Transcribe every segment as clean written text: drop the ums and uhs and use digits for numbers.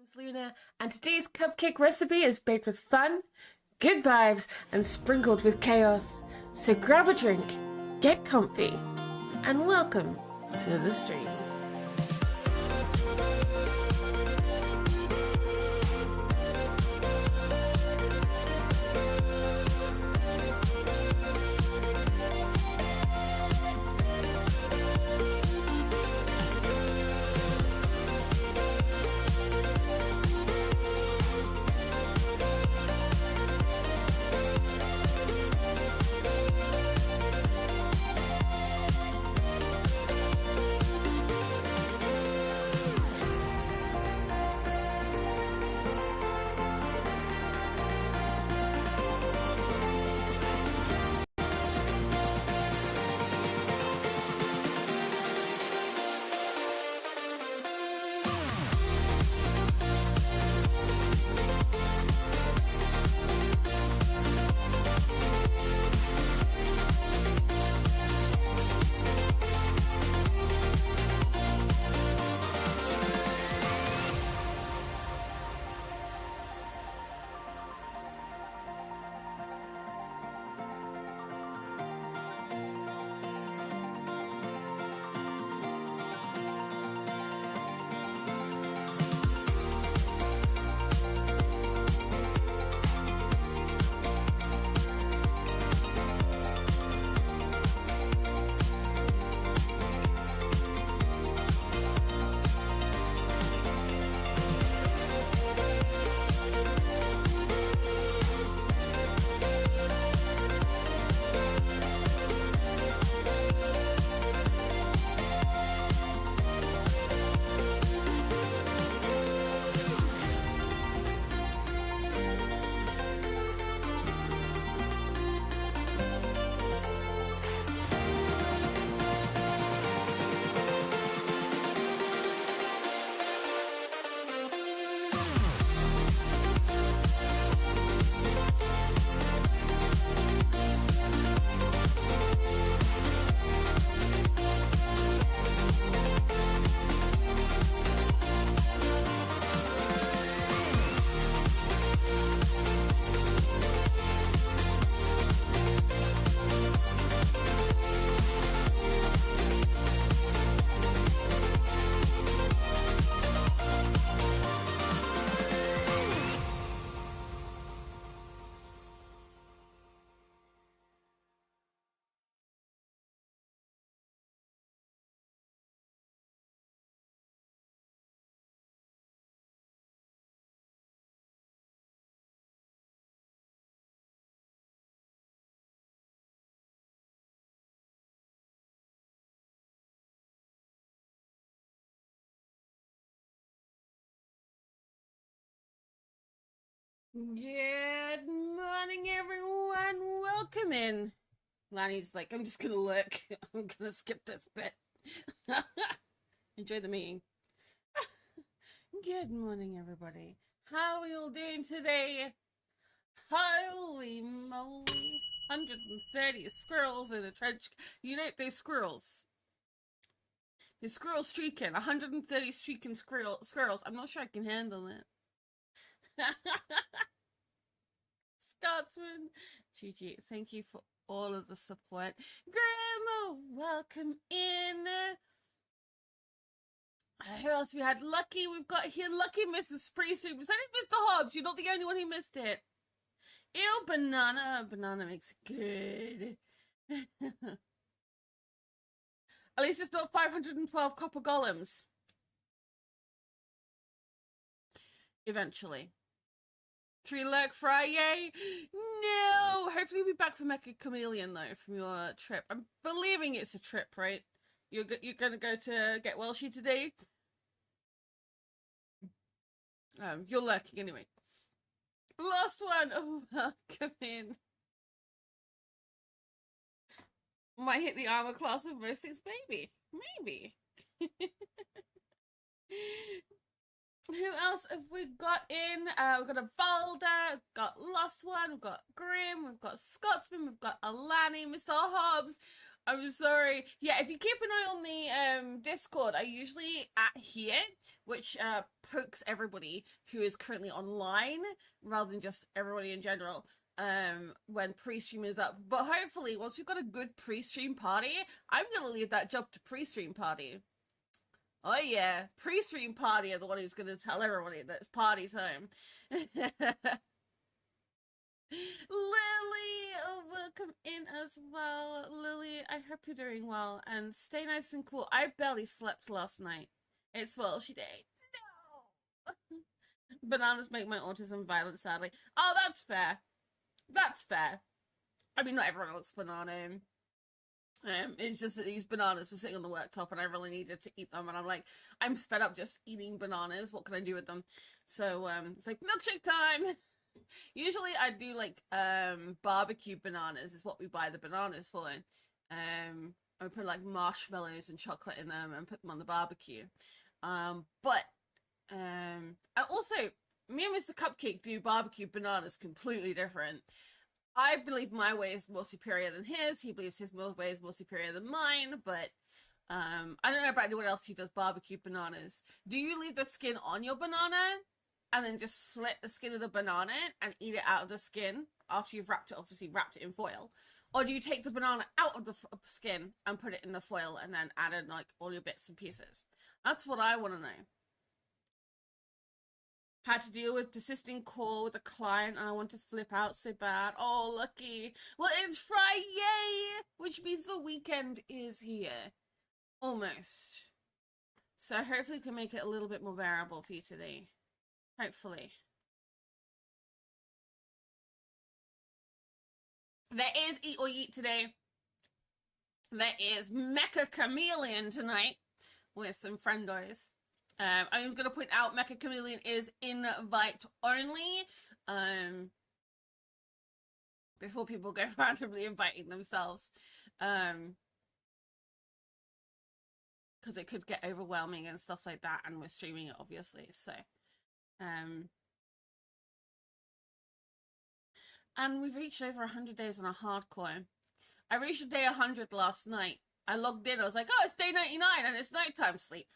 name's Luna, and today's cupcake recipe is baked with fun, good vibes, and sprinkled with chaos. So grab a drink, get comfy, and welcome to the stream. Good morning, everyone. Welcome in. Lanny's like, I'm just gonna look. I'm gonna skip this bit. Enjoy the meeting. Good morning, everybody. How are we all doing today? Holy moly. 130 squirrels in a trench. You know, those squirrels. The squirrel streaking. 130 streaking squirrels. I'm not sure I can handle it. Scotsman, Gigi, thank you for all of the support. Grandma, welcome in. Who else we had? Lucky, we've got here. Lucky Mrs. Priest. So did Mr. Hobbs. You're not the only one who missed it. Ew, banana. Banana makes it good. At least it's not 512 copper golems. Eventually. 3 lurk Fri-YAY? No! Hopefully you'll be back for Mecha Chameleon, though, from your trip. I'm believing it's a trip, right? You're gonna go to get Welshie today? You're lurking anyway. Last one! Oh, welcome in. Might hit the armor class of Mystics, maybe. Maybe. Who else have we got in? We've got a Valda, we've got Lost One, we've got Grim, we've got Scotsman, we've got Alani, Mr. Hobbs, I'm sorry. Yeah, if you keep an eye on the Discord, I usually at here, which pokes everybody who is currently online rather than just everybody in general. When pre-stream is up. But hopefully, once we've got a good pre-stream party, I'm gonna leave that job to pre-stream party. Oh yeah, pre-stream party are the one who's gonna tell everybody that it's party time. Lily, oh, welcome in as well. Lily, I hope you're doing well and stay nice and cool. I barely slept last night. It's well, she did. No! Bananas make my autism violent, sadly. Oh, that's fair. That's fair. I mean, not everyone likes banana. It's just that these bananas were sitting on the worktop and I really needed to eat them. And I'm like, I'm fed up just eating bananas. What can I do with them? So it's like milkshake time. Usually I do like barbecue bananas is what we buy the bananas for. I put like marshmallows and chocolate in them and put them on the barbecue. But and also me and Mr. Cupcake do barbecue bananas completely different. I believe my way is more superior than his. He believes his way is more superior than mine, but I don't know about anyone else who does barbecue bananas. Do you leave the skin on your banana and then just slit the skin of the banana and eat it out of the skin after you've obviously wrapped it in foil? Or do you take the banana out of the skin and put it in the foil and then add in like all your bits and pieces? That's what I want to know. Had to deal with persisting call with a client and I want to flip out so bad. Oh, lucky. Well, it's Fri-YAY, which means the weekend is here. Almost. So hopefully we can make it a little bit more bearable for you today. Hopefully. There is Eat or Yeet today. There is Mecha Chameleon tonight with some friendos. I'm going to point out Mecha Chameleon is invite only. Before people go randomly inviting themselves. Because it could get overwhelming and stuff like that, and we're streaming it, obviously. So, and we've reached over 100 days on a hardcore. I reached day 100 last night. I logged in. I was like, oh, it's day 99 and it's nighttime sleep.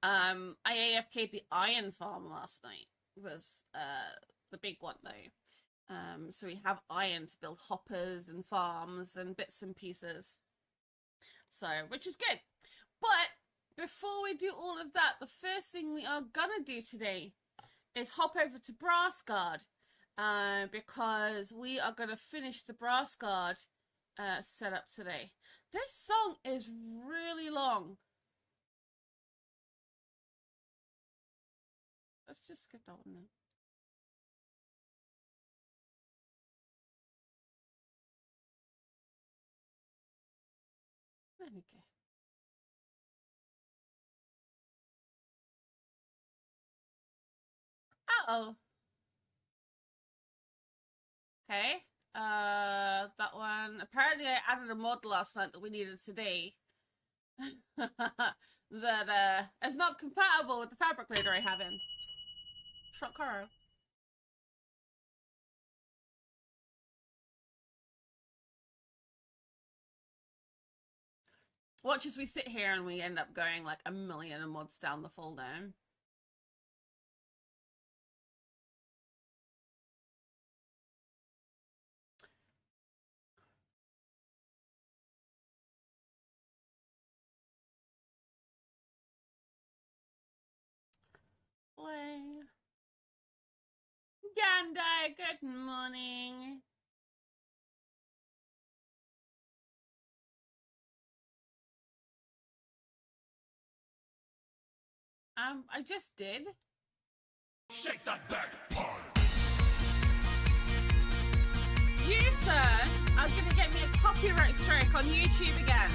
I AFK'd the iron farm last night. It was the big one though. So we have iron to build hoppers and farms and bits and pieces. So, which is good. But before we do all of that, the first thing we are gonna do today is hop over to Brassguard. Because we are gonna finish the Brassguard setup today. This song is really long. Let's just get that one now. There we go. Uh-oh. Okay. That one. Apparently I added a mod last night that we needed today. that is not compatible with the fabric loader I have in. Shotcaro. Watch as we sit here and we end up going like a million of mods down the folder. Play. Gandai, good morning. I just did. Shake that back part. You, sir, are gonna get me a copyright strike on YouTube again.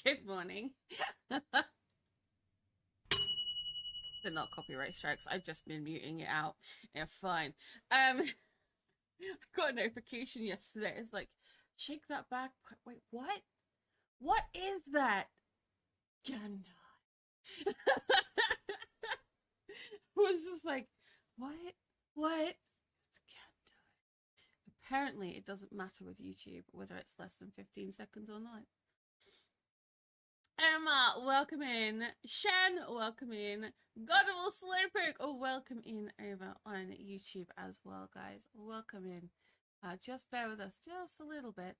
Good morning. They're not copyright strikes. I've just been muting it out. Yeah, fine. I got a notification yesterday. It's like, shake that back. Wait, what? What is that? Gandai. Was just like, what? What? apparently it doesn't matter with YouTube whether it's less than 15 seconds or not. Emma, welcome in. Shen, welcome in. Godable Slowpoke, welcome in over on YouTube as well, guys. Welcome in. Just bear with us just a little bit.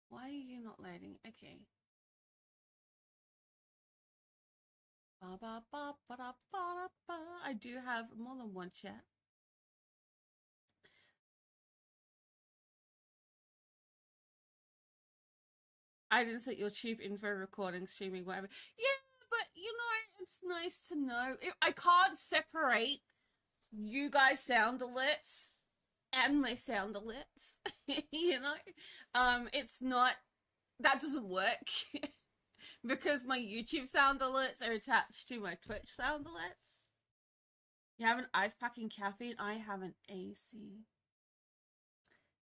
Why are you not loading? Okay. I do have more than one chat. I didn't set your tube info recording, streaming, whatever. Yeah, but you know, it's nice to know. I can't separate you guys' sound alerts and my sound alerts. You know, it's not, that doesn't work because my YouTube sound alerts are attached to my Twitch sound alerts. You have an ice packing caffeine. I have an AC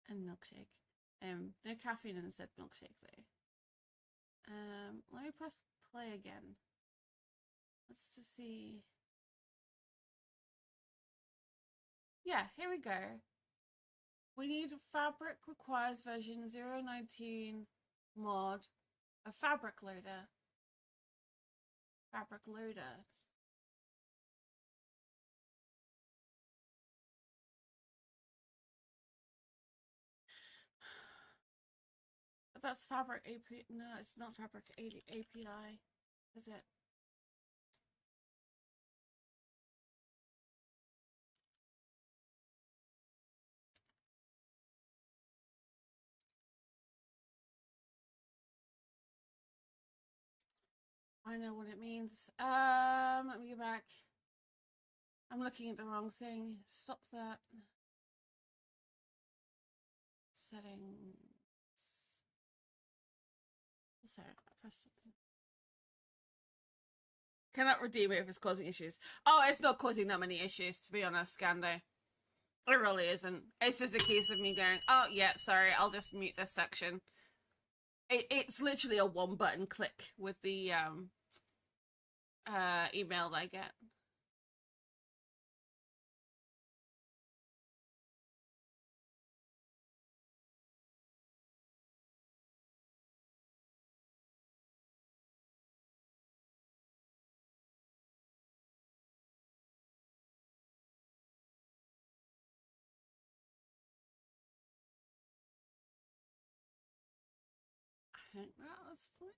and milkshake. No caffeine instead milkshake though. Let me press play again. Let's just see. Yeah, here we go. We need fabric requires version 0.19 mod, a fabric loader. Fabric loader. But that's fabric API. No, it's not fabric API, is it? I know what it means. Let me go back. I'm looking at the wrong thing. Stop that. Settings. Sorry, I pressed something. Cannot redeem it if it's causing issues. Oh, it's not causing that many issues, to be honest, Gando. It really isn't. It's just a case of me going, oh, yeah, sorry, I'll just mute this section. It's literally a one button click with the email that I get. I think that was fine.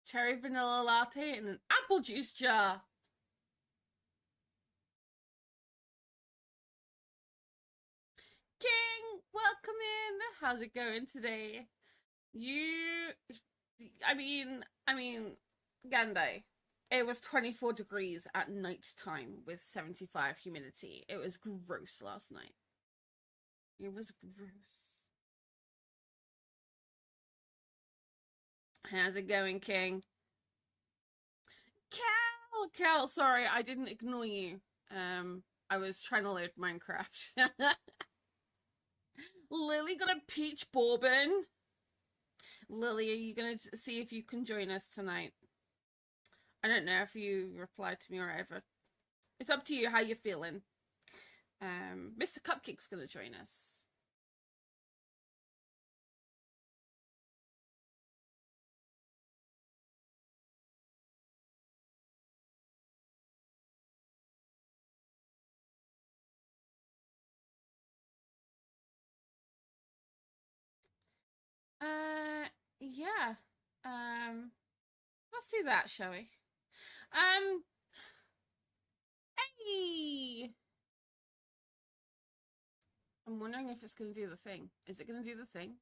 Cherry vanilla latte in an apple juice jar. King, welcome in. How's it going today? I mean, Gandai. It was 24 degrees at night time with 75 humidity. It was gross last night. It was gross. How's it going, King? Cal, sorry, I didn't ignore you. I was trying to load Minecraft. Lily got a peach bourbon. Lily, are you gonna see if you can join us tonight? I don't know if you replied to me or whatever. It's up to you how you're feeling. Mr. Cupcake's gonna join us. Yeah. Let's do that, shall we? Hey! I'm wondering if it's gonna do the thing. Is it gonna do the thing?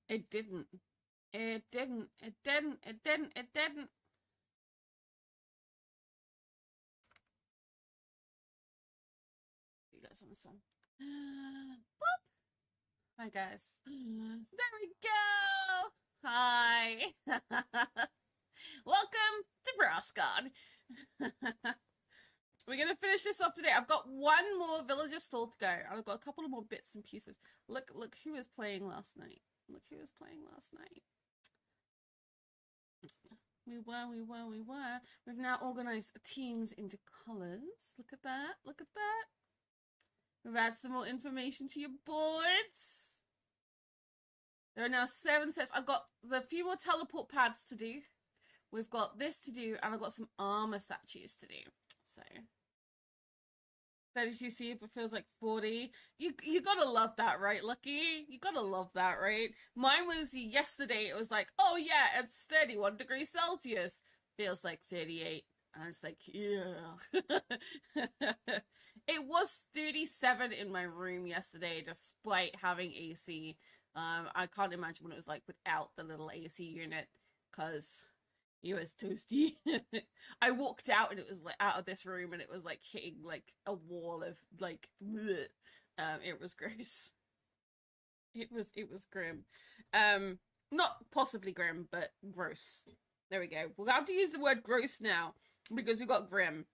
It didn't. It didn't. It didn't. It didn't. It didn't. You guys on the sun. Boop. Hi, guys. There we go. Hi. Welcome to Brassguard. we're gonna finish this off today. I've got one more villager stall to go. I've got a couple of more bits and pieces. Look who was playing last night. Look who was playing last night. We were. We've now organized teams into colors. Look at that. Look at that. We've added some more information to your boards. There are now 7 sets. I've got the few more teleport pads to do. We've got this to do, and I've got some armor statues to do. So 32 C, but feels like 40. You gotta love that, right, Lucky? You gotta love that, right? Mine was yesterday. It was like, oh yeah, it's 31 degrees Celsius. Feels like 38. And it's like, yeah. It was 37 in my room yesterday, despite having AC. I can't imagine what it was like without the little AC unit, because it was toasty. I walked out and it was like out of this room and it was like hitting like a wall of like bleh. It was gross. It was grim. Not possibly grim, but gross. There we go. We'll have to use the word gross now because we got grim.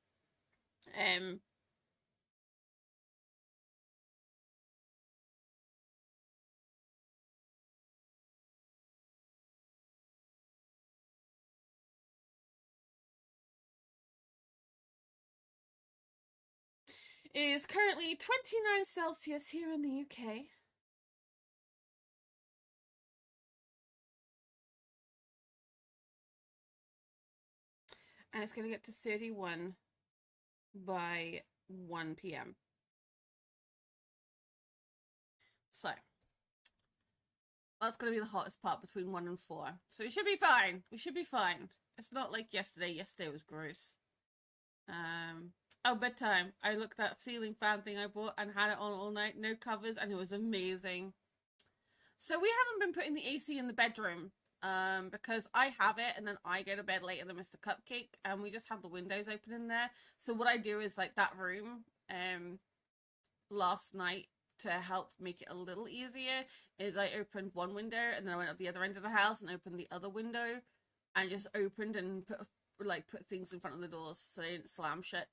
It is currently 29 Celsius here in the UK. And it's going to get to 31 by 1 p.m. So, that's going to be the hottest part between 1 and 4. So we should be fine. We should be fine. It's not like yesterday. Yesterday was gross. Oh, bedtime. I looked at that ceiling fan thing I bought and had it on all night. No covers, and it was amazing. So we haven't been putting the AC in the bedroom because I have it and then I go to bed later than Mr. Cupcake, and we just have the windows open in there. So what I do is like that room last night, to help make it a little easier, is I opened one window and then I went up the other end of the house and opened the other window and just opened and put things in front of the doors so they didn't slam shut,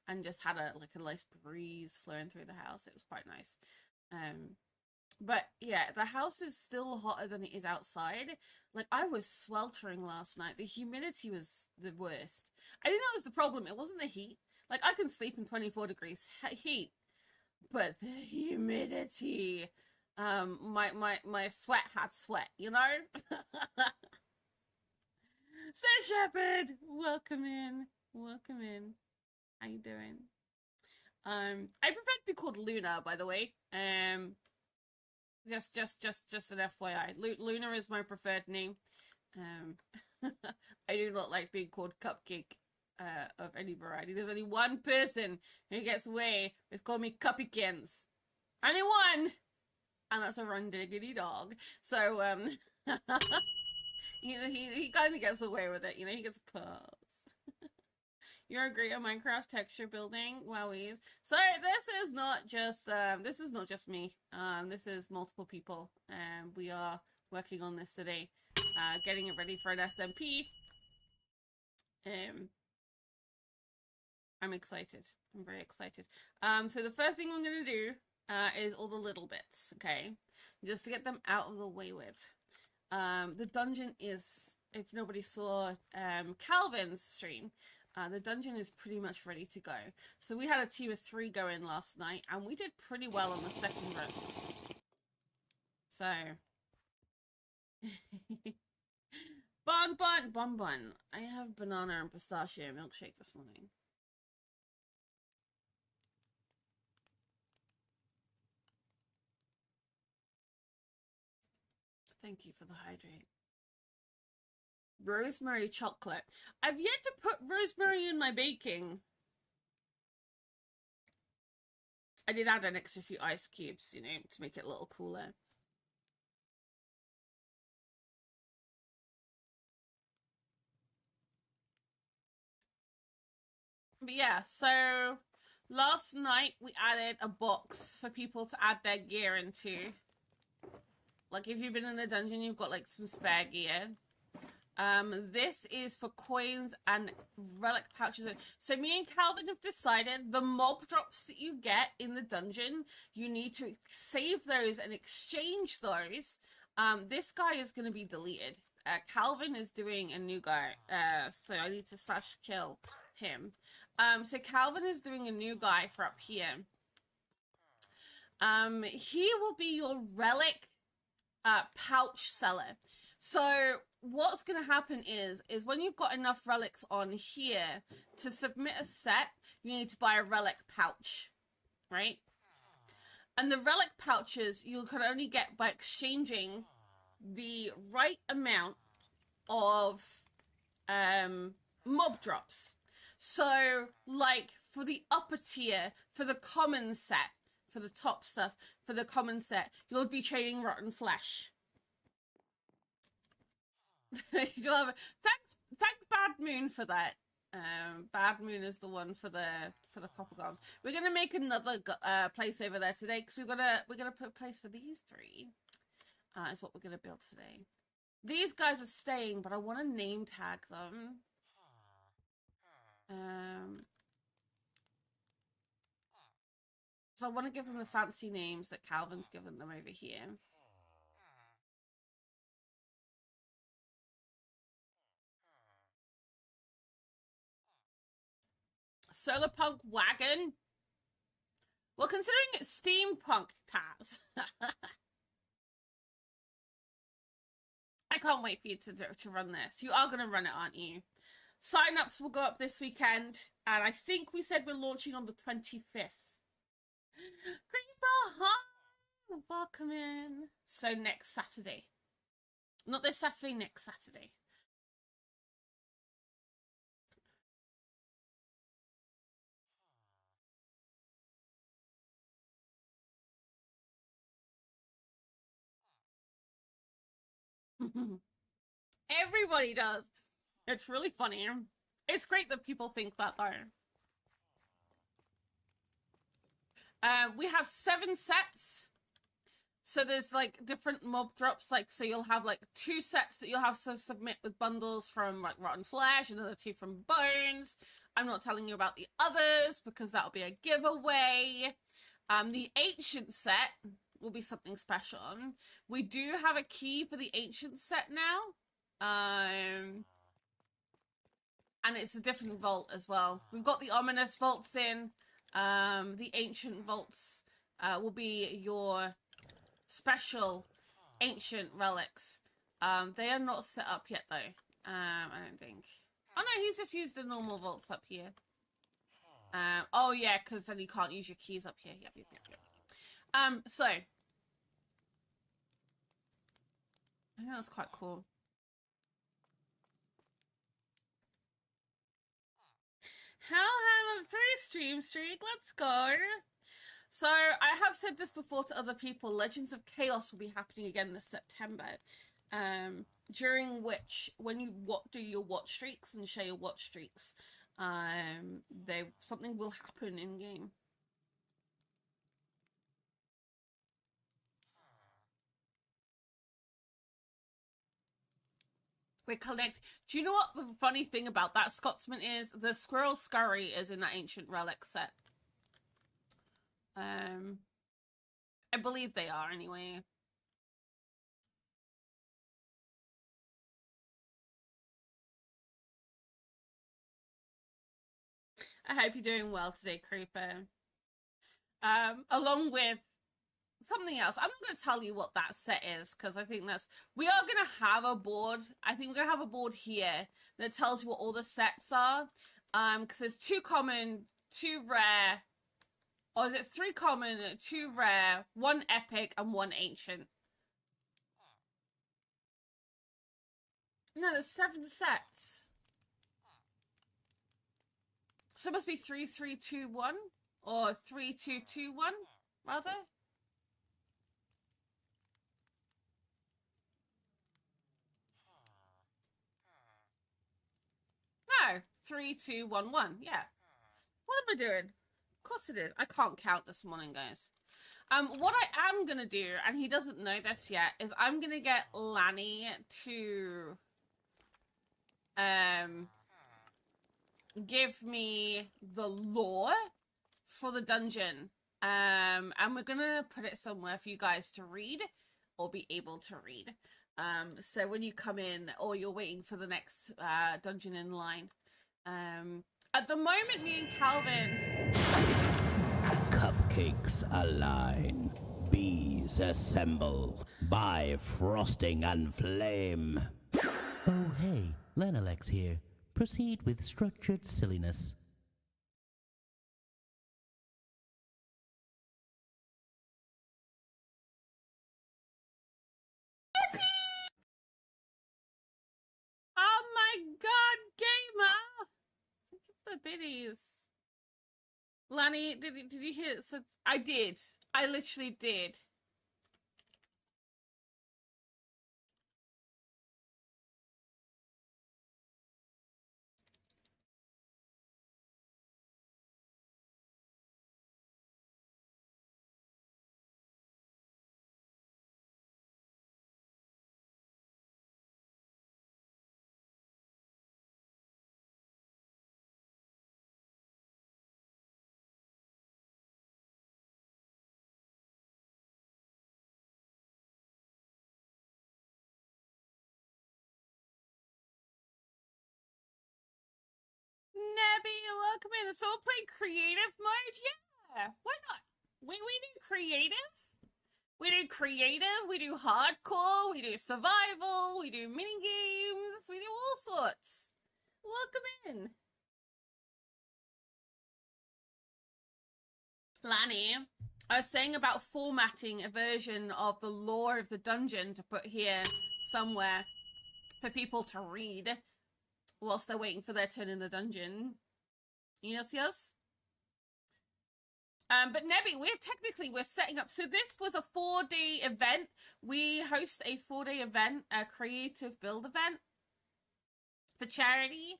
and just had a nice breeze flowing through the house. It was quite nice. But yeah, the house is still hotter than it is outside. Like, I was sweltering last night. The humidity was the worst. I think that was the problem. It wasn't the heat. Like, I can sleep in 24 degrees heat, but the humidity, my sweat had sweat, you know? Sir Shepherd, welcome in. Welcome in. How you doing? I prefer to be called Luna, by the way. Just an FYI. Luna is my preferred name. I do not like being called Cupcake of any variety. There's only one person who gets away with calling me Cuppykins. Only one! And that's a run diggity dog. So, he kind of gets away with it, you know, he gets paws. You're great at Minecraft texture building. Wowies. So this is not just me. This is multiple people. We are working on this today. Getting it ready for an SMP. I'm excited. I'm very excited. So the first thing I'm gonna do is all the little bits, okay? Just to get them out of the way with. The dungeon is, if nobody saw Calvin's stream, the dungeon is pretty much ready to go. So we had a team of 3 going last night, and we did pretty well on the second run. So, Bon. I have banana and pistachio milkshake this morning. Thank you for the hydrate. Rosemary chocolate. I've yet to put rosemary in my baking. I did add an extra few ice cubes, you know, to make it a little cooler. But yeah, so last night we added a box for people to add their gear into. Like, if you've been in the dungeon, you've got like some spare gear. This is for coins and relic pouches. So me and Calvin have decided the mob drops that you get in the dungeon, you need to save those and exchange those. This guy is going to be deleted. Calvin is doing a new guy, so I need to slash kill him. So Calvin is doing a new guy for up here. He will be your relic pouch seller. So what's going to happen is when you've got enough relics on here to submit a set, you need to buy a relic pouch, right? And the relic pouches you can only get by exchanging the right amount of mob drops. So like for the upper tier, for the common set, for the top stuff, for the common set, you'll be trading rotten flesh. You'll have thank Bad Moon for that. Bad Moon is the one for the copper goblins. We're gonna make another place over there today because we're gonna put a place for these three. Is what we're gonna build today. These guys are staying, but I want to name tag them. So I want to give them the fancy names that Calvin's given them over here. Solar Punk Wagon. Well, considering it's SteamPunk, Taz. I can't wait for you to run this. You are going to run it, aren't you? Sign-ups will go up this weekend, and I think we said we're launching on the 25th. Creeper, hi! Welcome in. So next Saturday. Not this Saturday, next Saturday. Everybody does. It's really funny. It's great that people think that though. We have 7 sets. So there's like different mob drops. Like, so you'll have like 2 sets that you'll have to submit with bundles from like rotten flesh, another 2 from bones. I'm not telling you about the others because that'll be a giveaway. The ancient set will be something special. We do have a key for the ancient set now. And it's a different vault as well. We've got the ominous vaults in. The ancient vaults will be your special ancient relics. They are not set up yet though. I don't think. Oh no, he's just used the normal vaults up here. Oh yeah, because then you can't use your keys up here. Yep. So I think that's quite cool. How have a 3 stream streak? Let's go. So I have said this before to other people. Legends of Chaos will be happening again this September. During which, when you do your watch streaks and share your watch streaks, something will happen in game. We collect. Do you know what the funny thing about that Scotsman is? The Squirrel Scurry is in that ancient relic set. I believe they are anyway. I hope you're doing well today, Creeper. Along with something else. I'm not going to tell you what that set is because I think we are going to have a board. I think we're going to have a board here that tells you what all the sets are. Because there's 2 common, 2 rare, or is it 3 common, 2 rare, 1 epic, and 1 ancient? No, there's 7 sets. So it must be 3, 3, 2, 1, or 3, 2, 2, 1, rather. No, 3, 2, 1, 1. Yeah. What am I doing? Of course it is. I can't count this morning, guys. What I am gonna do, and he doesn't know this yet, is I'm gonna get Lanny to give me the lore for the dungeon. And we're gonna put it somewhere for you guys to read or be able to read. So when you come in or you're waiting for the next dungeon in line. At the moment, me and Calvin... Cupcakes align, bees assemble, by frosting and flame. Oh hey, Lanalex here. Proceed with structured silliness. Oh my god, gamer! Thank you for the biddies. Lanny, did you hear it? So I did. I literally did. Nebby, welcome in. So we're playing creative mode? Yeah, why not? We do creative. We do creative, we do hardcore, we do survival, we do mini games, we do all sorts. Welcome in. Lanny, I was saying about formatting a version of the lore of the dungeon to put here somewhere for people to read whilst they're waiting for their turn in the dungeon. Yes, yes. But Nebby, we're setting up. So this was a 4-day event. We host a 4-day event, a creative build event for charity.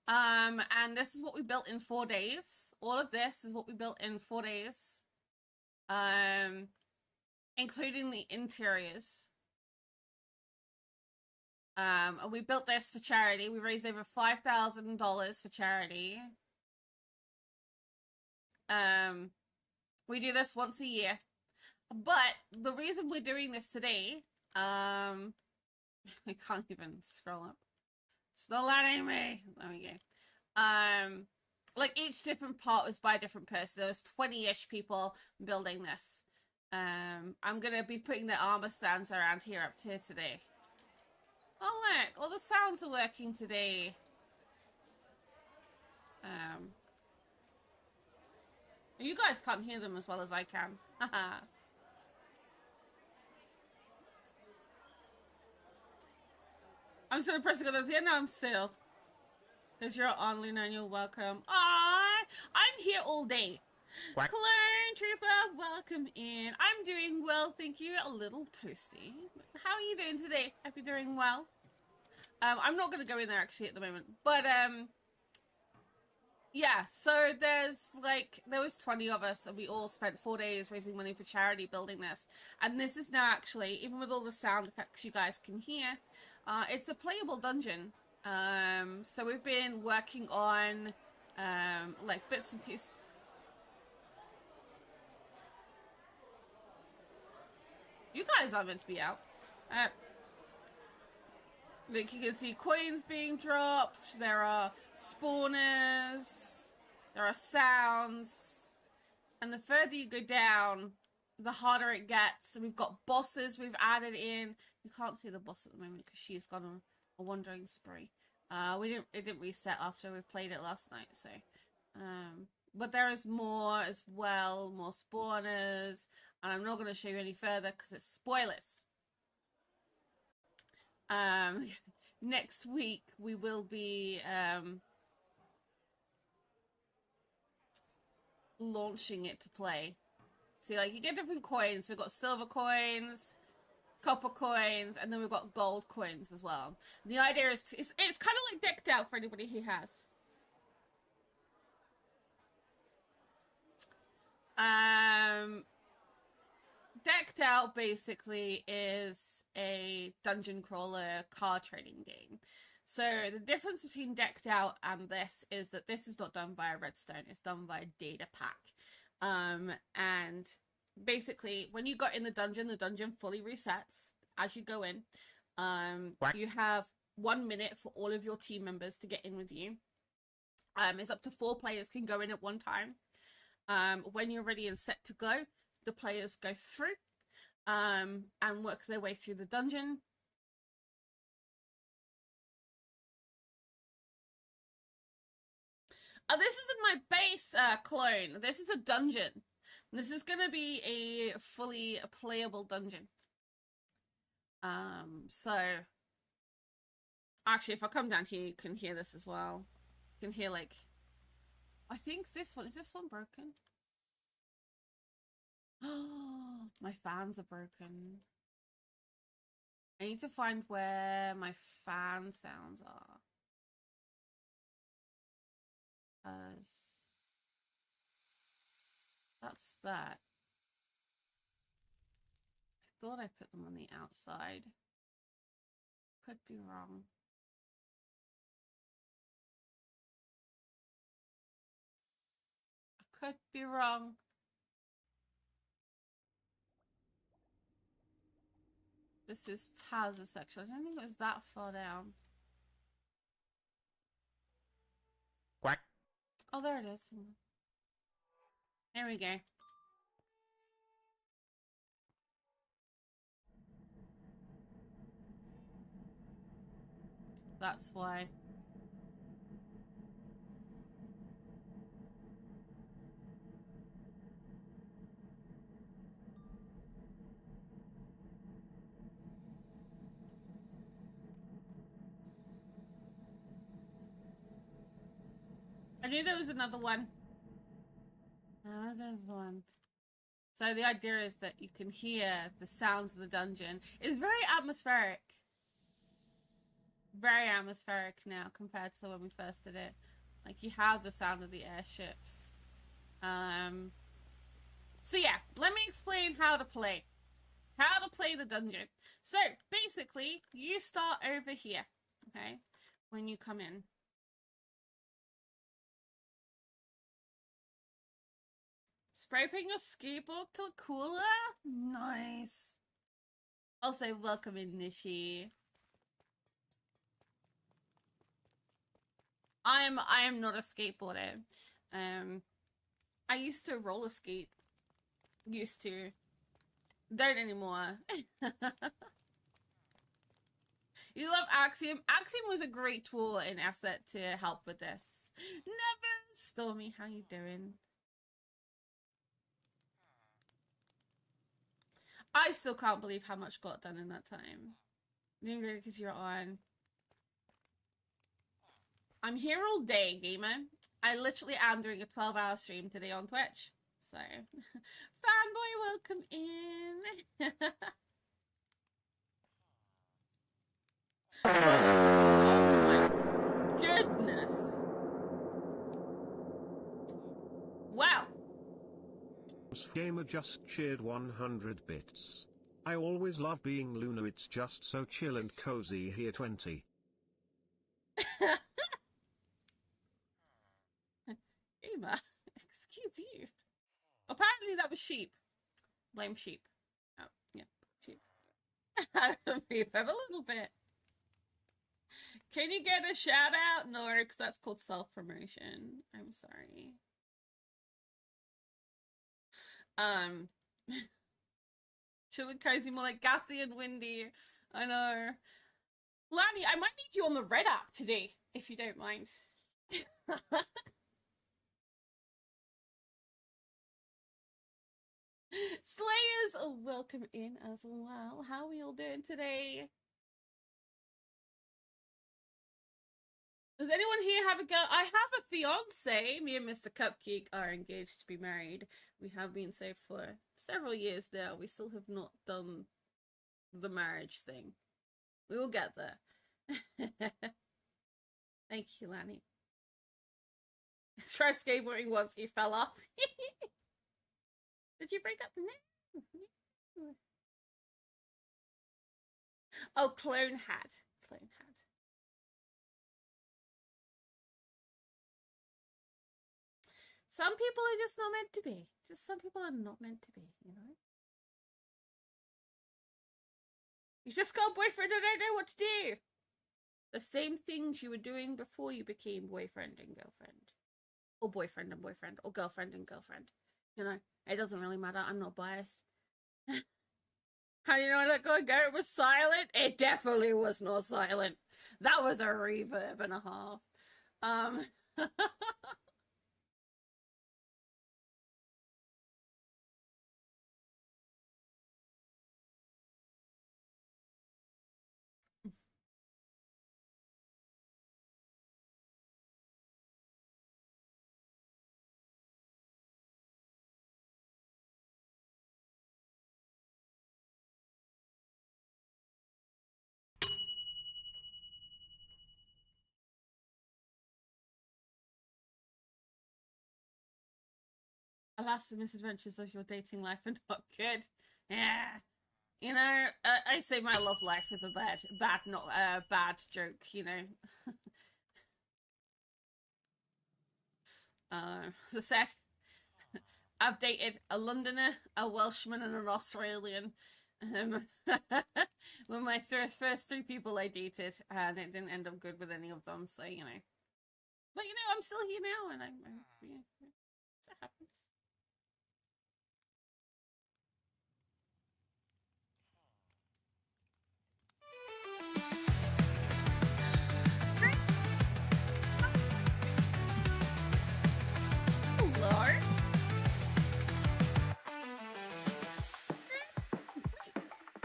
And this is what we built in 4 days. All of this is what we built in 4 days. Including the interiors. And we built this for charity. We raised over $5,000 for charity. We do this once a year. But the reason we're doing this today, I can't even scroll up. It's not letting me. There we go. Like each different part was by a different person. There was 20-ish people building this. I'm gonna be putting the armor stands around here up here today. Oh look, all the sounds are working today. You guys can't hear them as well as I can. I'm so impressed with those. Yeah, no, I'm still. Because you're on, Luna, and you're welcome. Aww, I'm here all day. Quack. Clone Trooper, welcome in. I'm doing well, thank you. A little toasty. How are you doing today? Hope you're doing well. I'm not going to go in there actually at the moment. But, yeah, so there was 20 of us and we all spent 4 days raising money for charity building this. And this is now actually, even with all the sound effects you guys can hear, it's a playable dungeon. So we've been working on, like bits and pieces. You guys are meant to be out. Like you can see coins being dropped, there are spawners, there are sounds, and the further you go down, the harder it gets. So we've got bosses we've added in. You can't see the boss at the moment because she's gone on a wandering spree. It didn't reset after we played it last night, so but there is more as well, more spawners, and I'm not going to show you any further because it's spoilers. Next week we will be launching it to play. See, like you get different coins. So we've got silver coins, copper coins, and then we've got gold coins as well. And the idea is it's kind of like decked out for anybody who has. Decked Out basically is a dungeon crawler card trading game. So the difference between decked out and this is that this is not done via redstone, it's done via data pack. And basically when you got in the dungeon fully resets as you go in. You have 1 minute for all of your team members to get in with you. It's up to 4 players can go in at one time. When you're ready and set to go, the players go through and work their way through the dungeon. Oh, this isn't my base clone. This is a dungeon. This is going to be a fully playable dungeon. So actually, if I come down here, you can hear this as well. You can hear, like, I think this one, is this one broken? Oh, my fans are broken. I need to find where my fan sounds are. That's that. I thought I put them on the outside. Could be wrong. I could be wrong. This is Taz's section. I don't think it was that far down. Quack. Oh, there it is. There we go. That's why. I knew there was another one. There's one. So the idea is that you can hear the sounds of the dungeon. It's very atmospheric. Very atmospheric now compared to when we first did it. Like, you have the sound of the airships. So yeah, let me explain how to play. How to play the dungeon. So basically, you start over here, okay? When you come in. Spray paint your skateboard to look cooler? Nice. I'll say welcome in, Nishi. I am not a skateboarder. I used to roller skate. Used to. Don't anymore. You love Axiom. Axiom was a great tool and asset to help with this. Never Stormy, how you doing? I still can't believe how much got done in that time. Doing great because you're on. I'm here all day, gamer. I literally am doing a 12-hour stream today on Twitch. So, fanboy, welcome in. Oh my goodness. Wow. Gamer just cheered 100 bits. I always love being Luna, it's just so chill and cozy here 20. Gamer, excuse you. Apparently that was sheep. Blame sheep. Oh, yeah, sheep. Beef a little bit. Can you get a shout out? No, because that's called self-promotion. I'm sorry. Chill and cozy, more like gassy and windy. I know. Lanny, I might need you on the red app today, if you don't mind. Slayers are welcome in as well. How are we all doing today? Does anyone here have a girl? I have a fiance. Me and Mr. Cupcake are engaged to be married. We have been so for several years now. We still have not done the marriage thing. We will get there. Thank you, Lanny. Try skateboarding once, you fell off. Did you break up? No. Oh, Clone had. Clone had. Some people are just not meant to be. Just some people are not meant to be, you know? You just got a boyfriend and don't know what to do. The same things you were doing before you became boyfriend and girlfriend. Or boyfriend and boyfriend. Or girlfriend and girlfriend. You know, it doesn't really matter. I'm not biased. How do you know that going go? It was silent? It definitely was not silent. That was a reverb and a half. Alas, the misadventures of your dating life are not good. Yeah. You know, I say my love life is a bad joke, you know. As I said, I've dated a Londoner, a Welshman, and an Australian. Were my first 3 people I dated, and it didn't end up good with any of them, so, you know. But, you know, I'm still here now, and I'm yeah, that happens. Hello?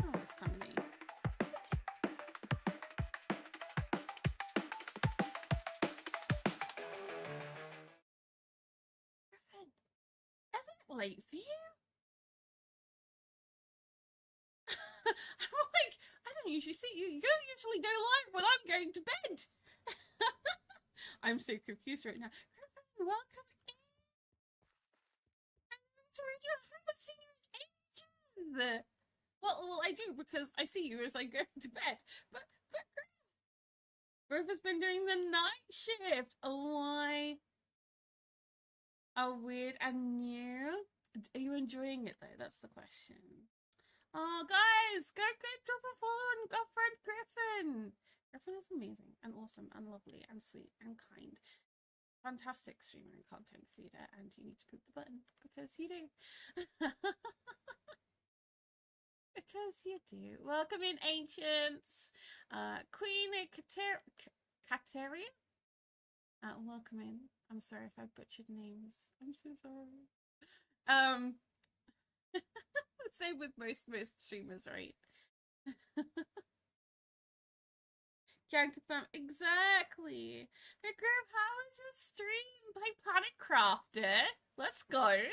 Oh, somebody. Griffin, is it late for you? I'm like, I don't usually see you. You usually go live when I'm going to bed. I'm so confused right now. Griffin, welcome in. I'm sorry, I haven't seen you in ages. Well, I do because I see you as I go to bed. But Griff has been doing the night shift. Why? Oh, weird and new. Are you enjoying it though? That's the question. Oh, guys, go drop a follow on our friend Griffin. Griffin is amazing and awesome and lovely and sweet and kind. Fantastic streamer and content creator, and you need to poop the button because you do. Because you do. Welcome in, ancients. Queen Kateria. Welcome in. I'm sorry if I butchered names. I'm so sorry. Same with most streamers, right? Can't confirm exactly. But Graham, how is your stream? By Planet Crafter. Let's go.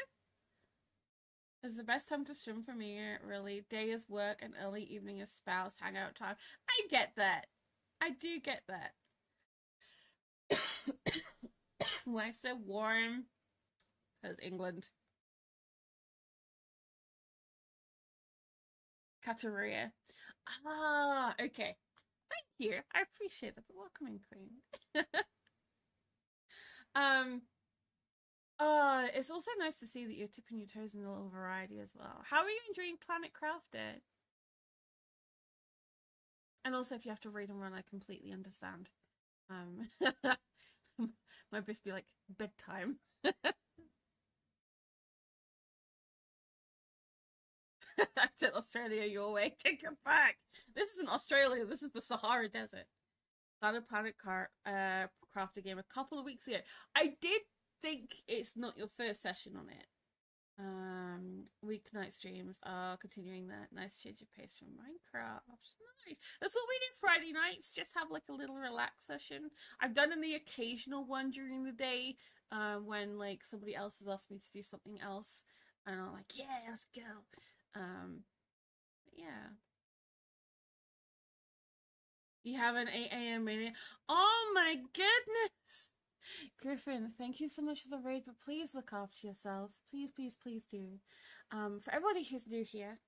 It's the best time to stream for me, really. Day is work and early evening is spouse hangout time. I get that. I do get that. When I say warm, because England. Kateria. Ah, okay. Thank you. I appreciate that. But welcome in, Queen. It's also nice to see that you're tipping your toes in a little variety as well. How are you enjoying Planet Crafted? And also, if you have to read and run, I completely understand. Might just be like bedtime. I said Australia your way. Take it back. This isn't Australia. This is the Sahara Desert. Started Planet Crafter game a couple of weeks ago. I did think it's not your first session on it. Weeknight streams are continuing that nice change of pace from Minecraft. Nice. That's what we do Friday nights. Just have like a little relax session. I've done the occasional one during the day when like somebody else has asked me to do something else, and I'm like, yeah, let's go. Yeah. You have an 8 a.m. meeting. Oh my goodness! Griffin, thank you so much for the raid, but please look after yourself. Please, please, please do. For everybody who's new here,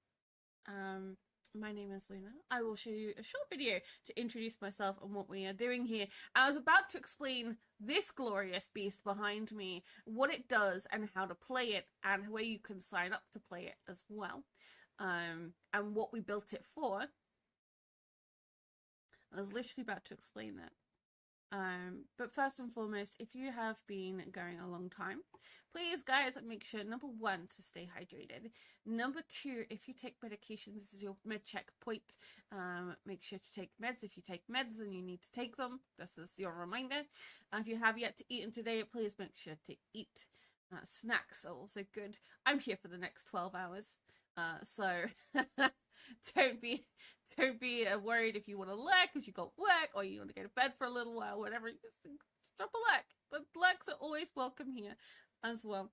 My name is Luna. I will show you a short video to introduce myself and what we are doing here. I was about to explain this glorious beast behind me, what it does and how to play it, and where you can sign up to play it as well, and what we built it for. I was literally about to explain that. But first and foremost, if you have been going a long time, please guys, make sure, number one, to stay hydrated. Number two, if you take medications, this is your med checkpoint. Make sure to take meds. If you take meds and you need to take them, this is your reminder. If you have yet to eat today, please make sure to eat. Snacks are also good. I'm here for the next 12 hours. So don't be worried if you want to lurk because you got work or you want to go to bed for a little while, whatever. Just drop a lurk. The lurks are always welcome here as well.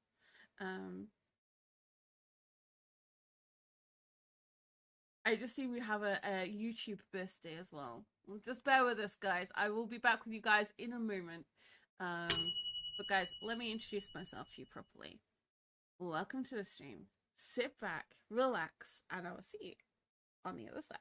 I just see we have a YouTube birthday as well. Just bear with us, guys. I will be back with you guys in a moment. But guys, let me introduce myself to you properly. Welcome to the stream. Sit back, relax, and I will see you on the other side.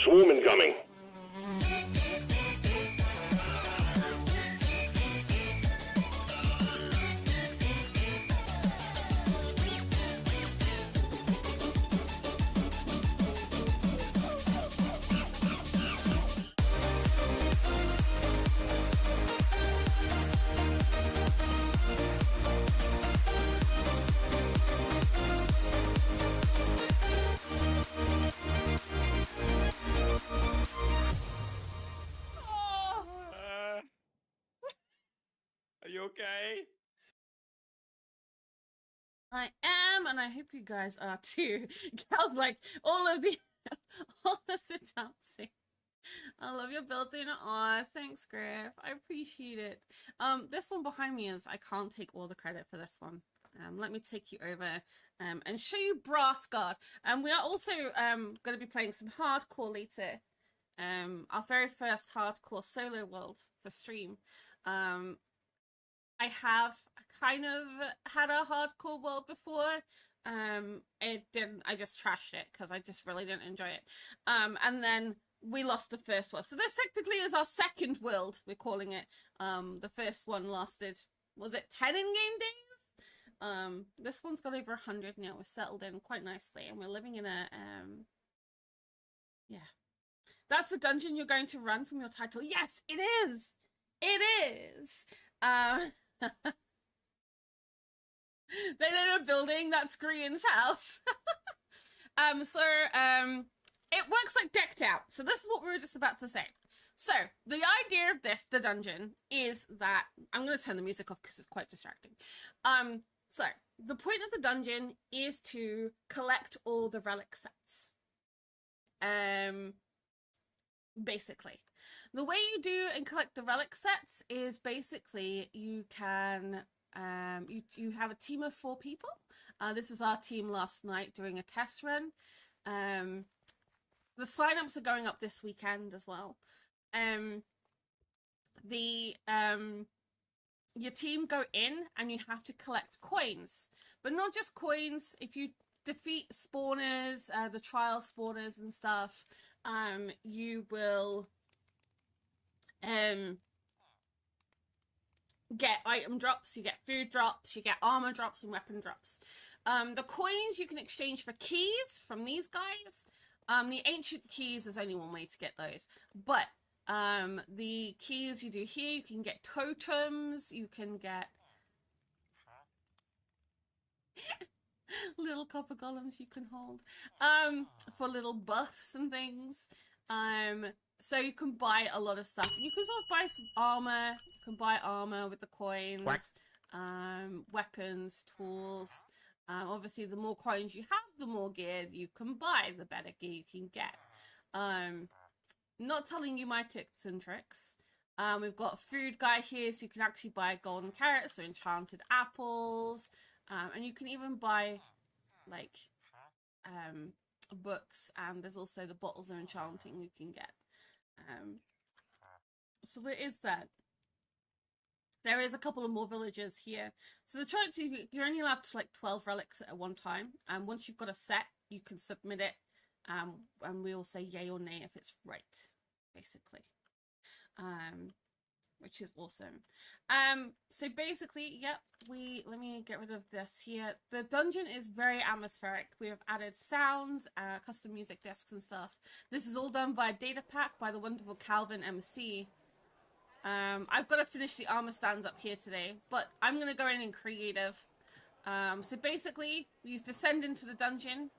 Swarm incoming. Are you okay? I am, and I hope you guys are too. Girls, like all of the dancing. I love your building. Aw, thanks, Griff. I appreciate it. This one behind me is, I can't take all the credit for this one. Let me take you over and show you Brassguard. And we are also going to be playing some hardcore later. Our very first hardcore solo world for stream. I have kind of had a hardcore world before. It didn't, I just trashed it because I just really didn't enjoy it. And then we lost the first one. So this technically is our second world, we're calling it. The first one lasted, was it 10 in-game days? This one's got over 100 now. We're settled in quite nicely and we're living in a, yeah. That's the dungeon you're going to run from your title. Yes, it is! It is! They did a building, that's Grian's house. It works like decked out. So this is what we were just about to say. So the idea of this, the dungeon, is that I'm going to turn the music off because it's quite distracting. So the point of the dungeon is to collect all the relic sets. Basically, the way you do and collect the relic sets is basically you can you have a team of 4 people. This was our team last night doing a test run. The sign-ups are going up this weekend as well. Your team go in and you have to collect coins, but not just coins. If you defeat spawners, the trial spawners and stuff, you will get item drops, you get food drops, you get armor drops and weapon drops. The coins you can exchange for keys from these guys. The ancient keys, there's only one way to get those, but the keys you do here, you can get totems, you can get little copper golems you can hold for little buffs and things. So you can buy a lot of stuff. You can sort of buy some armor. You can buy armor with the coins, weapons, tools. Obviously, the more coins you have, the more gear you can buy, the better gear you can get. Not telling you my tips and tricks. We've got a food guy here, so you can actually buy golden carrots or enchanted apples. And you can even buy, like, books. And there's also the bottles of enchanting you can get. So there is that. There is a couple of more villagers here. So the chance you're only allowed to like 12 relics at one time. And once you've got a set, you can submit it. And we'll say yay or nay if it's right, basically. Which is awesome. So basically, yep, let me get rid of this here. The dungeon is very atmospheric. We have added sounds, custom music discs and stuff. This is all done via data pack by the wonderful Calvin MC. I've got to finish the armor stands up here today, but I'm going to go in creative. So basically, you descend into the dungeon,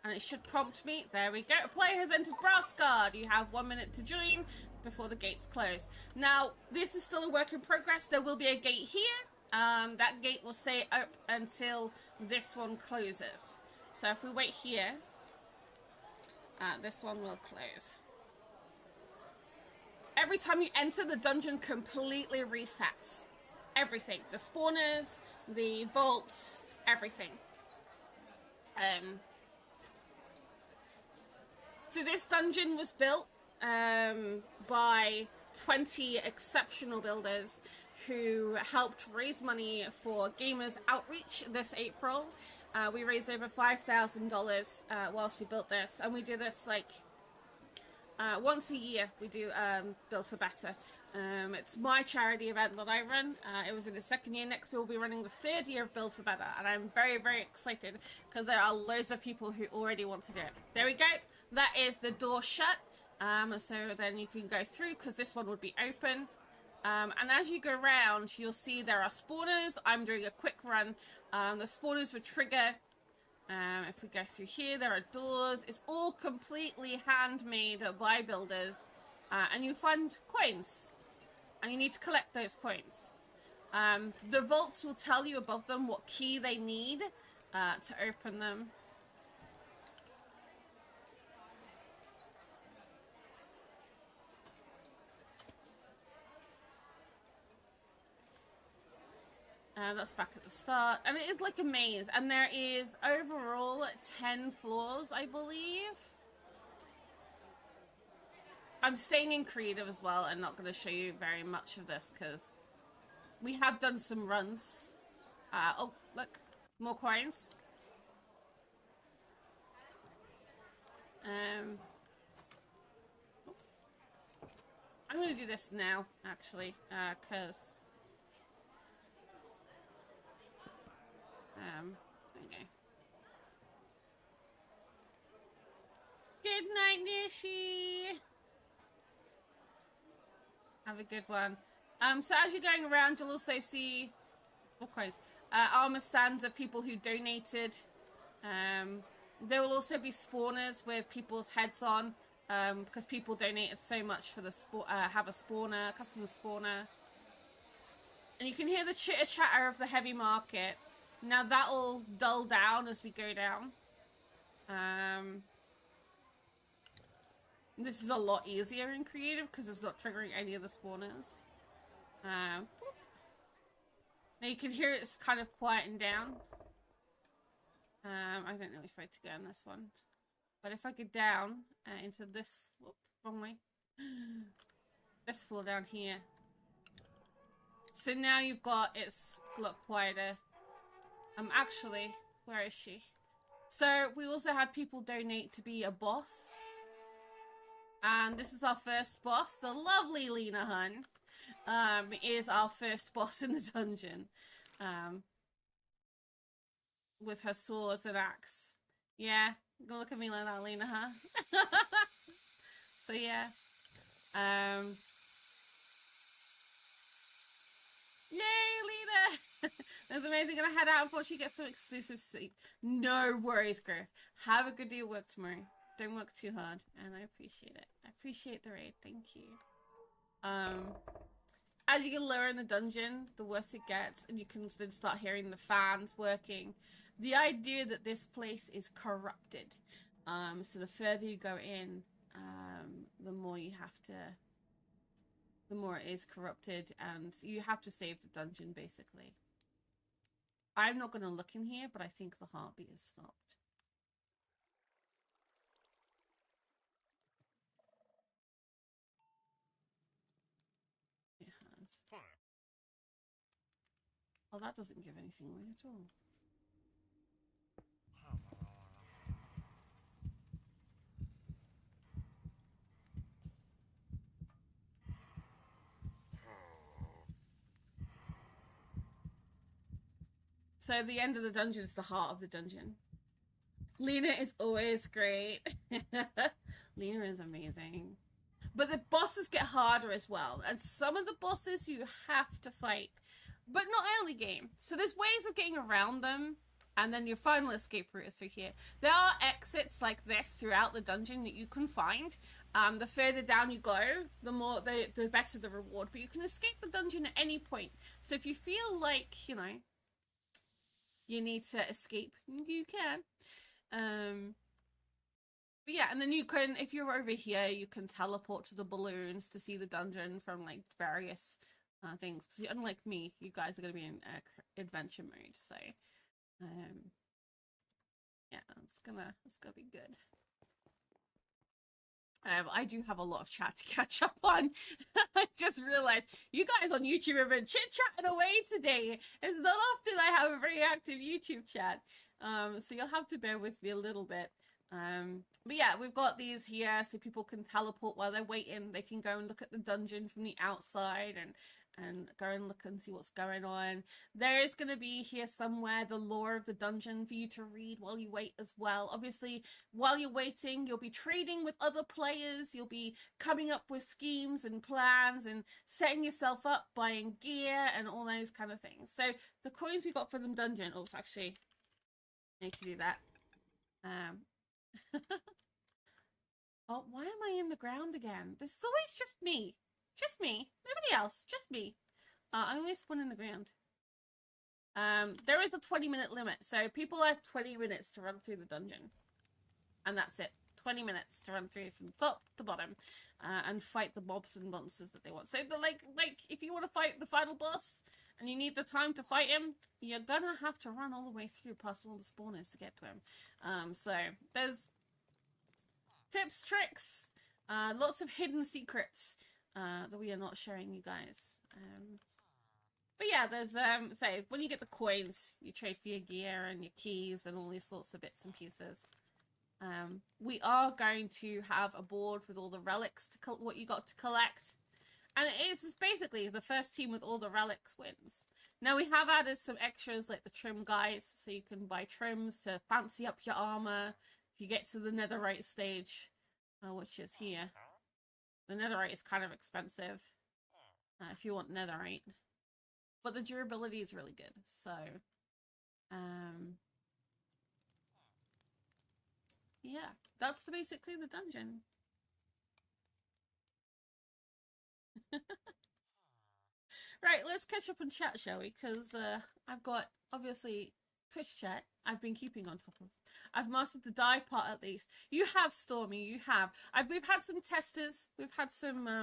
and it should prompt me. There we go. A player has entered Brassguard. You have 1 minute to join before the gates close. Now, this is still a work in progress. There will be a gate here. That gate will stay up until this one closes. So if we wait here, this one will close. Every time you enter, the dungeon completely resets. Everything. The spawners, the vaults, everything. So this dungeon was built by 20 exceptional builders who helped raise money for Gamers Outreach this April. We raised over $5,000 whilst we built this, and we do this like once a year. We do Build for Better. It's my charity event that I run. It was in the second year. Next year we'll be running the third year of Build for Better, and I'm very, very excited because there are loads of people who already want to do it. There we go. That is the door shut. So then you can go through because this one would be open. And as you go around, you'll see there are spawners. I'm doing a quick run. The spawners would trigger. If we go through here, there are doors. It's all completely handmade by builders. And you find coins. And you need to collect those coins. The vaults will tell you above them what key they need to open them. That's back at the start. And it is like a maze. And there is overall 10 floors, I believe. I'm staying in creative as well and not going to show you very much of this because we have done some runs. Oh, look. More coins. Oops. I'm going to do this now, actually, because... okay. Good night, Nishi. Have a good one. So as you're going around, you'll also see armor stands of people who donated. There will also be spawners with people's heads on, because people donated so much for the have a spawner, custom spawner. And you can hear the chitter chatter of the heavy market. Now that'll dull down as we go down. This is a lot easier in creative because it's not triggering any of the spawners. Now you can hear it's kind of quieting down. I don't know which way to go on this one. But if I go down into this... Whoop, wrong way. This floor down here. So now you've got... It's a lot quieter. Actually, where is she? So we also had people donate to be a boss. And this is our first boss. The lovely Lena Hun is our first boss in the dungeon. With her swords and axe. Yeah, go look at me like that, Lena, huh? So yeah. Yay, Lena! That's amazing. Gonna head out before she gets some exclusive sleep. No worries, Griff. Have a good day at work tomorrow. Don't work too hard, and I appreciate it. I appreciate the raid. Thank you. As you get lower in the dungeon, the worse it gets, and you can then start hearing the fans working. The idea that this place is corrupted. So the further you go in, the more you have to... The more it is corrupted, and you have to save the dungeon, basically. I'm not going to look in here, but I think the heartbeat has stopped. It has. Oh, that doesn't give anything away at all. So the end of the dungeon is the heart of the dungeon. Lena is always great. Lena is amazing. But the bosses get harder as well. And some of the bosses you have to fight. But not early game. So there's ways of getting around them. And then your final escape route is through here. There are exits like this throughout the dungeon that you can find. The further down you go, the better the reward. But you can escape the dungeon at any point. So if you feel like, you know, you need to escape, you can. But yeah, and then you can, if you're over here, you can teleport to the balloons to see the dungeon from like various things. Because unlike me, you guys are going to be in adventure mode, so yeah, it's gonna be good. I do have a lot of chat to catch up on. I just realized you guys on YouTube have been chit-chatting away today. It's not often I have a very active YouTube chat. So you'll have to bear with me a little bit. But yeah, we've got these here so people can teleport while they're waiting. They can go and look at the dungeon from the outside and go and look and see what's going on. There is going to be here somewhere the lore of the dungeon for you to read while you wait as well. Obviously, while you're waiting, you'll be trading with other players. You'll be coming up with schemes and plans and setting yourself up, buying gear and all those kind of things. So the coins we got for the dungeon... Oh, actually, I need to do that. Oh, why am I in the ground again? This is always just me. Just me. Nobody else. Just me. I always spawn in the ground. There is a 20-minute limit, so people have 20 minutes to run through the dungeon. And that's it. 20 minutes to run through from top to bottom. And fight the mobs and monsters that they want. So, like, if you want to fight the final boss, and you need the time to fight him, you're gonna have to run all the way through past all the spawners to get to him. So, there's tips, tricks, lots of hidden secrets that we are not showing you guys. But yeah, there's, say, when you get the coins, you trade for your gear and your keys and all these sorts of bits and pieces. We are going to have a board with all the relics, to what you got to collect. And it's basically the first team with all the relics wins. Now, we have added some extras like the trim guides, so you can buy trims to fancy up your armor if you get to the netherite stage, which is here. The netherite is kind of expensive if you want netherite. But the durability is really good, so... yeah, that's basically the dungeon. Right, let's catch up on chat, shall we? Because I've got, obviously, Twitch chat I've been keeping on top of. I've mastered the die part at least. You have, Stormy, you have. We've had some testers. We've had some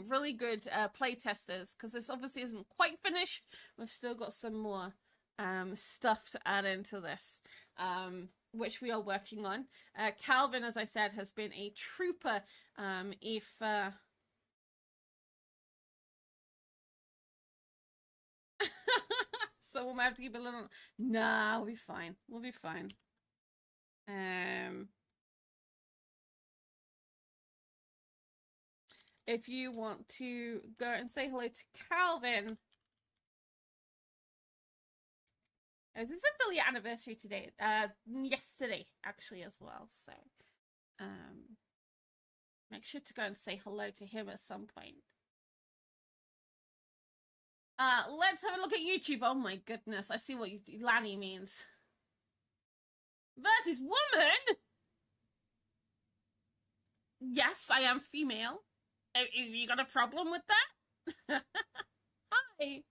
really good play testers, because this obviously isn't quite finished. We've still got some more stuff to add into this, which we are working on. Calvin, as I said, has been a trooper. So we might have to keep a little... Nah, we'll be fine. We'll be fine. if you want to go and say hello to Calvin. This is a Philly anniversary today. Yesterday, actually, as well. So, make sure to go and say hello to him at some point. Let's have a look at YouTube. Oh my goodness, I see what Lanny means. That is woman! Yes, I am female. You got a problem with that? Hi.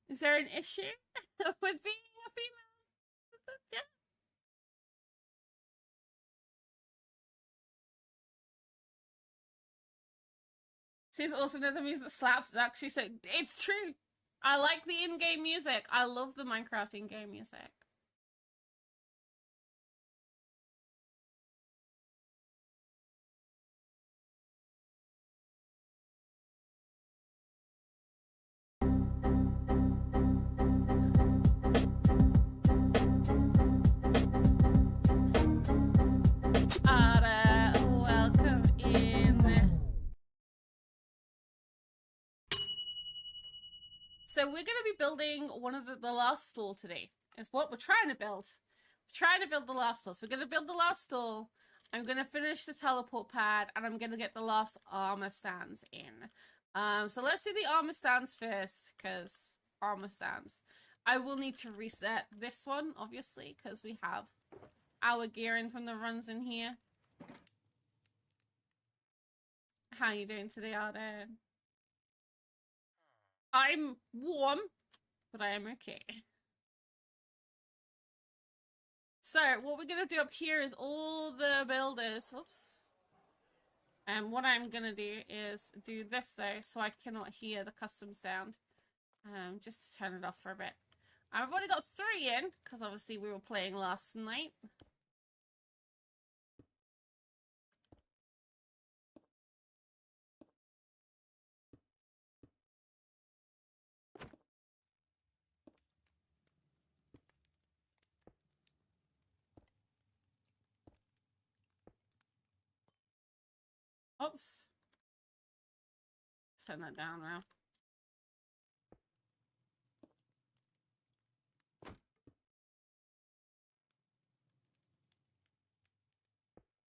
Is there an issue with being a female? Yeah. Seems awesome that the music slaps. It's actually so. It's true. I like the in-game music. I love the Minecraft in-game music. Welcome in. So we're going to be building one of the last stall today. Is what we're trying to build. We're trying to build the last stall. So we're going to build the last stall. I'm going to finish the teleport pad, and I'm going to get the last armor stands in. So let's do the armor stands first, because armor stands. I will need to reset this one, obviously, because we have our gear in from the runs in here. How you doing today, Arda? I'm warm, but I am okay. So, what we're going to do up here is all the builders... Oops. And what I'm going to do is do this, though, so I cannot hear the custom sound. Just to turn it off for a bit. I've already got 3 in, because obviously we were playing last night. Oops. Turn that down now.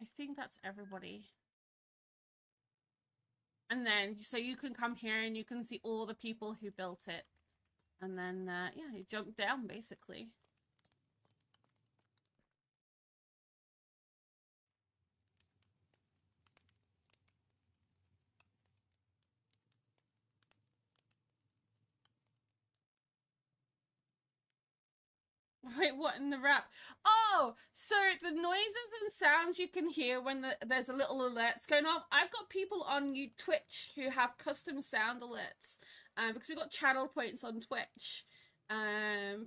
I think that's everybody. And then, so you can come here and you can see all the people who built it. And then, yeah, you jump down, basically. Wait, what in the rap? Oh, so the noises and sounds you can hear when there's a little alerts going off. I've got people on Twitch who have custom sound alerts because we've got channel points on Twitch.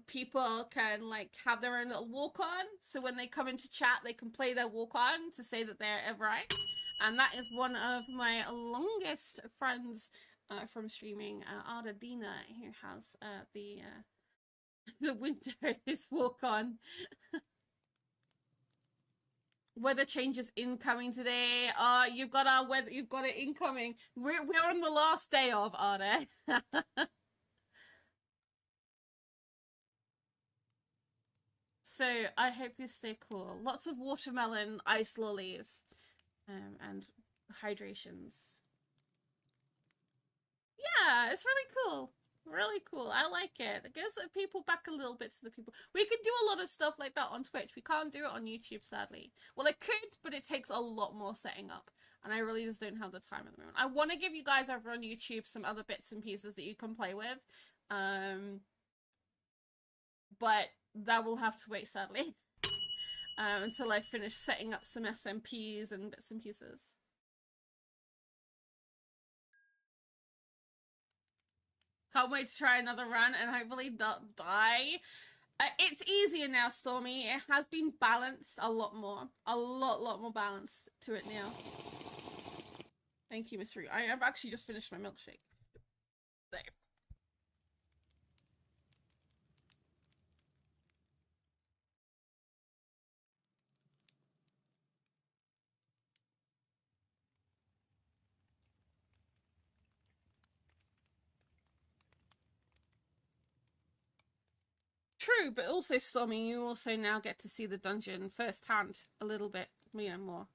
People can like have their own little walk on, so when they come into chat, they can play their walk on to say that they're right. And that is one of my longest friends from streaming, Arda Dina, who has the Windows walk on. Weather changes incoming today. You've got our weather. You've got it incoming. We're on the last day of Arda. So I hope you stay cool. Lots of watermelon ice lollies, and hydrations. Yeah, it's really cool. Really cool. I like it. It gives people back a little bit to the people. We could do a lot of stuff like that on Twitch. We can't do it on YouTube, sadly. Well, I could, but it takes a lot more setting up. And I really just don't have the time at the moment. I want to give you guys over on YouTube some other bits and pieces that you can play with. But that will have to wait, sadly. Until I finish setting up some SMPs and bits and pieces. Can't wait to try another run and hopefully not die. It's easier now, Stormy. It has been balanced a lot more. A lot more balanced to it now. Thank you, Mystery. I have actually just finished my milkshake. There. True, but also, Stormy, you also now get to see the dungeon firsthand a little bit, more.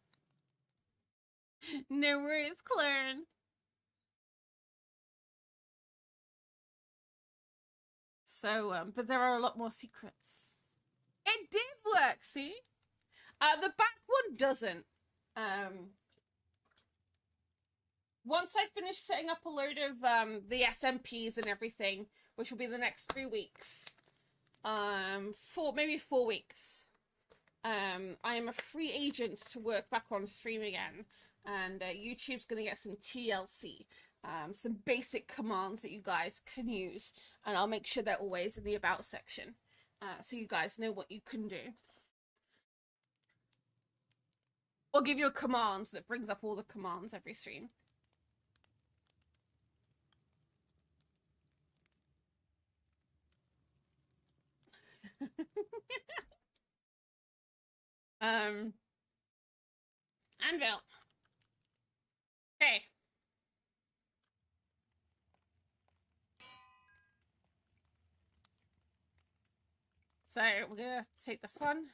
No worries, Clarn. So, but there are a lot more secrets. It did work, see? The back one doesn't. Once I finish setting up a load of the SMPs and everything, which will be the next 3 weeks, maybe 4 weeks, I am a free agent to work back on stream again, and YouTube's gonna get some TLC, some basic commands that you guys can use, and I'll make sure they're always in the about section, so you guys know what you can do. I'll give you a command that brings up all the commands every stream. Anvil. Hey. So we're gonna take this one.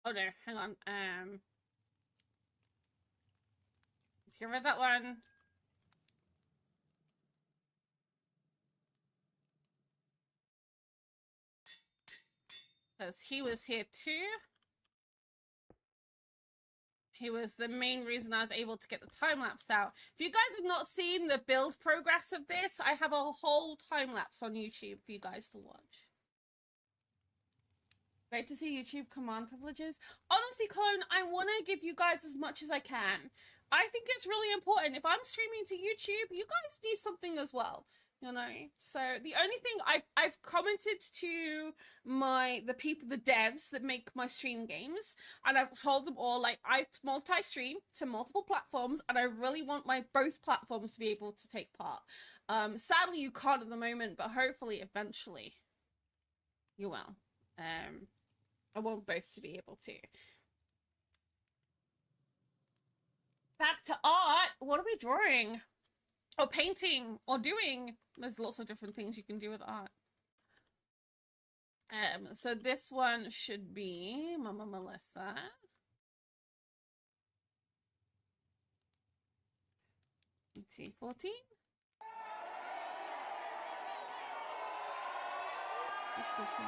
Oh no, hang on. Get rid of that one. Because he was here too. He was the main reason I was able to get the time-lapse out. If you guys have not seen the build progress of this, I have a whole time-lapse on YouTube for you guys to watch. Great to see YouTube command privileges. Honestly, Clone, I want to give you guys as much as I can. I think it's really important. If I'm streaming to YouTube, you guys need something as well. You know, so the only thing I've commented to the people, the devs that make my stream games, and I've told them all, like, I multi-stream to multiple platforms, and I really want both platforms to be able to take part. Sadly, you can't at the moment, but hopefully, eventually, you will. I want both to be able to. Back to art. What are we drawing? Or painting, or doing. There's lots of different things you can do with art. So this one should be Mama Melissa. T14. It's 14.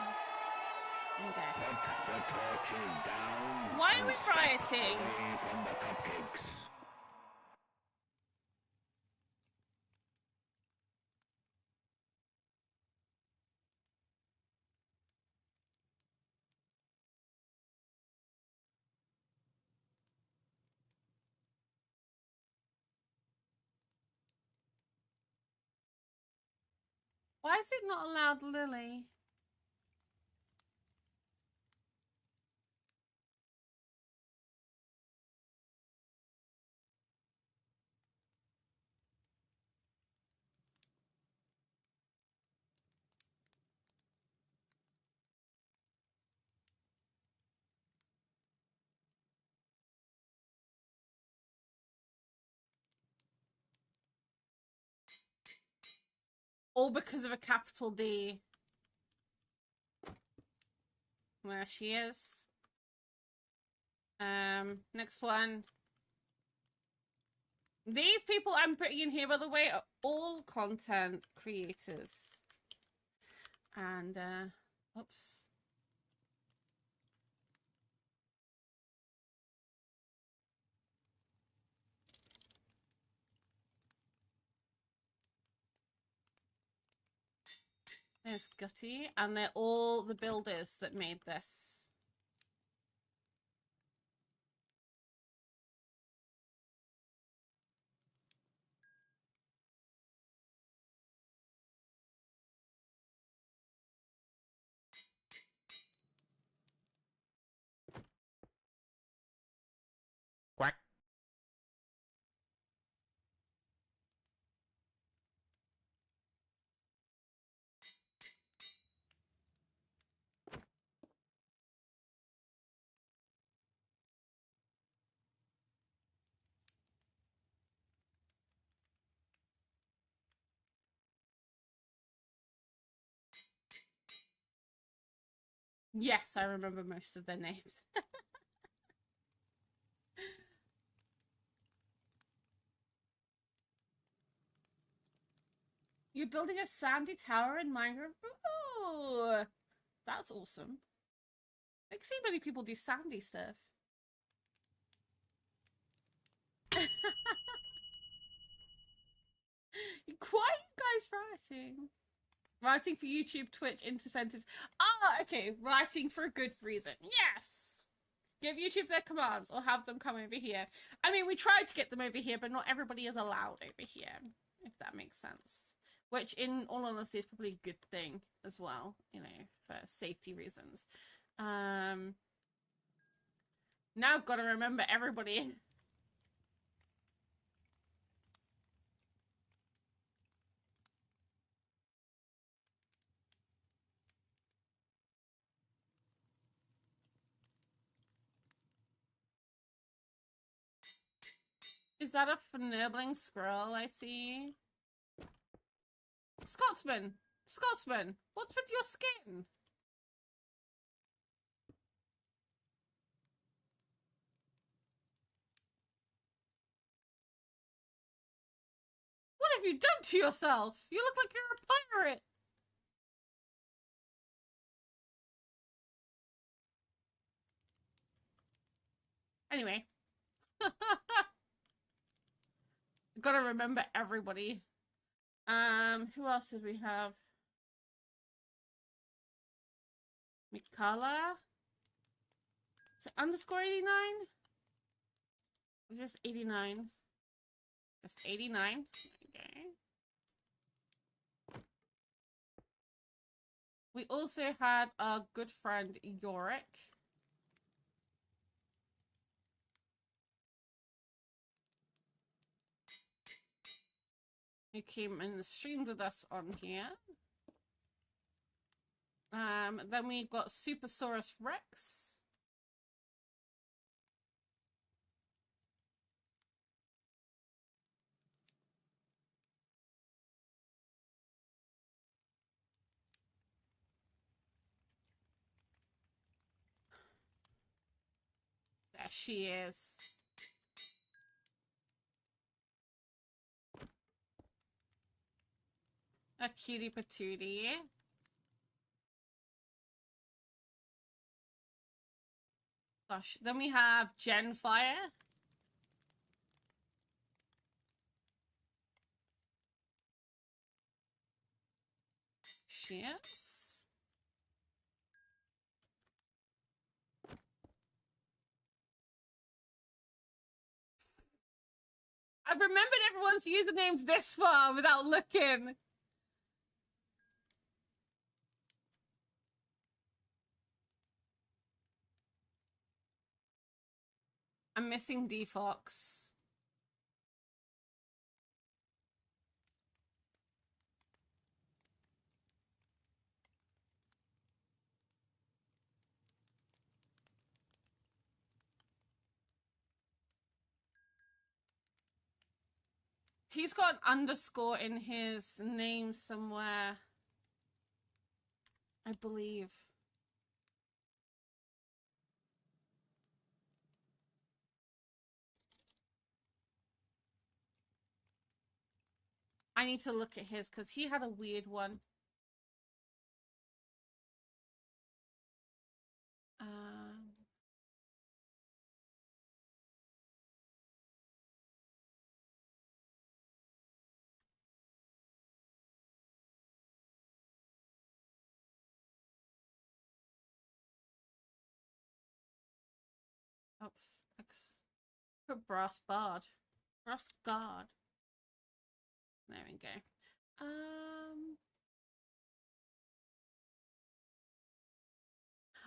Okay. Why are we rioting? From the cupcakes. Why is it not allowed Lily? All because of a capital D. There she is. Next one. These people I'm putting in here, by the way, are all content creators. And, oops. There's Gutty, and they're all the builders that made this. Yes, I remember most of their names. You're building a sandy tower in Minecraft? Ooh, that's awesome. I can see many people do sandy stuff. Why are you guys writing? Writing for YouTube, Twitch, incentives. Ah, okay. Writing for a good reason. Yes! Give YouTube their commands or have them come over here. I mean, we tried to get them over here, but not everybody is allowed over here, if that makes sense. Which, in all honesty, is probably a good thing as well, you know, for safety reasons. Now I've got to remember everybody. Is that a fnibbling squirrel I see? Scotsman! Scotsman! What's with your skin? What have you done to yourself? You look like you're a pirate! Anyway. Gotta remember everybody. Who else did we have? Mikala? Is it underscore 89? Or just 89? Just 89. Okay. We also had our good friend Yorick. Who came and streamed with us on here. Then we got Supersaurus Rex. There she is. A cutie patootie. Gosh, then we have Genfire. She is. I've remembered everyone's usernames this far without looking. I'm missing D-Fox. He's got an underscore in his name somewhere. I believe. I need to look at his because he had a weird one. Oops. Put Brassguard. Brassguard. There we go.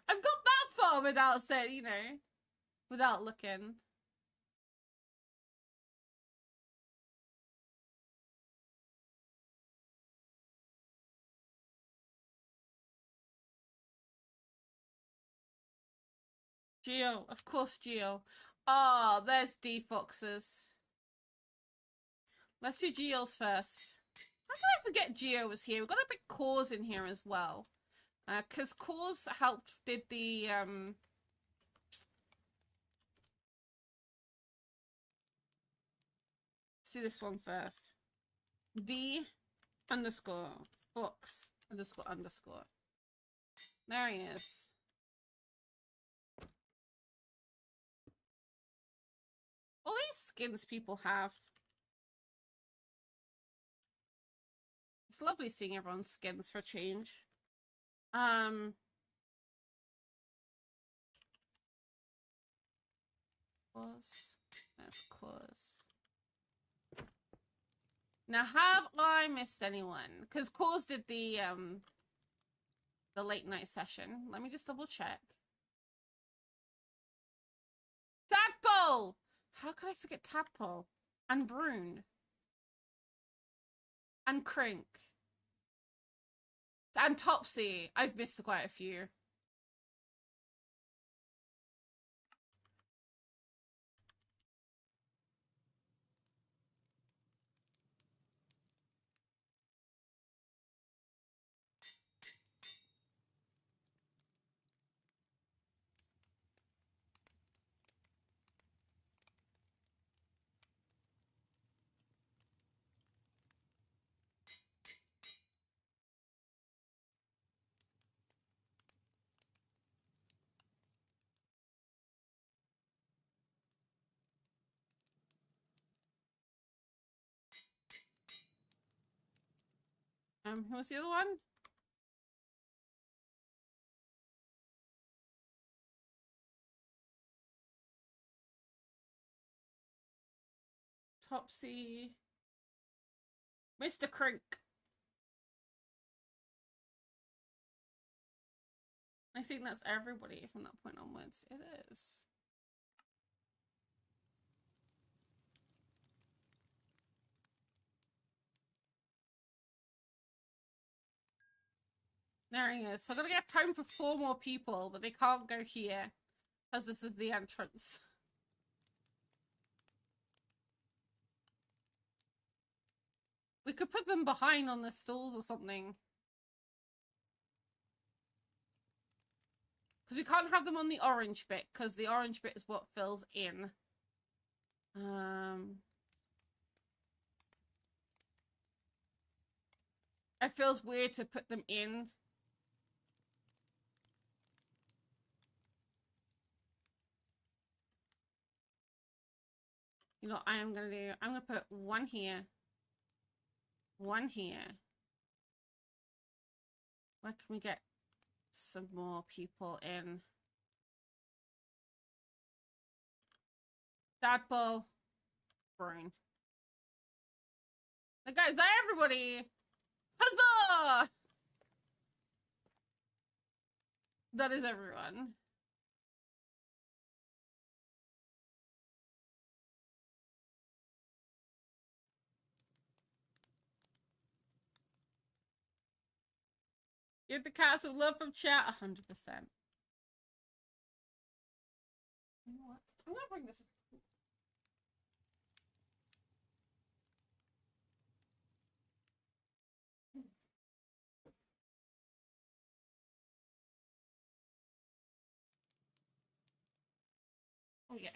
I've got that far without saying, you know, without looking. Geo, of course, Geo. Ah, there's D-Foxes. Let's do Geo's first. How can I forget Geo was here? We've got a big cause in here as well. Because Cause did the, let's do this one first. D_Fox__. There he is. All these skins people have. It's lovely seeing everyone's skins for a change. That's Cause. Now, have I missed anyone? Because Cause did the late night session. Let me just double check. Tadpole! How could I forget Tadpole? And Brune. And Crink. And Topsy. I've missed quite a few. Who was the other one? Topsy. Mr. Crink. I think that's everybody from that point onwards. It is. There he is. So I'm gonna get time for 4 more people, but they can't go here because this is the entrance. We could put them behind on the stalls or something. Because we can't have them on the orange bit, because the orange bit is what fills in. It feels weird to put them in. You know what I am going to do? I'm going to put 1 here. 1 here. Where can we get some more people in? Tadpole. Brune. Hey guys, is that everybody? Huzzah! That is everyone. Get the castle love from chat 100%. You know what? I'm gonna bring this. Oh yeah.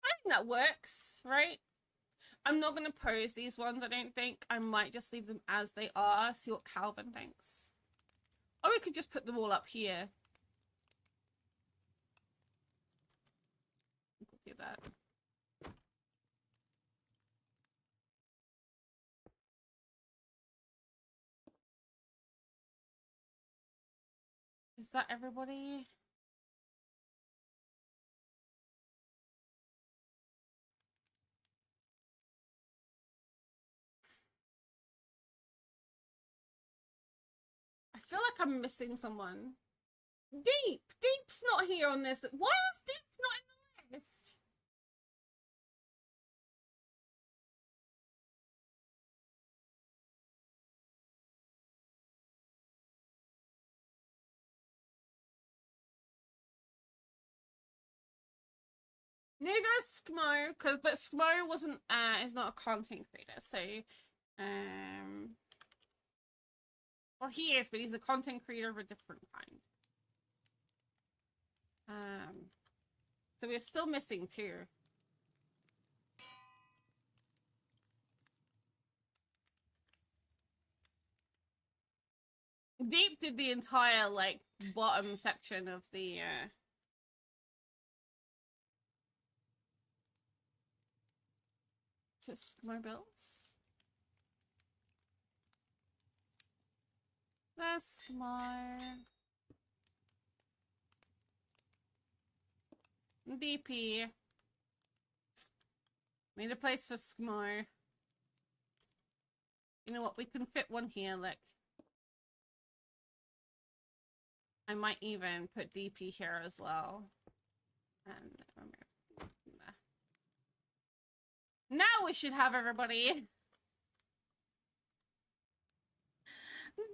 I think that works, right? I'm not gonna pose these ones, I don't think. I might just leave them as they are, see what Calvin thinks. Or we could just put them all up here. We'll do that. Is that everybody? I feel like I'm missing someone. Deep! Deep's not here on this. Why is Deep not in the list? Neither is Skmo, but Skmo wasn't is not a content creator, so well he is, but he's a content creator of a different kind. So we're still missing two. Deep did the entire like bottom section of the Skmo builds. That's Skmo. DP. Made a place for Skmo. You know what? We can fit one here, look. I might even put DP here as well. And now we should have everybody.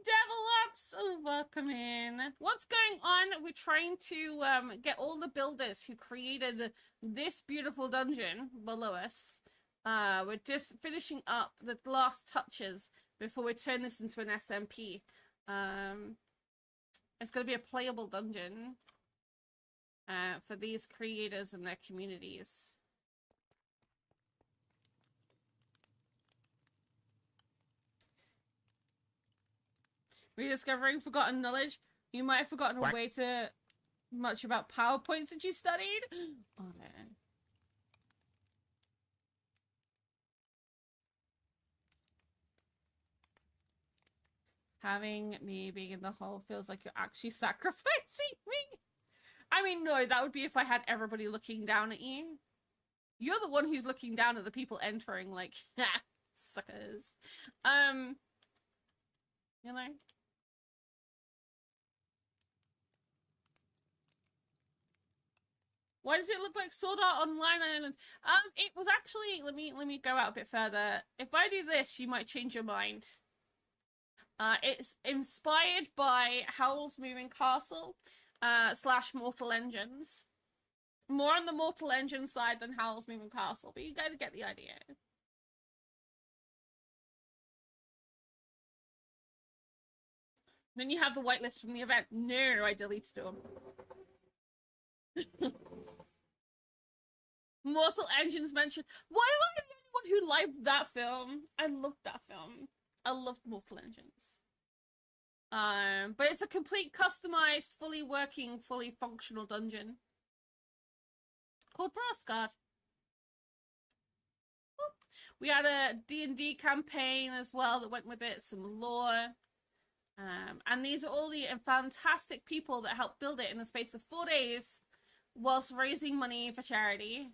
Develops, oh, welcome in. What's going on? We're trying to get all the builders who created this beautiful dungeon below us. We're just finishing up the last touches before we turn this into an SMP. It's going to be a playable dungeon for these creators and their communities. Rediscovering forgotten knowledge. You might have forgotten a way to much about PowerPoints that you studied. Oh no. Having me being in the hole feels like you're actually sacrificing me. I mean, no, that would be if I had everybody looking down at you. You're the one who's looking down at the people entering, like, ha, suckers. You know? Why does it look like Sword Art Online Island? It was actually, let me go out a bit further. If I do this, you might change your mind. It's inspired by Howl's Moving Castle, / Mortal Engines. More on the Mortal Engine side than Howl's Moving Castle, but you gotta get the idea. Then you have the whitelist from the event. No, I deleted them. Mortal Engines mentioned. Why am I the only one who liked that film? I loved that film. I loved Mortal Engines. But it's a complete customized, fully working, fully functional dungeon called Brassguard. We had a D&D campaign as well that went with it, some lore. And these are all the fantastic people that helped build it in the space of 4 days whilst raising money for charity.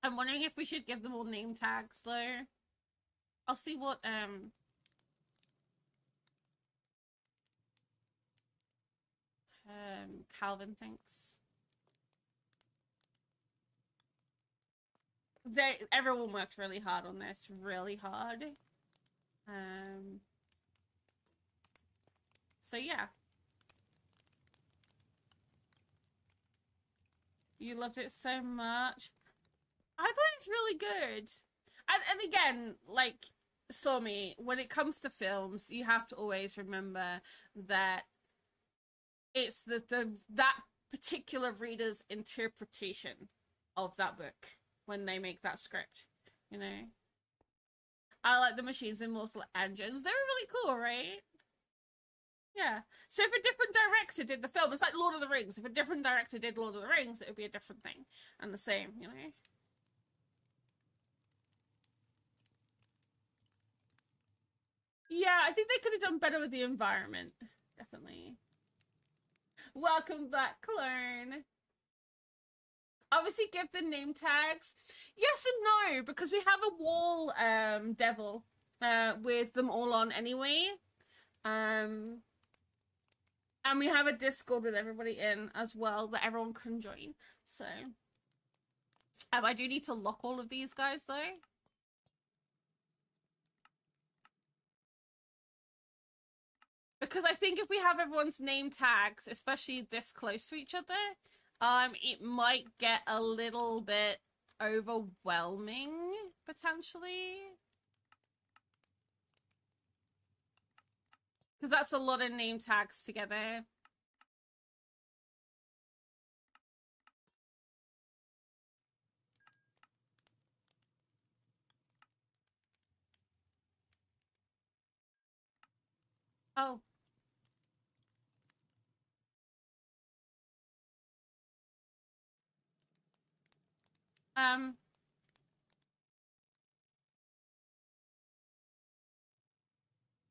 I'm wondering if we should give them all name tags though. I'll see what Calvin thinks. Everyone worked really hard on this, really hard. So yeah. You loved it so much. I thought it's really good. And again, like Stormy, when it comes to films, you have to always remember that it's that particular reader's interpretation of that book when they make that script, you know? I like the machines in Mortal Engines. They were really cool, right? Yeah. So if a different director did the film, it's like Lord of the Rings. If a different director did Lord of the Rings, it would be a different thing. And the same, you know? Yeah, I think they could have done better with the environment. Definitely. Welcome back, Clone. Obviously give the name tags. Yes and no, because we have a wall devil with them all on anyway. And we have a Discord with everybody in as well that everyone can join. So I do need to lock all of these guys though. Because I think if we have everyone's name tags, especially this close to each other, it might get a little bit overwhelming, potentially. Because that's a lot of name tags together. Oh.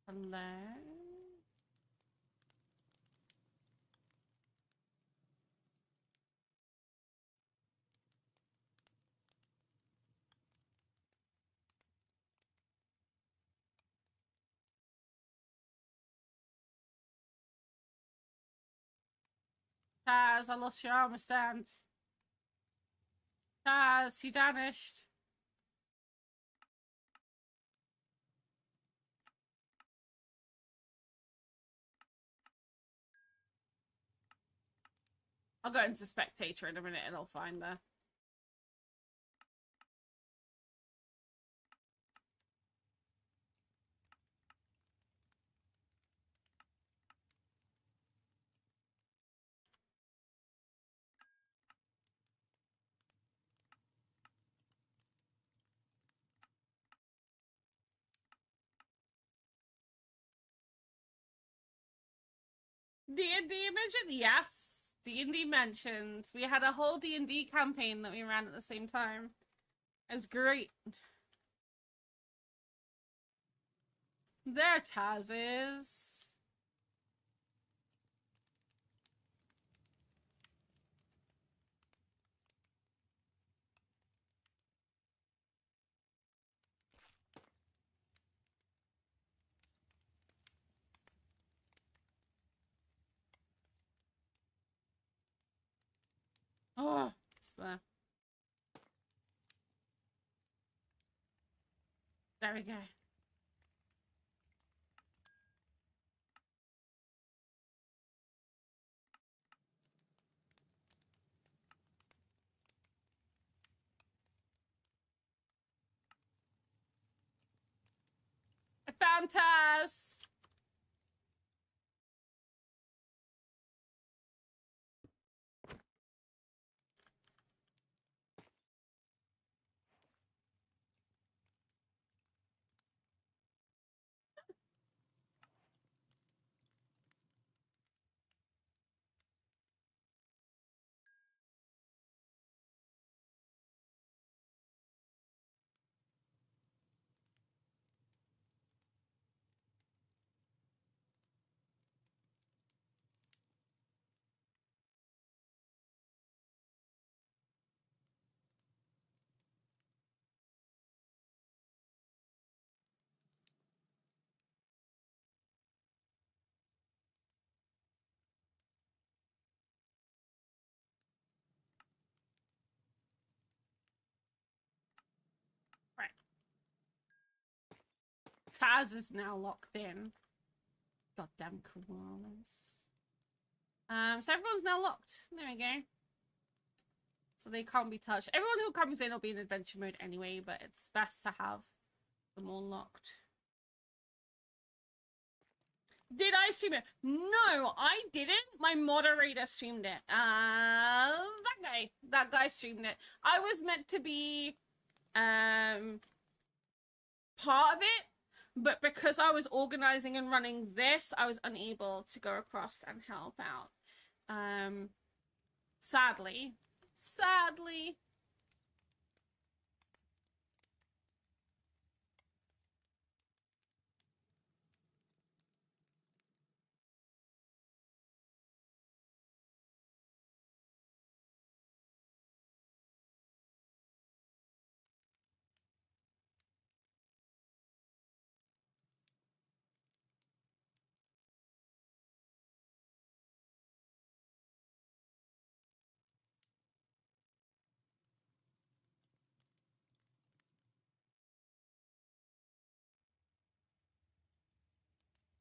Hello? Taz, I lost your armor stand. Taz, you vanished. I'll go into spectator in a minute and I'll find her. D&D mentioned? Yes. D&D mentioned. We had a whole D&D campaign that we ran at the same time. It was great. There Taz is. Oh, it's there. There we go. I found Taz. Right. Taz is now locked in. Goddamn koalas. So everyone's now locked. There we go. So they can't be touched. Everyone who comes in will be in adventure mode anyway, but it's best to have them all locked. Did I stream it? No, I didn't. My moderator streamed it. That guy streamed it. I was meant to be part of it, but because I was organizing and running this, I was unable to go across and help out. Sadly.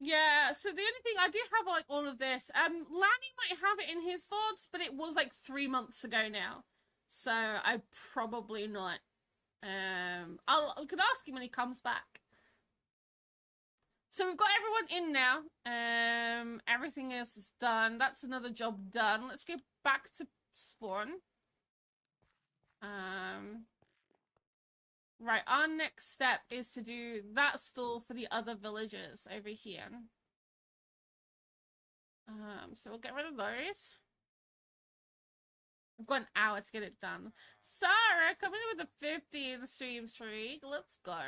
Yeah, so the only thing I do have like all of this. Lanny might have it in his VODs, but it was like 3 months ago now. So I probably not. I could ask him when he comes back. So we've got everyone in now. Everything else is done. That's another job done. Let's get back to spawn. Right, our next step is to do that stall for the other villagers over here. So we'll get rid of those. We've got an hour to get it done. Sarah, coming in with a 15 stream streak. Let's go.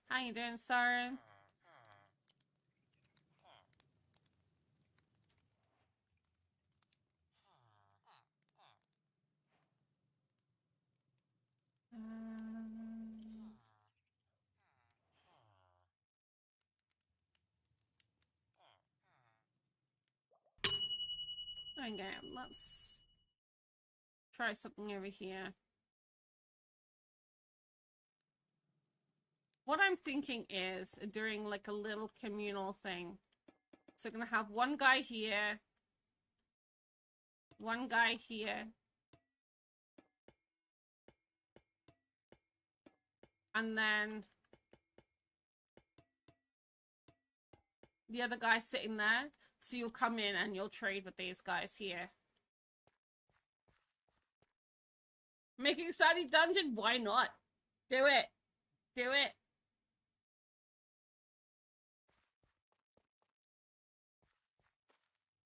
How you doing, Sarah? Okay, let's try something over here. What I'm thinking is doing like a little communal thing. So we're gonna have one guy here, one guy here, and then the other guy sitting there. So you'll come in and you'll trade with these guys here. Making a Saudi dungeon? Why not? Do it. Do it.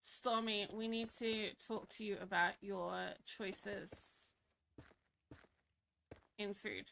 Stormy, we need to talk to you about your choices in food.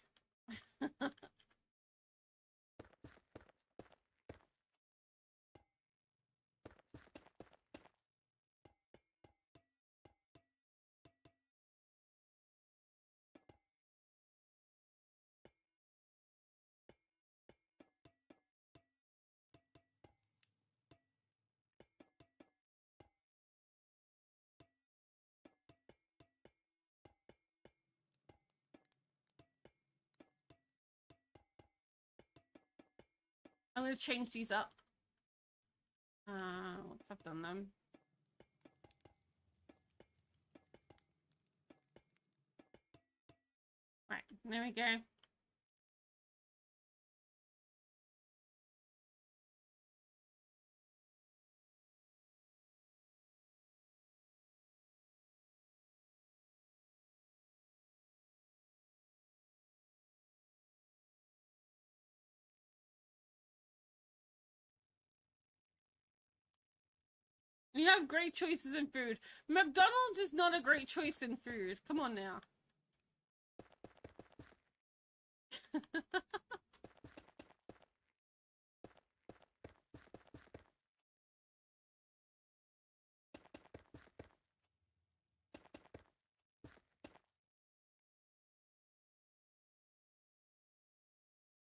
I'm gonna change these up. Once I've done them. Right, there we go. You have great choices in food. McDonald's is not a great choice in food. Come on now.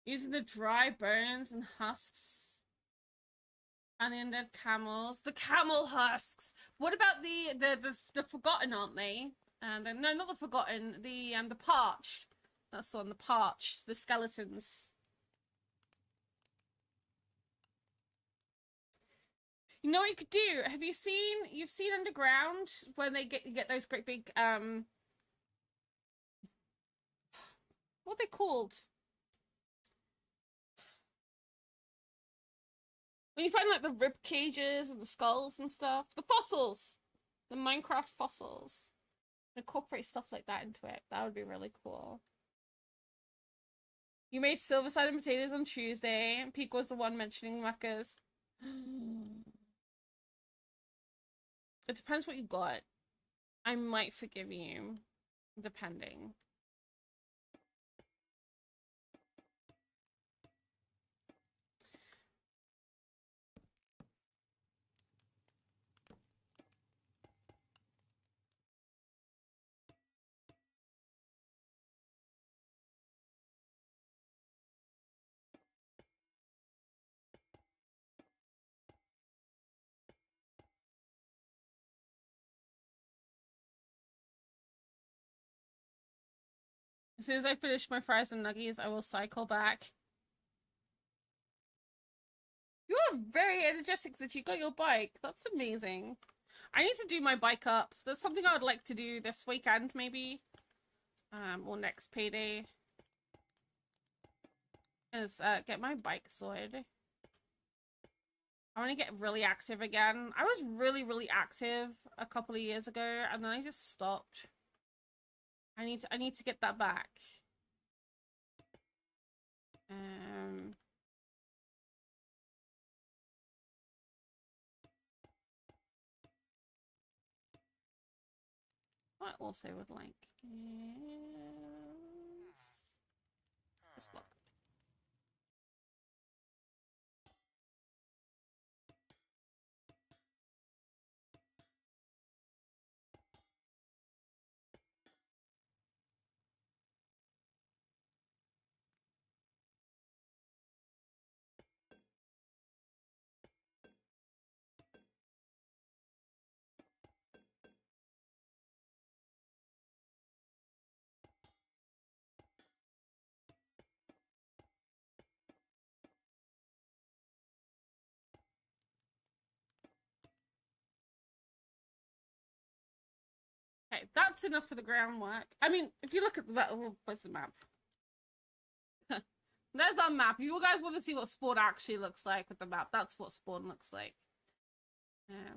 Using the dry bones and husks. And the undead camels. The camel husks! What about the forgotten, aren't they? And then, no, not the forgotten. The parched. That's the one, the parched. The skeletons. You know what you could do? Have you seen, you've seen Underground when they get those great big, what are they called? When you find like the rib cages and the skulls and stuff. The fossils! The Minecraft fossils. Incorporate stuff like that into it. That would be really cool. You made silver-sided potatoes on Tuesday. Peak was the one mentioning muckers. It depends what you got. I might forgive you. Depending. As soon as I finish my fries and nuggies, I will cycle back. You are very energetic that you got your bike. That's amazing. I need to do my bike up. That's something I would like to do this weekend, maybe. Or next payday. Is get my bike sorted. I want to get really active again. I was really, really active a couple of years ago, and then I just stopped. I need to get that back. I also would like is this block. Okay, that's enough for the groundwork. I mean, if you look at the map, where's the map? There's our map. If you guys want to see what spawn actually looks like with the map, that's what spawn looks like.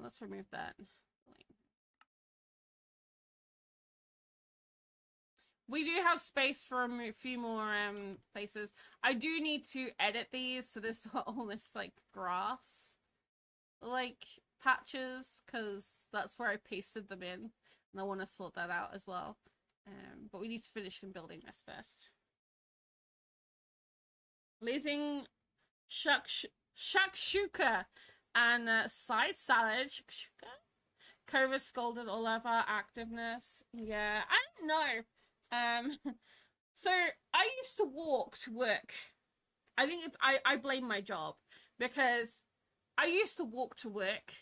Let's remove that. We do have space for a few more places. I do need to edit these so there's not all this like grass like patches, because that's where I pasted them in, and I want to sort that out as well. But we need to finish building this first. Blazing shakshuka and side salad shakshuka. Cova scolded all of our activeness. Yeah, I don't know. So I used to walk to work. I think it's I blame my job, because I used to walk to work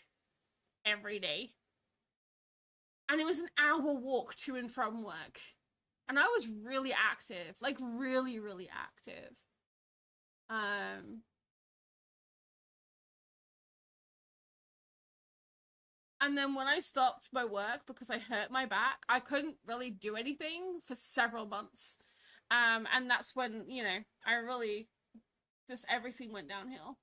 every day, and it was an hour walk to and from work, and I was really active, like really, really active. And then when I stopped my work because I hurt my back, I couldn't really do anything for several months. And that's when, you know, I really just everything went downhill.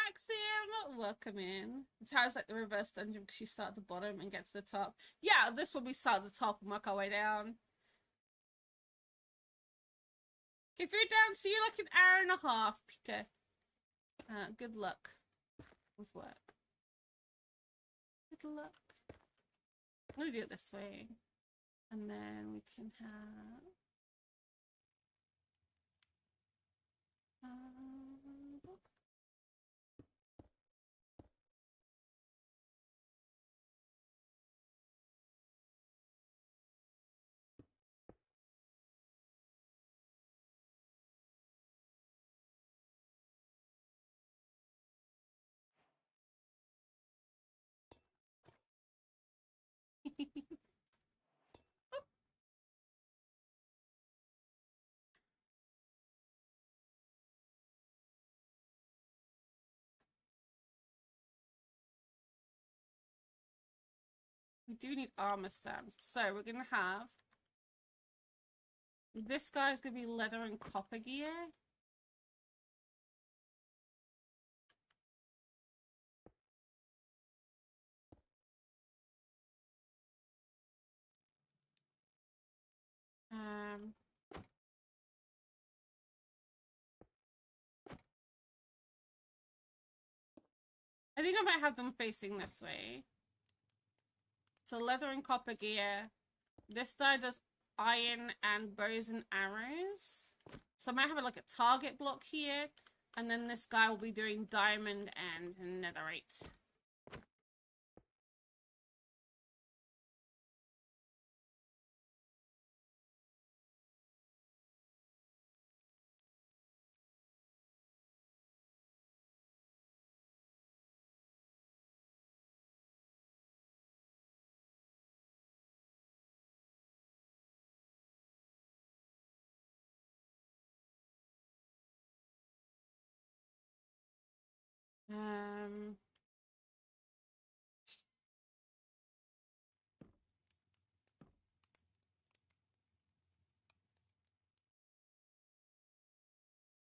Maxim, welcome in. It's how it's like the reverse dungeon, because you start at the bottom and get to the top. Yeah, this one we start at the top and work our way down. If you're down, see you like an hour and a half, Pika. Good luck with work. Good luck. I'm gonna do it this way. And then we can have... We do need armor stands. So we're gonna have... This guy's gonna be leather and copper gear. Um... think I might have them facing this way. So leather and copper gear. This die does iron and bows and arrows. So I might have like a target block here. And then this guy will be doing diamond and netherite.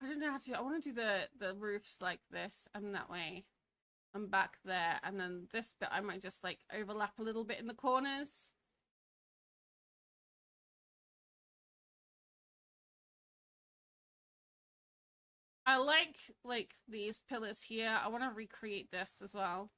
I don't know how to. I want to do the roofs like this and that way, and back there, and then this bit I might just like overlap a little bit in the corners. I like these pillars here. I want to recreate this as well.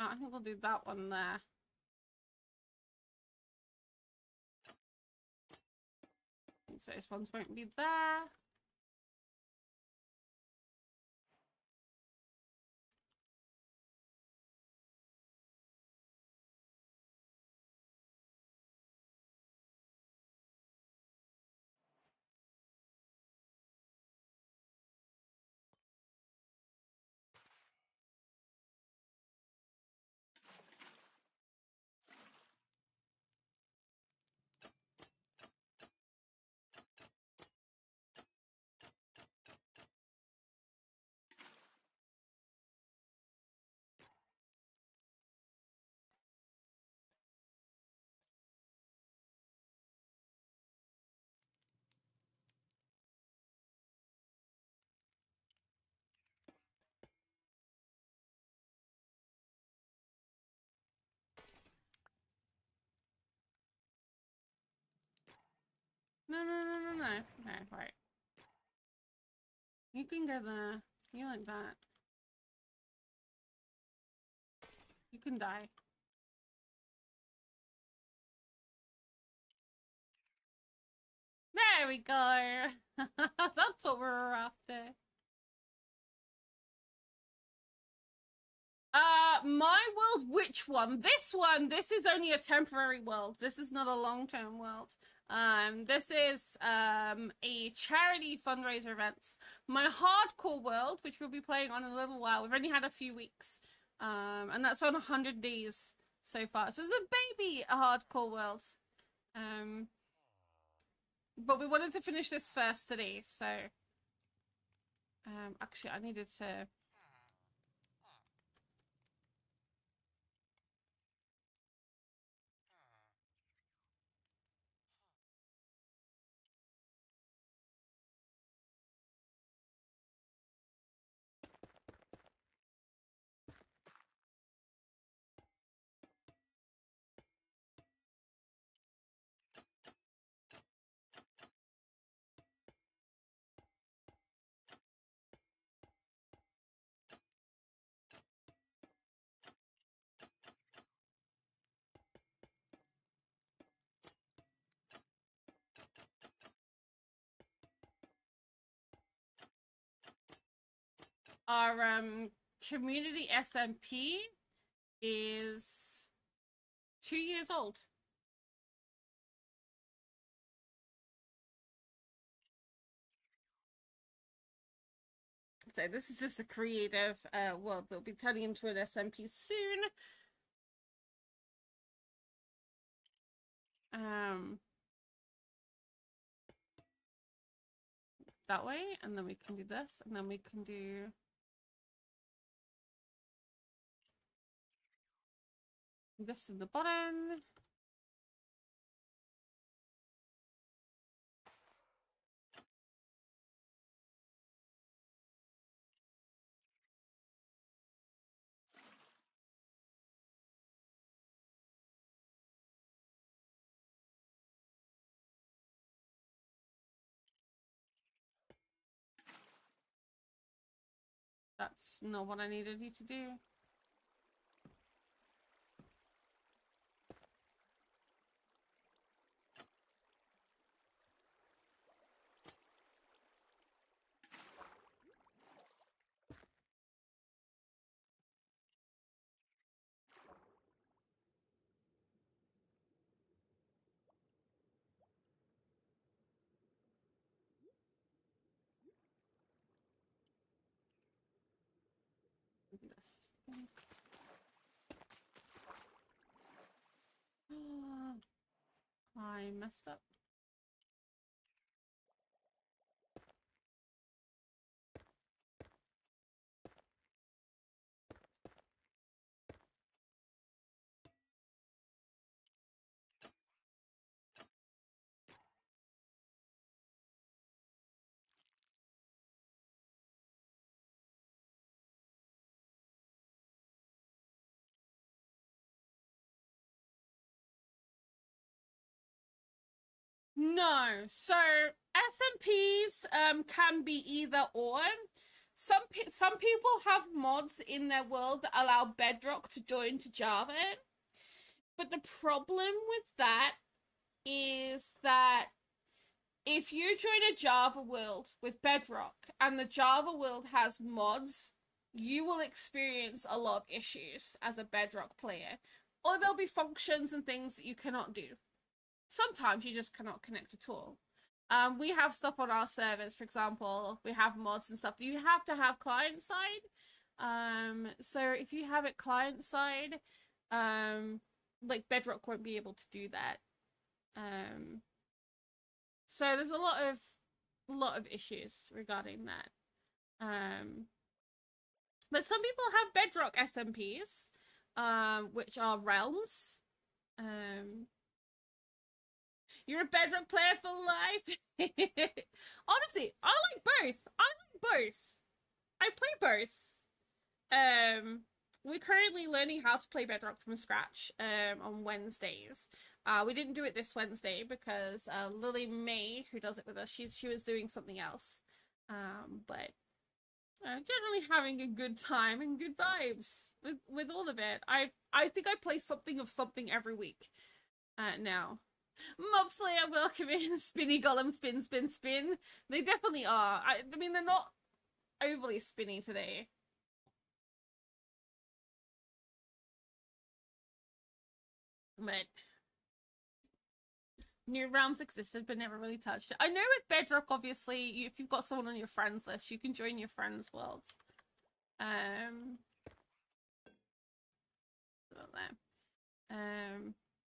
Oh, I think we'll do that one there. So those ones won't be there. No. Okay, right. You can go there. You like that. You can die. There we go. That's what we're after. My world, which one? This one. This is only a temporary world. This is not a long-term world. This is a charity fundraiser event. My hardcore world, which we'll be playing on in a little while. We've only had a few weeks. And that's on 100 days so far. So it's the baby hardcore world. But we wanted to finish this first today, so actually I needed to our community SMP is 2 years old. So this is just a creative world that'll be turning into an SMP soon. That way, and then we can do this, and then we can do this in the bottom. That's not what I needed you to do. That's just fine. I messed up. No. So SMPs can be either or. Some people have mods in their world that allow Bedrock to join to Java. But the problem with that is that if you join a Java world with Bedrock and the Java world has mods, you will experience a lot of issues as a Bedrock player. Or there'll be functions and things that you cannot do. Sometimes you just cannot connect at all. We have stuff on our servers, for example, we have mods and stuff. Do you have to have client side? So if you have it client side, like Bedrock won't be able to do that. So there's a lot of issues regarding that. But some people have Bedrock SMPs, which are realms. You're a Bedrock player for life. Honestly, I like both. I play both. We're currently learning how to play Bedrock from scratch on Wednesdays. We didn't do it this Wednesday because Lily May, who does it with us, she was doing something else. But generally having a good time and good vibes with all of it. I think I play something of something every week now. Mobslayer, welcome in. Spinny Golem, spin, spin, spin. They definitely are. I mean, they're not overly spinny today. But new realms existed but never really touched it. I know with Bedrock, obviously, if you've got someone on your friends list, you can join your friends' worlds.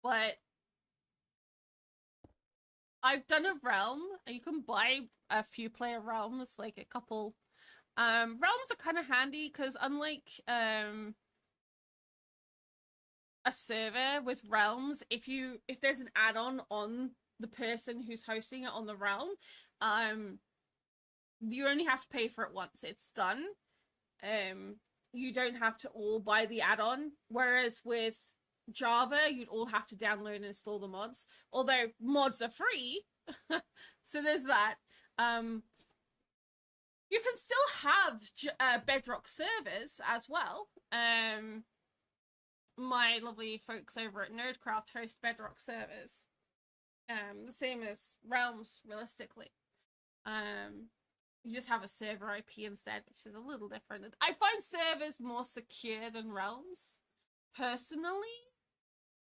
But I've done a realm, and you can buy a few player realms, like a couple. Realms are kind of handy because unlike a server with realms, if there's an add-on on the person who's hosting it on the realm, you only have to pay for it once. It's done. You don't have to all buy the add-on, whereas with Java, you'd all have to download and install the mods. Although mods are free, so there's that. You can still have Bedrock servers as well. My lovely folks over at Nerdcraft host Bedrock servers. The same as Realms, realistically. You just have a server IP instead, which is a little different. I find servers more secure than Realms, personally.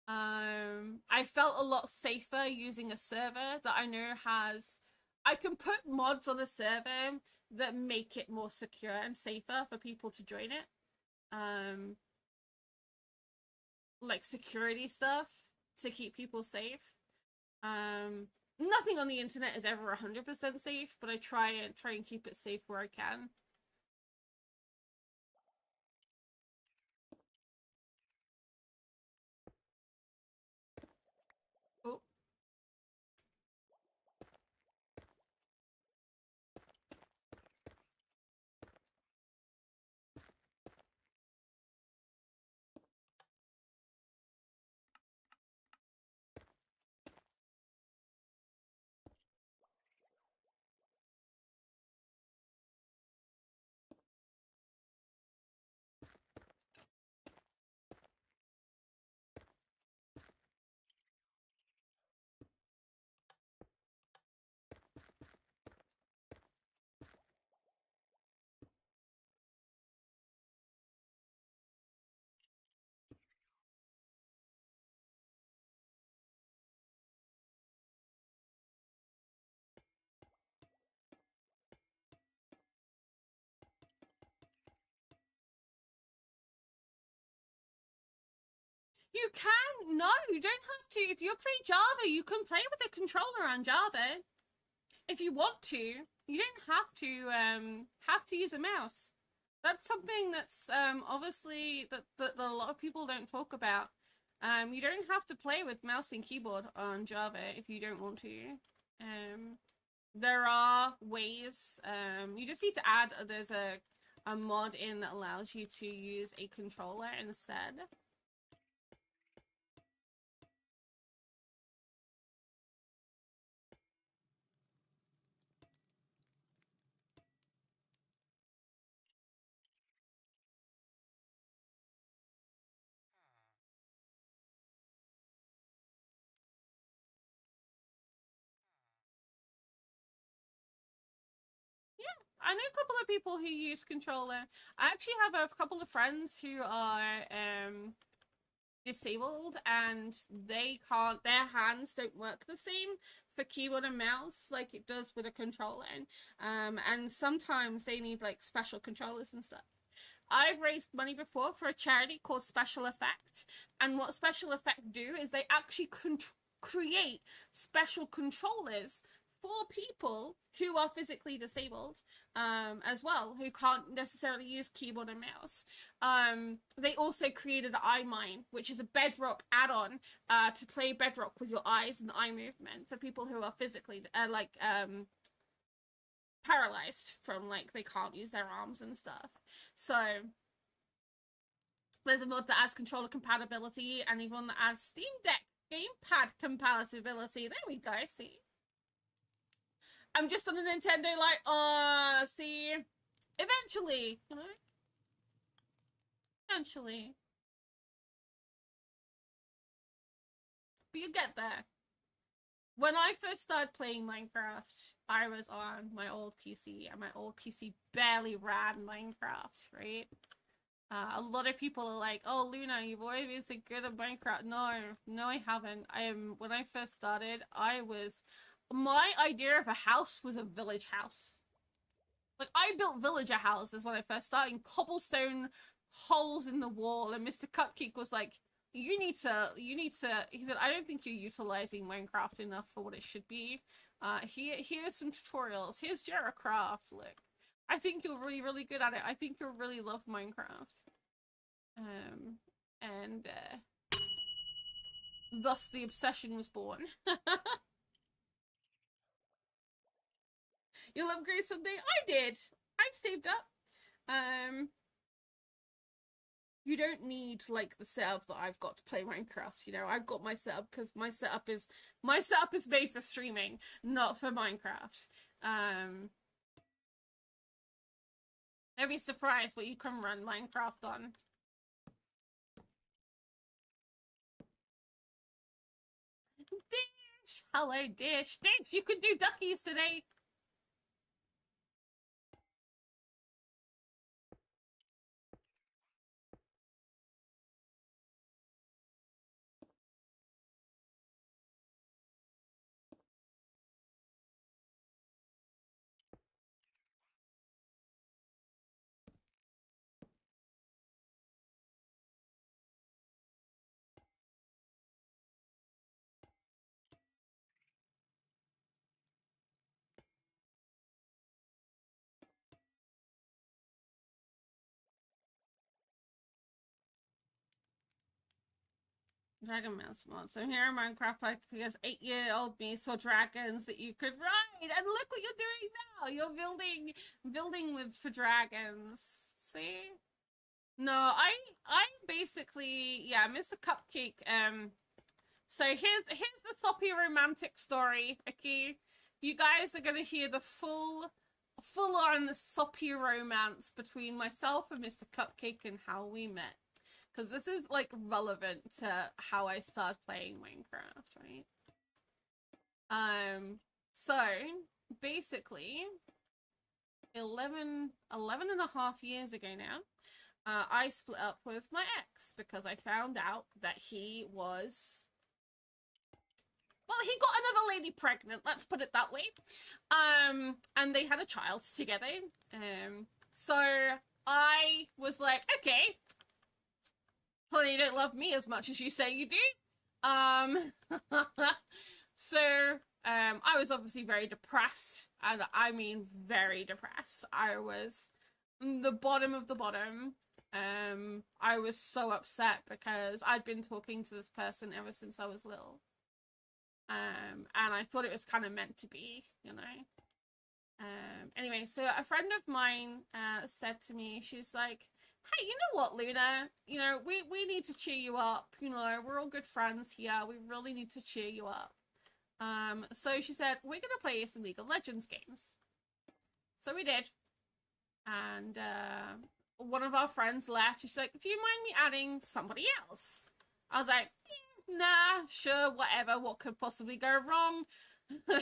I felt a lot safer using a server that I know has... I can put mods on a server that make it more secure and safer for people to join it. Like security stuff to keep people safe. Nothing on the internet is ever 100% safe, but I try and keep it safe where I can. Oh. You can. No, you don't have to. If you play Java, you can play with a controller on Java. If you want to, you don't have to use a mouse. That's something that's obviously that a lot of people don't talk about. You don't have to play with mouse and keyboard on Java if you don't want to. There are ways. You just need to add. There's a mod in that allows you to use a controller instead. I know a couple of people who use controller. I actually have a couple of friends who are disabled and they can't, their hands don't work the same for keyboard and mouse like it does with a controller. And sometimes they need like special controllers and stuff. I've raised money before for a charity called Special Effect, and what Special Effect do is they actually create special controllers for people who are physically disabled as well, who can't necessarily use keyboard and mouse. They also created iMine, which is a Bedrock add-on to play Bedrock with your eyes and eye movement for people who are physically paralyzed from like they can't use their arms and stuff. So there's a mod that adds controller compatibility and even one that adds Steam Deck gamepad compatibility. There we go, see? I'm just on a Nintendo like, see? Eventually, you know? Eventually. But you get there. When I first started playing Minecraft, I was on my old PC, and my old PC barely ran Minecraft, right? A lot of people are like, "Oh, Luna, you've always been so good at Minecraft." No, I haven't. When I first started, my idea of a house was a village house. Like, I built villager houses when I first started, in cobblestone holes in the wall, and Mr. Cupcake was like, you need to, he said, I don't think you're utilizing Minecraft enough for what it should be. Here's some tutorials. Here's JeraCraft, look. I think you're really, really good at it. I think you'll really love Minecraft. Thus the obsession was born. You'll upgrade someday? I did! I saved up. You don't need like the setup that I've got to play Minecraft, you know. I've got my setup because my setup is made for streaming, not for Minecraft. I'd be surprised what you can run Minecraft on. Dish! Hello, Dish! Dish, you could do duckies today! Dragon Mouse mod. So here in Minecraft, like, because 8-year-old me saw dragons that you could ride, and look what you're doing now. You're building for dragons. See? No, I basically, yeah, Mr. Cupcake. So here's the soppy romantic story. Okay, you guys are gonna hear the full on soppy romance between myself and Mr. Cupcake and how we met. Because this is, like, relevant to how I started playing Minecraft, right? So, basically, 11 and a half years ago now, I split up with my ex because I found out that he was... Well, he got another lady pregnant, let's put it that way. And they had a child together. So, I was like, okay... clearly you don't love me as much as you say you do. So, I was obviously very depressed, and I mean very depressed. I was the bottom of the bottom. I was so upset because I'd been talking to this person ever since I was little. And I thought it was kind of meant to be, you know. Anyway, so a friend of mine said to me, she's like, hey, you know what, Luna? You know, we need to cheer you up. You know, we're all good friends here. We really need to cheer you up. So she said, we're going to play some League of Legends games. So we did. And one of our friends left. She's like, do you mind me adding somebody else? I was like, nah, sure, whatever. What could possibly go wrong?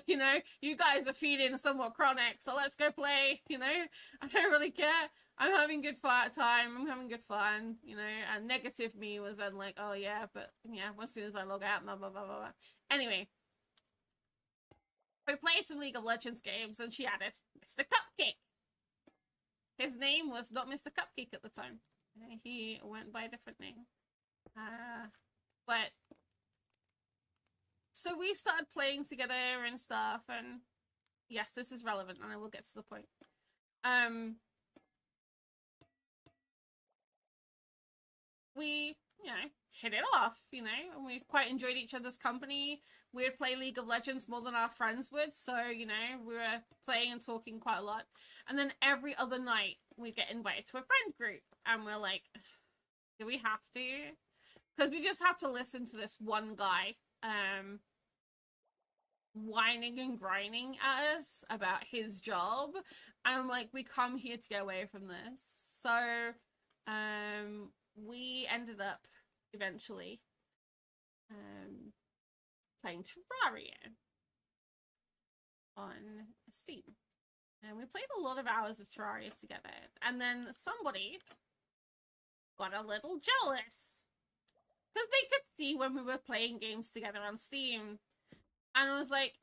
You know, you guys are feeling somewhat chronic, so let's go play, you know? I don't really care. I'm having good time. I'm having good fun, you know? And negative me was then like, oh yeah, but yeah, as soon as I log out, blah, blah, blah, blah, blah. Anyway, we played some League of Legends games, and she added Mr. Cupcake. His name was not Mr. Cupcake at the time. He went by a different name. But so we started playing together and stuff, and yes, this is relevant, and I will get to the point. We, you know, hit it off, you know, and we quite enjoyed each other's company. We would play League of Legends more than our friends would, so, you know, we were playing and talking quite a lot. And then every other night, we'd get invited to a friend group, and we're like, do we have to? Because we just have to listen to this one guy, whining and grinding at us about his job. And I'm like, we come here to get away from this. So, we ended up eventually playing Terraria on Steam. And we played a lot of hours of Terraria together. And then somebody got a little jealous. Because they could see when we were playing games together on Steam. And I was like,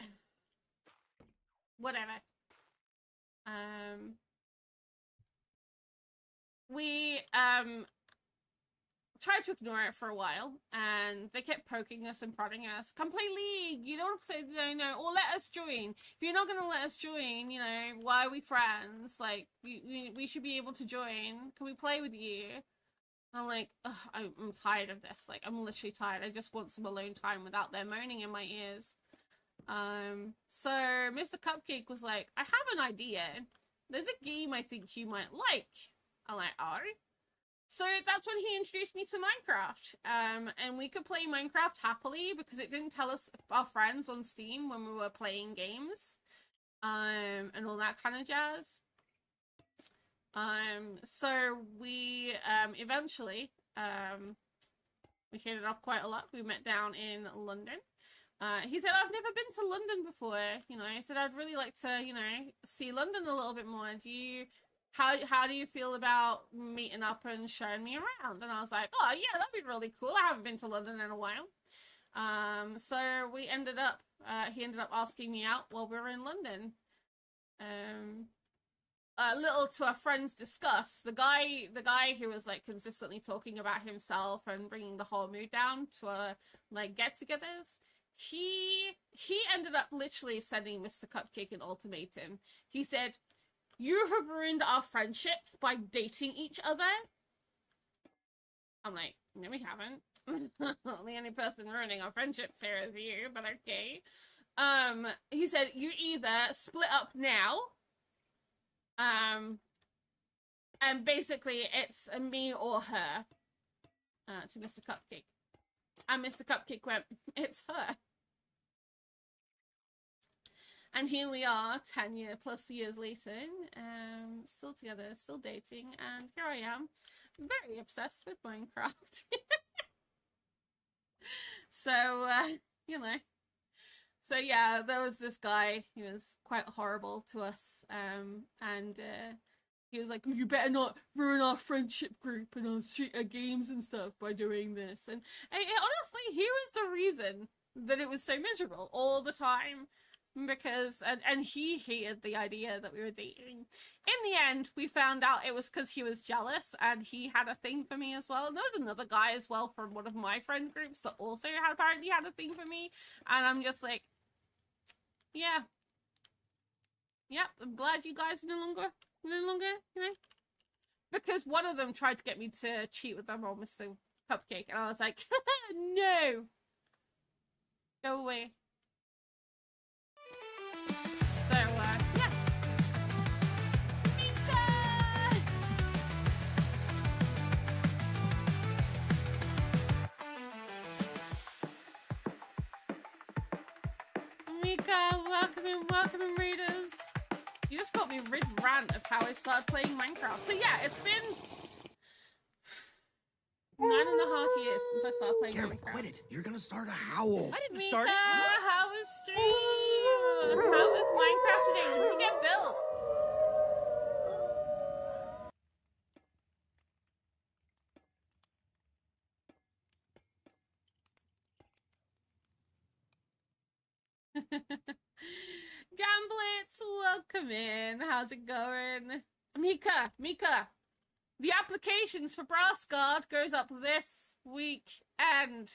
whatever. We tried to ignore it for a while, and they kept poking us and prodding us. Come play League, you don't say, you know, or let us join. If you're not gonna let us join, you know, why are we friends? Like, we should be able to join. Can we play with you? I'm like, ugh, I'm tired of this. Like, I'm literally tired. I just want some alone time without their moaning in my ears. So Mr. Cupcake was like, I have an idea. There's a game I think you might like. I'm like, oh. So that's when he introduced me to Minecraft. And we could play Minecraft happily because it didn't tell us our friends on Steam when we were playing games. And all that kind of jazz. So we eventually we hit it off quite a lot. We met down in London. He said, I've never been to London before, you know. I said, I'd really like to, you know, see London a little bit more. How do you feel about meeting up and showing me around? And I was like, oh yeah, that'd be really cool. I haven't been to London in a while. So we ended up, he ended up asking me out while we were in London. A little to our friends' disgust, the guy who was like consistently talking about himself and bringing the whole mood down to our like get-togethers, he ended up literally sending Mr. Cupcake an ultimatum. He said, you have ruined our friendships by dating each other. I'm like, no, we haven't. The only person ruining our friendships here is you, but okay. He said, you either split up now, and basically it's a me or her, to Mr. Cupcake. And Mr. Cupcake went, it's her. And here we are, 10 plus years later, still together, still dating, and here I am, very obsessed with Minecraft. So, you know. So yeah, there was this guy, he was quite horrible to us, and he was like, you better not ruin our friendship group and our games and stuff by doing this. And honestly, he was the reason that it was so miserable all the time. because and he hated the idea that we were dating. In the end, we found out it was because he was jealous and he had a thing for me as well. And there was another guy as well from one of my friend groups that also apparently had a thing for me. And I'm just like, yeah. Yep, I'm glad you guys are no longer, you know. Because one of them tried to get me to cheat with them on Mr. Cupcake. And I was like, no. Go away. So, yeah. Mika! Mika, welcome in, readers. You just got me a rid rant of how I started playing Minecraft. So yeah, it's been 9.5 years since I started playing Minecraft. Quit it. You're gonna start a howl. I didn't start it. How was stream? How was Minecraft today? When did you get built? Gamblitz, welcome in. How's it going? Mika, the applications for Brassguard goes up this week and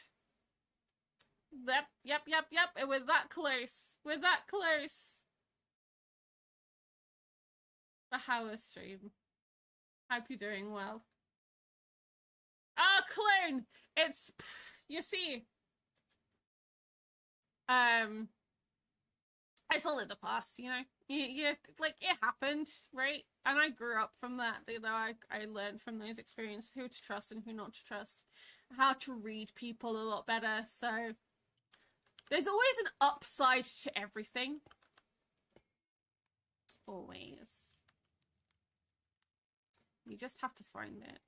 yep. And we're that close. The Hour stream. Hope you're doing well. Oh, clone! It's, you see, it's all in the past, you know. You like, it happened, right? And I grew up from that. You know, I learned from those experiences who to trust and who not to trust, how to read people a lot better. So there's always an upside to everything. Always. You just have to find it.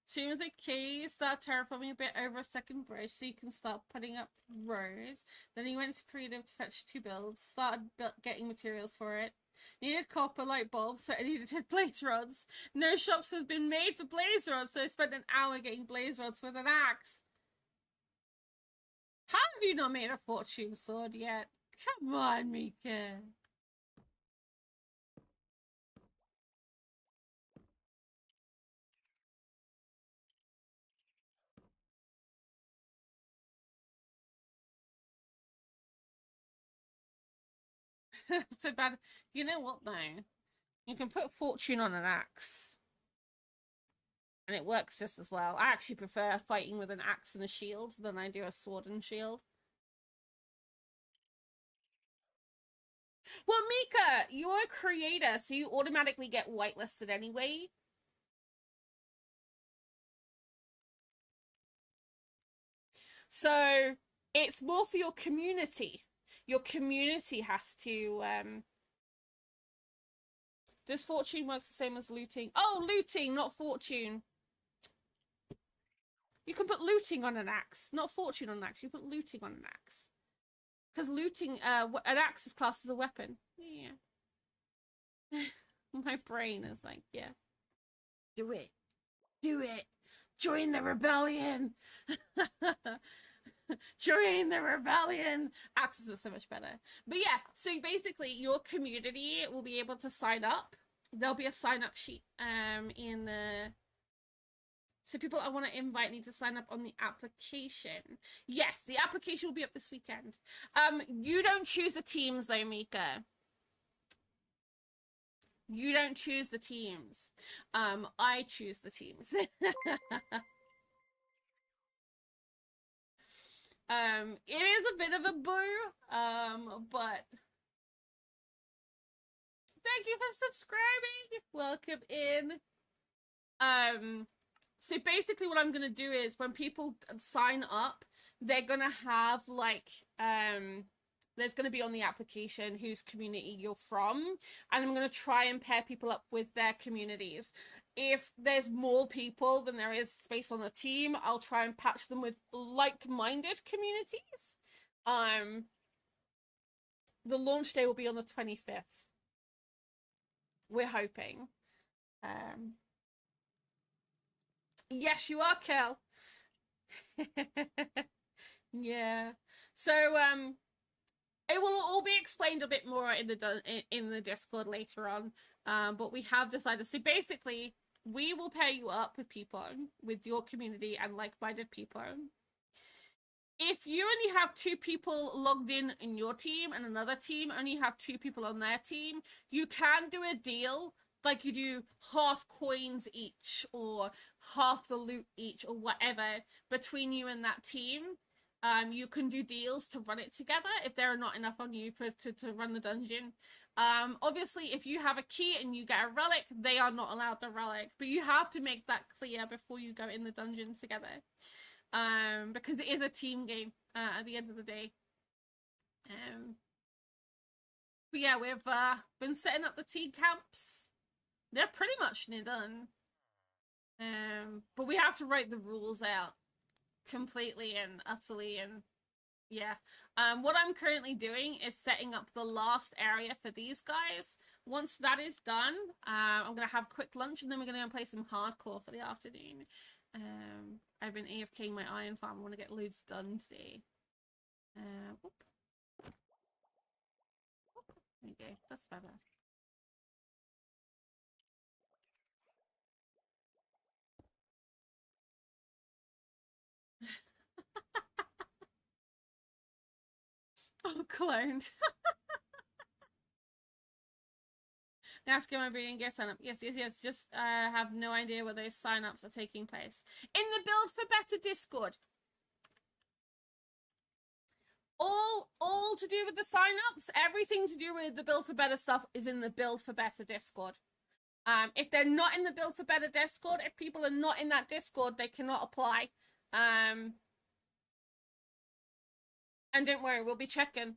Soon as a key, start terraforming a bit over a second bridge so you can start putting up roads. Then he went to creative to fetch 2 builds, started getting materials for it. Needed copper light bulbs, so I needed blaze rods. No shops has been made for blaze rods, so I spent an hour getting blaze rods with an axe. How have you not made a fortune sword yet? Come on, Mika. So bad. You know what though? You can put fortune on an axe. And it works just as well. I actually prefer fighting with an axe and a shield than I do a sword and shield. Well, Mika, you're a creator, so you automatically get whitelisted anyway. So it's more for your community. Your community has to, does fortune work the same as looting? Oh, looting, not fortune. You can put looting on an axe, not fortune on an axe. You put looting on an axe. Because looting, an axe is classed as a weapon. Yeah. My brain is like, yeah. Do it. Do it. Join the rebellion. Join the rebellion. Axes are so much better. But yeah, so basically your community will be able to sign up. There'll be a sign up sheet in the... So people I want to invite need to sign up on the application. Yes, the application will be up this weekend. You don't choose the teams though, Mika. You don't choose the teams. I choose the teams. It is a bit of a boo, but thank you for subscribing. Welcome in. So basically what I'm going to do is when people sign up, they're going to have like, there's going to be on the application whose community you're from, and I'm going to try and pair people up with their communities. If there's more people than there is space on the team, I'll try and patch them with like-minded communities. The launch day will be on the 25th. We're hoping. Yes, you are, Kel. Yeah. So, it will all be explained a bit more in the Discord later on. But we have decided. So basically, we will pair you up with people, with your community and like-minded people. If you only have 2 people logged in your team and another team only have 2 people on their team, you can do a deal like you do half coins each or half the loot each or whatever between you and that team. You can do deals to run it together if there are not enough on you to run the dungeon. Obviously, if you have a key and you get a relic, they are not allowed the relic, but you have to make that clear before you go in the dungeon together. Because it is a team game at the end of the day. But yeah, we've been setting up the team camps. They're pretty much near done. But we have to write the rules out completely and utterly, and yeah. What I'm currently doing is setting up the last area for these guys. Once that is done, I'm gonna have a quick lunch and then we're gonna go play some hardcore for the afternoon. I've been AFKing my iron farm. I want to get loads done today. Whoop. Whoop. There you go. That's better. Oh, clone. I have to get my brain and get sign up. Yes. Just have no idea where those sign-ups are taking place. In the Build for Better Discord. All to do with the sign-ups, everything to do with the Build for Better stuff is in the Build for Better Discord. If they're not in the Build for Better Discord, if people are not in that Discord, they cannot apply. And don't worry, we'll be checking.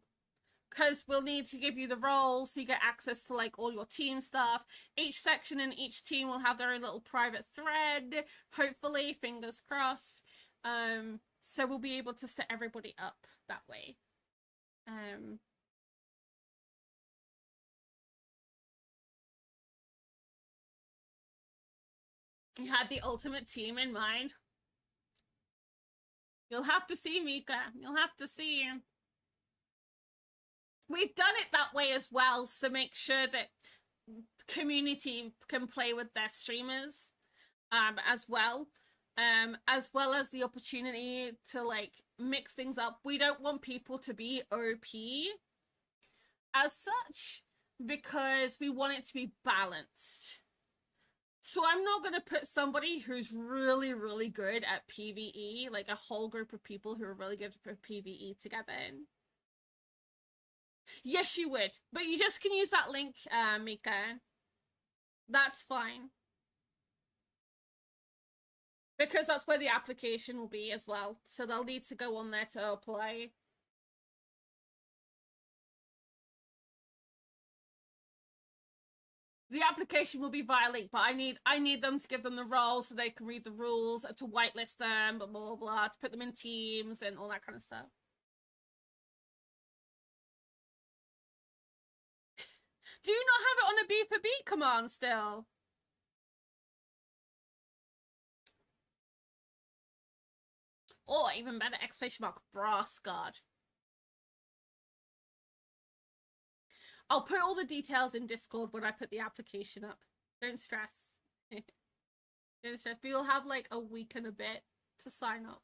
Because we'll need to give you the roles so you get access to like all your team stuff. Each section and each team will have their own little private thread. Hopefully, fingers crossed. So we'll be able to set everybody up that way. You had the ultimate team in mind. You'll have to see, Mika. You'll have to see. We've done it that way as well, so make sure that community can play with their streamers as well as the opportunity to like mix things up. We don't want people to be OP as such because we want it to be balanced. So I'm not going to put somebody who's really, really good at PvE, like a whole group of people who are really good for PvE together. Yes, you would. But you just can use that link, Mika. That's fine. Because that's where the application will be as well. So they'll need to go on there to apply. The application will be via link, but I need them to give them the role so they can read the rules, to whitelist them, blah, blah, blah, to put them in teams and all that kind of stuff. Do you not have it on a B for B command still? Or even better, exclamation mark, Brassguard. I'll put all the details in Discord when I put the application up. Don't stress. Don't stress. But you'll have like a week and a bit to sign up.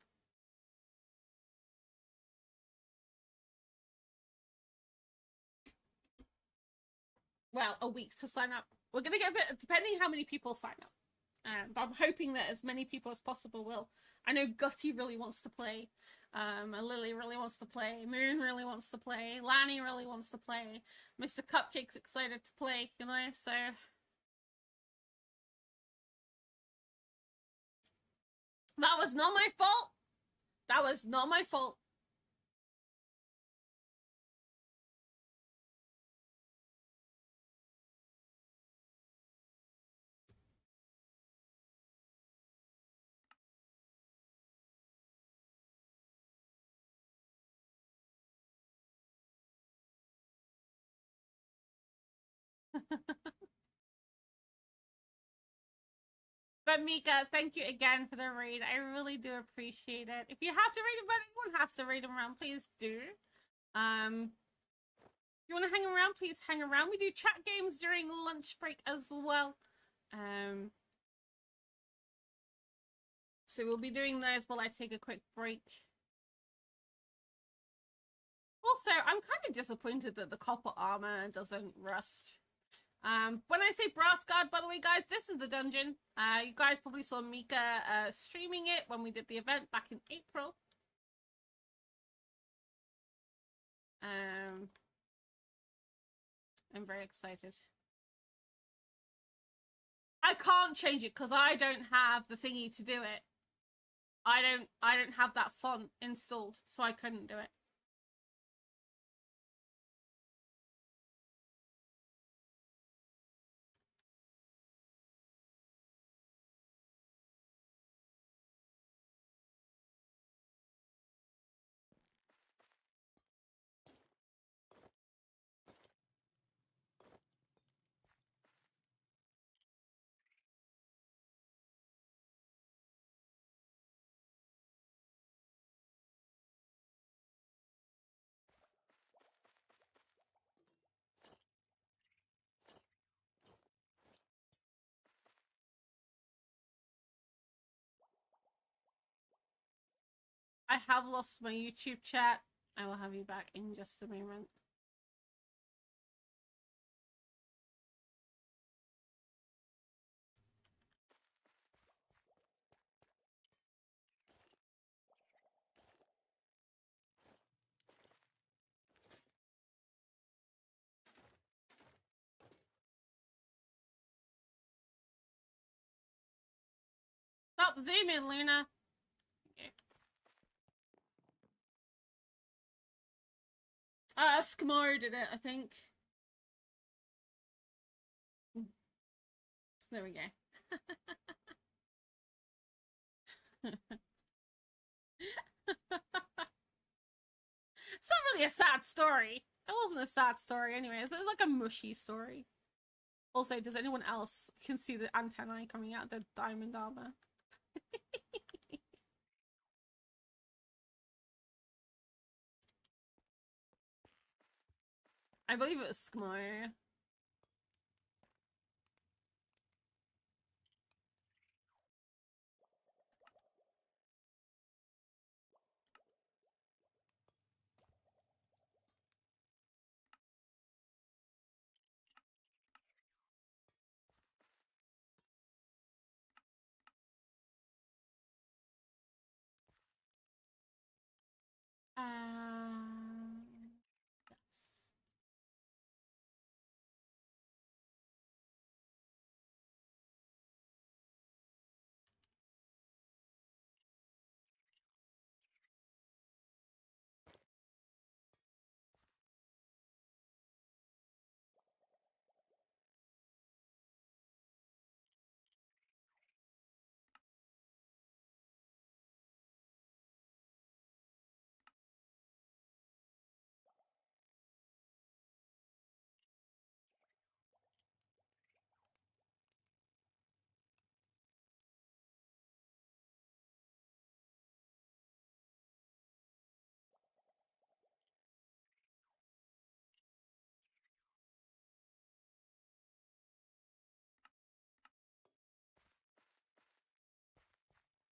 Well, a week to sign up. We're going to get a bit, depending how many people sign up. But I'm hoping that as many people as possible will. I know Gutty really wants to play. Lily really wants to play. Moon really wants to play. Lanny really wants to play. Mr. Cupcake's excited to play, you know, so... That was not my fault! That was not my fault. But Mika, thank you again for the raid. I really do appreciate it. If you have to raid him, but anyone has to raid him around, please do. If you want to hang around, please hang around. We do chat games during lunch break as well. So we'll be doing those while I take a quick break. Also, I'm kind of disappointed that the copper armor doesn't rust. When I say Brassguard, by the way, guys, this is the dungeon. You guys probably saw Mika streaming it when we did the event back in April. I'm very excited. I can't change it because I don't have the thingy to do it. I don't have that font installed, so I couldn't do it. I have lost my YouTube chat. I will have you back in just a moment. Stop zooming, Luna. Okay. Skimar did it, I think. There we go. It's not really a sad story. It wasn't a sad story anyway. It's like a mushy story. Also, does anyone else can see the antennae coming out of the diamond armor? I believe it was Skimar. Yes.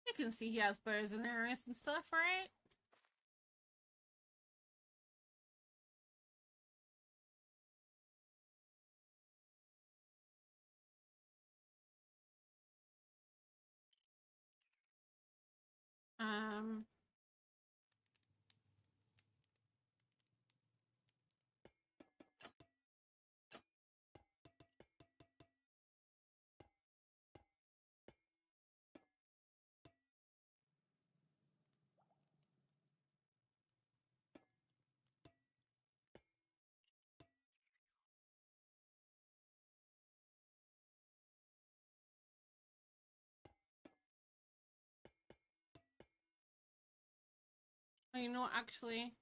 You can see he has bows and arrows and stuff, right? Um, oh, you know what, actually.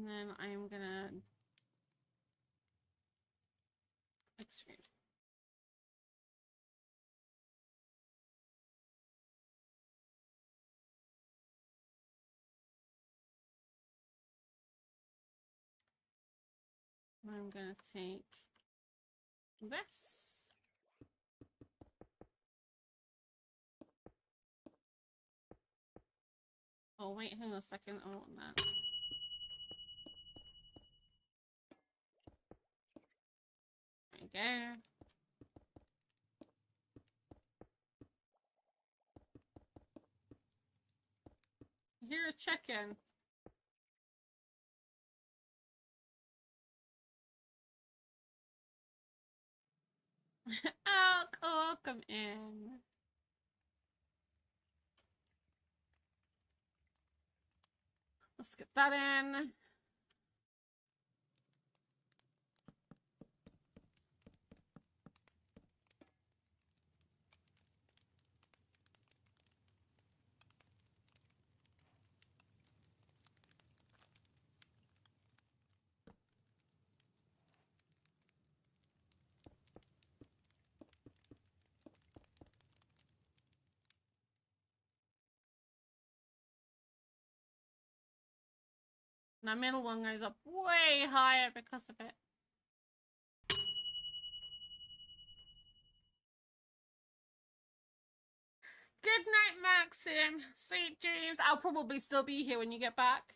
And then I'm gonna extrude. I'm gonna take this. Oh wait, hang on a second. I want that. There we go. Here a chicken. Oh, cool, come in. Let's get that in. And the middle one goes up way higher because of it. Good night, Maxim. Sweet dreams. I'll probably still be here when you get back.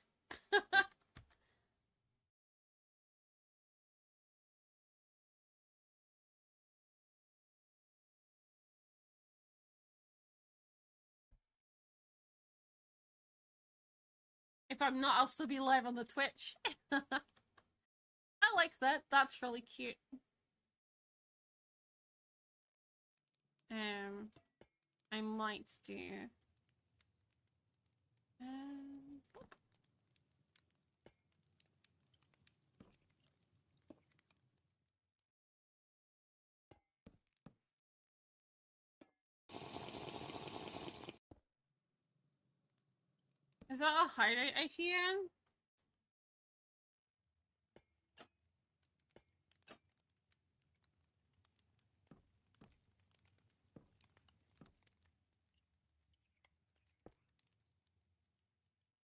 If I'm not, I'll still be live on the Twitch. I like that. That's really cute. I might do. Is that a hideout I hear?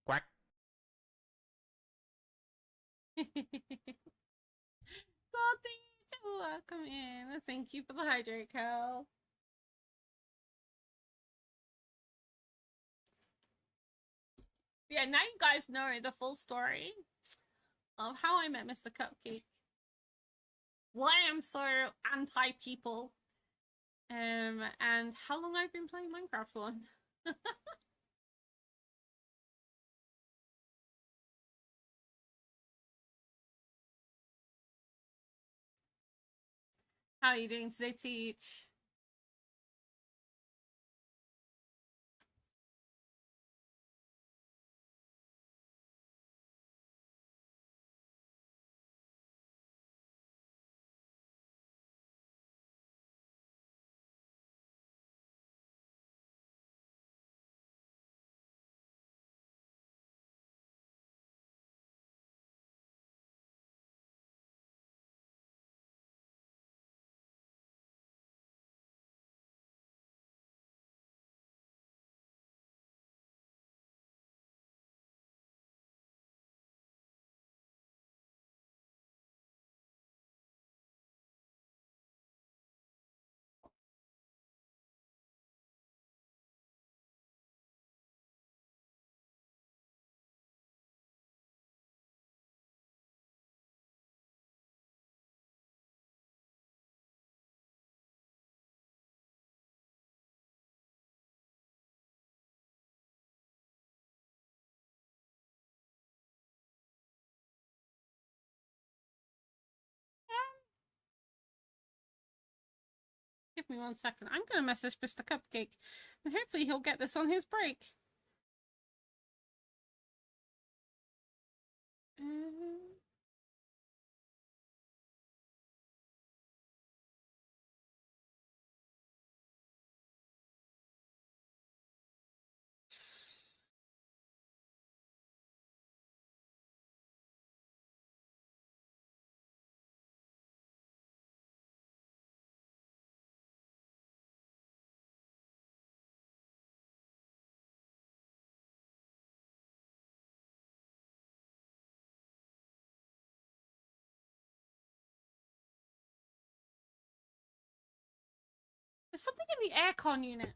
Quack. Welcome in. Thank you for the hydrate, Cal. Yeah, now you guys know the full story of how I met Mr. Cupcake. Why I'm so anti-people. And how long I've been playing Minecraft for. How are you doing today, Teach? Give me 1 second. I'm going to message Mr. Cupcake. And hopefully he'll get this on his break. There's something in the aircon unit.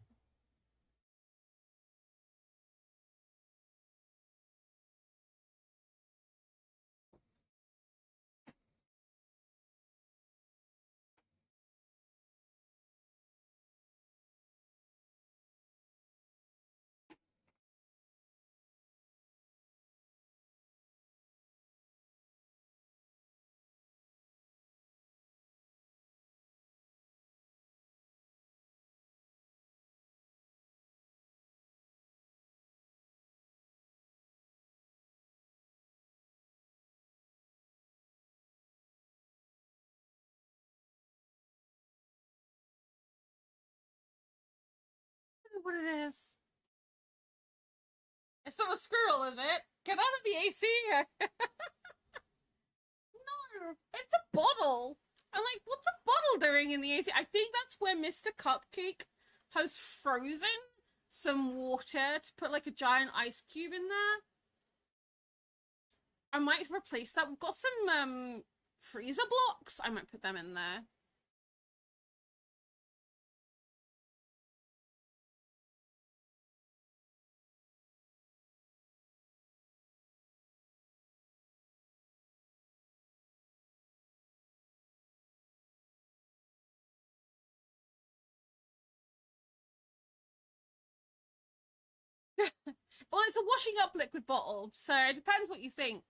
I don't know what it is. It's not a squirrel, is it? Get out of the AC! No, it's a bottle. I'm like, what's a bottle doing in the AC? I think that's where Mr. Cupcake has frozen some water to put like a giant ice cube in there. I might replace that. We've got some freezer blocks. I might put them in there. Well, it's a washing up liquid bottle, so it depends what you think.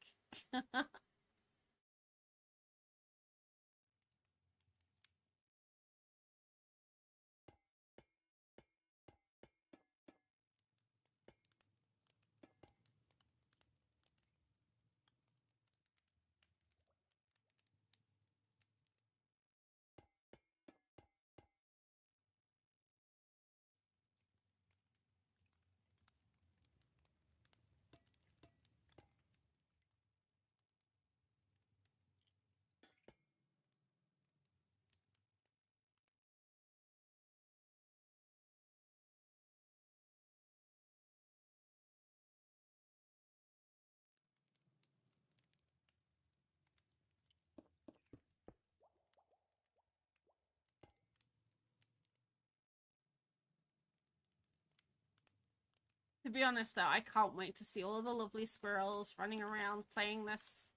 To be honest, though, I can't wait to see all the lovely squirrels running around playing this.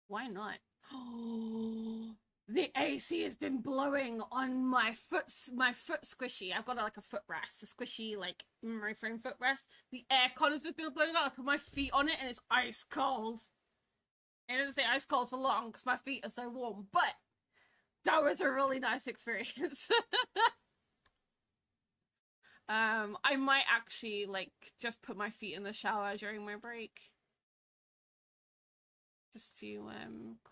Why not? The AC has been blowing on my foot squishy. I've got like a footrest, a squishy like memory foam footrest. The aircon has been blowing out. I put my feet on it and it's ice cold. It doesn't stay ice cold for long because my feet are so warm, but that was a really nice experience. I might actually like just put my feet in the shower during my break. Just to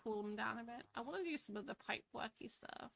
cool them down a bit. I want to do some of the pipe worky stuff.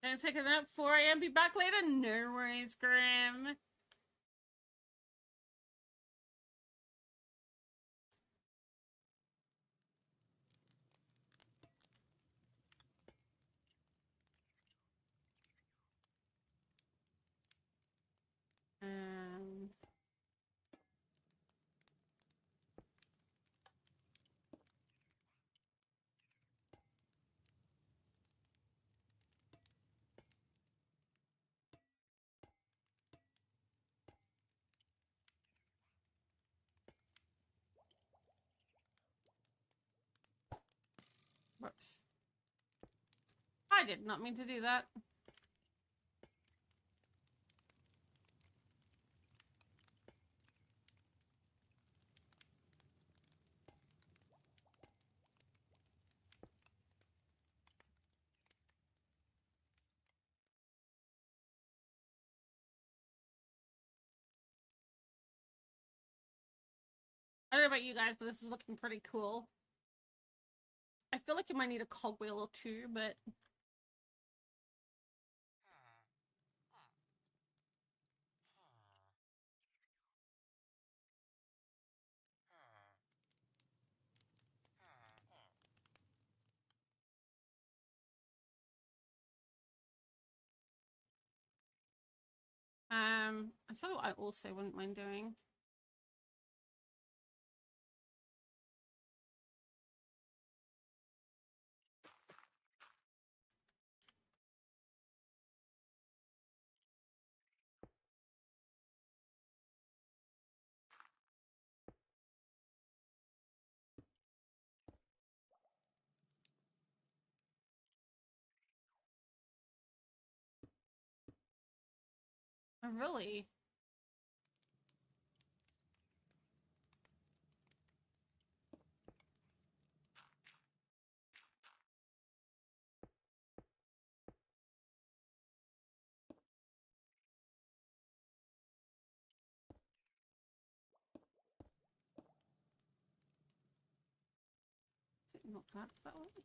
Gonna take a nap 4 a.m. Be back later? No worries, Grim. Um... Whoops. I did not mean to do that. I don't know about you guys, but this is looking pretty cool. I feel like you might need a cogwheel or two, but... I tell you what I also wouldn't mind doing. Oh, really? Is it not back that way?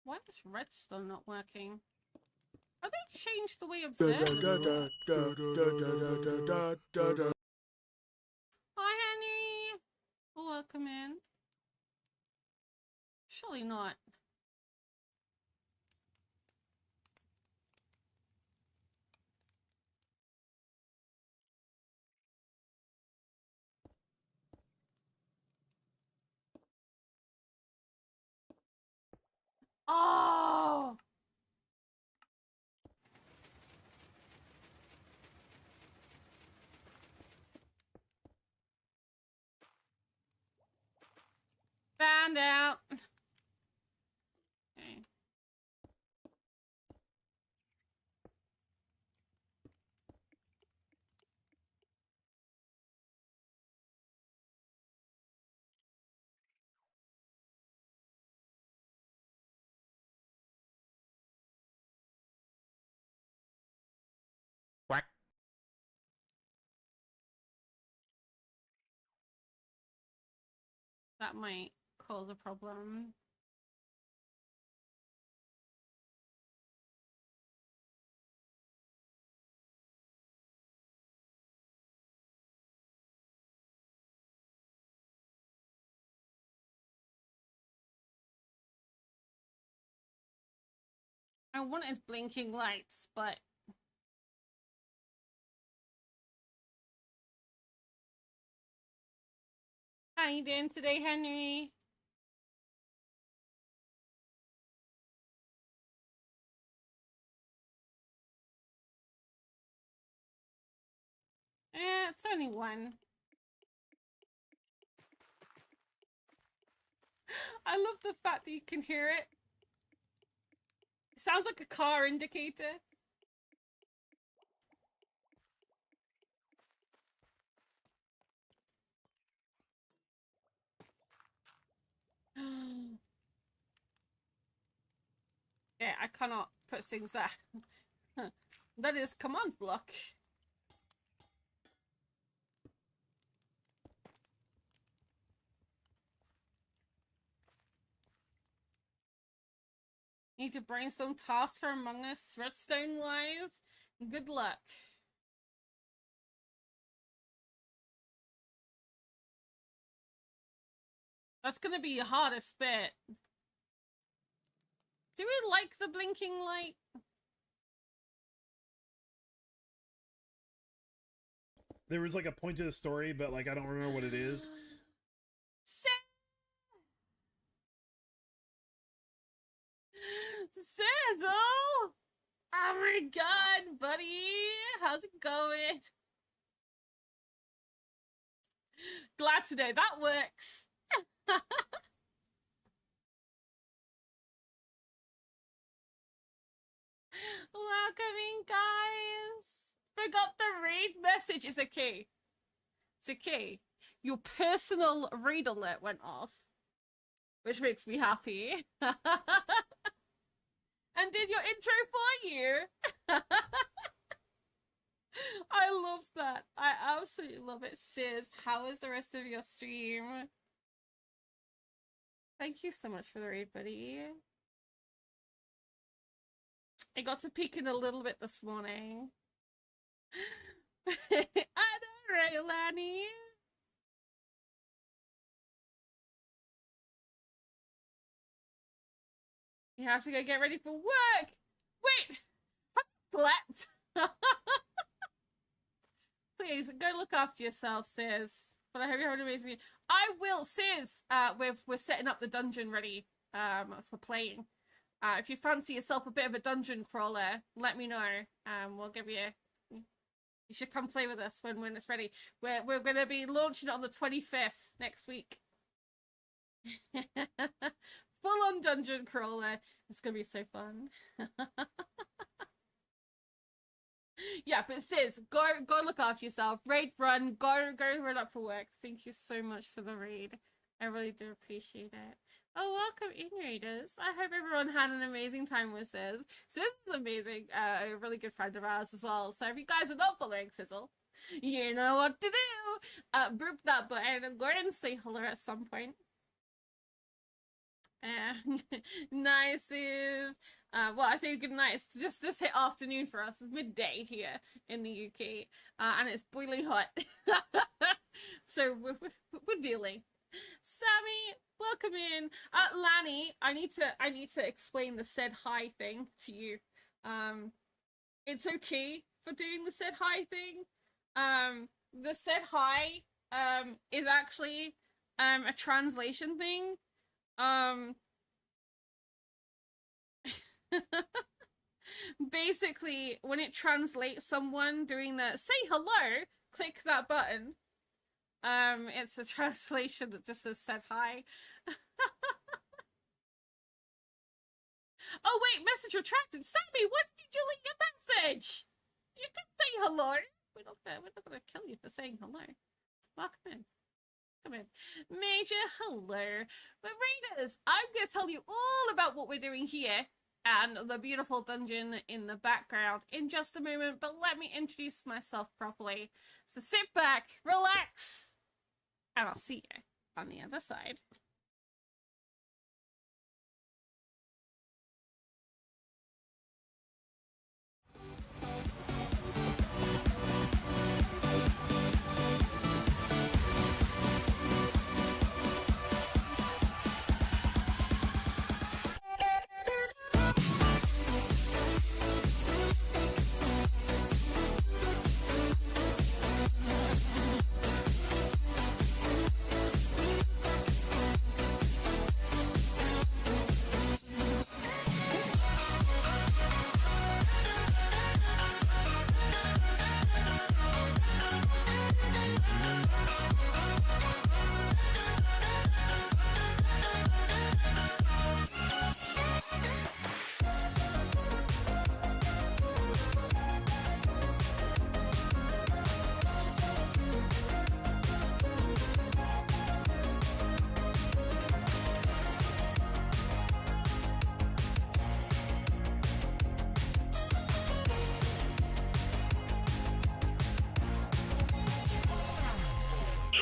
Why is redstone not working? Have they changed the way observers work? Hi, Henry! Welcome in. Surely not. Oh! Found out. Okay. Quack. That might cause a problem. I wanted blinking lights, but... How you doing today, Henry? It's only one. I love the fact that you can hear it. It sounds like a car indicator. Yeah, I cannot put things there. That is command block. Need to brainstorm tasks for Among Us, Redstone wise. Good luck. That's gonna be your hardest bit. Do we like the blinking light? There was like a point to the story, but like I don't remember what it is. Sizzle! Oh my god, buddy! How's it going? Glad to know that works. Welcoming, guys. Forgot the raid message. It's okay. It's okay. Your personal raid alert went off, which makes me happy. And did your intro for you. I love that. I absolutely love it. Sis, how is the rest of your stream? Thank you so much for the raid, buddy. I got to peek in a little bit this morning. I know, right, Lanny? You have to go get ready for work. Wait, have you slept? Please go look after yourself, sis. But I hope you have an amazing. I will, sis. We're setting up the dungeon ready for playing. If you fancy yourself a bit of a dungeon crawler, let me know. We'll give you. You should come play with us when it's ready. We're gonna be launching it on the 25th next week. Full on dungeon crawler. It's gonna be so fun. Yeah, but sis, go look after yourself. Raid run, go run up for work. Thank you so much for the raid. I really do appreciate it. Oh, welcome in, raiders. I hope everyone had an amazing time with Sis. Sis is amazing. A really good friend of ours as well. So if you guys are not following Sizzle, you know what to do. Boop that button and go and say hello at some point. Nice is well, I say good night. It's just hit afternoon for us. It's midday here in the UK, and it's boiling hot. So we're dealing. Sammy, welcome in. Lanny, I need to explain the said hi thing to you. It's okay for doing the said hi thing. The said hi is actually a translation thing. Basically, when it translates someone doing the say hello, click that button. It's a translation that just said hi. Oh wait, message retracted. Sammy, when did you delete your message? You can say hello. We're not gonna kill you for saying hello. Welcome in. Come in. Major hello. But raiders, I'm gonna tell you all about what we're doing here and the beautiful dungeon in the background in just a moment, but let me introduce myself properly. So sit back, relax, and I'll see you on the other side.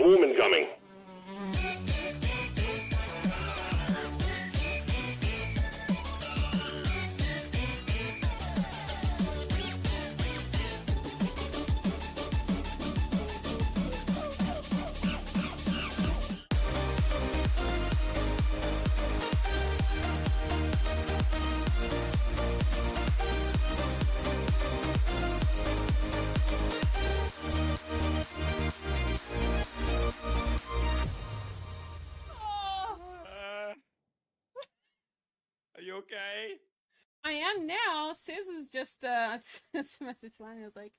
swarm incoming. Are you okay? I am now. Sis is just this message line is like,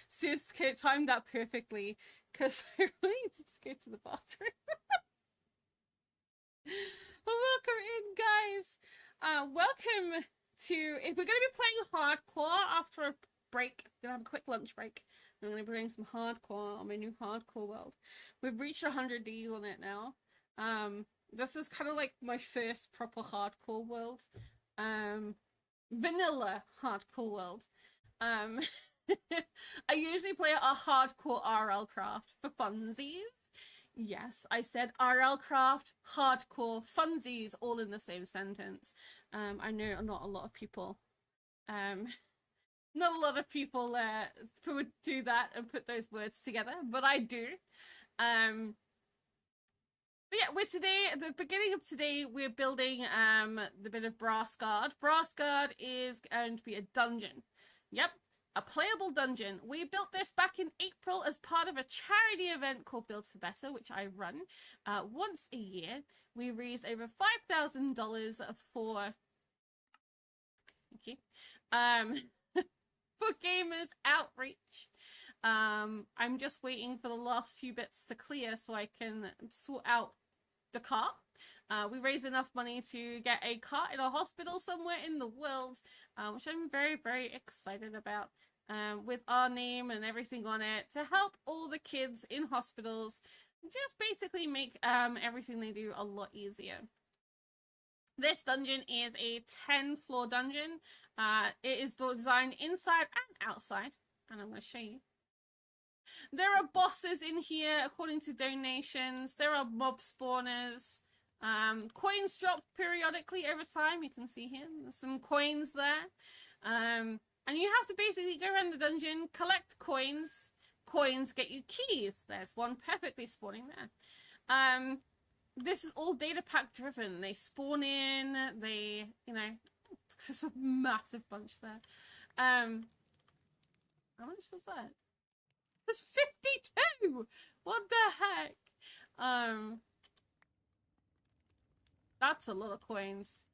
Sis timed that perfectly because I really needed to go to the bathroom. Well, welcome in, guys. Welcome to. We're going to be playing hardcore after a break. We're gonna have a quick lunch break. I'm going to be playing some hardcore on my new hardcore world. We've reached 100 Ds on it now. This is kind of like my first proper hardcore world. Vanilla hardcore world. I usually play a hardcore RL craft for funsies. Yes, I said RL craft, hardcore, funsies, all in the same sentence. I know not a lot of people, not a lot of people would do that and put those words together, but I do. But yeah, at the beginning of today, we're building the bit of Brassguard. Brassguard is going to be a dungeon. Yep, a playable dungeon. We built this back in April as part of a charity event called Build for Better, which I run once a year. We raised over $5,000 for... Thank you. For gamers outreach. I'm just waiting for the last few bits to clear so I can sort out the cart. We raised enough money to get a cart in a hospital somewhere in the world, which I'm very, very excited about, with our name and everything on it to help all the kids in hospitals, just basically make everything they do a lot easier. This dungeon is a 10-floor dungeon. It is designed inside and outside, and I'm going to show you. There are bosses in here according to donations. There are mob spawners. Coins drop periodically over time. You can see here there's some coins there. And you have to basically go around the dungeon, collect coins. Coins get you keys. There's one perfectly spawning there. This is all data pack driven. They spawn in, they, you know, there's a massive bunch there. How much was that? It was 52! What the heck? That's a lot of coins.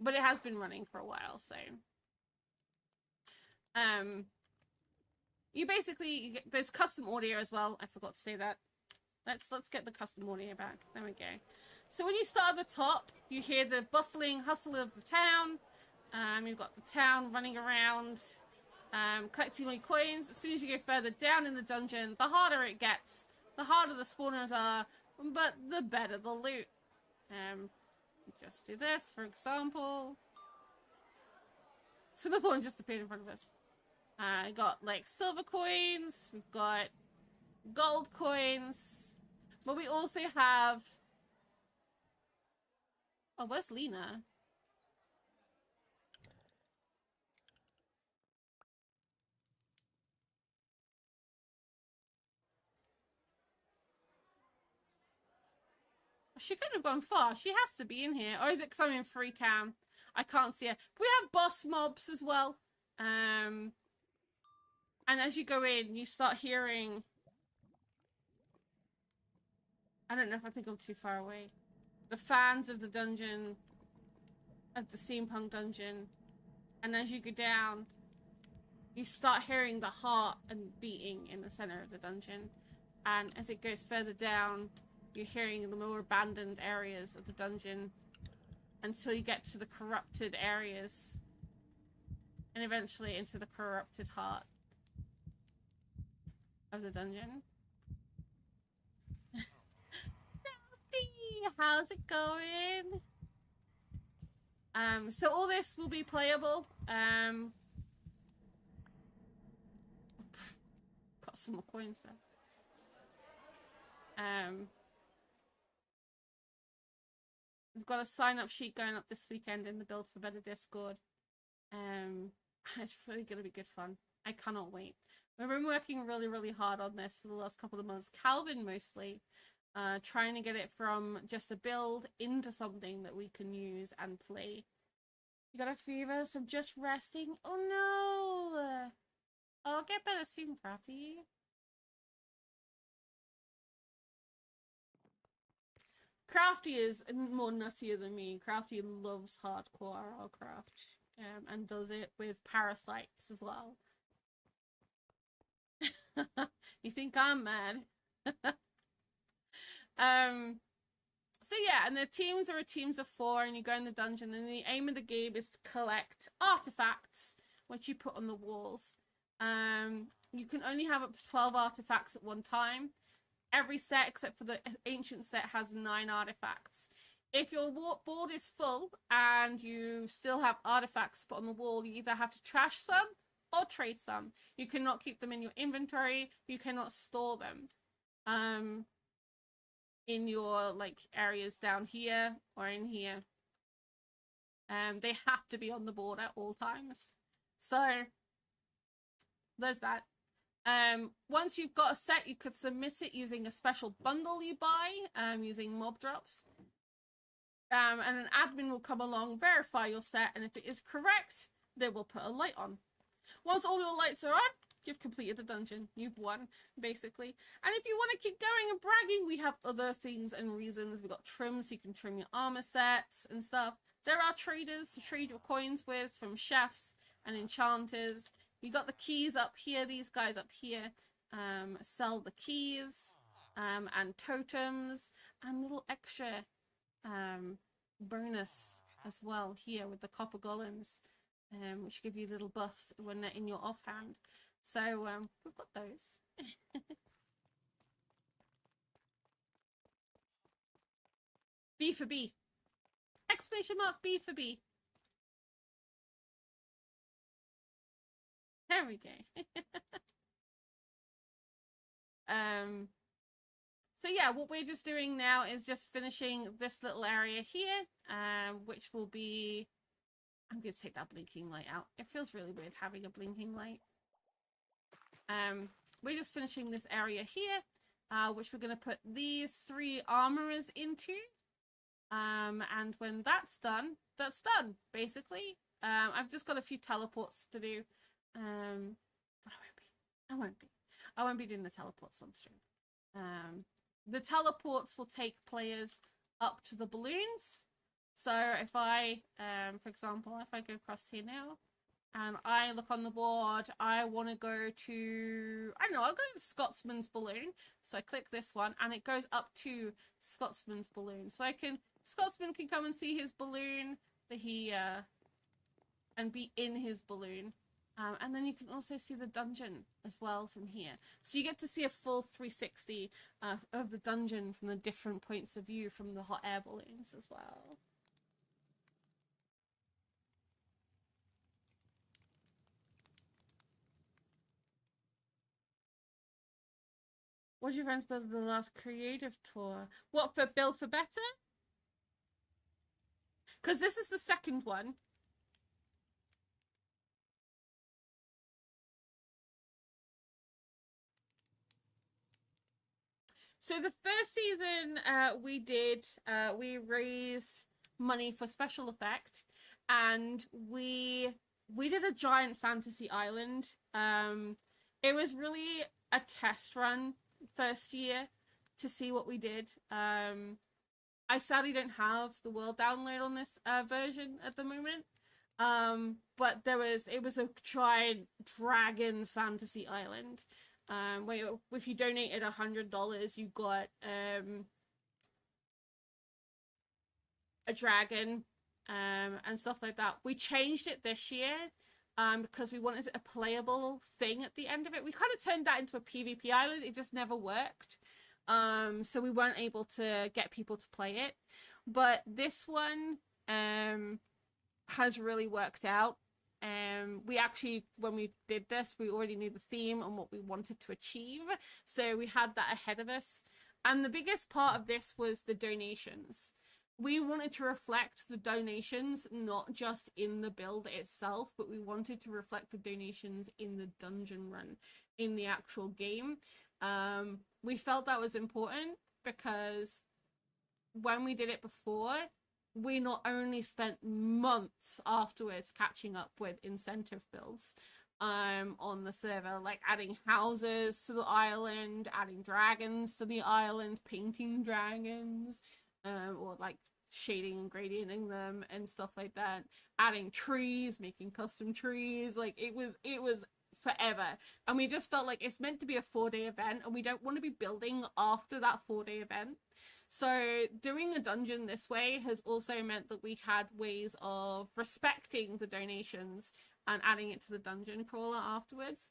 But it has been running for a while, so. You basically, there's custom audio as well. I forgot to say that. Let's get the custom audio back. There we go. So when you start at the top, you hear the bustling hustle of the town. You've got the town running around, collecting all your coins. As soon as you go further down in the dungeon, the harder it gets. The harder the spawners are, but the better the loot. Just do this, for example. So another one just appeared in front of us. I got like silver coins. We've got gold coins. But we also have... Oh, where's Lena? She couldn't have gone far. She has to be in here. Or is it because I'm in free cam? I can't see her. But we have boss mobs as well. And as you go in, you start hearing... I don't know if I think I'm too far away. The fans of the dungeon, of the SteamPunk dungeon. And as you go down, you start hearing the heart and beating in the center of the dungeon. And as it goes further down, you're hearing the more abandoned areas of the dungeon until you get to the corrupted areas. And eventually into the corrupted heart of the dungeon. How's it going? So all this will be playable. Got some more coins there. We've got a sign-up sheet going up this weekend in the Build for Better Discord. It's really going to be good fun. I cannot wait. We've been working really, really hard on this for the last couple of months. Calvin mostly, trying to get it from just a build into something that we can use and play. You got a fever, so I'm just resting. Oh no! I'll get better soon, Crafty. Crafty is more nuttier than me. Crafty loves hardcore RLcraft, and does it with parasites as well. You think I'm mad? So yeah, and the teams are teams of 4, and you go in the dungeon, and the aim of the game is to collect artifacts, which you put on the walls. You can only have up to 12 artifacts at one time. Every set, except for the ancient set, has 9 artifacts. If your board is full and you still have artifacts put on the wall, you either have to trash some or trade some. You cannot keep them in your inventory. You cannot store them in your like areas down here or in here. They have to be on the board at all times. So there's that. Once you've got a set, you could submit it using a special bundle you buy, using mob drops. And an admin will come along, verify your set, and if it is correct, they will put a light on. Once all your lights are on, you've completed the dungeon. You've won, basically. And if you want to keep going and bragging, we have other things and reasons. We've got trims, so you can trim your armor sets and stuff. There are traders to trade your coins with, from chefs and enchanters. You got the keys up here. These guys up here sell the keys and totems and little extra bonus as well here with the copper golems, which give you little buffs when they're in your offhand. So we've got those. B for B. Exclamation mark B for B. There we go. So yeah, what we're just doing now is just finishing this little area here, which will be, I'm going to take that blinking light out. It feels really weird having a blinking light. We're just finishing this area here, which we're going to put these 3 armorers into. And when that's done, basically. I've just got a few teleports to do. But I won't be doing the teleports on stream. The teleports will take players up to the balloons. So if I, for example, if I go across here now and I look on the board, I want to go to, I don't know, I'll go to Scotsman's balloon. So I click this one and it goes up to Scotsman's balloon. So Scotsman can come and see his balloon that he, and be in his balloon. And then you can also see the dungeon as well from here. So you get to see a full 360 of the dungeon from the different points of view from the hot air balloons as well. What did your friends build the last creative tour? What, for Build for Better? Because this is the second one. So the first season we raised money for special effect, and we did a giant fantasy island. It was really a test run first year to see what we did. I sadly don't have the world download on this version at the moment. But it was a giant dragon fantasy island. Where if you donated $100, you got a dragon and stuff like that. We changed it this year because we wanted a playable thing at the end of it. We kind of turned that into a PvP island. It just never worked. So we weren't able to get people to play it. But this one has really worked out. We actually, when we did this, we already knew the theme and what we wanted to achieve. So we had that ahead of us. And the biggest part of this was the donations. We wanted to reflect the donations not just in the build itself, but we wanted to reflect the donations in the dungeon run, in the actual game. We felt that was important because when we did it before, we not only spent months afterwards catching up with incentive builds on the server, like adding houses to the island, adding dragons to the island, painting dragons, or like shading and gradienting them and stuff like that, adding trees, making custom trees. Like it was forever, and we just felt like it's meant to be a 4-day event, and we don't want to be building after that 4-day event. So doing a dungeon this way has also meant that we had ways of respecting the donations and adding it to the dungeon crawler afterwards.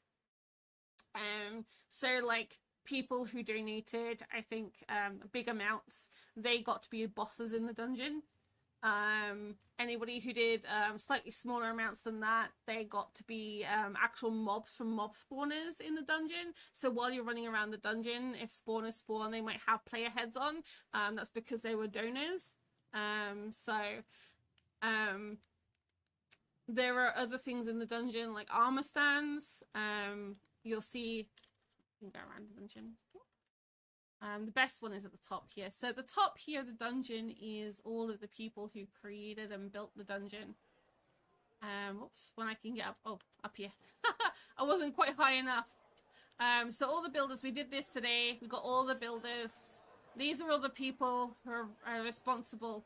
So like people who donated, I think, big amounts, they got to be bosses in the dungeon. Anybody who did slightly smaller amounts than that, they got to be actual mobs from mob spawners in the dungeon. So while you're running around the dungeon, if spawners spawn, they might have player heads on. That's because they were donors. There are other things in the dungeon like armor stands. You'll see, you can go around the dungeon. The best one is at the top here. So the top here of the dungeon is all of the people who created and built the dungeon. Whoops, when I can get up, oh, up here. I wasn't quite high enough. So all the builders, we did this today. We got all the builders. These are all the people who are responsible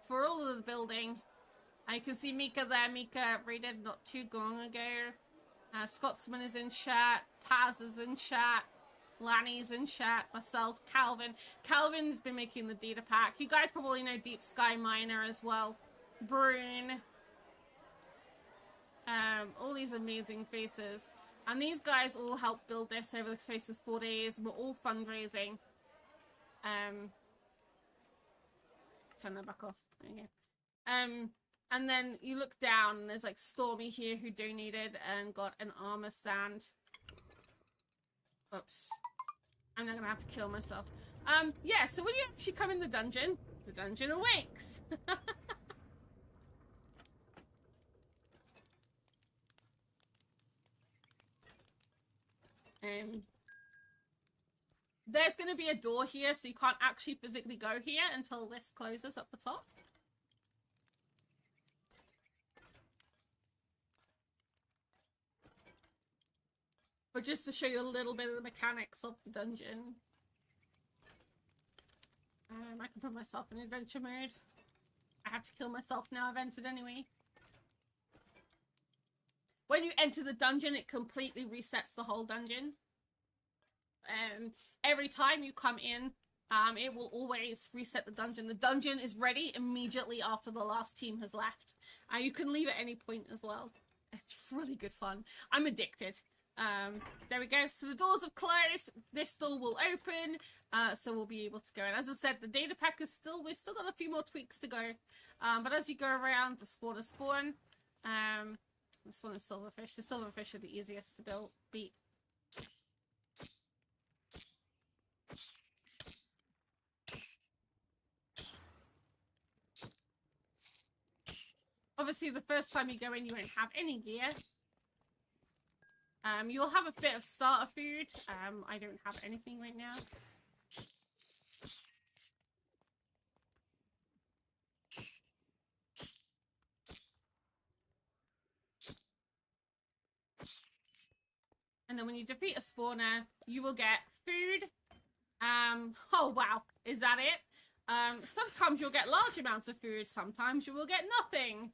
for all of the building. You can see Mika there. Mika raided not too long ago. Scotsman is in chat. Taz is in chat. Lanny's in chat. Myself. Calvin. Calvin's been making the data pack. You guys probably know Deep Sky Miner as well. Brune. All these amazing faces. And these guys all helped build this over the space of 4 days. We're all fundraising. Turn that back off. There you go. And then you look down and there's like Stormy here who donated and got an armor stand. Oops. I'm not gonna have to kill myself. Yeah, so when you actually come in the dungeon awakes. There's gonna be a door here, so you can't actually physically go here until this closes at the top. But just to show you a little bit of the mechanics of the dungeon. I can put myself in adventure mode. I have to kill myself now, I've entered anyway. When you enter the dungeon, it completely resets the whole dungeon. Every time you come in, it will always reset the dungeon. The dungeon is ready immediately after the last team has left. You can leave at any point as well. It's really good fun. I'm addicted. There we go. So the doors have closed. This door will open. So we'll be able to go. And as I said, the data pack is we've still got a few more tweaks to go. But as you go around, the spawners spawn. This one is silverfish. The silverfish are the easiest to beat. Obviously, the first time you go in, you won't have any gear. You'll have a bit of starter food. I don't have anything right now. And then when you defeat a spawner, you will get food. Oh wow, is that it? Sometimes you'll get large amounts of food, sometimes you will get nothing.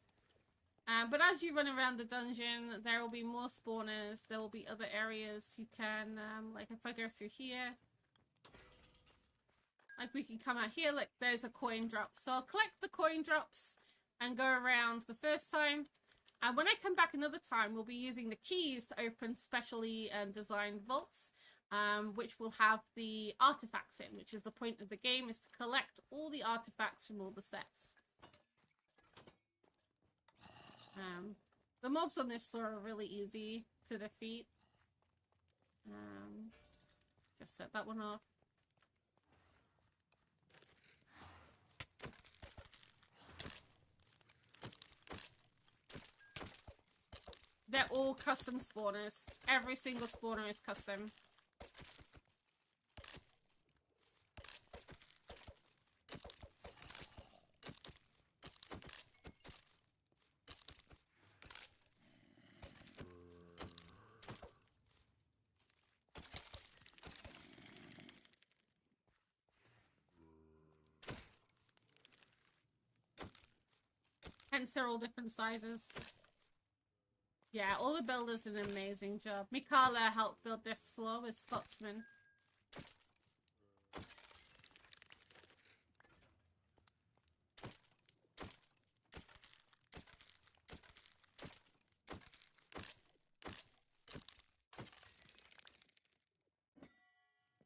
But as you run around the dungeon, there will be more spawners. There will be other areas you can, like if I go through here, like we can come out here, like there's a coin drop. So I'll collect the coin drops and go around the first time. And when I come back another time, we'll be using the keys to open specially designed vaults, which will have the artifacts in, which is the point of the game, is to collect all the artifacts from all the sets. The mobs on this floor are really easy to defeat. Just set that one off. They're all custom spawners. Every single spawner is custom. Hence they're all different sizes. Yeah, all the builders did an amazing job. Mikala helped build this floor with Scotsman.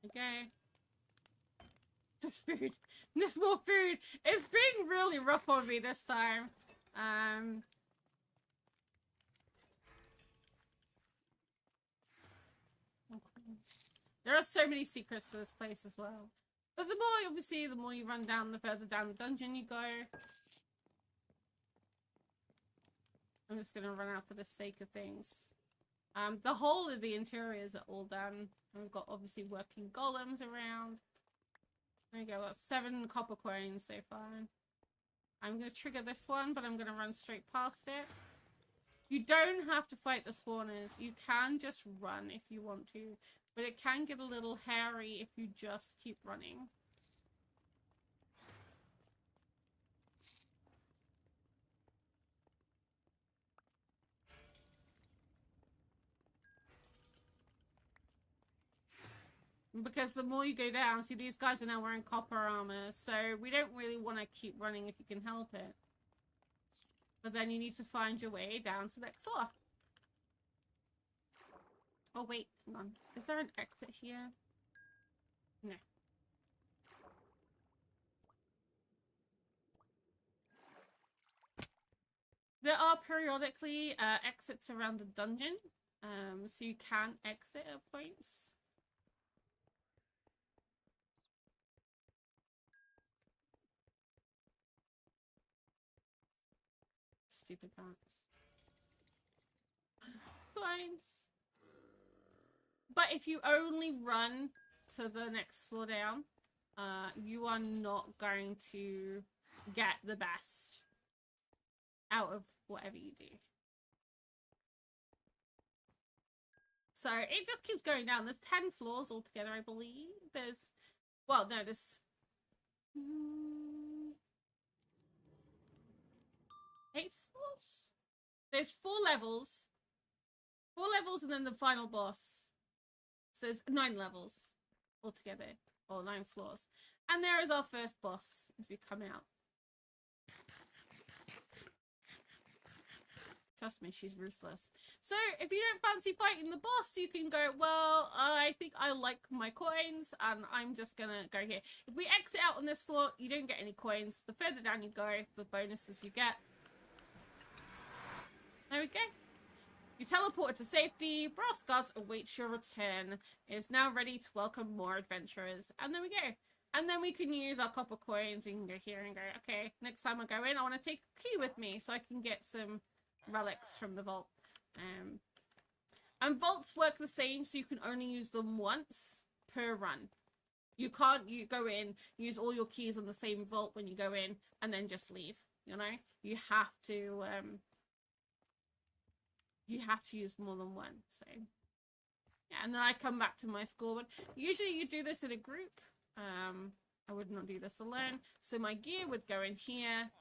Okay. There's food. There's more food. It's being really rough on me this time. There are so many secrets to this place as well. But the more, obviously, the more you run down, the further down the dungeon you go. I'm just gonna run out for the sake of things. The whole of the interiors are all done. We've got, obviously, working golems around. There we go, got 7 copper coins so far. I'm gonna trigger this one, but I'm gonna run straight past it. You don't have to fight the spawners. You can just run if you want to. But it can get a little hairy if you just keep running. Because the more you go down, see, these guys are now wearing copper armor, so we don't really want to keep running if you can help it. But then you need to find your way down to the next floor. Oh wait, hang on. Is there an exit here? No. There are periodically exits around the dungeon, so you can exit at points. Stupid pants. Flames. But if you only run to the next floor down, you are not going to get the best out of whatever you do. So it just keeps going down. There's 10 floors altogether, I believe. There's, well, no, there's 8 floors? There's 4 levels. 4 levels and then the final boss. So there's 9 levels altogether. Or 9 floors. And there is our first boss as we come out. Trust me, she's ruthless. So, if you don't fancy fighting the boss, you can go, well, I think I like my coins, and I'm just gonna go here. If we exit out on this floor, you don't get any coins. The further down you go, the bonuses you get. There we go. You teleported to safety. Brassguard awaits your return. It is now ready to welcome more adventurers. And there we go. And then we can use our copper coins. We can go here and go, okay, next time I go in, I want to take a key with me so I can get some relics from the vault. And vaults work the same, so you can only use them once per run. You can't go in, use all your keys on the same vault when you go in, and then just leave. You know, you have to use more than one. So yeah, and then I come back to my school. But usually you do this in a group. I would not do this alone. So my gear would go in here.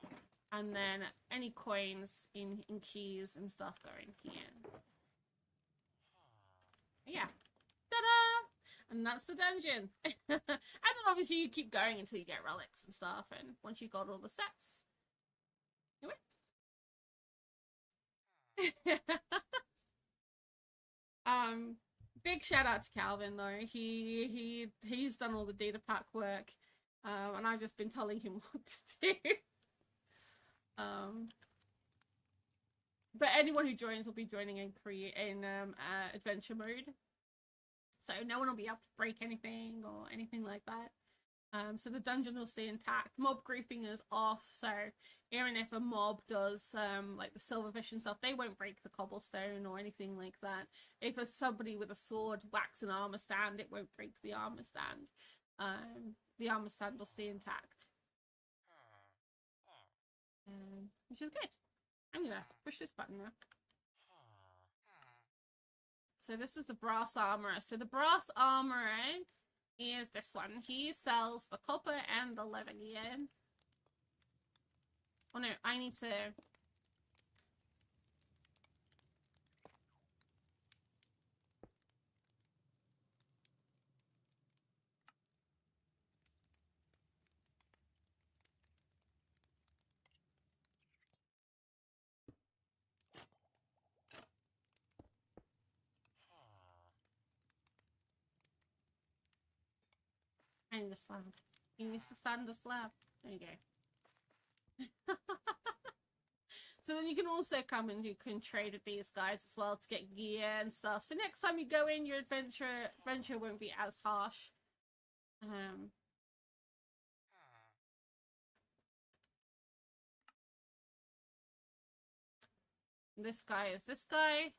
And then any coins in keys and stuff go in here. Yeah. Ta-da! And that's the dungeon. And then obviously you keep going until you get relics and stuff. And once you got all the sets, you win. Big shout out to Calvin though. He's done all the data pack work. And I've just been telling him what to do. But anyone who joins will be joining in adventure mode, so no one will be able to break anything or anything like that. So the dungeon will stay intact. Mob griefing is off, so even if a mob does like the silverfish and stuff, they won't break the cobblestone or anything like that. If a somebody with a sword whacks an armor stand, it won't break the armor stand. The armor stand will stay intact. Which is good. I'm gonna push this button now. So this is the brass armorer. So the brass armorer is this one. He sells the copper and the leather gear. Oh no, I need to... I need a slab. He needs to stand a slab. There you go. So then you can also come and you can trade with these guys as well to get gear and stuff. So next time you go in, your adventure won't be as harsh. This guy is this guy.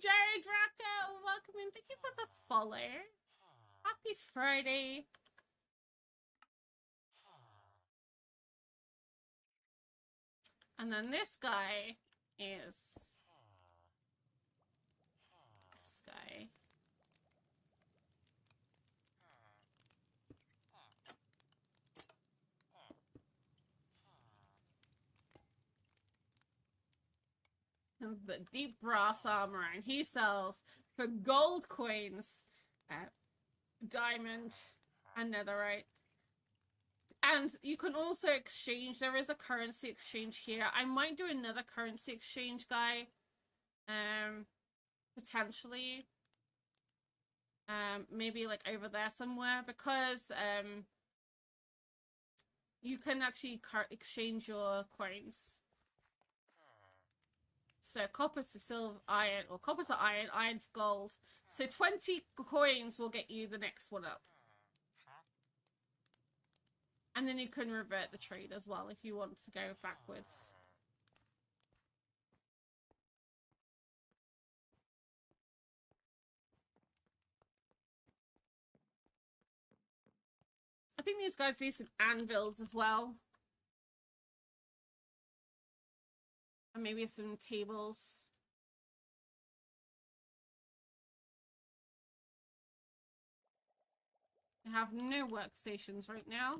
Jerry Draco, welcome in. Thank you for the follow. Happy Friday. And then this guy is this guy. The deep brass armor, and he sells for gold coins, diamond, and netherite. And you can also exchange. There is a currency exchange here. I might do another currency exchange, guy. Potentially. Maybe like over there somewhere, because you can actually exchange your coins. So copper to silver, iron, or copper to iron, iron to gold. So 20 coins will get you the next one up. And then you can revert the trade as well if you want to go backwards. I think these guys do some anvils as well. And maybe some tables. I have no workstations right now.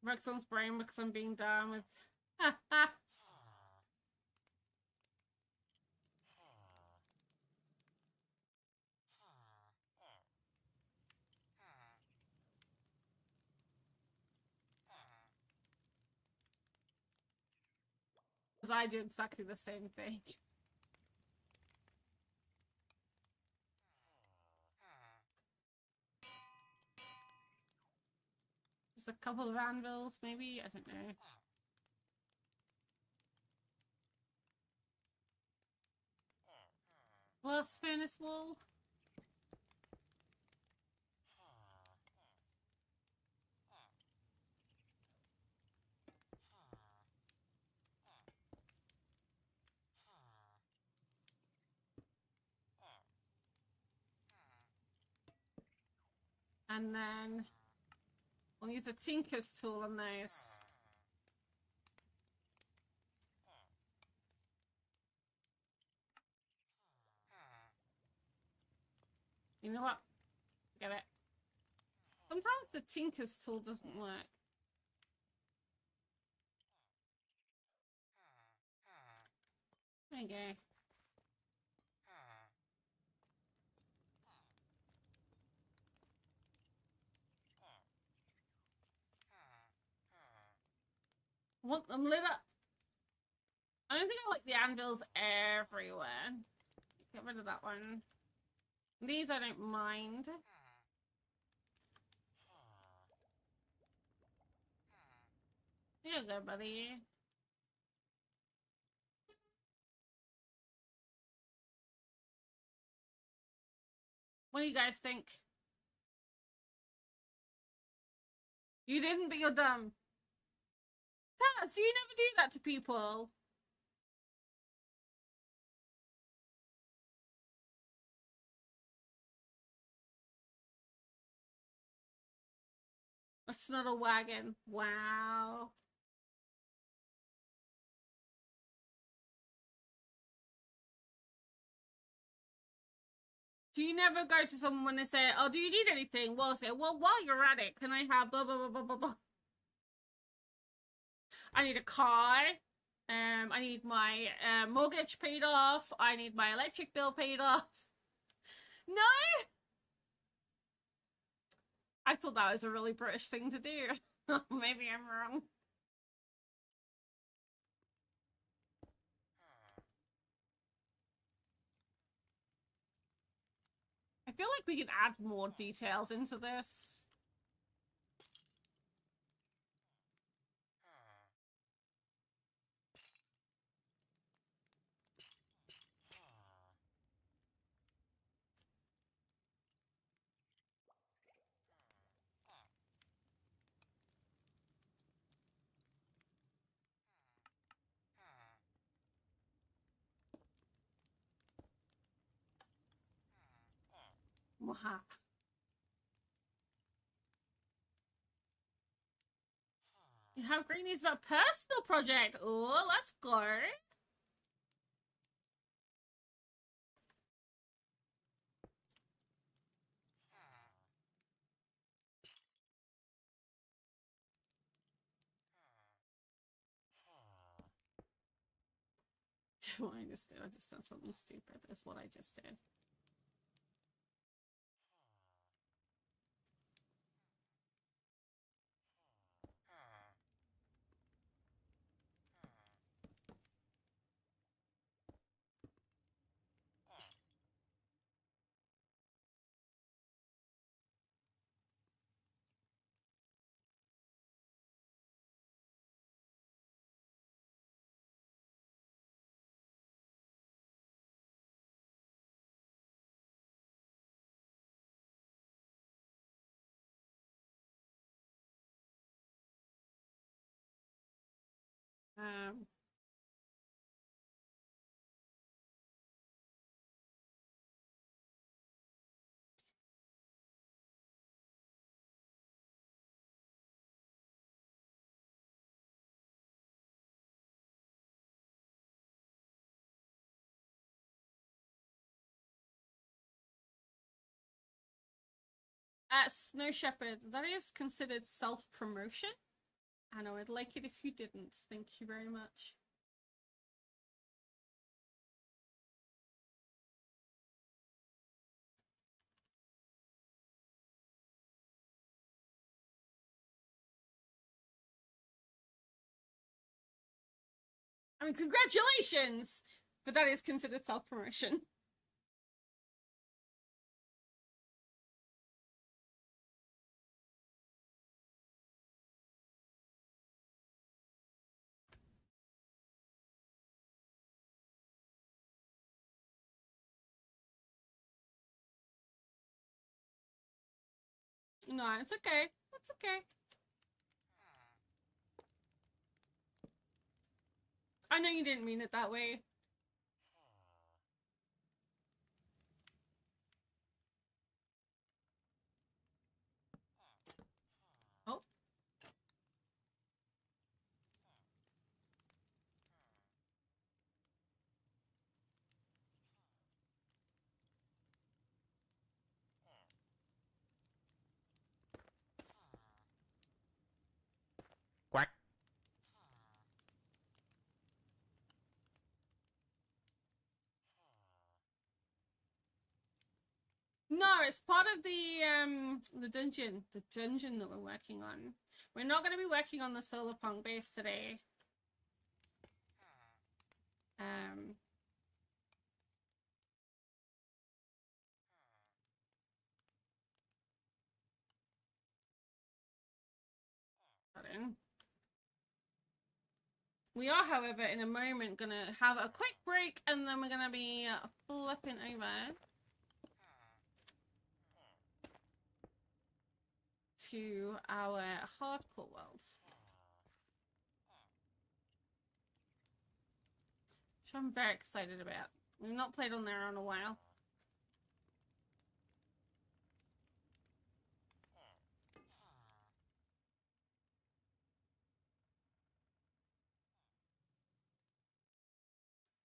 Rexon's brain because I'm being down with... Because I do exactly the same thing. Just a couple of anvils, maybe? I don't know. Blast furnace wall. And then we'll use a tinker's tool on those. You know what? Get it. Sometimes the tinker's tool doesn't work. There you go. I want them lit up. I don't think I like the anvils everywhere. Get rid of that one. These I don't mind. Here you go, buddy. What do you guys think? You didn't, but you're dumb. Taz, you never do that to people. That's not a wagon. Wow. Do you never go to someone when they say, oh, do you need anything? Well, say, well, while you're at it, can I have blah, blah, blah, blah, blah, blah. I need a car. I need my mortgage paid off. I need my electric bill paid off. No! I thought that was a really British thing to do. Maybe I'm wrong. I feel like we can add more details into this. Wow. You have great news about personal project. Oh, let's go. What I just did. I just did something stupid. Is what I just did. Um, Snow Shepherd, that is considered self-promotion. And I would like it if you didn't. Thank you very much. I mean, congratulations! But that is considered self-promotion. No, it's okay. It's okay. I know you didn't mean it that way. Oh. Quack. No, it's part of the dungeon that we're working on. We're not going to be working on the solar punk base today. Um, we are, however, in a moment gonna have a quick break, and then we're gonna be flipping over to our hardcore world, which I'm very excited about. We've not played on there in a while.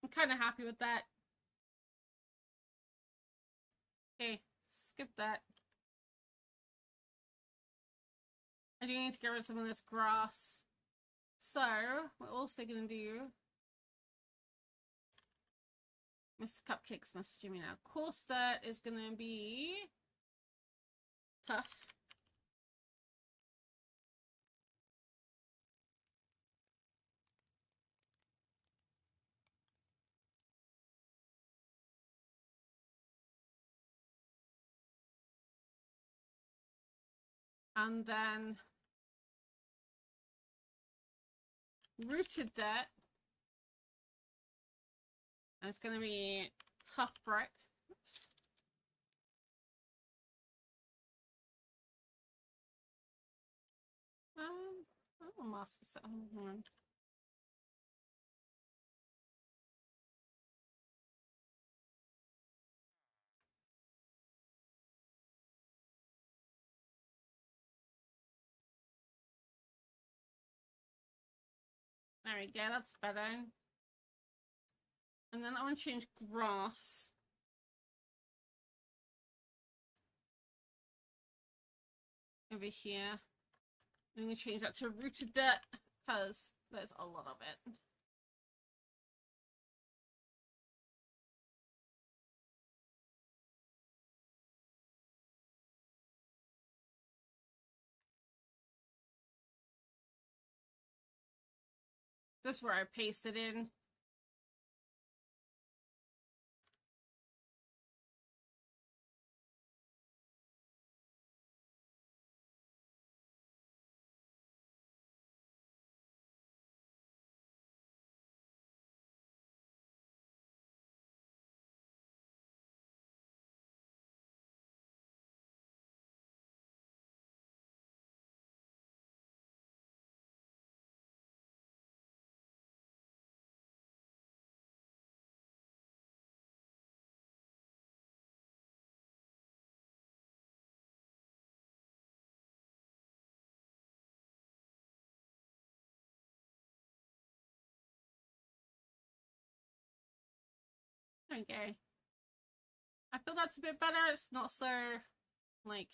I'm kind of happy with that. Okay, skip that. I do need to get rid of some of this grass. So, we're also going to do... Mr. Cupcake's messaging me now. Course that is going to be... tough. And then... rooted dirt. And it's going to be tough brick. Oops. Oh, mask set. Hold on. There we go, that's better. And then I want to change grass. Over here. I'm going to change that to rooted dirt, because there's a lot of it. This is where I paste it in. There we go. I feel that's a bit better. It's not so, like,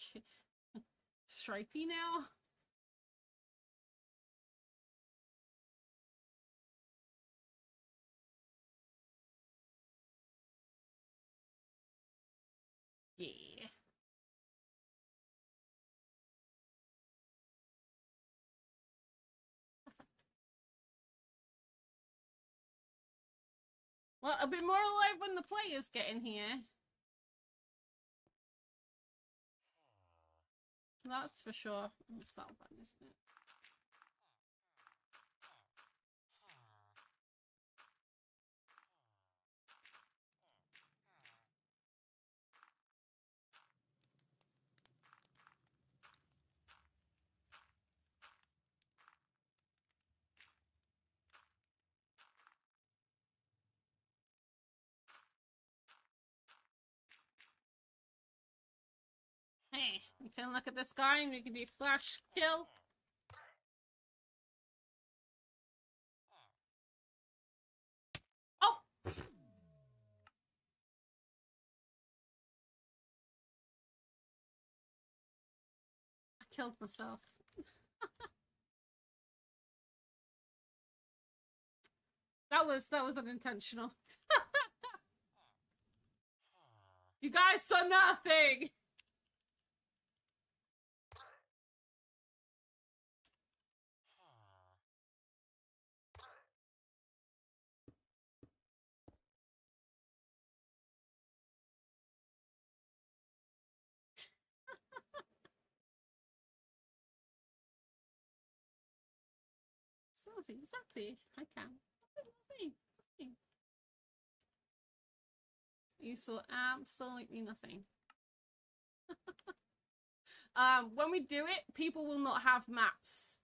stripey now. Yeah. Well, a bit more alive when the players get in here. That's for sure. It's that one, isn't it? Hey, we can look at this guy and we can do slash kill. Oh! I killed myself. That was unintentional. You guys saw nothing! Exactly. I can. Nothing. Nothing. You saw absolutely nothing. When we do it, people will not have maps.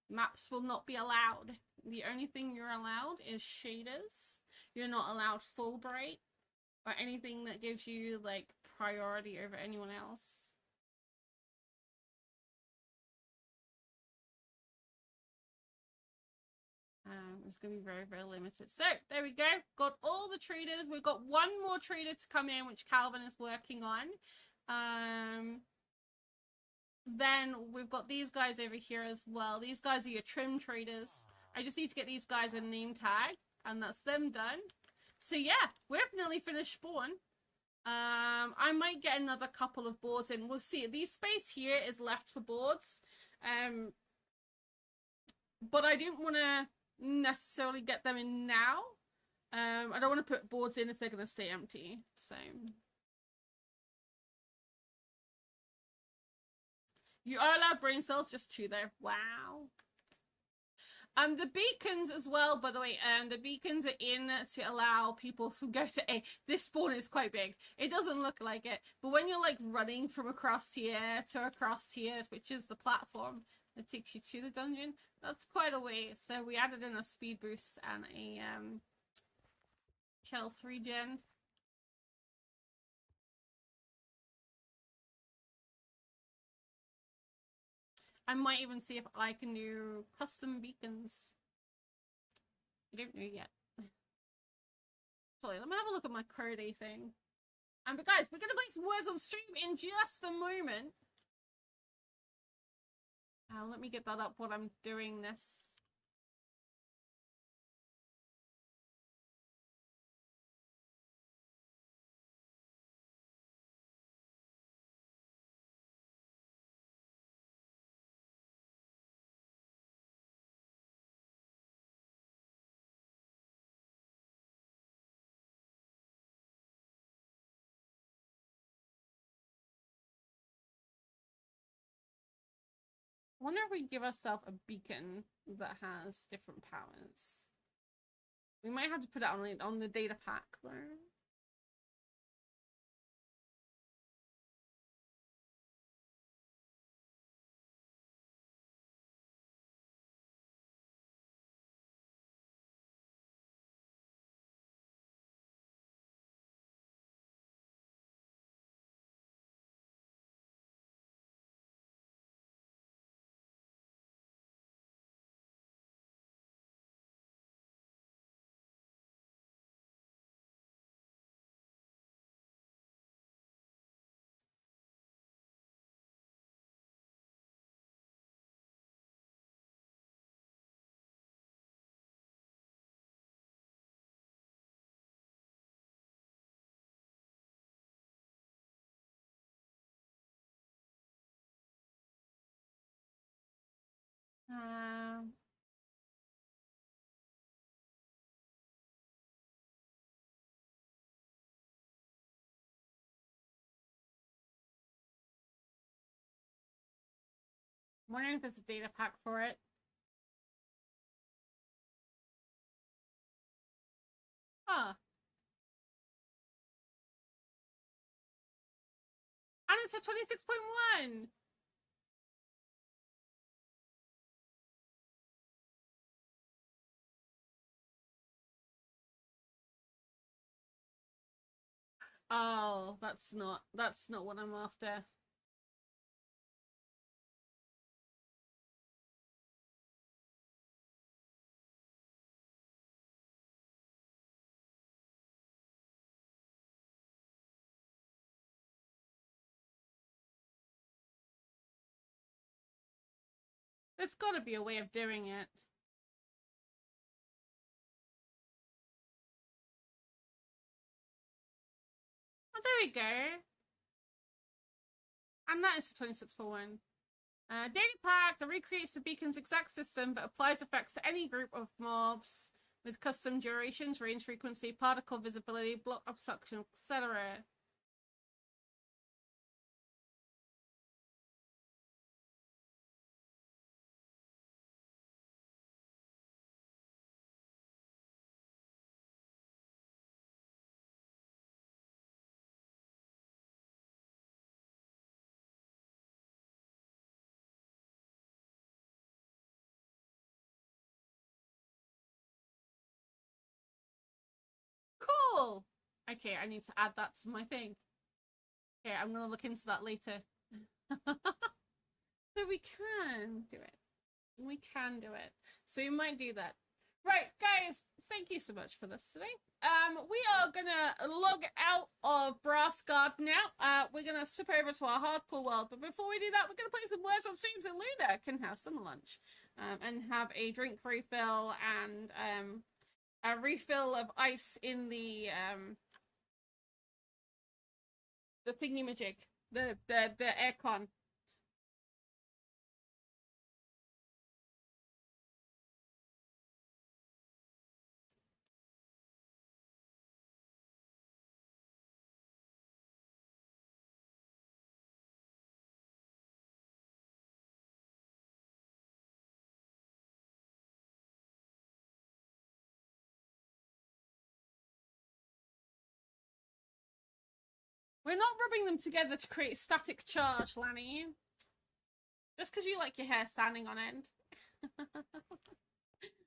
Maps will not be allowed. The only thing you're allowed is shaders. You're not allowed Fulbright or anything that gives you like priority over anyone else. It's gonna be very, very limited. So there we go. Got all the traders. We've got one more trader to come in, which Calvin is working on. Then we've got these guys over here as well. These guys are your trim traders. I just need to get these guys a name tag, and that's them done. So yeah, we've nearly finished spawn. I might get another couple of boards in. We'll see. The space here is left for boards. But I didn't want to necessarily get them in now. I don't want to put boards in if they're going to stay empty. So you are allowed brain cells, just 2 though. Wow. The beacons as well, by the way, the beacons are in to allow people to go to A. This spawn is quite big. It doesn't look like it, but when you're like running from across here to across here, which is the platform that takes you to the dungeon, that's quite a way. So we added in a speed boost and a kill 3 gen. I might even see if I can do custom beacons. I don't know yet. Sorry, let me have a look at my code thing. But guys, we're gonna play some words on stream in just a moment. Let me get that up while I'm doing this. I wonder if we give ourselves a beacon that has different powers. We might have to put it on the data pack though. I'm wondering if there's a data pack for it. Huh. And it's for 26.1! Oh, that's not what I'm after. There's gotta be a way of doing it. Oh, there we go. And that is for 26.1. Data pack that recreates the beacon's exact system but applies effects to any group of mobs with custom durations, range frequency, particle visibility, block obstruction, etc. cool. Okay, I need to add that to my thing. Okay, I'm gonna look into that later. So we can do it. We can do it. So we might do that. Right, guys, thank you so much for this today. We are gonna log out of Brassguard now. We're gonna swip over to our hardcore world, but before we do that, we're gonna play some words on stream so Luna can have some lunch. And have a drink refill and a refill of ice in the thingy-majig, the aircon. We're not rubbing them together to create static charge, Lanny. Just because you like your hair standing on end.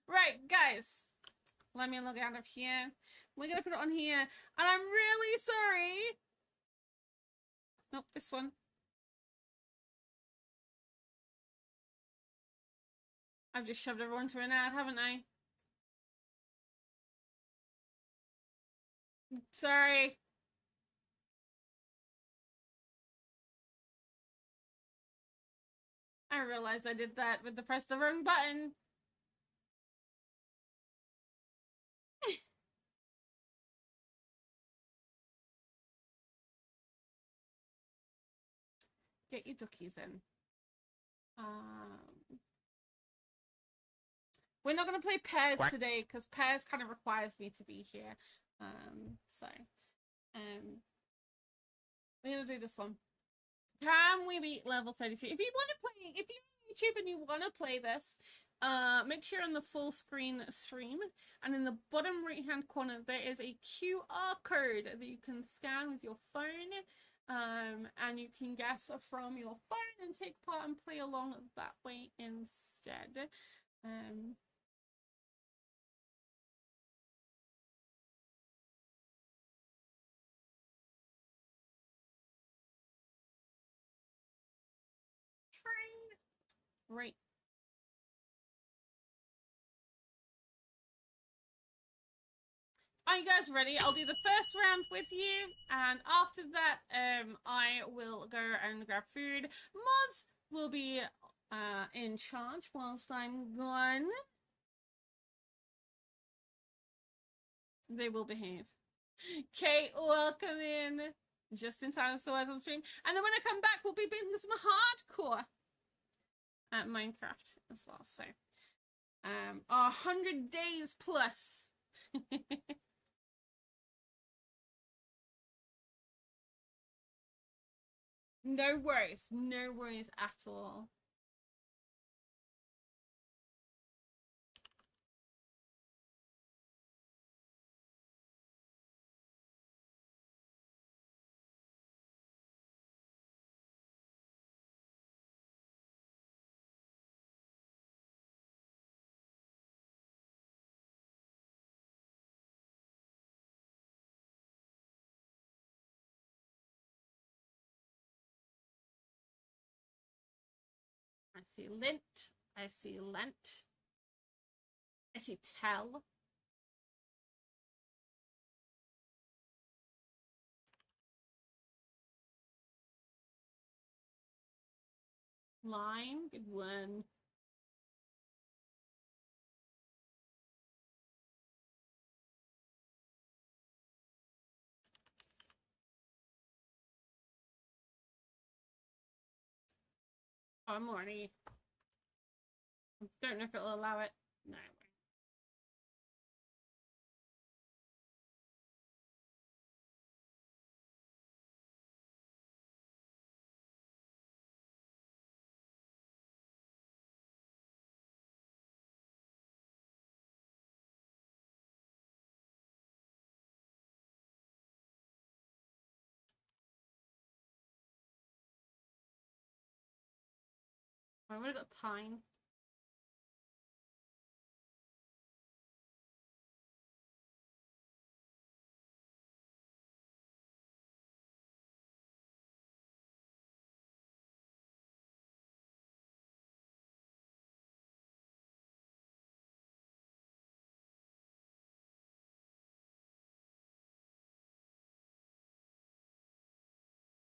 Right, guys. Let me log out of here. We're going to put it on here. And I'm really sorry. Nope, this one. I've just shoved everyone to an ad, haven't I? Sorry. I realized I did that with the press the wrong button. Get your duckies in. We're not going to play pairs today because pairs kind of requires me to be here. We're going to do this one. Can we beat level 32? If you want to play, if you're on YouTube and you want to play this, make sure you're on the full screen stream. And in the bottom right hand corner, there is a QR code that you can scan with your phone. And you can guess from your phone and take part and play along that way instead. Right. Are you guys ready? I'll do the first round with you, and after that, I will go and grab food. Mods will be in charge whilst I'm gone. They will behave. Okay, welcome in. Just in time, so as I'm streaming. And then when I come back, we'll be building some hardcore at Minecraft as well. So, 100 days plus. No worries at all. I see lint. I see lent. I see tell. Line. Good one. Oh, I'm already. Don't know if it'll allow it. No. I would have got time.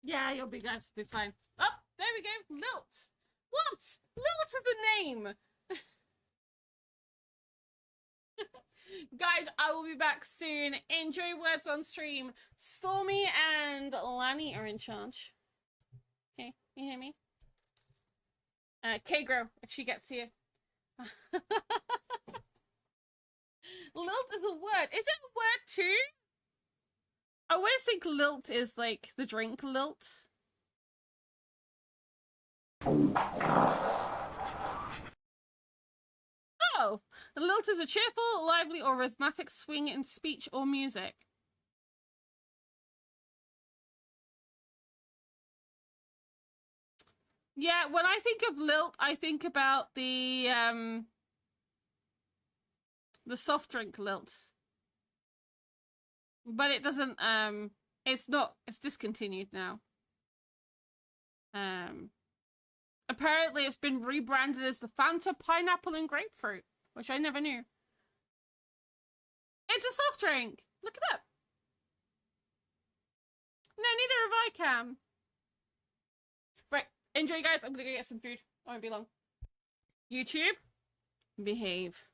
Yeah, you'll be guys be fine. Oh, there we go. Lilt. What? Lilt is a name. Guys, I will be back soon. Enjoy words on stream. Stormy and Lanny are in charge. Okay, you hear me? K-Grow, if she gets here. Lilt is a word. Is it a word too? I always think lilt is like the drink lilt. Oh, lilt is a cheerful, lively, or rhythmic swing in speech or music. Yeah, when I think of lilt, I think about the soft drink lilt. But it doesn't, it's discontinued now. Apparently it's been rebranded as the Fanta Pineapple and Grapefruit, which I never knew. It's a soft drink. Look it up. No, neither have I, Cam. Right, enjoy, guys. I'm gonna go get some food. I won't be long. YouTube, behave.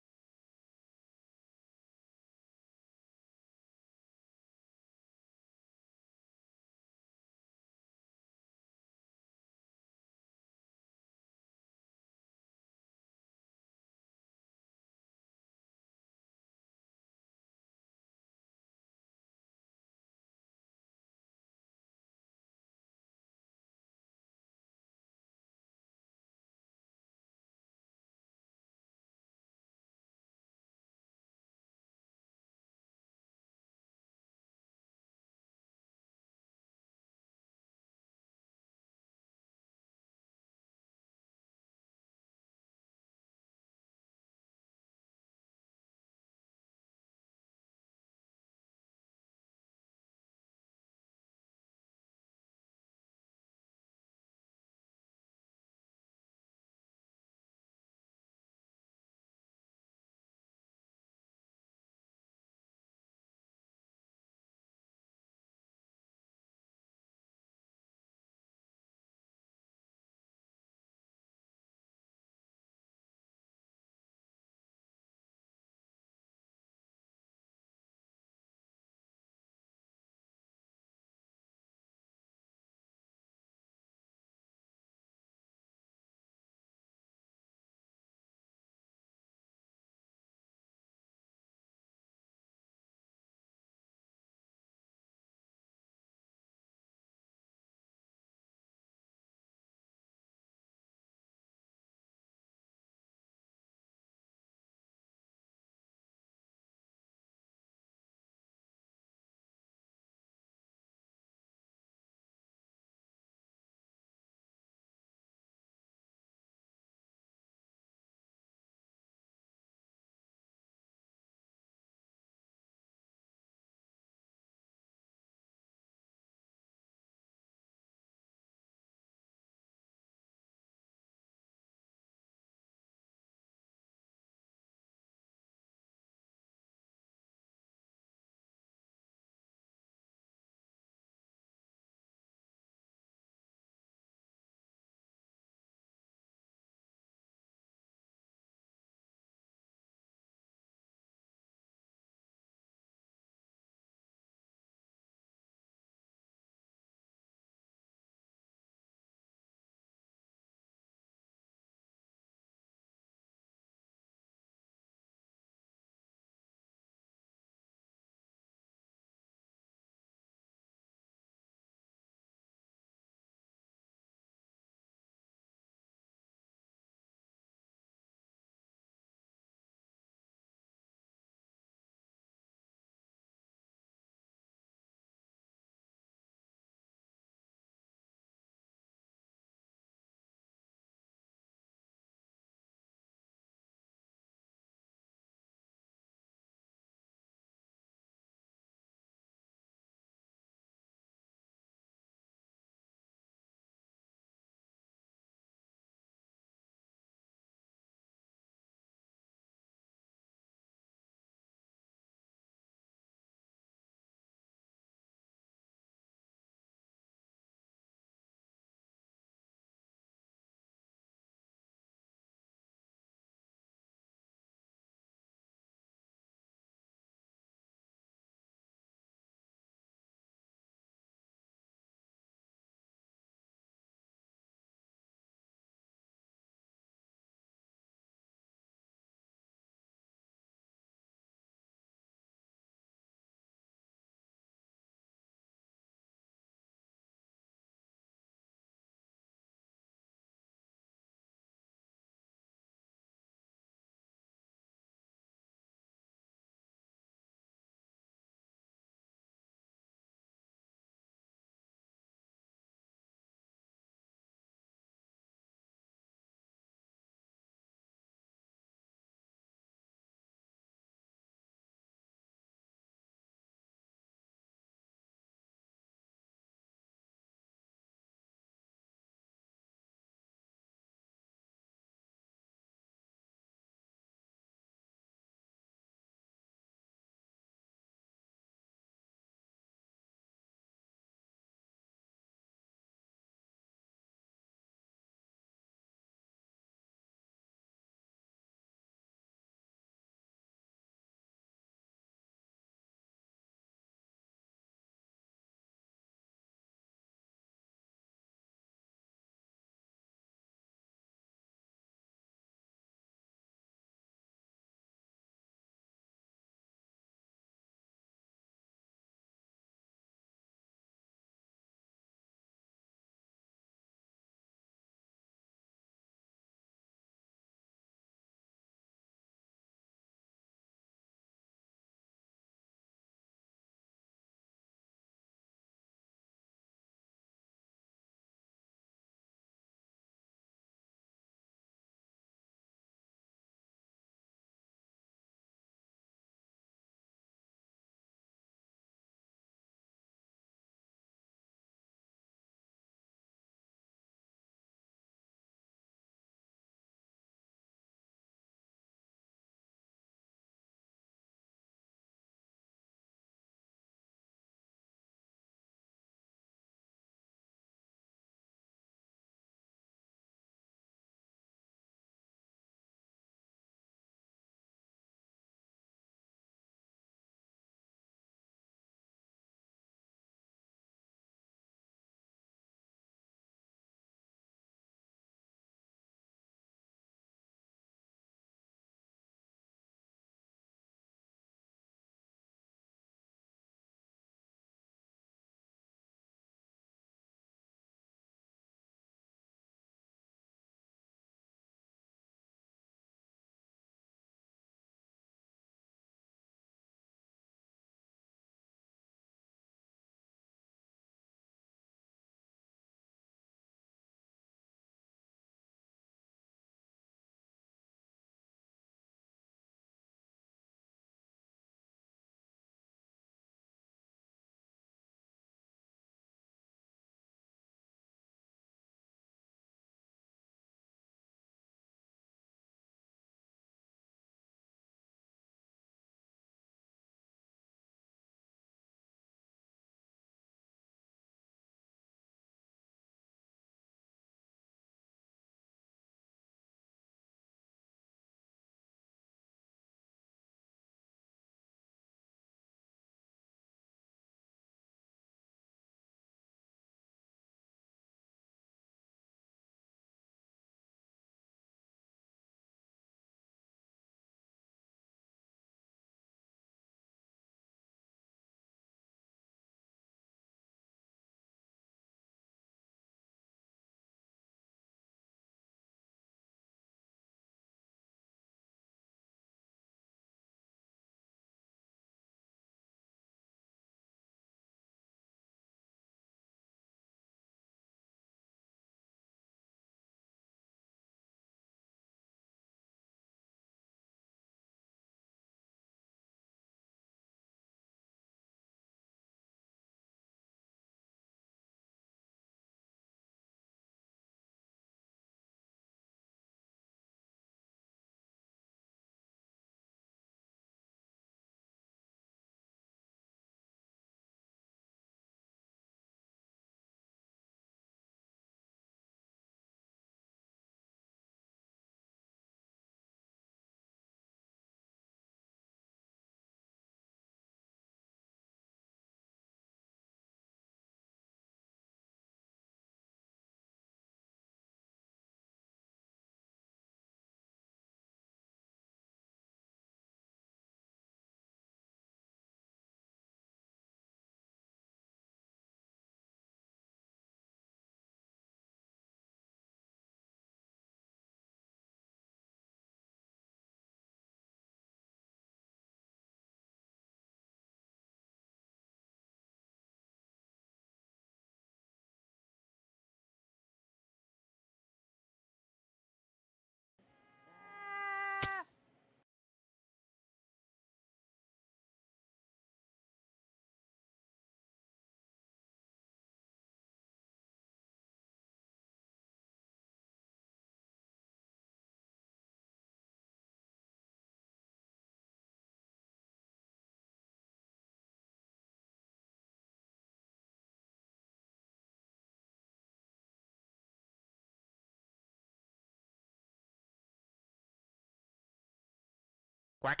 Quack.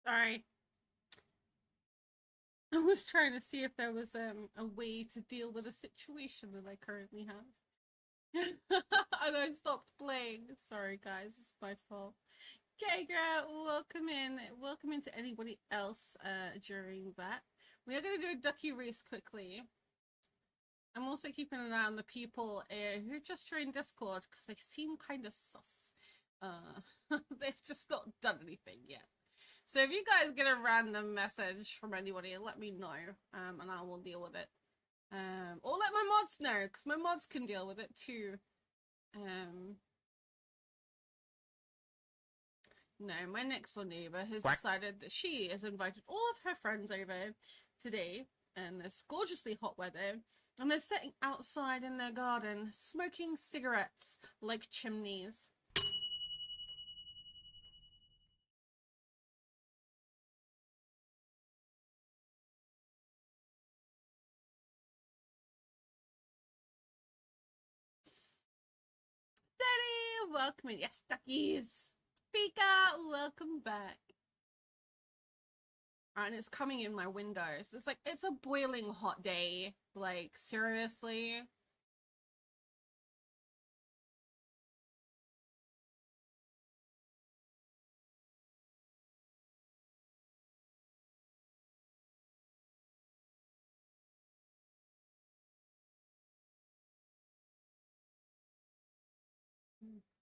Sorry. I was trying to see if there was a way to deal with a situation that I currently have. And I stopped playing. Sorry guys, it's my fault. Okay, girl, welcome in. Welcome into anybody else during that. We are going to do a ducky race quickly. I'm also keeping an eye on the people who just joined Discord because they seem kind of sus. They've just not done anything yet. So if you guys get a random message from anybody, let me know, and I will deal with it. Or let my mods know, because my mods can deal with it too. No, my next door neighbor has decided that she has invited all of her friends over today in this gorgeously hot weather, and they're sitting outside in their garden, smoking cigarettes like chimneys. Steady, welcome in. Yes, duckies. Speaker, welcome back. And it's coming in my windows. It's like, it's a boiling hot day. Like, seriously?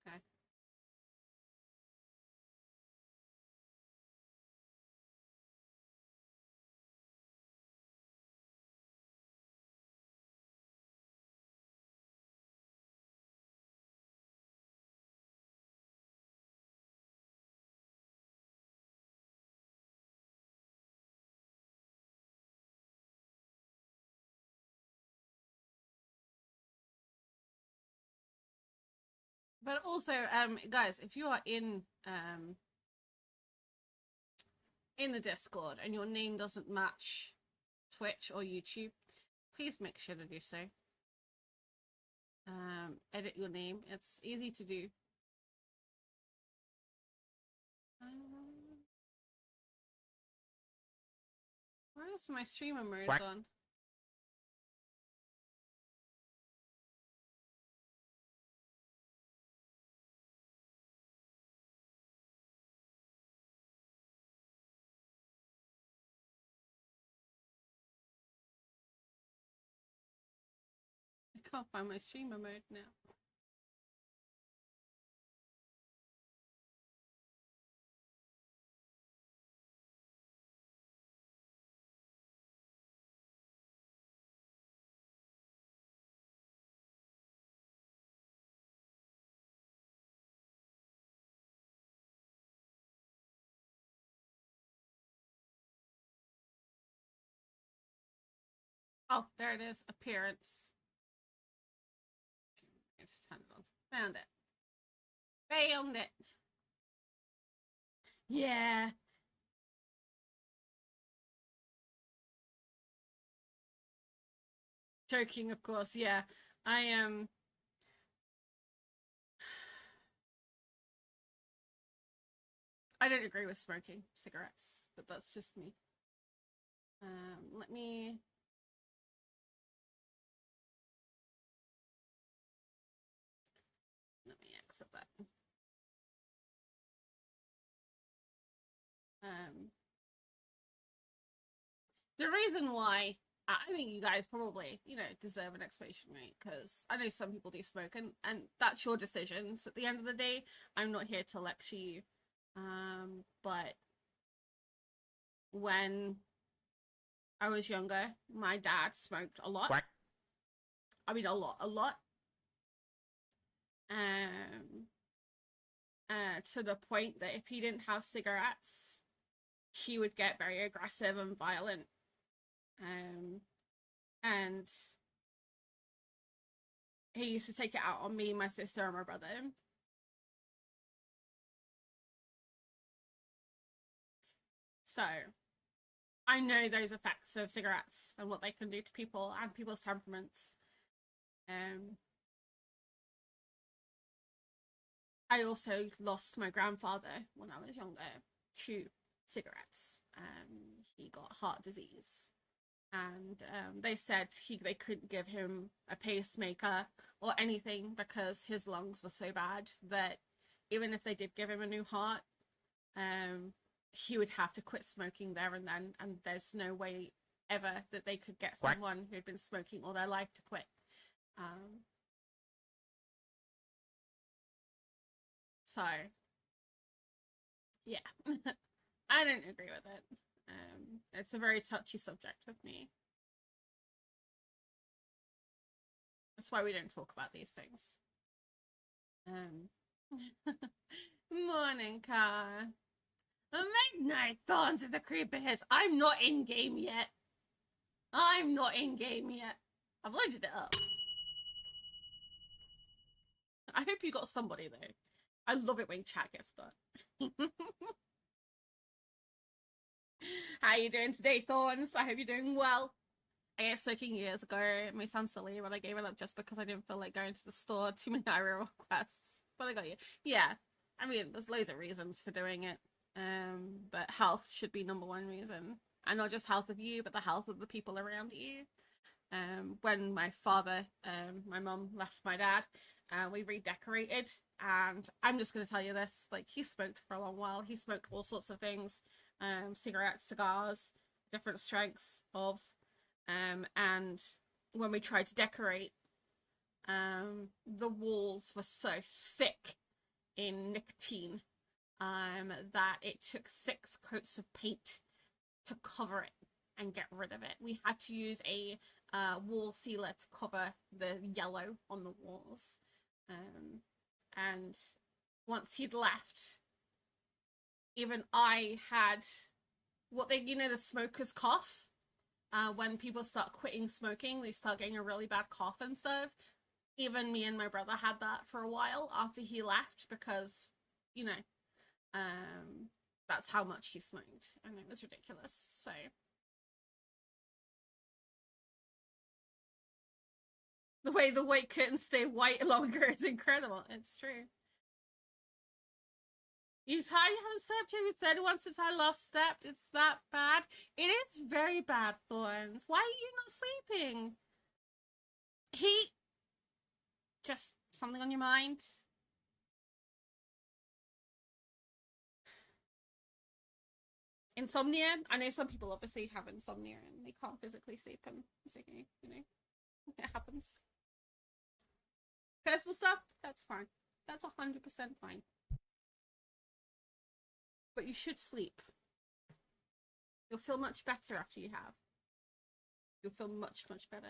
Okay. But also, guys, if you are in the Discord and your name doesn't match Twitch or YouTube, please make sure to do so. Edit your name. It's easy to do. Where is my streamer mode gone? I can't find my streamer mode now. Oh, there it is. Appearance. I just turned it on. Found it. Found it. Yeah. Joking, of course. Yeah. I am. I don't agree with smoking cigarettes, but that's just me. Let me exit that. The reason why I think you guys probably, you know, deserve an explanation, right? Because I know some people do smoke, and that's your decisions. At the end of the day, I'm not here to lecture you. But when I was younger, my dad smoked a lot. Quack. I mean, a lot. Um, to the point that if he didn't have cigarettes, he would get very aggressive and violent. And he used to take it out on me, my sister, and my brother. So, I know those effects of cigarettes and what they can do to people and people's temperaments. I also lost my grandfather when I was younger to cigarettes. He got heart disease, and they said they couldn't give him a pacemaker or anything because his lungs were so bad that even if they did give him a new heart, he would have to quit smoking there and then, and there's no way ever that they could get someone who'd been smoking all their life to quit. So, yeah, I don't agree with it. It's a very touchy subject with me. That's why we don't talk about these things. Morning, car. Midnight thorns of the creepers. I'm not in game yet. I've loaded it up. I hope you got somebody though. I love it when chat gets done. How you doing today, Thorns? I hope you're doing well. I gave smoking years ago. It may sound silly, but I gave it up just because I didn't feel like going to the store. Too many IRL requests. But I got you. Yeah. I mean, there's loads of reasons for doing it. But health should be number one reason. And not just health of you, but the health of the people around you. When my father, my mum left my dad, we redecorated, and I'm just going to tell you this, like, he smoked for a long while. He smoked all sorts of things, cigarettes, cigars, different strengths of, and when we tried to decorate, the walls were so thick in nicotine, that it took 6 coats of paint to cover it and get rid of it. We had to use a wall sealer to cover the yellow on the walls. And once he'd left, even I had what they, you know, the smoker's cough. When people start quitting smoking, they start getting a really bad cough and stuff. Even me and my brother had that for a while after he left because, you know, that's how much he smoked, and it was ridiculous. So the way the white curtains stay white longer is incredible. It's true. You tired? You haven't slept yet? You've 31 since I last slept. It's that bad. It is very bad, Thorns. Why are you not sleeping? Heat? Just something on your mind? Insomnia? I know some people obviously have insomnia and they can't physically sleep, and it's okay, you know. It happens. Personal stuff? That's fine. That's 100% fine. But you should sleep. You'll feel much better after you have. You'll feel much, much better.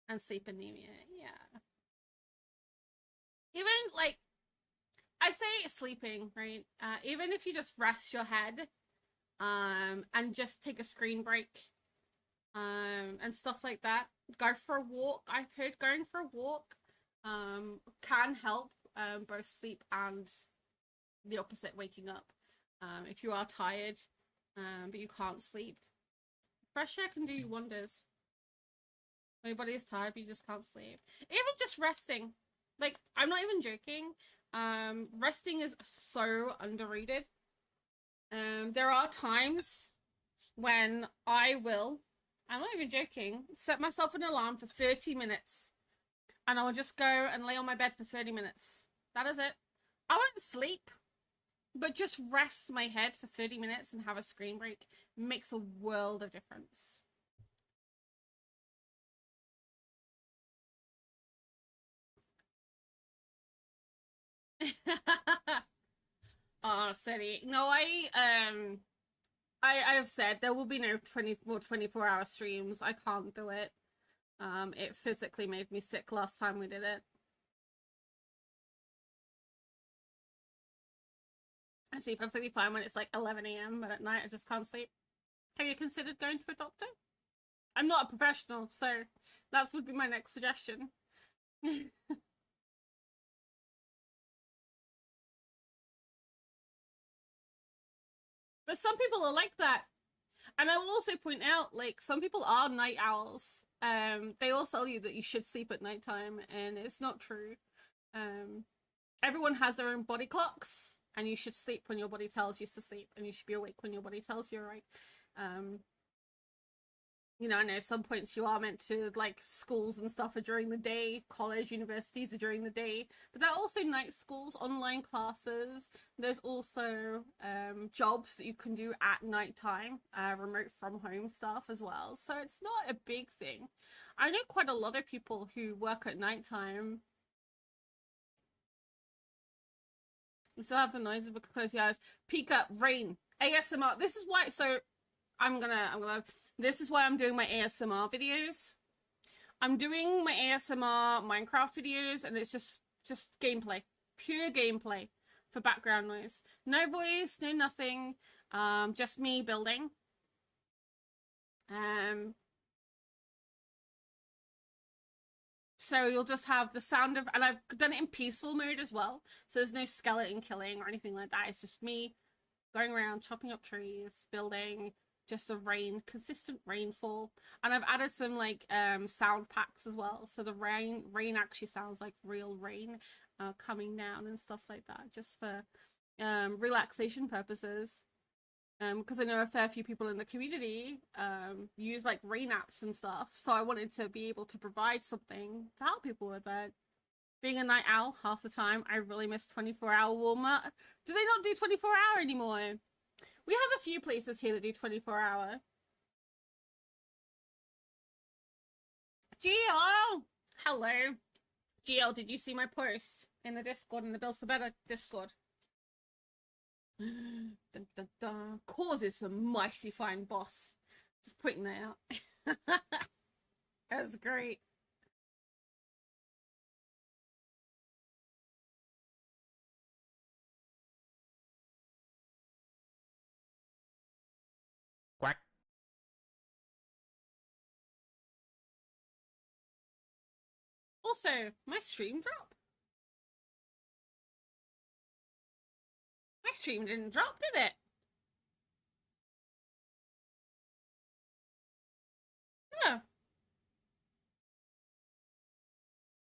And sleep anemia, yeah. Even, like, I say sleeping, right? Even if you just rest your head, and just take a screen break, and stuff like that. Go for a walk. I've heard going for a walk, can help, both sleep and the opposite, waking up. If you are tired, but you can't sleep, fresh air can do you wonders. When your body is tired, but you just can't sleep. Even just resting. Like, I'm not even joking. Resting is so underrated. There are times when I will, I'm not even joking, set myself an alarm for 30 minutes. And I will just go and lay on my bed for 30 minutes. That is it. I won't sleep, but just rest my head for 30 minutes and have a screen break makes a world of difference. Oh, silly. No, I have said there will be no 24-hour streams. I can't do it. It physically made me sick last time we did it. I sleep perfectly fine when it's like 11 a.m, but at night I just can't sleep. Have you considered going to a doctor? I'm not a professional, so that would be my next suggestion. But some people are like that. And I will also point out, like, some people are night owls. They all tell you that you should sleep at nighttime, and it's not true. Everyone has their own body clocks, and you should sleep when your body tells you to sleep, and you should be awake when your body tells you, right? You know, I know some points you are meant to, like, schools and stuff are during the day, college, universities are during the day, but there are also night schools, online classes. There's also jobs that you can do at nighttime, remote from home stuff as well. So it's not a big thing. I know quite a lot of people who work at nighttime. You still have the noises, but close your eyes. Peek up, rain, ASMR. This is why. So this is why I'm doing my ASMR videos. I'm doing my ASMR Minecraft videos, and it's just gameplay, pure gameplay for background noise. No voice, no nothing. Just me building. So you'll just have the sound of, and I've done it in peaceful mode as well. So there's no skeleton killing or anything like that. It's just me going around, chopping up trees, building, just the rain, consistent rainfall. And I've added some like sound packs as well. So the rain actually sounds like real rain coming down and stuff like that, just for relaxation purposes. Because I know a fair few people in the community use like rain apps and stuff. So I wanted to be able to provide something to help people with that. Being a night owl half the time, I really miss 24-hour warmer. Do they not do 24-hour anymore? We have a few places here that do 24-hour. GL! Hello. GL, did you see my post in the Discord, in the Build for Better Discord? Dun, dun, dun. Causes for mighty fine boss. Just pointing that out. That's great. Quack. Also, my stream dropped. My stream didn't drop, did it? No.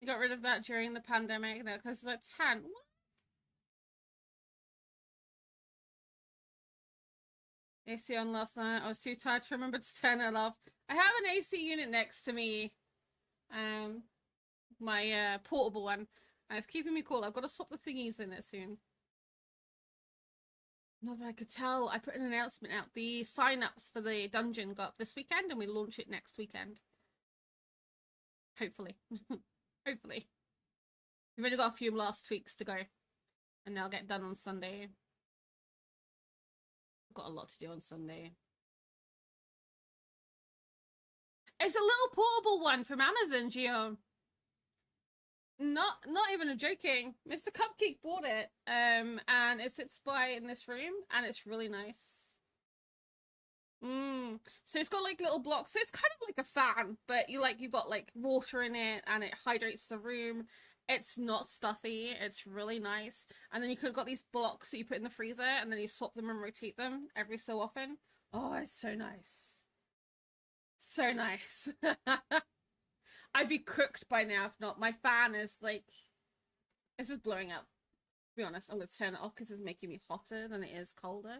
You got rid of that during the pandemic, though, because it's 10. What? AC on last night. I was too tired to remember to turn it off. I have an AC unit next to me. My portable one. And it's keeping me cool. I've got to swap the thingies in it soon. Not that I could tell. I put an announcement out. The sign-ups for the dungeon got up this weekend, and we launch it next weekend. Hopefully. Hopefully. We've only got a few last tweaks to go. And they'll get done on Sunday. I've got a lot to do on Sunday. It's a little portable one from Amazon, Gio. Not even joking. Mr. Cupcake bought it, and it sits by in this room, and it's really nice. So it's got like little blocks. So it's kind of like a fan, but you've got like water in it, and it hydrates the room. It's not stuffy. It's really nice. And then you could have got these blocks that you put in the freezer, and then you swap them and rotate them every so often. Oh, it's so nice. So nice. I'd be cooked by now if not. My fan is like, this is blowing up. To be honest, I'm gonna turn it off because it's making me hotter than it is colder.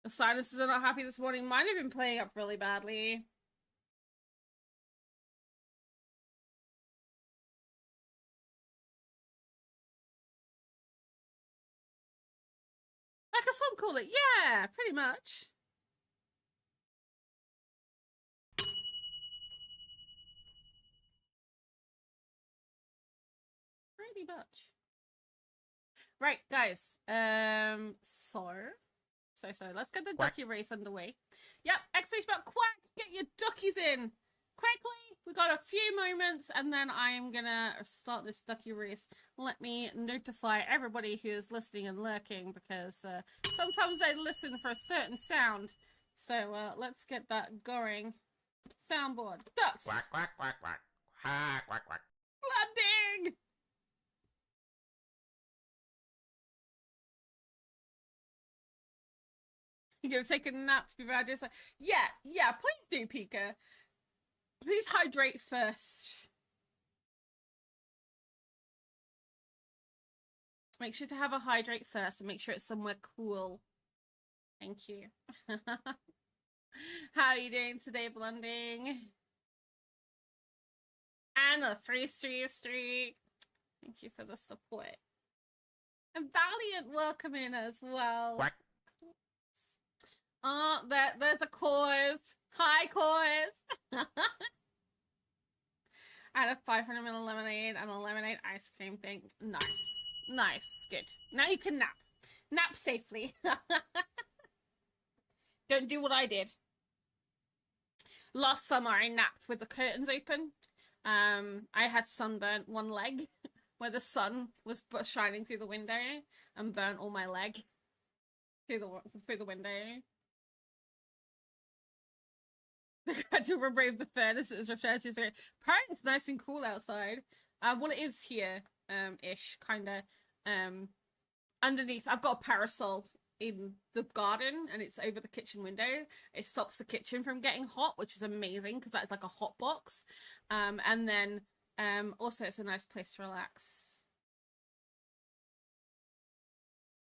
The sinuses are not happy this morning. Mine have been playing up really badly. Like a song call it. Yeah, pretty much. pretty much. Right, guys. So let's get the ducky race underway. Yep, exclamation mark quack! Get your duckies in quickly. We got a few moments, and then I'm gonna start this ducky race. Let me notify everybody who is listening and lurking, because sometimes I listen for a certain sound. So let's get that going. Soundboard. Ducks. Quack, quack, quack, quack. Quack, quack, quack. Landing. You gonna take a nap to be ready? Yeah, please do, Pika. Please hydrate first. Make sure to have a hydrate first and make sure it's somewhere cool. Thank you. How are you doing today, Blending? Anna 333. Thank you for the support. And Valiant, welcome in as well. Quack. Oh, there's a cause. Hi, cause. And a 500 ml lemonade and a lemonade ice cream thing. Nice, good. Now you can nap. Nap safely. Don't do what I did. Last summer, I napped with the curtains open. I had sunburnt one leg where the sun was shining through the window and burnt all my leg through the window. They had to remove the furnaces. Apparently it's nice and cool outside. Well, it is here, ish, kind of. Underneath, I've got a parasol in the garden, and it's over the kitchen window. It stops the kitchen from getting hot, which is amazing because that's like a hot box. And then also it's a nice place to relax.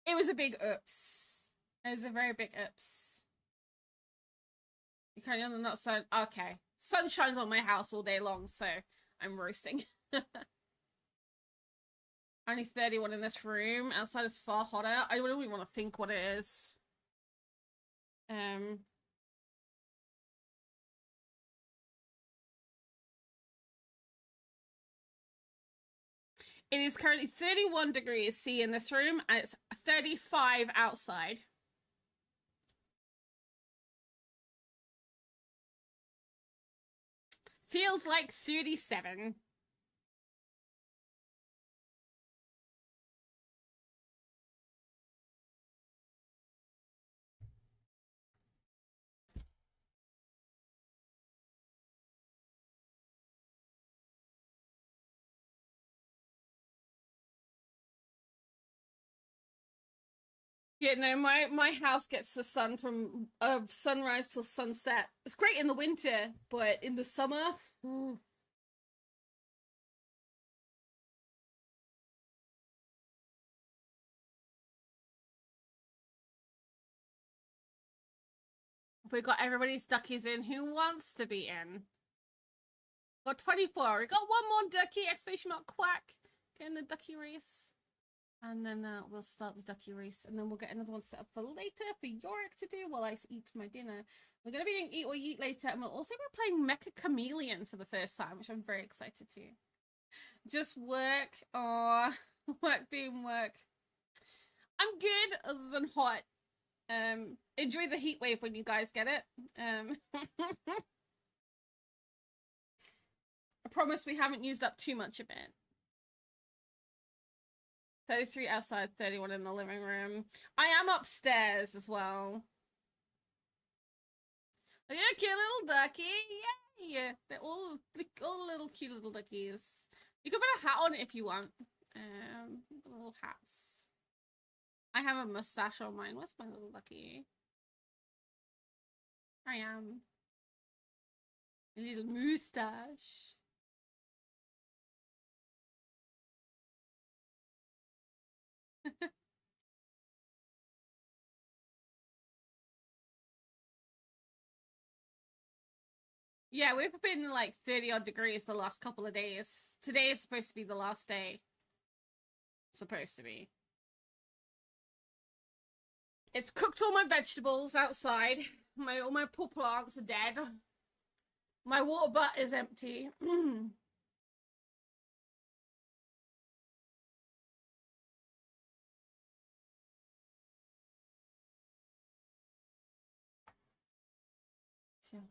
It was a big oops. It was a very big oops. You kind of not sun. Okay, sun shines on my house all day long, so I'm roasting. Only 31 in this room. Outside is far hotter. I don't even want to think what it is. It is currently 31 degrees C in this room, and it's 35 outside. Feels like 37. Yeah, no, my house gets the sun from sunrise till sunset. It's great in the winter, but in the summer, ooh. We got everybody's duckies in. Who wants to be in? Got 24. We got one more ducky! Exclamation mark quack! Get in the ducky race. And then we'll start the ducky race, and then we'll get another one set up for later for Yorick to do while I eat my dinner. We're going to be doing Eat or Yeet later, and we'll also be playing Mecha Chameleon for the first time, which I'm very excited to. Just work. Aww. Work being work. I'm good, other than hot. Enjoy the heat wave when you guys get it. I promise we haven't used up too much of it. 33 outside, 31 in the living room. I am upstairs as well. Oh, you're a cute little ducky. Yay! They're all little cute little duckies. You can put a hat on it if you want. Little hats. I have a mustache on mine. What's my little ducky? I am. A little mustache. Yeah, we've been like 30 odd degrees the last couple of days. Today is supposed to be the last day. Supposed to be. It's cooked all my vegetables outside. All my poor plants are dead. My water butt is empty. costume.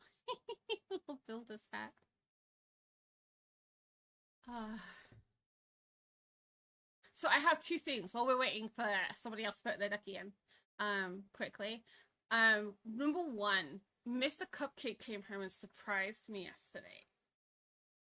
Little builder's hat. So I have two things while we're waiting for somebody else to put their ducky in. Quickly. Number one, Mr. Cupcake came home and surprised me yesterday.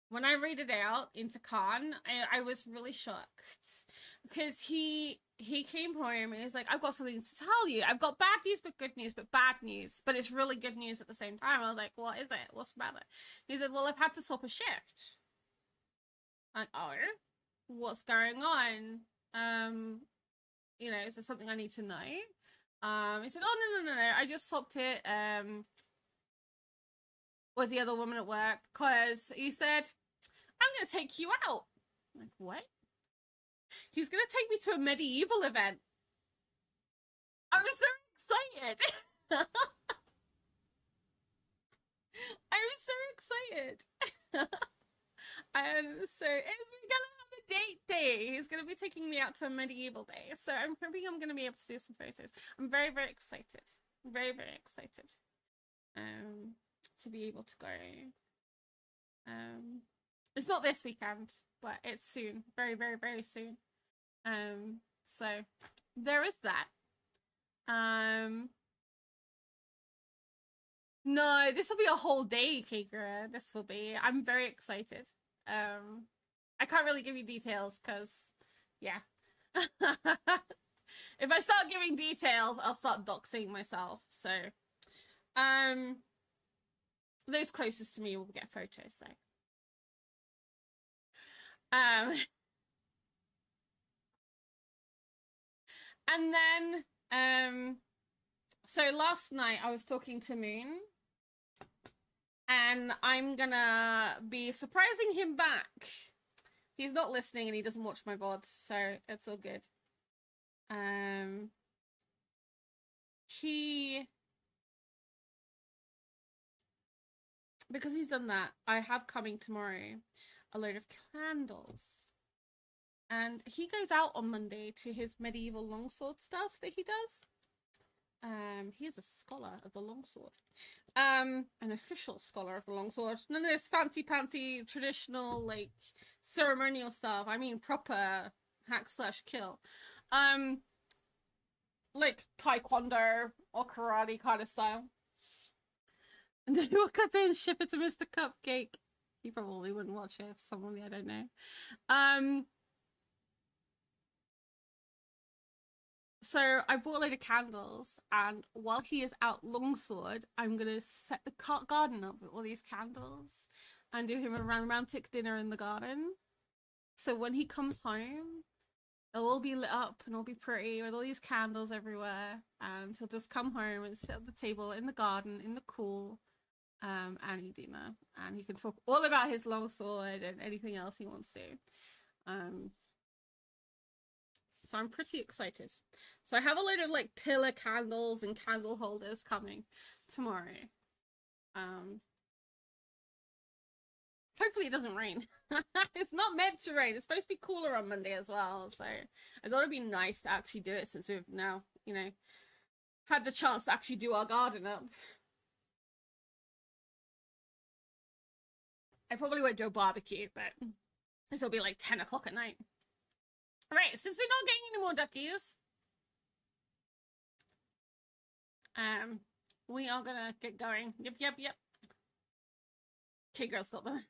When I read it out into Khan, I was really shocked because he came home and he's like, I've got something to tell you. I've got bad news, but good news, but bad news, but it's really good news at the same time. I was like, what is it? What's the matter? He said, well, I've had to swap a shift. I'm like, oh, what's going on? You know, is there something I need to know? He said, oh, no. I just swapped it, with the other woman at work, because he said, I'm going to take you out. I'm like, what? He's going to take me to a medieval event. I was so excited. I was so excited. And so we're going to have a date day. He's going to be taking me out to a medieval day. So I'm hoping I'm going to be able to do some photos. I'm very, very excited. Very, very excited. To be able to go. It's not this weekend, but it's soon. Very, very, very soon. So there is that. No, this will be a whole day, Kagura. This will be. I'm very excited. I can't really give you details because, yeah. If I start giving details, I'll start doxing myself. So, those closest to me will get photos, though. And then, so last night I was talking to Moon, and I'm gonna be surprising him back. He's not listening and he doesn't watch my VODs, so it's all good. Because he's done that, I have coming tomorrow a load of candles. And he goes out on Monday to his medieval longsword stuff that he does. He is a scholar of the longsword. An official scholar of the longsword. None of this fancy-pantsy, traditional, like, ceremonial stuff. I mean proper hack/kill. Like taekwondo or karate kind of style. And then we'll clip it and ship it to Mr. Cupcake. He probably wouldn't watch it if someone, I don't know. So I bought a load of candles, and while he is out longsword, I'm gonna set the garden up with all these candles and do him a romantic dinner in the garden. So when he comes home, it'll all be lit up and it'll be pretty with all these candles everywhere, and he'll just come home and sit at the table in the garden in the cool, and eat dinner, and he can talk all about his longsword and anything else he wants to. So I'm pretty excited. So I have a load of like pillar candles and candle holders coming tomorrow. Hopefully it doesn't rain. It's not meant to rain. It's supposed to be cooler on Monday as well. So I thought it'd be nice to actually do it since we've now, you know, had the chance to actually do our garden up. I probably won't do a barbecue, but this will be like 10 o'clock at night. Right, since we're not getting any more duckies, we are gonna get going. Yep. Okay, girls got them.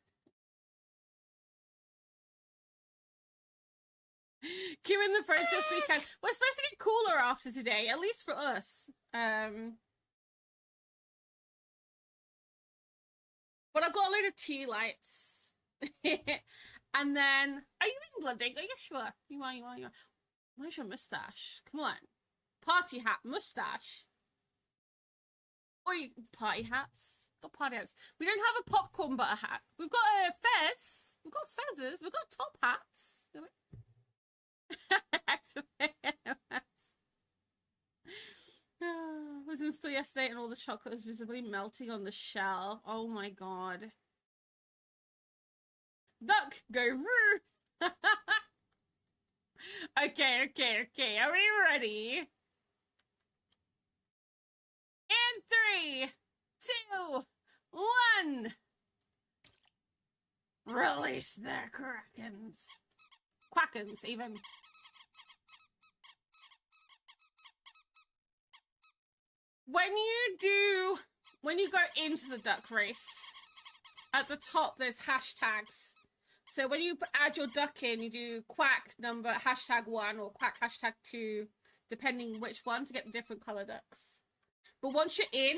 Cue in the fridge this weekend. We're supposed to get cooler after today, at least for us. But I've got a load of tea lights. And then, are you in Blood Digger? Yes, you are. You are. Where's your mustache? Come on. Party hat, mustache. Or you, party hats. Got party hats. We don't have a popcorn butter hat. We've got a fez. We've got fezzes. We've got top hats. I was in store yesterday and all the chocolate was visibly melting on the shelf. Oh my god. Duck, go roo. Okay. Are we ready? And 3, 2, 1. Release the krakens. Quackens, even. When you go into the duck race, at the top there's hashtags. So when you add your duck in, you do quack number #1 or quack #2, depending which one, to get the different color ducks. But once you're in,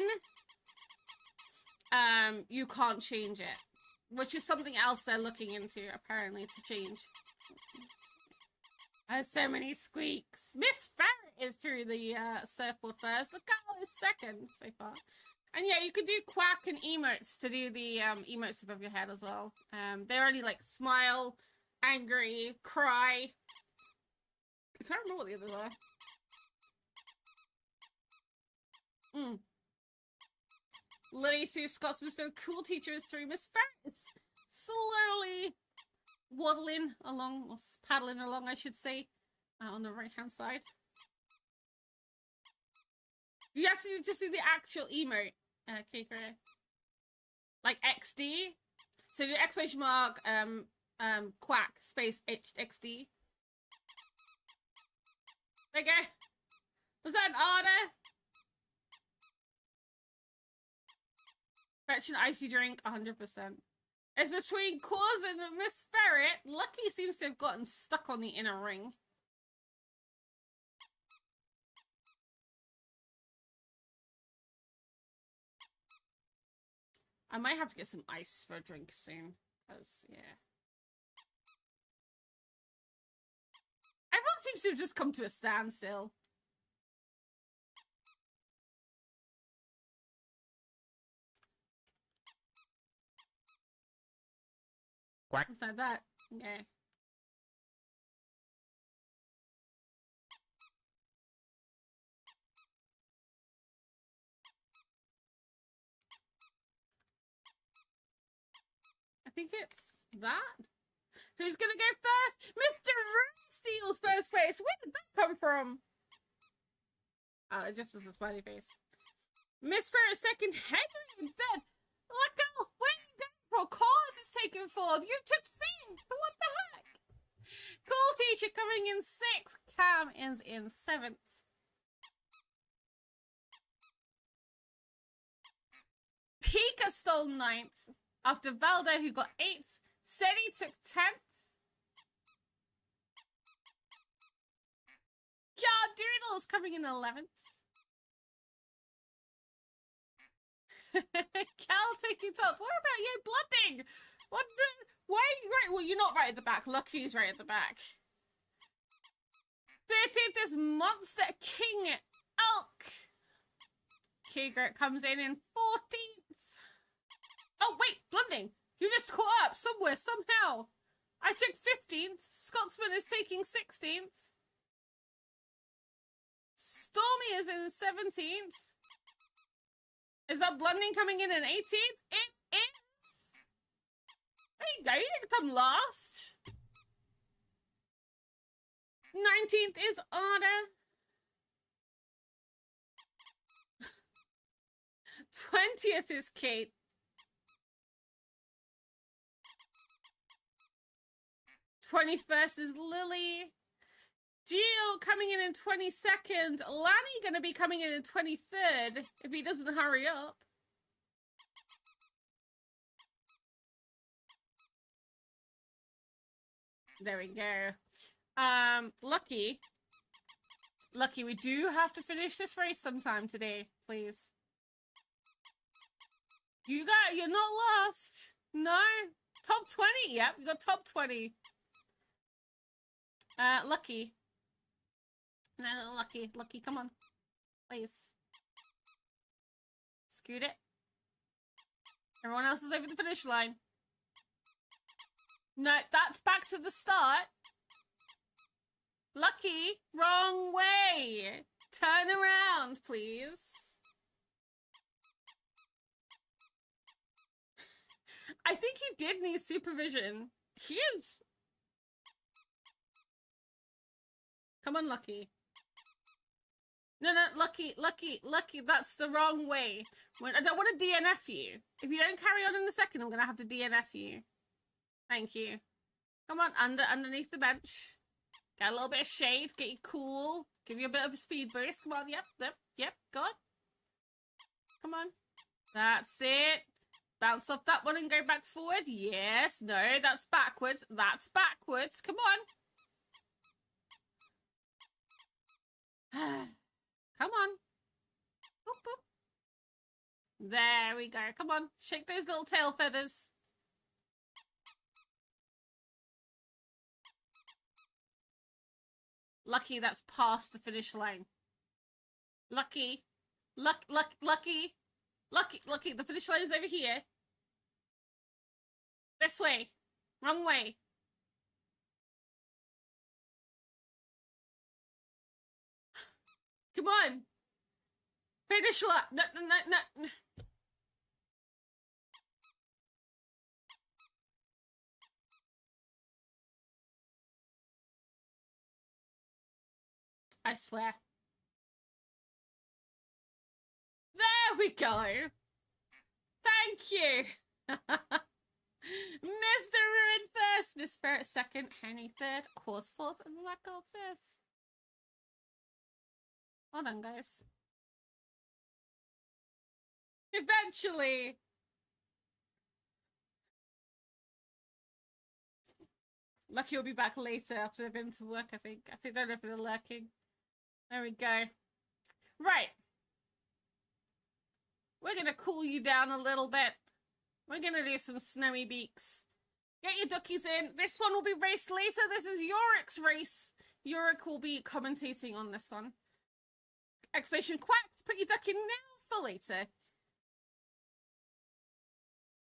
you can't change it, which is something else they're looking into, apparently, to change. So many squeaks. Miss Ferret is through the surfboard first. The girl is second so far. And yeah, you could do quack and emotes to do the emotes above your head as well. They're only like smile, angry, cry. I can't remember what the others are. Lily Sue Scotsman, so cool teacher is through. Miss Ferret is slowly waddling along, or paddling along, I should say, on the right hand side. You have to just do the actual emote, Kikra. Like XD. So do exclamation mark, quack, space, XD. There you go. Was that an order? Fetch an icy drink, 100%. It's between Cause and Miss Ferret. Lucky seems to have gotten stuck on the inner ring. I might have to get some ice for a drink soon, because, yeah. Everyone seems to have just come to a standstill. Quack. It's like that. Okay. I think it's that. Who's gonna go first? Mr. Room steals first place. Where did that come from? Oh, it just is a smiley face. Miss Ferret second, Henry in third. Let go. Where are you going for? Cause is taken fourth. You took fifth. What the heck? Cool teacher coming in sixth. Cam is in seventh. Pika stole ninth. After Valda, who got 8th. Seti took 10th. Jar Doodle's coming in 11th. Cal taking top. What about you, Blooding? What the? Why are you right? Well, you're not right at the back. Lucky's right at the back. 13th is Monster King Elk. Kegert comes in 14th. Oh, wait, Blunding. You just caught up somewhere, somehow. I took 15th. Scotsman is taking 16th. Stormy is in 17th. Is that Blunding coming in 18th? It is. There you go. You didn't come last. 19th is Anna. 20th is Kate. 21st is Lily. Gio coming in 22nd. Lanny gonna be coming in 23rd if he doesn't hurry up. There we go. Lucky. Lucky, we do have to finish this race sometime today, please. You're not lost. No. Top 20. Yep, you got top 20. Lucky. No, Lucky. Lucky, come on. Please. Scoot it. Everyone else is over the finish line. No, that's back to the start. Lucky, wrong way. Turn around, please. I think he did need supervision. He is. Come on, Lucky. No, Lucky, that's the wrong way. I don't want to DNF you. If you don't carry on in a second, I'm going to have to DNF you. Thank you. Come on, underneath the bench. Get a little bit of shade, get you cool, give you a bit of a speed boost. Come on, yep, go on. Come on. That's it. Bounce off that one and go back forward. Yes, no, that's backwards. That's backwards. Come on. Come on. Boop, boop. There we go. Come on. Shake those little tail feathers. Lucky that's past the finish line. Lucky. Lucky. The finish line is over here. This way. Wrong way. Come on. Finish line. No. I swear. There we go. Thank you. Mr. Ruin first, Miss Ferret second, Henry third, Course fourth, and Lacko fifth. Well done, guys. Eventually. Lucky will be back later after they've been to work, I think. I don't know if they're lurking. There we go. Right. We're going to cool you down a little bit. We're going to do some snowy beaks. Get your duckies in. This one will be raced later. This is Yorick's race. Yorick will be commentating on this one. Exclamation quacks. Put your duck in now for later.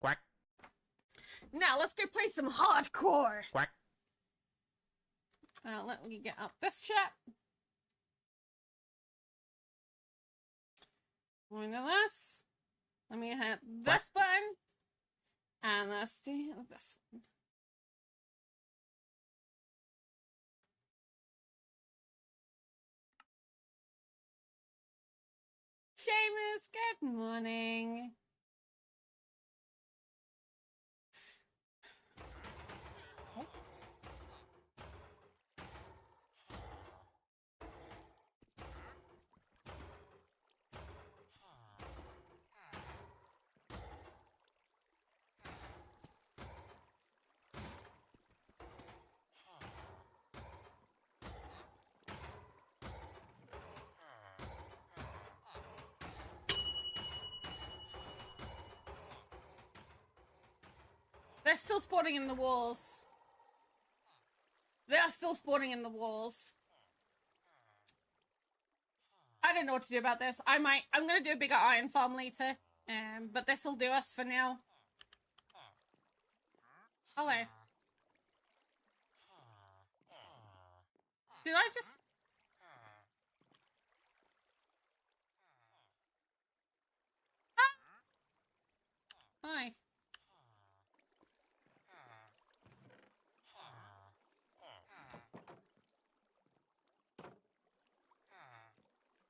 Quack. Now, let's go play some hardcore. Quack. Let me get up this chat. Going to this. Let me hit this button. And let's do this one. Seamus, good morning. They're still spawning in the walls. They are still spawning in the walls. I don't know what to do about this. I'm gonna do a bigger iron farm later. But this will do us for now. Hello. Did I just... Ah! Hi.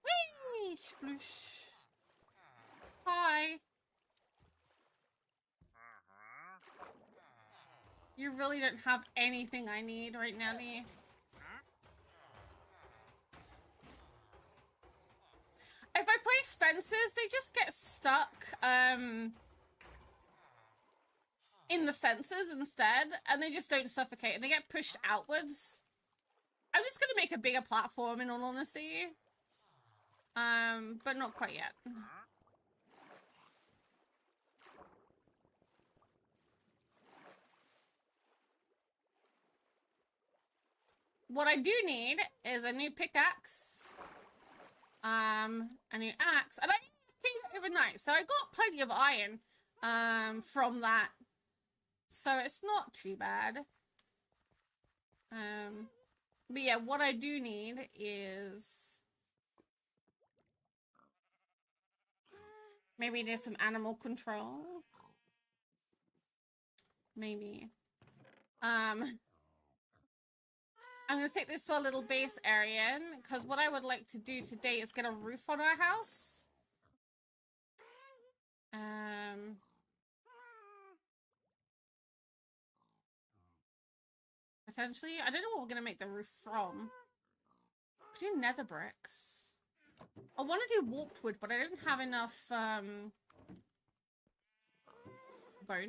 Whee! Sploosh. Hi. You really don't have anything I need right now, do you? If I place fences, they just get stuck, in the fences instead, and they just don't suffocate, and they get pushed outwards. I'm just gonna make a bigger platform, in all honesty. But not quite yet. What I do need is a new pickaxe, a new axe, and I need to clean it overnight. So I got plenty of iron, from that. So it's not too bad. But yeah, what I do need is maybe there's some animal control. Maybe. I'm going to take this to our little base area, because what I would like to do today is get a roof on our house. Potentially. I don't know what we're going to make the roof from. Could do nether bricks. I want to do warped wood, but I don't have enough, bone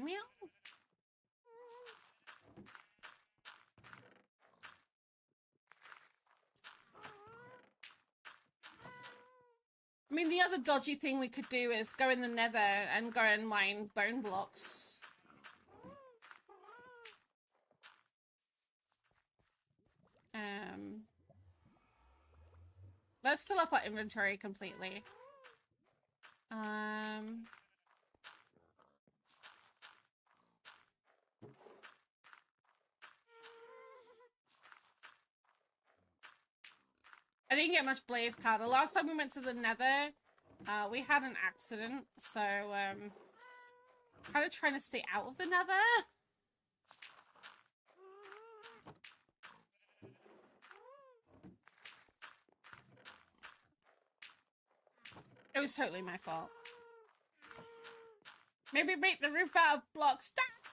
meal? I mean, the other dodgy thing we could do is go in the nether and go and mine bone blocks. Let's fill up our inventory completely. I didn't get much blaze powder. Last time we went to the nether, we had an accident, so, kind of trying to stay out of the nether. It was totally my fault. Maybe make the roof out of blocks.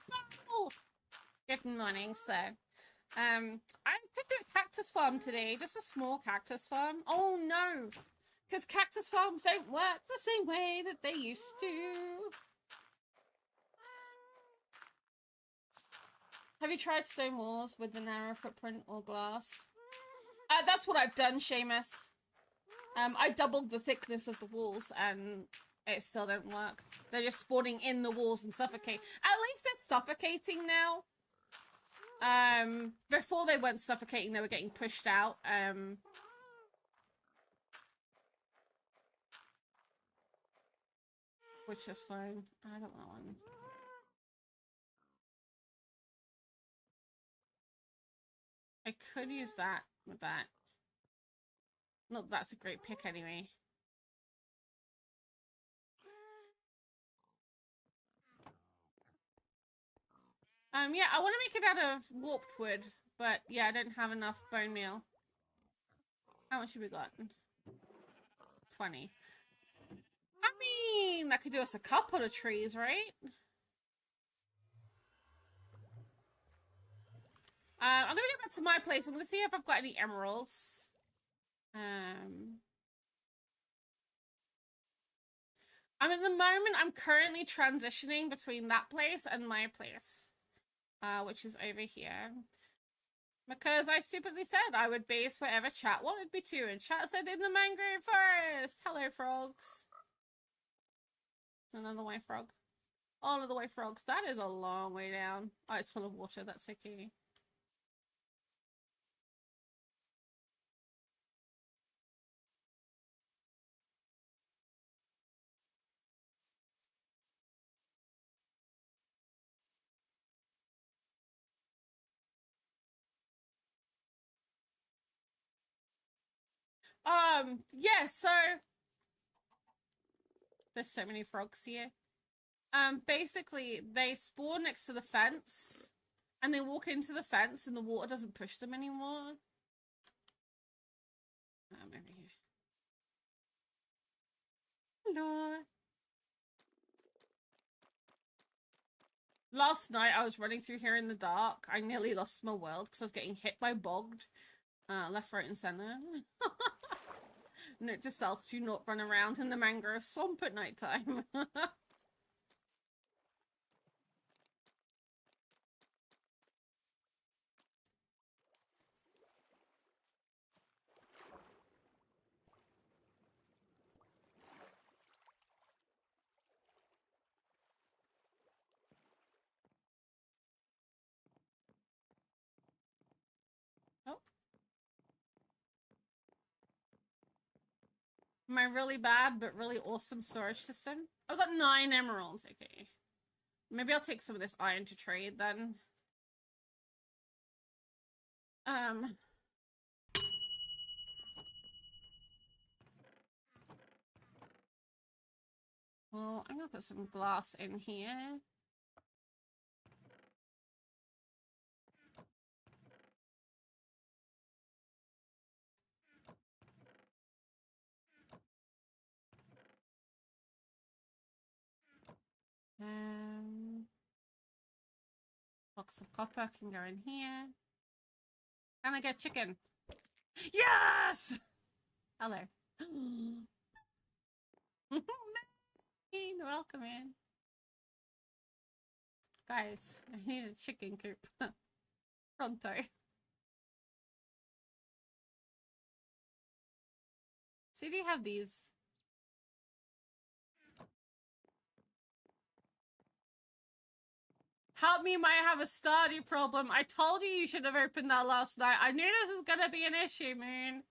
No! Good morning, sir. I could do a cactus farm today. Just a small cactus farm. Oh no! Because cactus farms don't work the same way that they used to. Have you tried stone walls with the narrow footprint or glass? That's what I've done, Seamus. I doubled the thickness of the walls and it still don't work. They're just spawning in the walls and suffocate. At least they're suffocating now. Before they weren't suffocating, they were getting pushed out. Which is fine. I don't want one. I could use that with that. Not that's a great pick anyway. Yeah, I want to make it out of warped wood, but yeah, I don't have enough bone meal. How much have we got? 20. I mean, that could do us a couple of trees, right? I'm gonna go back to my place. I'm gonna see if I've got any emeralds. At the moment, I'm currently transitioning between that place and my place. Which is over here. Because I stupidly said I would base wherever chat wanted me to, and chat said in the mangrove forest! Hello, frogs. It's another way frog. All of the way frogs. That is a long way down. Oh, it's full of water. That's okay. Yeah, so there's so many frogs here. Basically, they spawn next to the fence, and they walk into the fence, and the water doesn't push them anymore. Over here. Hello. Last night, I was running through here in the dark. I nearly lost my world because I was getting hit by bogged. Left, right, and center. Note to self, do not run around in the mangrove swamp at nighttime. Oh. My really bad but really awesome storage system. I've got 9 emeralds, okay. Maybe I'll take some of this iron to trade then. Well, I'm gonna put some glass in here. Box of copper can go in here. And I get chicken. Yes! Hello. Welcome in. Guys, I need a chicken coop. Pronto. So do you have these? Help me, might have a study problem. I told you should have opened that last night. I knew this was gonna be an issue, Moon.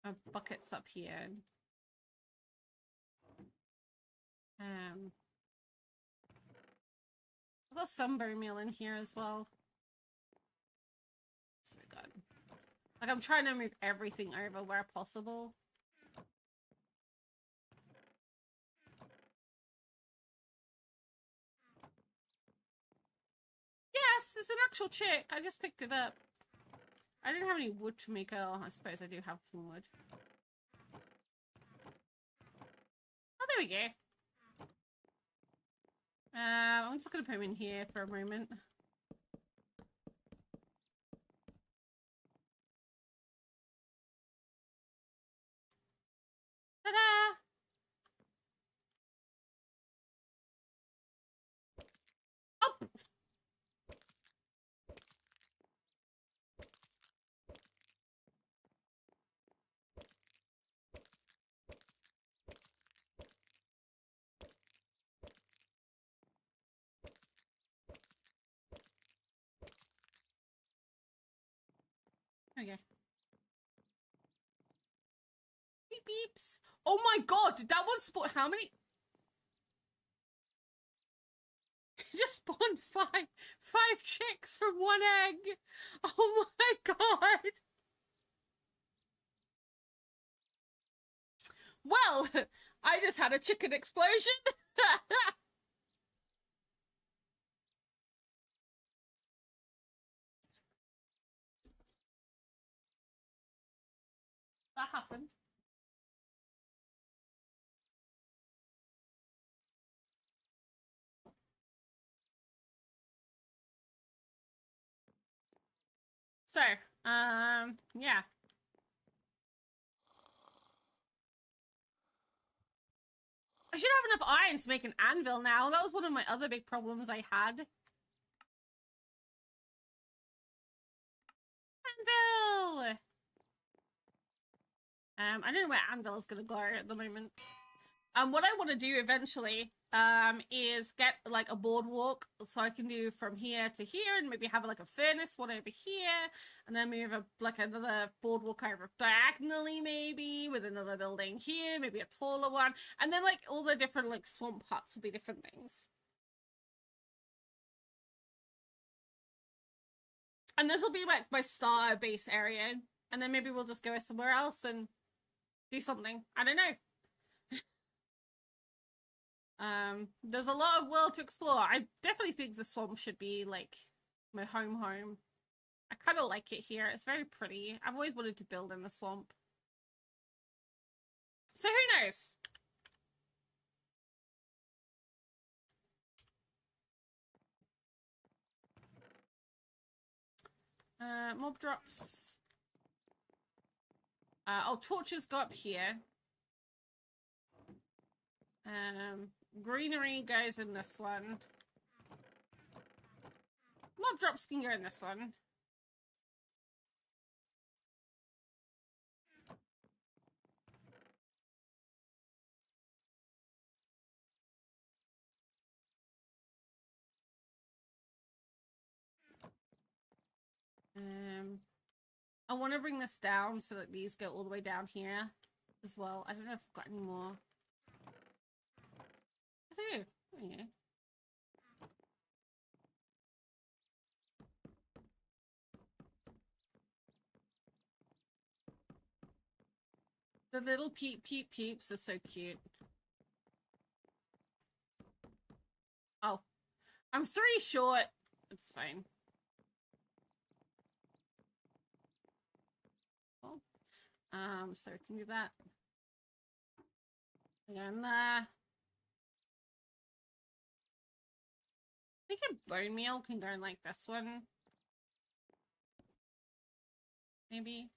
My bucket's up here. I've got some bone meal in here as well. So good. Like, I'm trying to move everything over where possible. Yes, it's an actual chick. I just picked it up. I didn't have any wood to make. Oh, I suppose I do have some wood. Oh, there we go. I'm just gonna put him in here for a moment. Ta-da! Oh! Okay. Beep beeps. Oh my god, did that one spawn? How many? Just spawned five chicks from one egg. Oh my god. Well, I just had a chicken explosion. That happened. So, yeah. I should have enough iron to make an anvil now. That was one of my other big problems I had. Anvil! I don't know where anvil is gonna go at the moment. What I want to do eventually, is get like a boardwalk so I can do from here to here and maybe have like a furnace one over here and then move like another boardwalk over diagonally maybe with another building here, maybe a taller one, and then like all the different like swamp huts will be different things. And this will be like my star base area, and then maybe we'll just go somewhere else and do something. I don't know. There's a lot of world to explore. I definitely think the swamp should be like my home. I kind of like it here. It's very pretty. I've always wanted to build in the swamp. So who knows? Mob drops. Oh, torches go up here. Greenery goes in this one. Mob drops can go in this one. I want to bring this down so that these go all the way down here as well. I don't know if I've got any more. I do. There you go. The little peeps are so cute. Oh. I'm 3 short. It's fine. So we can do that. And there. I think a bone meal can go in like this one. Maybe.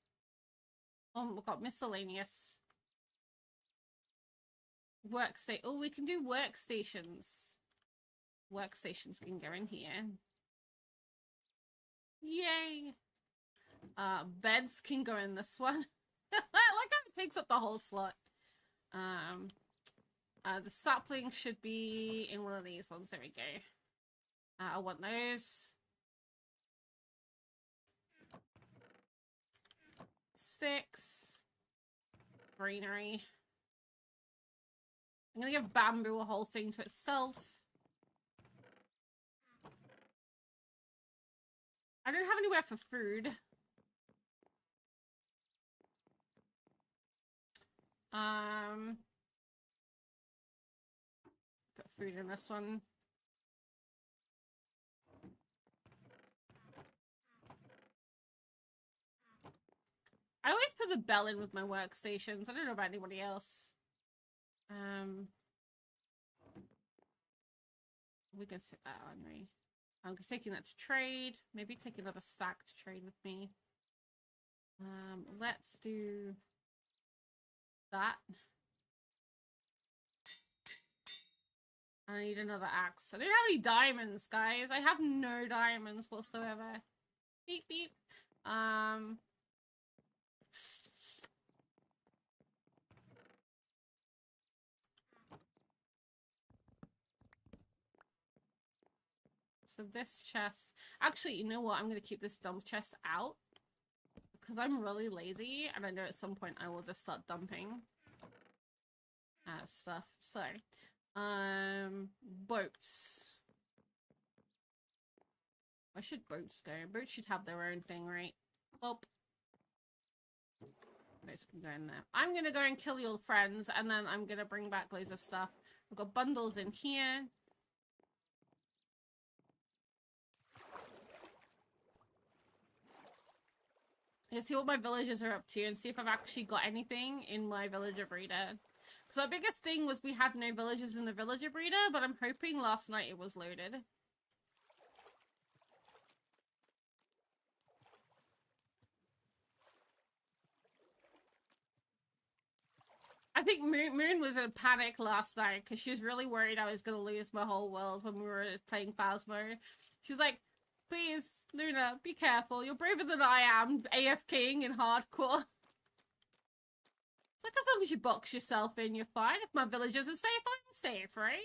Oh, we've got miscellaneous. Workstation. Oh, we can do workstations. Workstations can go in here. Yay! Beds can go in this one. I like how it takes up the whole slot. The sapling should be in one of these ones. There we go. I want those. Sticks. Greenery. I'm gonna give bamboo a whole thing to itself. I don't have anywhere for food. Put food in this one. I always put the bell in with my workstations. I don't know about anybody else. We can set that on me. I'm taking that to trade. Maybe take another stack to trade with me. Let's do that. I need another axe. I don't have any diamonds, guys. I have no diamonds whatsoever. Beep, beep. So this chest... Actually, you know what? I'm going to keep this dump chest out. Because I'm really lazy. And I know at some point I will just start dumping stuff. So, boats. Where should boats go? Boats should have their own thing, right? Oh. Boats can go in there. I'm going to go and kill your friends. And then I'm going to bring back loads of stuff. We've got bundles in here. Yeah, see what my villagers are up to and see if I've actually got anything in my villager breeder. Because our biggest thing was we had no villagers in the villager breeder, but I'm hoping last night it was loaded. I think Moon was in a panic last night because she was really worried I was going to lose my whole world when we were playing Phasmo. She was like, please, Luna, be careful. You're braver than I am, AFKing in hardcore. It's like, as long as you box yourself in, you're fine. If my villagers are safe, I'm safe, right?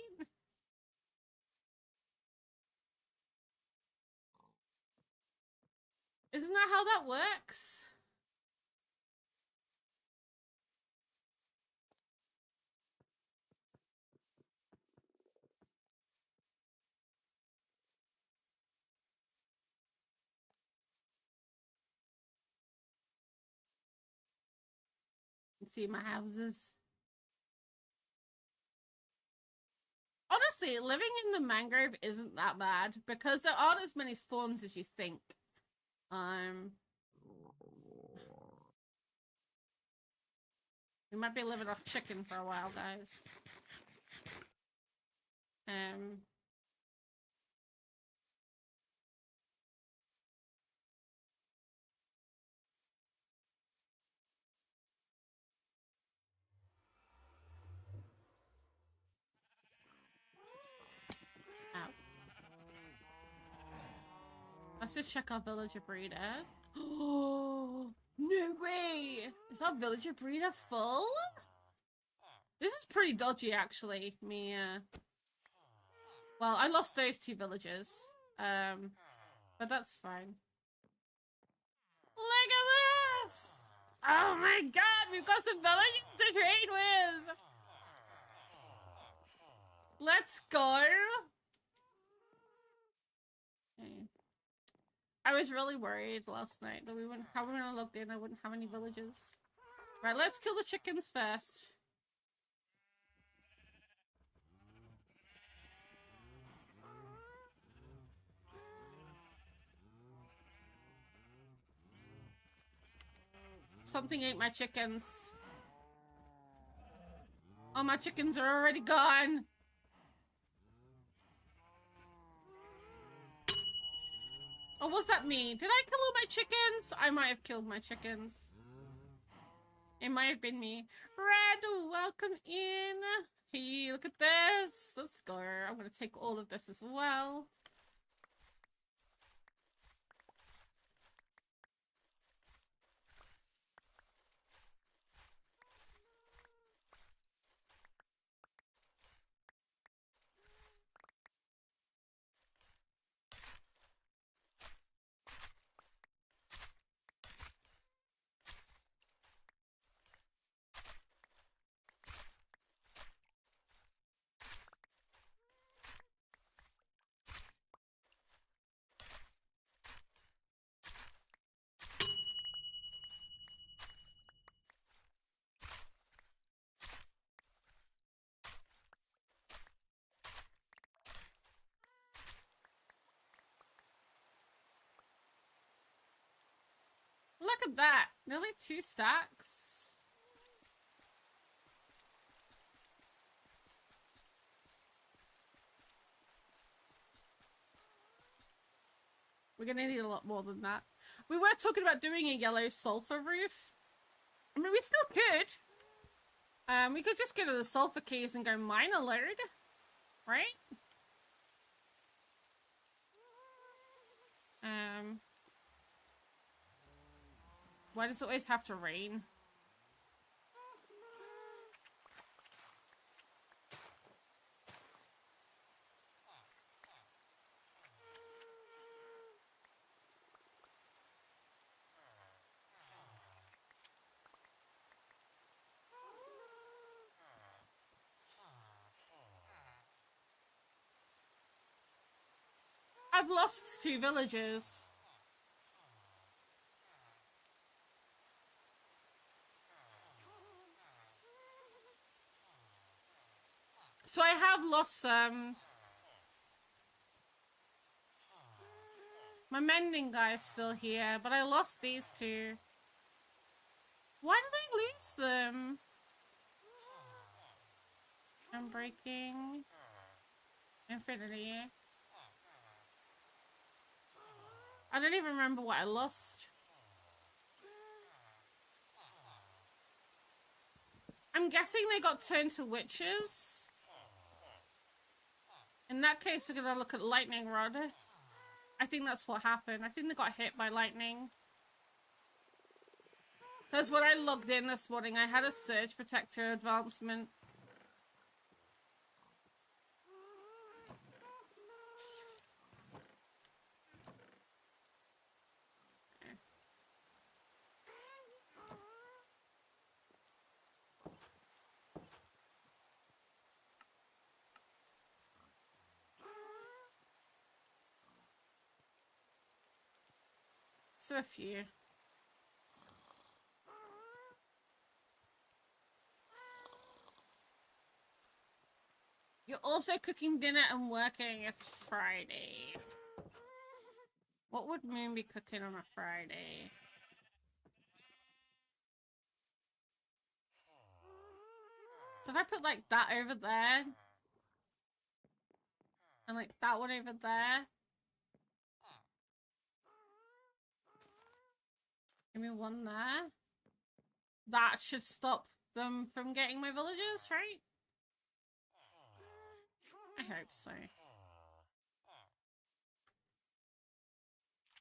Isn't that how that works? See my houses. Honestly, living in the mangrove isn't that bad because there aren't as many spawns as you think. We might be living off chicken for a while, guys. Let's just check our villager breeder. Oh, no way! Is our villager breeder full? This is pretty dodgy, actually. Well, I lost those two villagers. But that's fine. Look at this! Oh my god, we've got some villagers to trade with! Let's go! Okay. I was really worried last night that we wouldn't, how we were logged in, I wouldn't have any villagers. Right, let's kill the chickens first. something ate my chickens. Oh, my chickens are already gone. Oh, was that me? Did I kill all my chickens? I might have killed my chickens. It might have been me. Red, welcome in. Hey, look at this. Let's go. I'm gonna take all of this as well. Look at that. Nearly 2 stacks. We're gonna need a lot more than that. We were talking about doing a yellow sulfur roof. I mean, we still could. We could just go to the sulfur caves and go mine a load. Right? Why does it always have to rain? I've lost 2 villages. So I have lost some. My mending guy's still here, but I lost these 2. Why did I lose them? I'm breaking. Infinity. I don't even remember what I lost. I'm guessing they got turned to witches. In that case, we're gonna look at lightning rod. I think that's what happened. I think they got hit by lightning. Because when I logged in this morning, I had a surge protector advancement. So a few. You're also cooking dinner and working. It's Friday. What would Moon be cooking on a Friday? So if I put like that over there and like that one over there. Give me one there. That should stop them from getting my villagers, right? I hope so.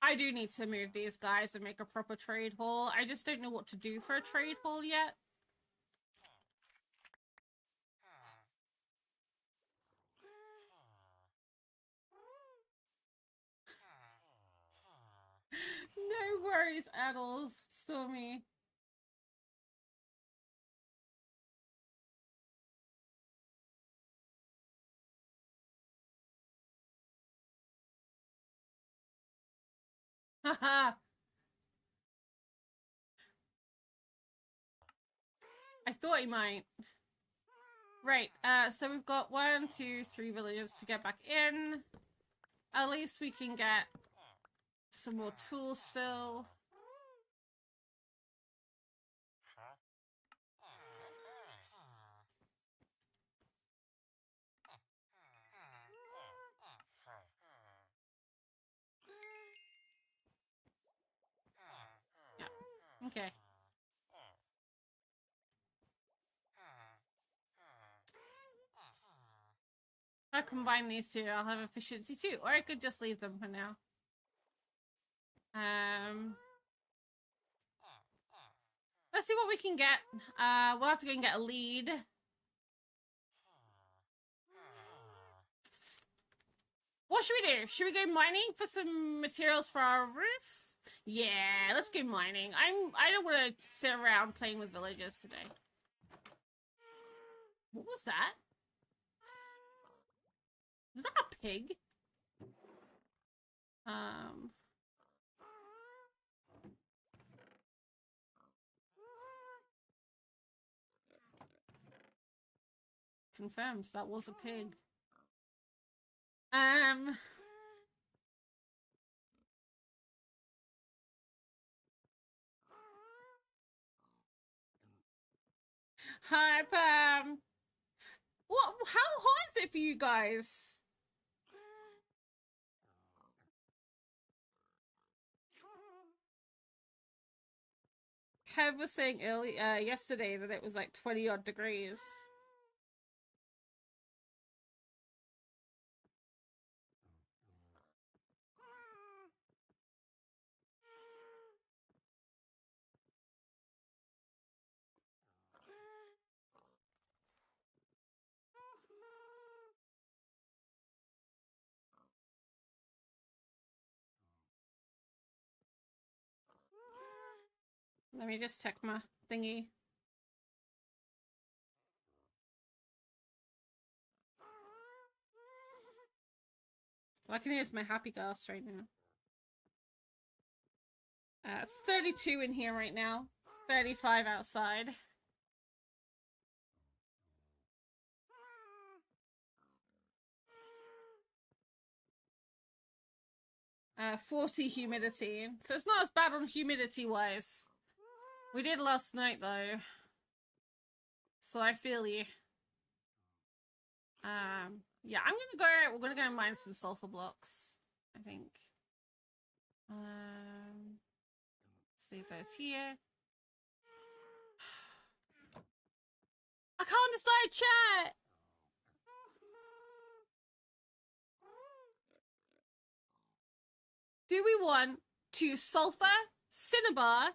I do need to move these guys and make a proper trade hall. I just don't know what to do for a trade hall yet. No worries at all, Stormy. Haha. I thought he might. Right, so we've got 1, 2, 3 villages to get back in. At least we can get some more tools still. Okay. If I combine these two, I'll have efficiency too. Or I could just leave them for now. Let's see what we can get. We'll have to go and get a lead. What should we do? Should we go mining for some materials for our roof? Yeah, let's go mining. I don't want to sit around playing with villagers today. What was that? Was that a pig? Confirmed, that was a pig. Hi, Pam. What? How hot is it for you guys? Kev was saying yesterday that it was like 20 odd degrees. Let me just check my thingy. All I can hear is my happy gas right now. It's 32 in here right now. 35 outside. 40 humidity. So it's not as bad on humidity-wise. We did last night, though. So I feel you. Yeah, we're gonna go and mine some sulfur blocks, I think. Save those here. I can't decide, chat! Do we want to sulfur, cinnabar,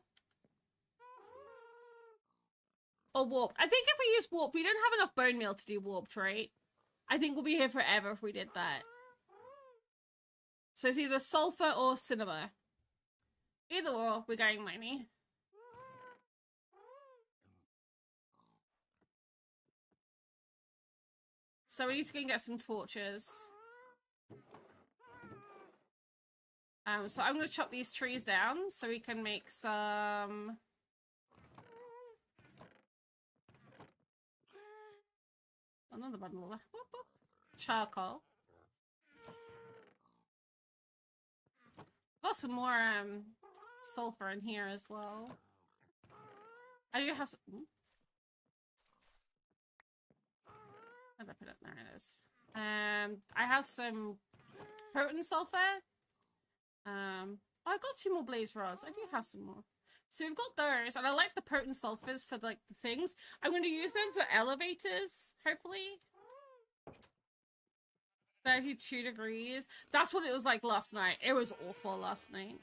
or warp? I think if we use warp, we don't have enough bone meal to do warped, right? I think we'll be here forever if we did that. So it's either sulfur or cinnabar. Either or, we're going mining. So we need to go and get some torches. So I'm going to chop these trees down so we can make some... Another bundle of charcoal. Got some more sulfur in here as well. I do have some... Where did I put it? There it is. I have some potent sulfur. I got 2 more blaze rods. I do have some more. So we've got those, and I like the potent sulfurs for like the things. I'm going to use them for elevators, hopefully. 32 degrees. That's what it was like last night. It was awful last night.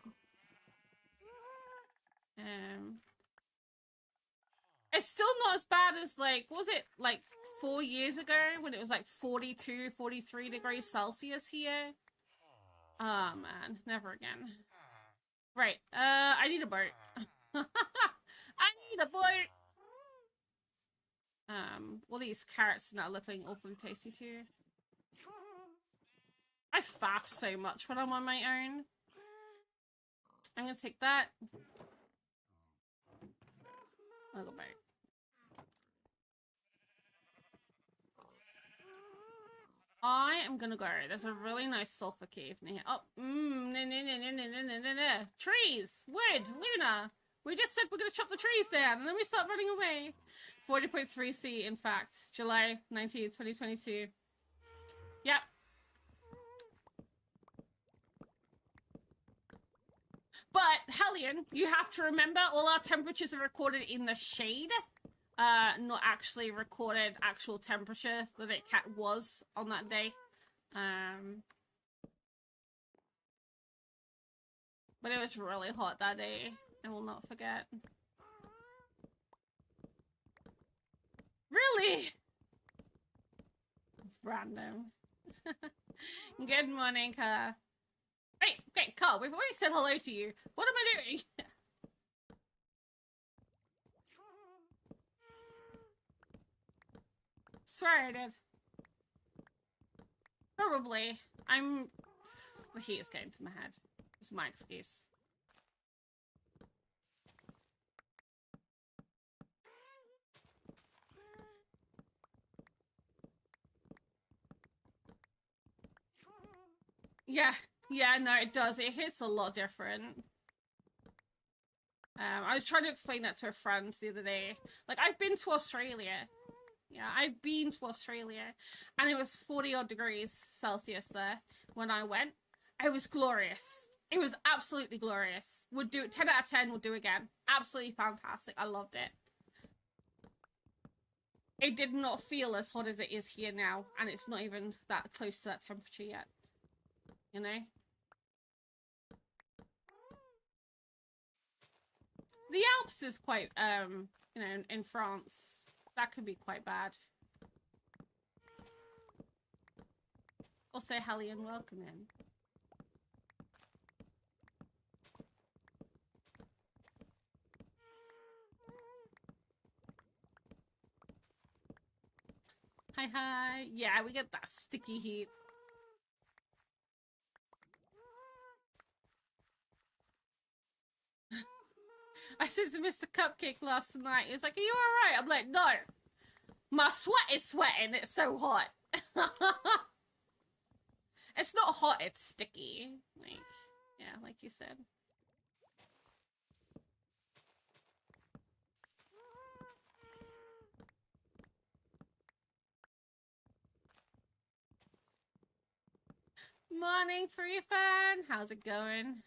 It's still not as bad as like, what was it like 4 years ago when it was like 42, 43 degrees Celsius here? Oh man, never again. Right, I need a boat. I need a boat! Well, these carrots now looking awfully tasty too. I faff so much when I'm on my own. I'm gonna take that. I'll go back. I am gonna go. There's a really nice sulfur cave near here. Oh, trees, wood, Luna. We just said we're gonna chop the trees down, and then we start running away. 40.3 C, in fact, July 19th, 2022. Yep. But, Hellion, you have to remember all our temperatures are recorded in the shade. Not actually recorded actual temperature that it was on that day. But it was really hot that day. I will not forget. Really? Random. Good morning, Car. Wait, okay, Carl, we've already said hello to you. What am I doing? Swear I did. Probably. The heat is getting to my head. It's my excuse. Yeah, no, it does. It hits a lot different. I was trying to explain that to a friend the other day. Like, I've been to Australia. Yeah, I've been to Australia. And it was 40-odd degrees Celsius there when I went. It was glorious. It was absolutely glorious. Would do it 10 out of 10, would do again. Absolutely fantastic. I loved it. It did not feel as hot as it is here now. And it's not even that close to that temperature yet. You know? The Alps is quite, you know, in France. That could be quite bad. Also, Hellion, welcome in. Hi. Yeah, we get that sticky heat. I said to Mr. Cupcake last night, he was like, are you alright? I'm like, no. My sweat is sweating, it's so hot. It's not hot, it's sticky. Like, yeah, like you said. Morning, Free Fan. How's it going?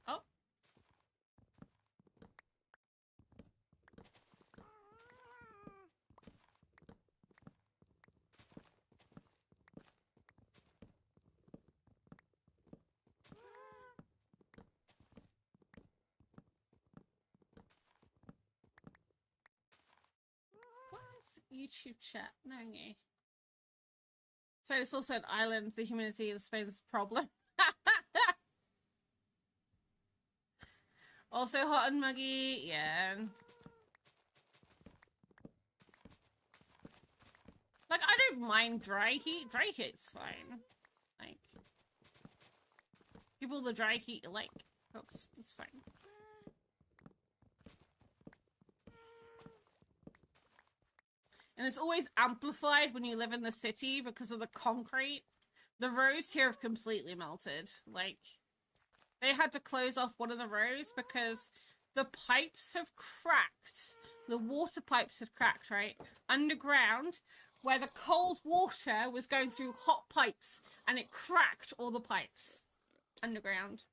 Oh. What is YouTube chat? No, yeah. Spain is also an island. The humidity in Spain is a problem. Also hot and muggy. Yeah. Like, I don't mind dry heat. Dry heat's fine. Like, people the dry heat you like. That's fine. And it's always amplified when you live in the city because of the concrete. The roads here have completely melted. Like, they had to close off one of the roads because the pipes have cracked. The water pipes have cracked, right? Underground, where the cold water was going through hot pipes, and it cracked all the pipes. Underground.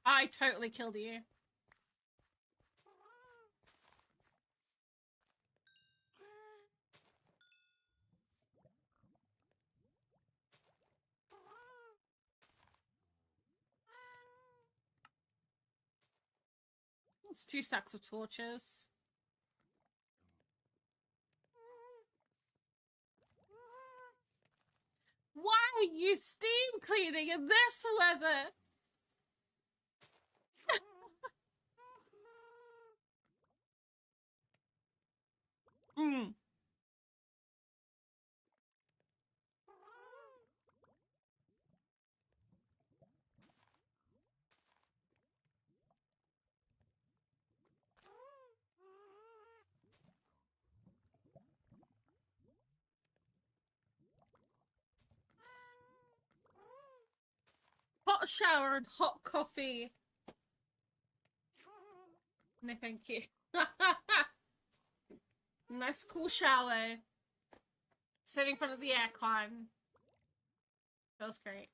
I totally killed you. It's 2 stacks of torches. Why are you steam cleaning in this weather? Mm. Hot shower and hot coffee. No, thank you. Nice cool shower. Sit in front of the aircon. Feels great.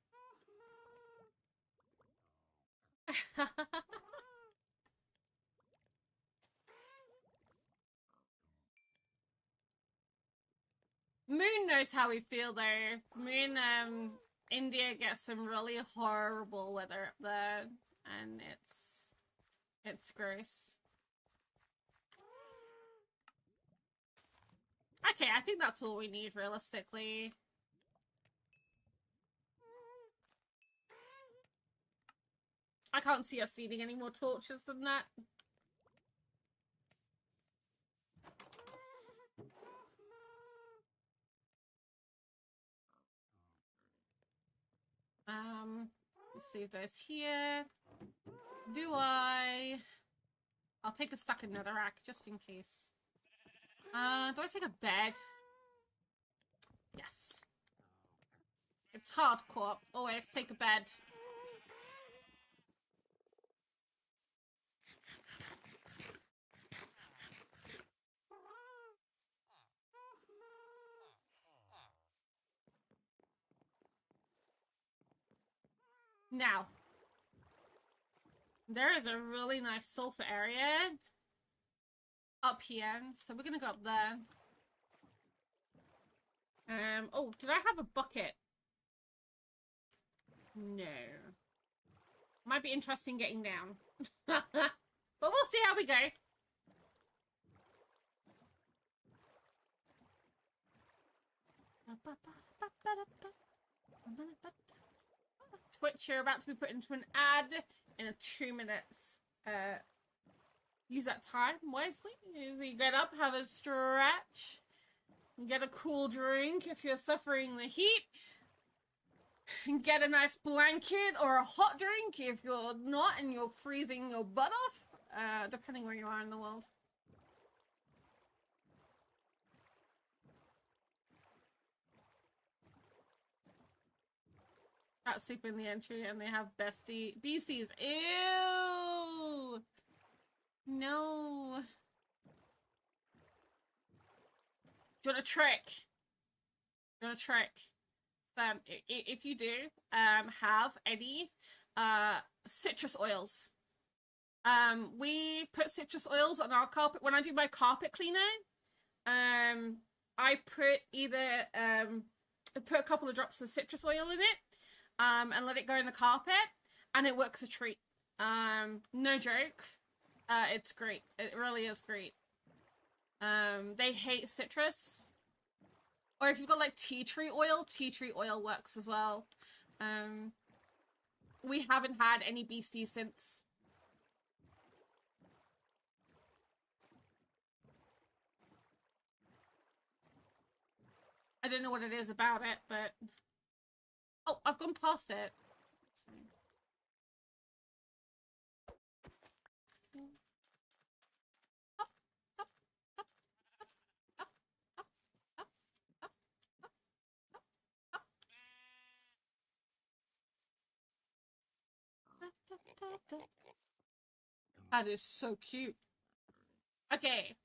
Moon knows how we feel though. Moon, India gets some really horrible weather up there, and it's gross. Okay, I think that's all we need realistically. I can't see us needing any more torches than that. Let's see if there's here. I'll take a stack of netherrack just in case. Do I take a bed? Yes. It's hardcore. Always take a bed. Now, there is a really nice sulfur area up here, so we're gonna go up there. Oh, did I have a bucket? No. Might be interesting getting down. But we'll see how we go. Twitch, you're about to be put into an ad in 2 minutes. Use that time wisely. As you get up, have a stretch. Get a cool drink if you're suffering the heat. And get a nice blanket or a hot drink if you're not and you're freezing your butt off. Depending where you are in the world. Got sleep in the entry and they have beasties. Ew! No. Do you want a trick? Do you want a trick? If you do, have any, citrus oils. We put citrus oils on our carpet. When I do my carpet cleaner, I put either, put a couple of drops of citrus oil in it, and let it go in the carpet, and it works a treat. No joke. It's great. It really is great. They hate citrus. Or if you've got like tea tree oil works as well. We haven't had any beasties since. I don't know what it is about it, but... Oh, I've gone past it. That's fine. That is so cute. Okay.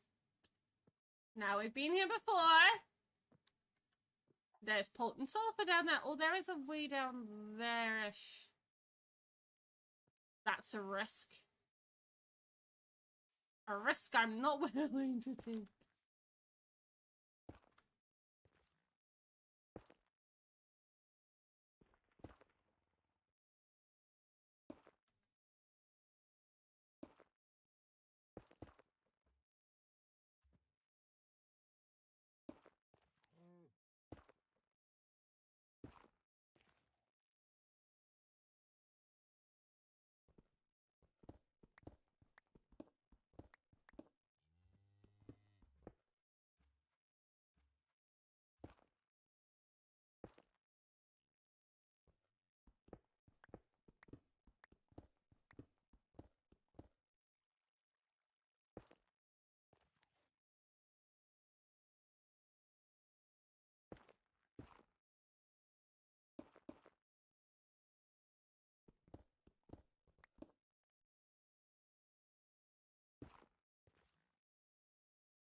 Now we've been here before. There's potent sulfur down there. Oh, there is a way down there-ish. That's a risk. A risk I'm not willing to take.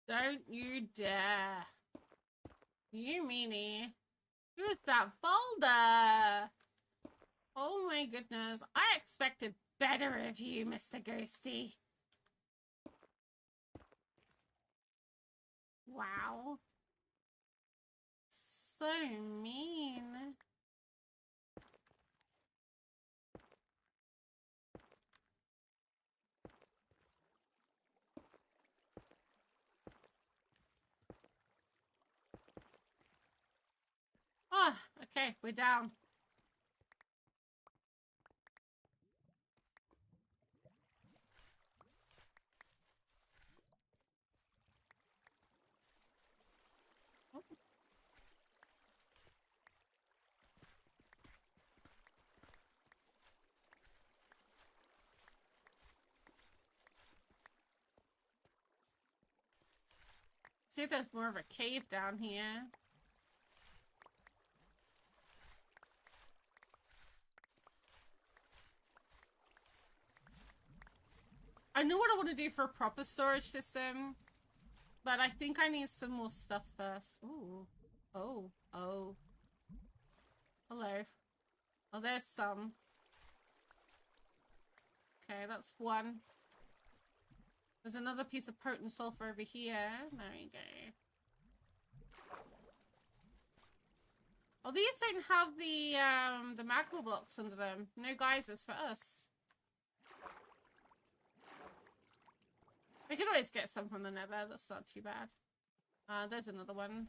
Don't you dare. You meanie. Who's that boulder? Oh my goodness. I expected better of you, Mr. Ghosty. Wow. So mean. Oh, okay, we're down. Oh. See if there's more of a cave down here. I know what I want to do for a proper storage system, but I think I need some more stuff first. Ooh. Oh. Oh. Hello. Oh, there's some. Okay, that's one. There's another piece of potent sulfur over here. There you go. Oh, these don't have the magma blocks under them. No geysers for us. We can always get some from the nether. That's not too bad. There's another one.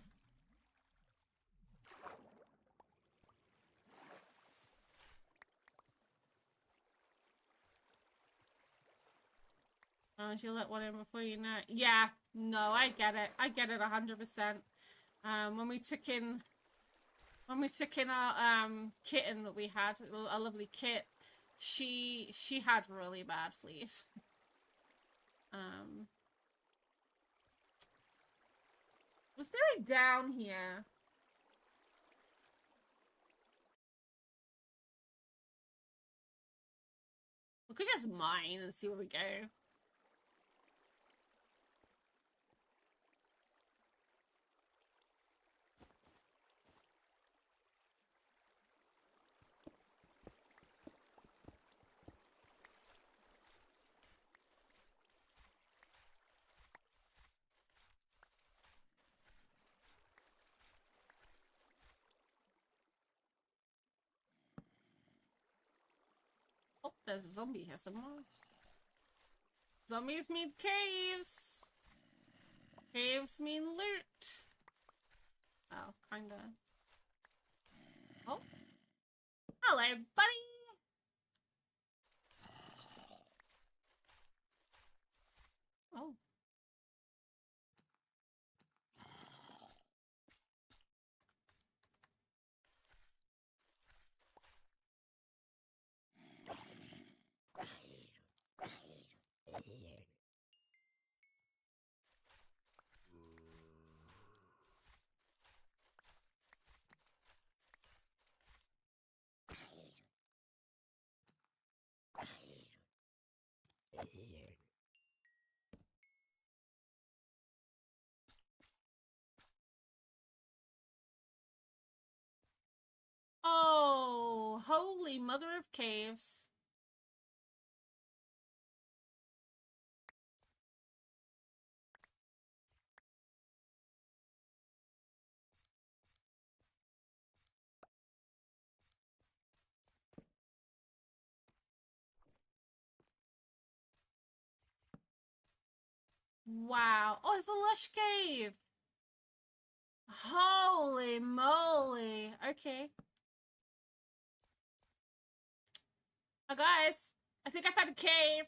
She'll let one in before you know it. Yeah, no, I get it. I get it 100%. When we took in our kitten that we had, a lovely kit, she had really bad fleas. Was there a down here? We could just mine and see where we go. Oh, there's a zombie here somewhere. Zombies mean caves. Caves mean loot. Oh, kinda. Oh. Hello, buddy. Oh. Holy mother of caves. Wow. Oh, it's a lush cave. Holy moly. Okay. Oh, guys. I think I found a cave.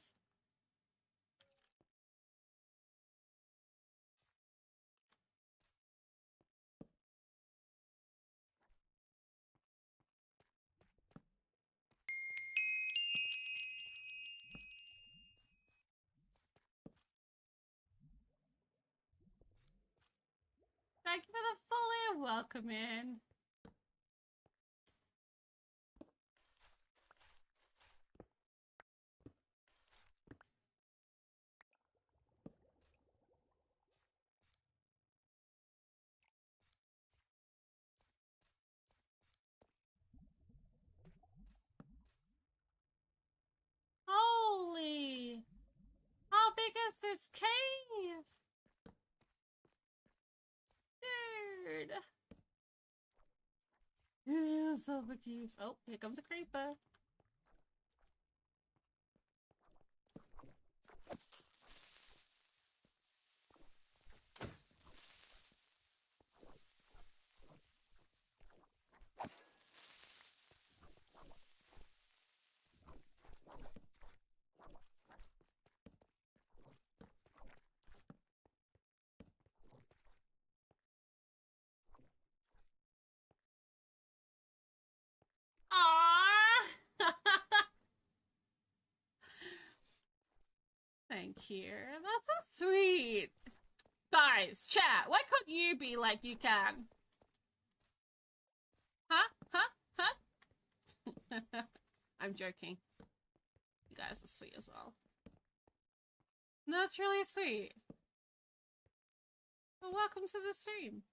Thank you for the fully welcome in. Holy! How big is this cave? Dude! Silver cubes. Oh, here comes a creeper. Aww! Thank you. That's so sweet. Guys, chat, why can't you be like you can? Huh? Huh? Huh? I'm joking. You guys are sweet as well. That's really sweet. Well, welcome to the stream.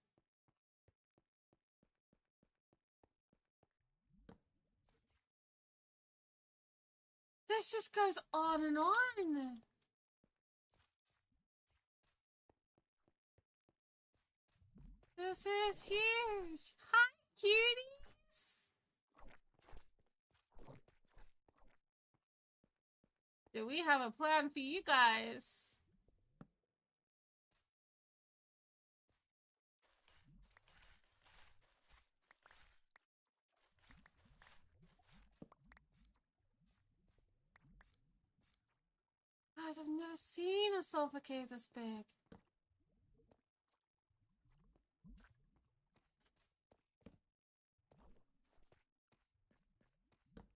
This just goes on and on. This is huge. Hi, cuties. Do we have a plan for you guys? Guys, I've never seen a sulfur cave this big.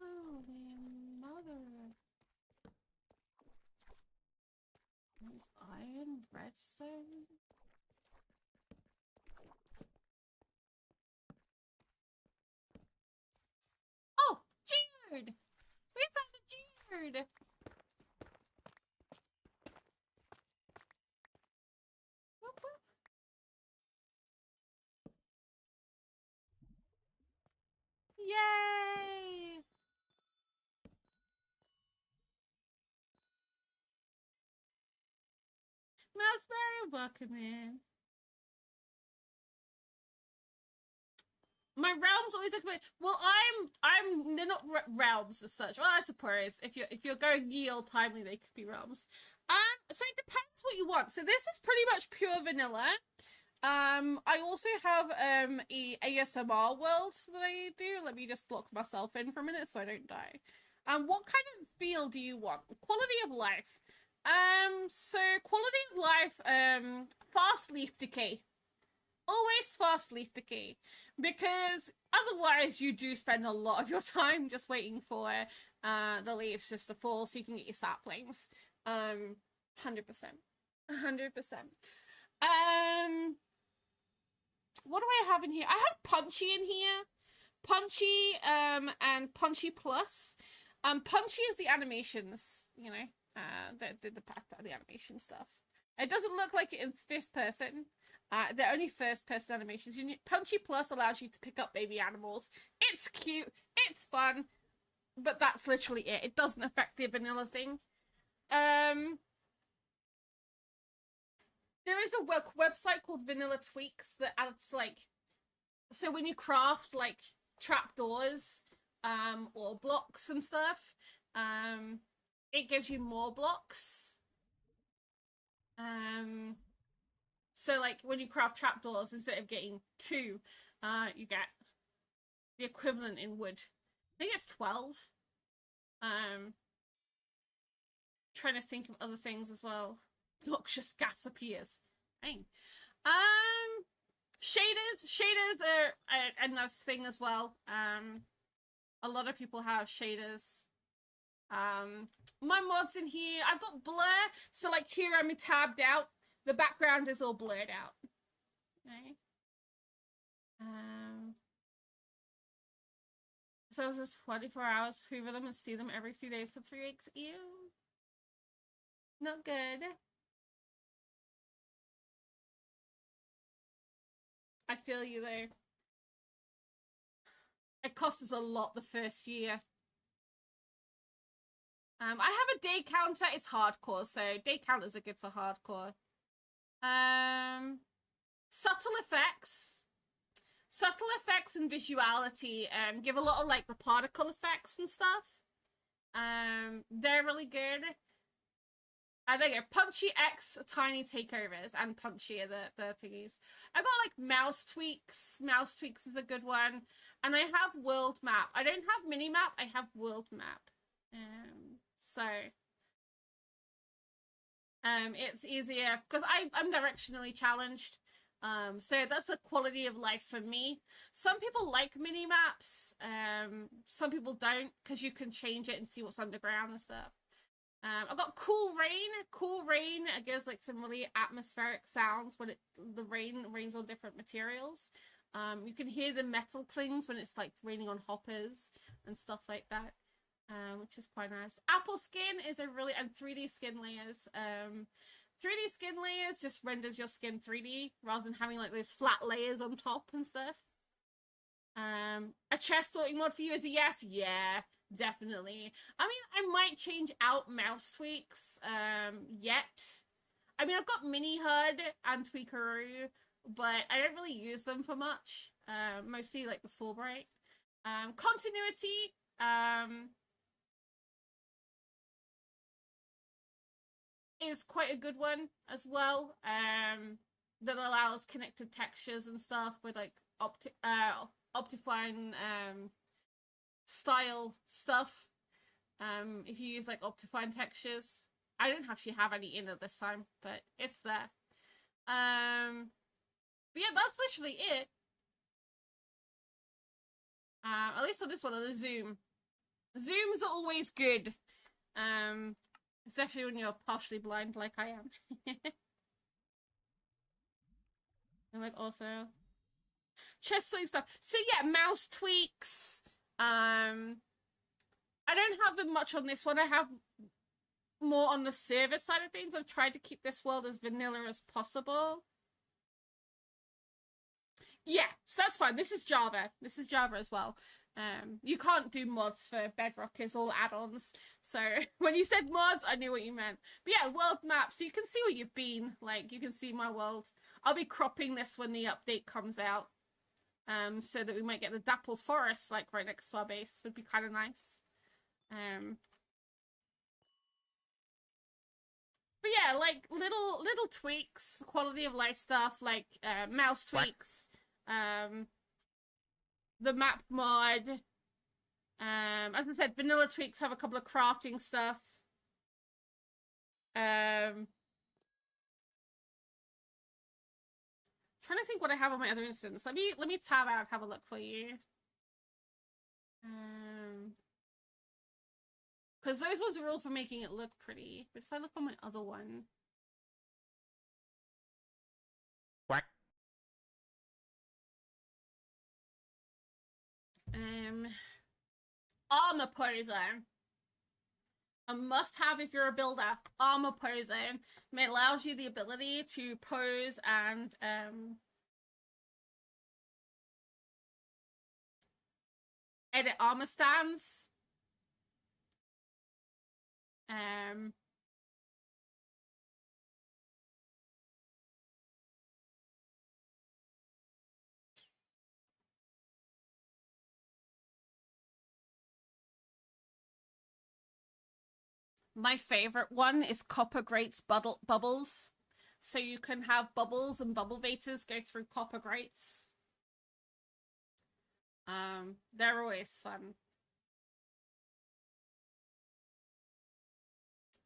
Holy mother. There's iron, redstone. Oh, Geard! We found a Geard! Whoop, whoop. Yay! Raspberry, welcome in. My realms always explain. Well, they're not realms as such. Well, I suppose if you're going yield timely, they could be realms. So it depends what you want. So this is pretty much pure vanilla. I also have a ASMR world that I do. Let me just block myself in for a minute so I don't die. What kind of feel do you want? Quality of life. So quality of life, fast leaf decay. Always fast leaf decay. Because otherwise you do spend a lot of your time just waiting for the leaves just to fall so you can get your saplings. 100%. 100%. What do I have in here? I have Punchy in here. Punchy, and Punchy Plus. Punchy is the animations, you know, that did the animation stuff. It doesn't look like it in 5th person. They're only 1st person animations. Punchy Plus allows you to pick up baby animals. It's cute. It's fun. but that's literally it. It doesn't affect the vanilla thing. There is a website called Vanilla Tweaks that adds, like, so when you craft, like, trapdoors, or blocks and stuff, it gives you more blocks. So, like, when you craft trapdoors, instead of getting 2, you get the equivalent in wood. I think it's 12. Trying to think of other things as well. Noxious gas appears. Dang. Shaders are a nice thing as well. A lot of people have shaders. My mods in here, I've got blur, so like here I'm tabbed out. The background is all blurred out. Okay. So it's just 24 hours, hoover them and see them every 2 days for 3 weeks. Ew. Not good. I feel you though. It costs us a lot the first year. I have a day counter. It's hardcore, so day counters are good for hardcore. Subtle effects. Subtle effects and visuality give a lot of like the particle effects and stuff. They're really good. There you go. Punchy X tiny takeovers and Punchy are the thingies. I've got like mouse tweaks. Mouse tweaks is a good one. And I have world map. I don't have mini map, I have world map. It's easier because I'm directionally challenged. So that's a quality of life for me. Some people like mini maps. Some people don't because you can change it and see what's underground and stuff. I've got Cool Rain. Cool Rain gives like some really atmospheric sounds when the rain rains on different materials. You can hear the metal clings when it's like raining on hoppers and stuff like that, which is quite nice. Apple Skin is a really, and 3D skin layers. 3D skin layers just renders your skin 3D rather than having like those flat layers on top and stuff. A chest sorting mod for you is a yes. Yeah, definitely. I mean, I might change out mouse tweaks yet. I mean, I've got Mini HUD and Tweakaroo, but I don't really use them for much. Mostly like the Fulbright. Continuity. Is quite a good one as well. That allows connected textures and stuff with like Optifine style stuff. If you use like Optifine textures, I don't actually have any in it this time, but it's there. But yeah, that's literally it. At least on this one, on the zoom. Zooms are always good. Especially when you're partially blind like I am. And like also chest sorting stuff. So yeah, mouse tweaks. I don't have them much on this one. I have more on the service side of things. I've tried to keep this world as vanilla as possible. Yeah, so that's fine. This is Java. This is Java as well. You can't do mods for Bedrock, it's all add-ons. So when you said mods, I knew what you meant. But yeah, world map, so you can see where you've been. Like, you can see my world. I'll be cropping this when the update comes out. So that we might get the Dapple Forest, like, right next to our base. Would be kind of nice. But yeah, like, little tweaks, quality of life stuff, like, mouse tweaks. The map mod. As I said, vanilla tweaks have a couple of crafting stuff. Trying to think what I have on my other instance. Let me tab out and have a look for you. Because those ones are all for making it look pretty. But if I look on my other one. Quack. Armor poser. A must-have if you're a builder. Armor poser. It allows you the ability to pose and edit armor stands. Um, my favorite one is Copper Grates Bubbles. So you can have bubbles and bubble vators go through copper grates. They're always fun.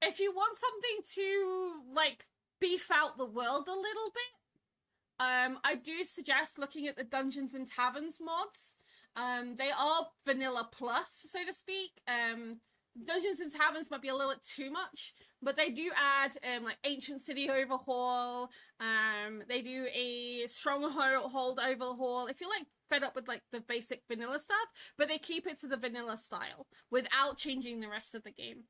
If you want something to, like, beef out the world a little bit, I do suggest looking at the Dungeons and Taverns mods. They are vanilla plus, so to speak. Dungeons and Taverns might be a little bit too much, but they do add like Ancient City overhaul. They do a Stronghold overhaul. If you're like fed up with like the basic vanilla stuff, but they keep it to the vanilla style without changing the rest of the game.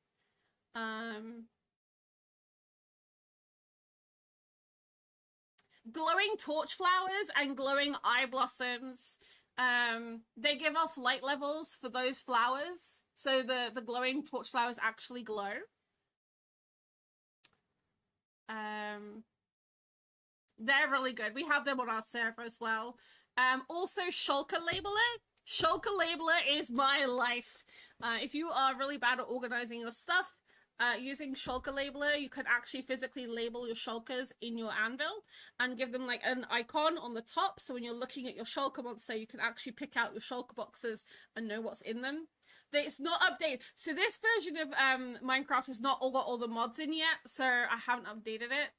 Glowing torch flowers and glowing eye blossoms. They give off light levels for those flowers, so the glowing torch flowers actually glow. They're really good. We have them on our server as well. Also Shulker Labeler. Shulker Labeler is my life. If you are really bad at organizing your stuff, using Shulker Labeler, you can actually physically label your shulkers in your anvil and give them like an icon on the top, so when you're looking at your shulker monster, you can actually pick out your shulker boxes and know what's in them. It's not updated. So this version of Minecraft has not all got all the mods in yet, so I haven't updated it.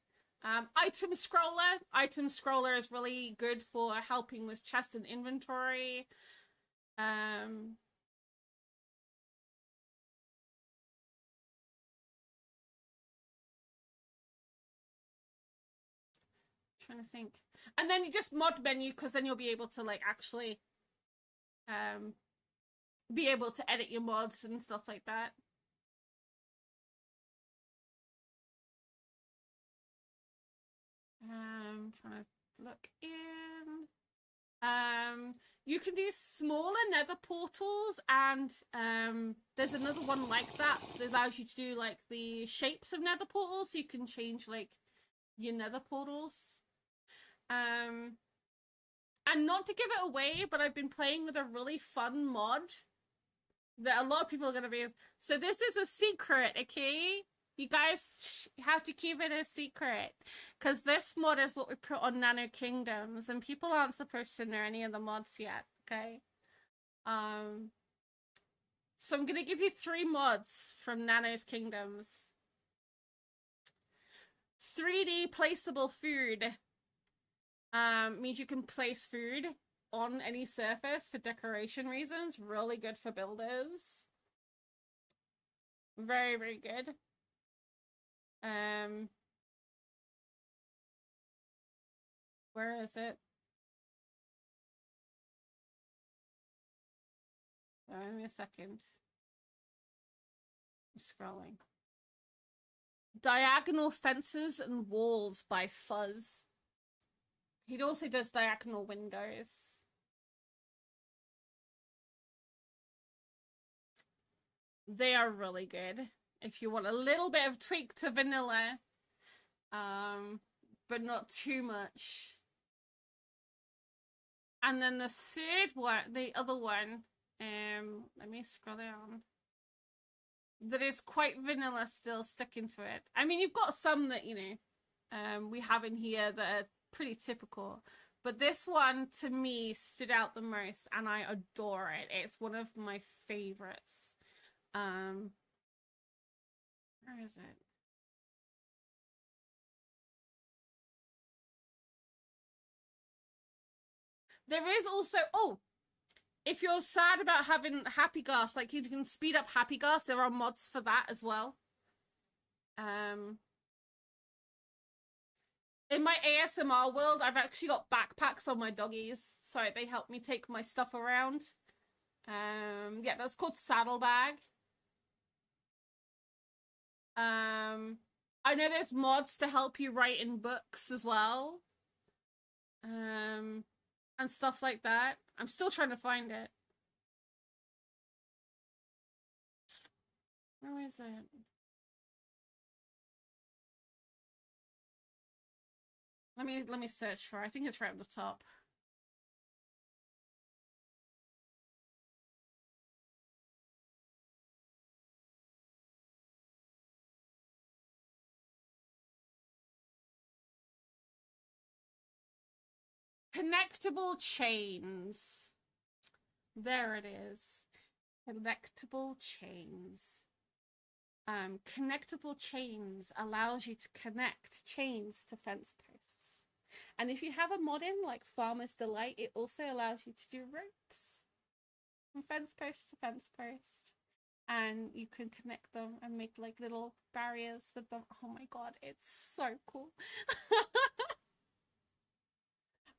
Item Scroller. Item Scroller is really good for helping with chest and inventory. Trying to think. And then you just mod menu, because then you'll be able to like actually be able to edit your mods and stuff like that. Trying to look in. You can do smaller nether portals, and there's another one like that that allows you to do like the shapes of nether portals, so you can change like your nether portals. And not to give it away, but I've been playing with a really fun mod that a lot of people are going to be... So this is a secret, okay? You guys have to keep it a secret, because this mod is what we put on Nano Kingdoms, and people aren't supposed to know any of the mods yet, okay? So I'm going to give you 3 mods from Nano's Kingdoms. 3D placeable food. Means you can place food on any surface for decoration reasons. Really good for builders. Very, very good. Where is it? Give me a second. I'm scrolling. Diagonal Fences and Walls by Fuzz. He also does diagonal windows. They are really good if you want a little bit of tweak to vanilla, but not too much. And then the third one, the other one, let me scroll down, that is quite vanilla still, sticking to it. I mean, you've got some that, you know, we have in here that are pretty typical, but this one to me stood out the most, and I adore it. It's one of my favorites. Where is it? There is also, oh, if you're sad about having Happy Gas, like you can speed up Happy Gas, there are mods for that as well. In my ASMR world, I've actually got backpacks on my doggies, so they help me take my stuff around. Yeah, that's called Saddlebag. I know there's mods to help you write in books as well. And stuff like that. I'm still trying to find it. Where is it? Let me search for it. I think it's right at the top. Connectable chains. There it is. Connectable chains. Connectable chains allows you to connect chains to fence posts. And if you have a mod in like Farmer's Delight, it also allows you to do ropes from fence post to fence post. And you can connect them and make like little barriers with them. Oh my god, it's so cool.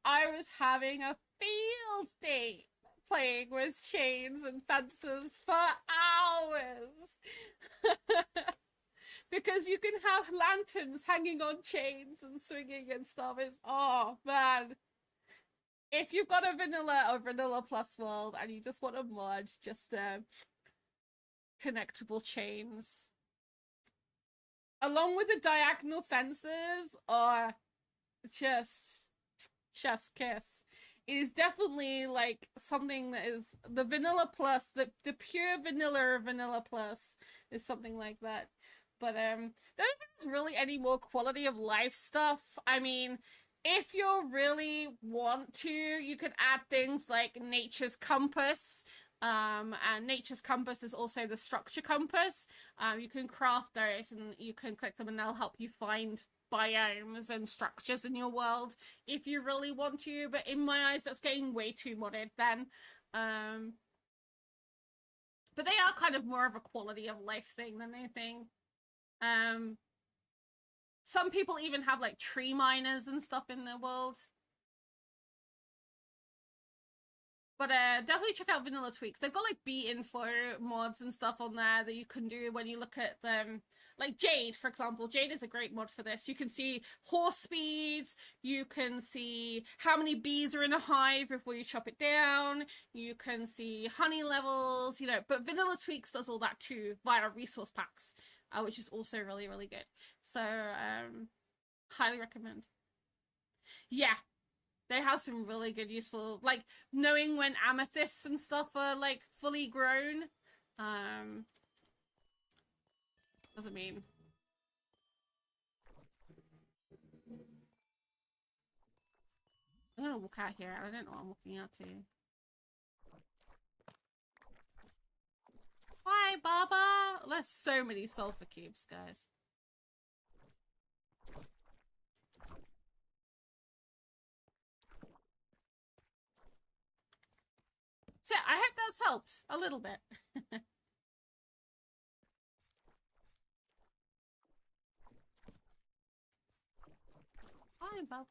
I was having a field day playing with chains and fences for hours. Because you can have lanterns hanging on chains and swinging and stuff. It's, oh man. If you've got a vanilla or vanilla plus world and you just want a mod, just connectable chains. Along with the diagonal fences, or just chef's kiss. It is definitely like something that is the vanilla plus, the pure vanilla plus is something like that. But I don't think there's really any more quality of life stuff. I mean, if you really want to, you could add things like Nature's Compass. And Nature's Compass is also the structure compass. You can craft those and you can click them and they'll help you find biomes and structures in your world if you really want to, but in my eyes that's getting way too modded then. But they are kind of more of a quality of life thing than anything. Some people even have like tree miners and stuff in their world. But definitely check out Vanilla Tweaks. They've got like bee info mods and stuff on there that you can do when you look at them. Like Jade, for example. Jade is a great mod for this. You can see horse speeds. You can see how many bees are in a hive before you chop it down. You can see honey levels, you know. But Vanilla Tweaks does all that too via resource packs, which is also really, really good. So, highly recommend. Yeah. They have some really good, useful, like, knowing when amethysts and stuff are, like, fully grown. What does it mean? I'm gonna walk out here. I don't know what I'm walking out to. Hi, Baba! There's so many sulfur cubes, guys. So I hope that's helped a little bit. Hi, Baba.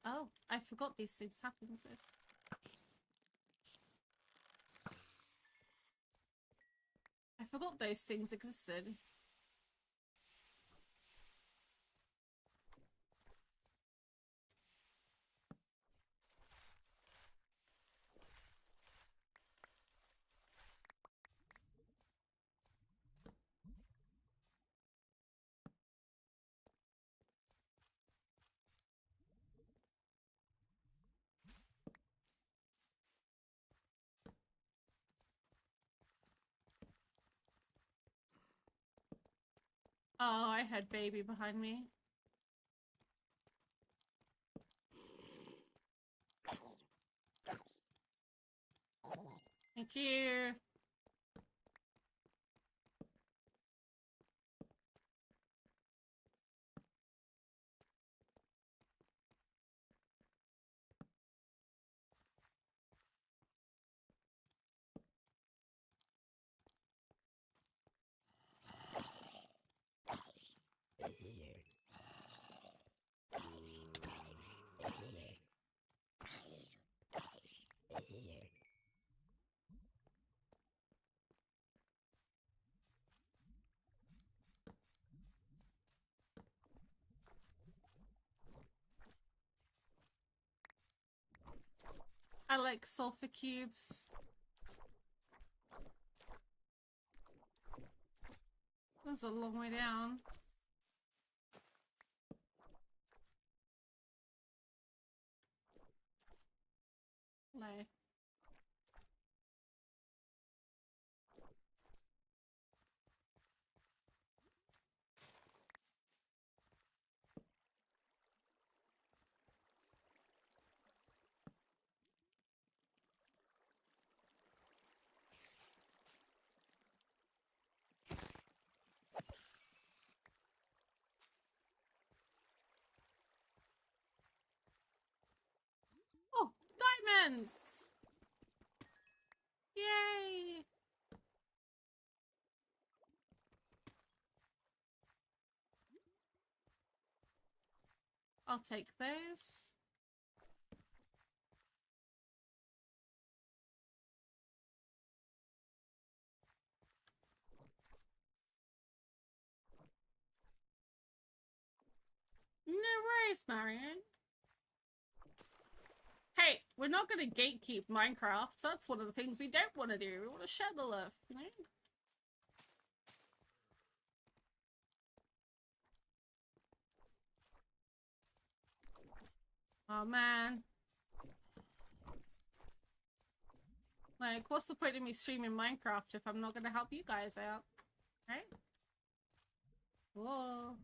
Oh, I forgot these things happen, sis. I forgot those things existed. Oh, I had baby behind me. Thank you. I like sulfur cubes. That's a long way down. Lay. Oh, diamonds! Yay! I'll take those. No worries, Marion. Hey, we're not gonna gatekeep Minecraft. That's one of the things we don't want to do. We want to share the love, you know? Oh man. Like, what's the point of me streaming Minecraft if I'm not gonna help you guys out? Right? Whoa.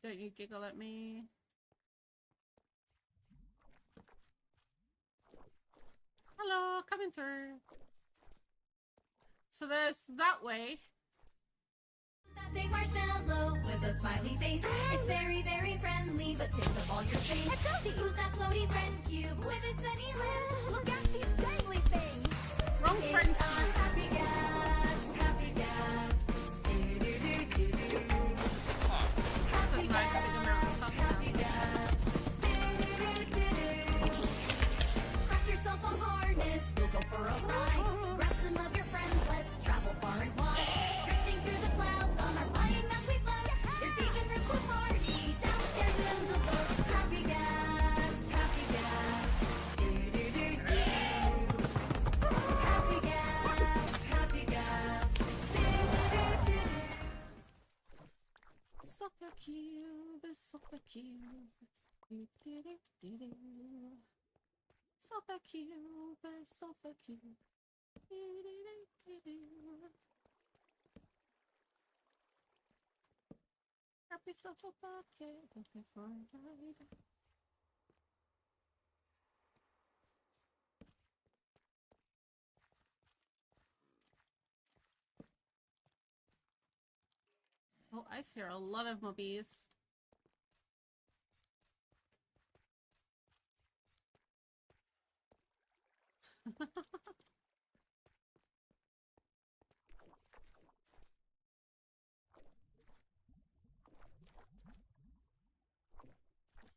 Don't you giggle at me. Hello, coming through. So there's that way. That big marshmallow with a smiley face. It's very, very friendly, but takes up all your space. It's Goldie. Who's that floaty friend cube with its many limbs? Look at these dangly things. Wrong friend It's a cube. happy gas, happy gas. Do-do-do-do-do. That's a nice big amount of stuff. Happy gas. Do-do-do-do-do. Craft yourself a harness, we'll go for a ride. Grab some of your friends, let's travel far and wide. Drifting through the clouds on our flying map we float. There's even room to party downstairs in the boat. Happy gas, happy gas. Do-do-do-do. Happy gas, happy gas. Do-do-do-do. Super cube is super cube. Do-do-do-do-do. Super cube is super cube. Do-do-do-do-do. Grab yourself a bucket, looking for a ride. Oh, I hear a lot of mobbies.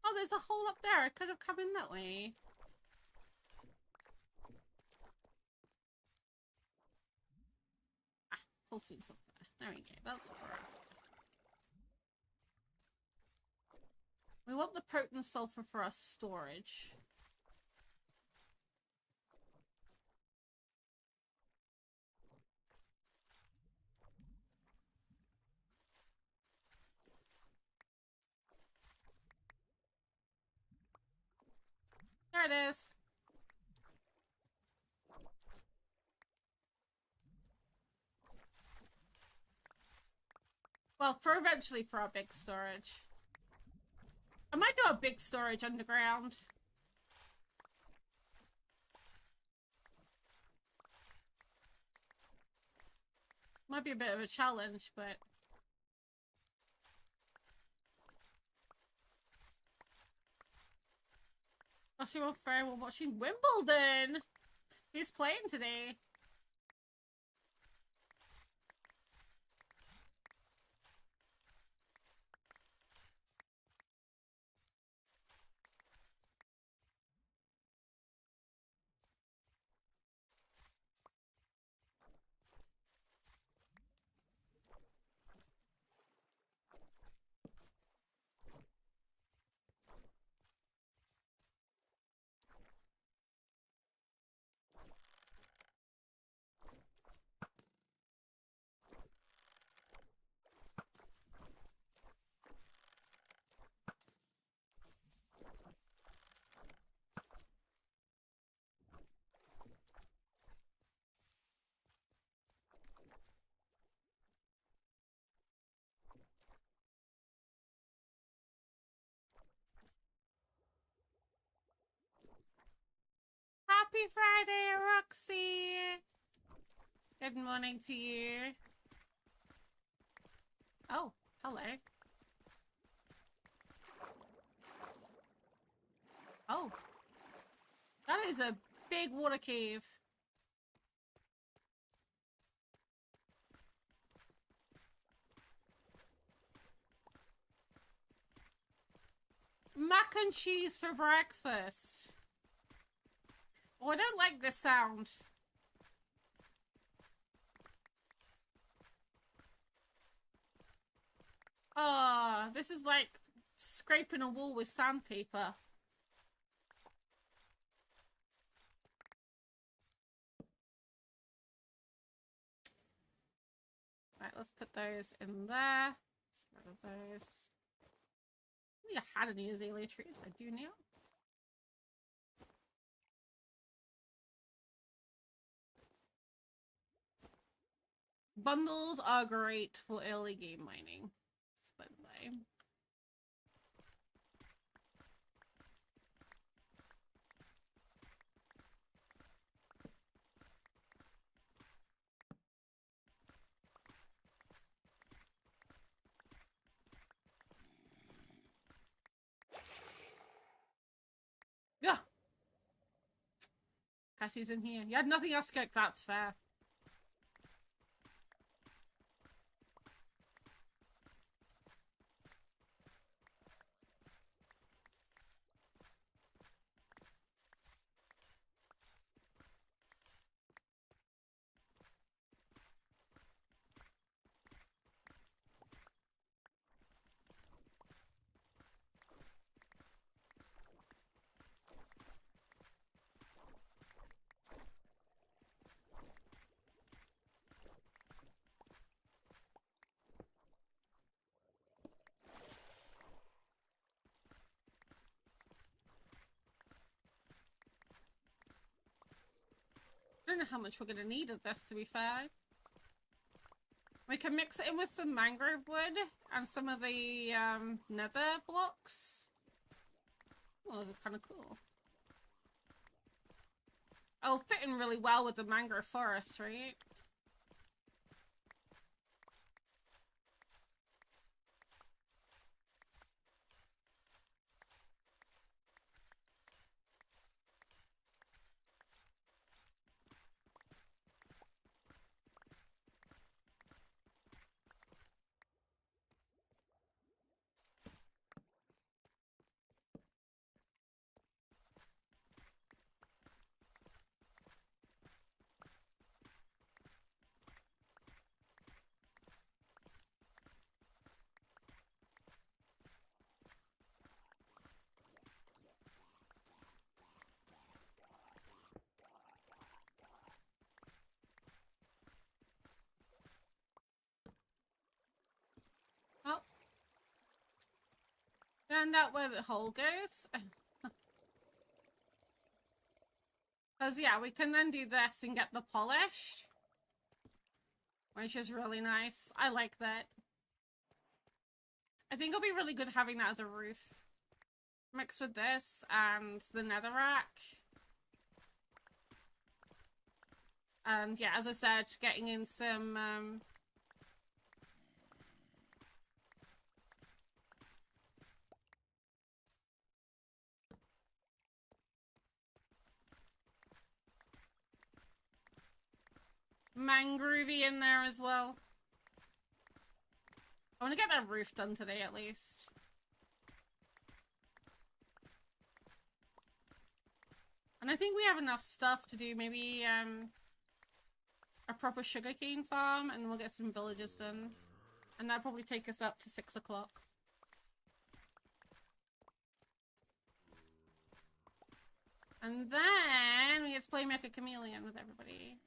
Oh, there's a hole up there. I could have come in that way. Ah, pulsing sulfur. There we go. That's right. We want the potent sulfur for our storage. There it is. Well, for eventually for our big storage. I might do a big storage underground. Might be a bit of a challenge, but... I'll see what fair we're watching Wimbledon! Who's playing today? Happy Friday, Roxy! Good morning to you. Oh, hello. Oh. That is a big water cave. Mac and cheese for breakfast. Oh, I don't like this sound. Oh, this is like scraping a wall with sandpaper. Right, let's put those in there. Let's get rid of those. I think I had any azalea trees. I do now. Bundles are great for early game mining. By the way. Yeah. Cassie's in here. You had nothing else to cook, that's fair. I don't know how much we're gonna need of this, to be fair. We can mix it in with some mangrove wood and some of the nether blocks. Oh, they're kind of cool. It'll fit in really well with the mangrove forest, right? Find out where the hole goes. Because, yeah, we can then do this and get the polished. Which is really nice. I like that. I think it'll be really good having that as a roof. Mixed with this and the netherrack. And, yeah, as I said, getting in some... mangrovey in there as well. I want to get that roof done today at least. And I think we have enough stuff to do maybe a proper sugarcane farm, and we'll get some villages done. And that'll probably take us up to 6 o'clock. And then we have to play Mecha Chameleon with everybody.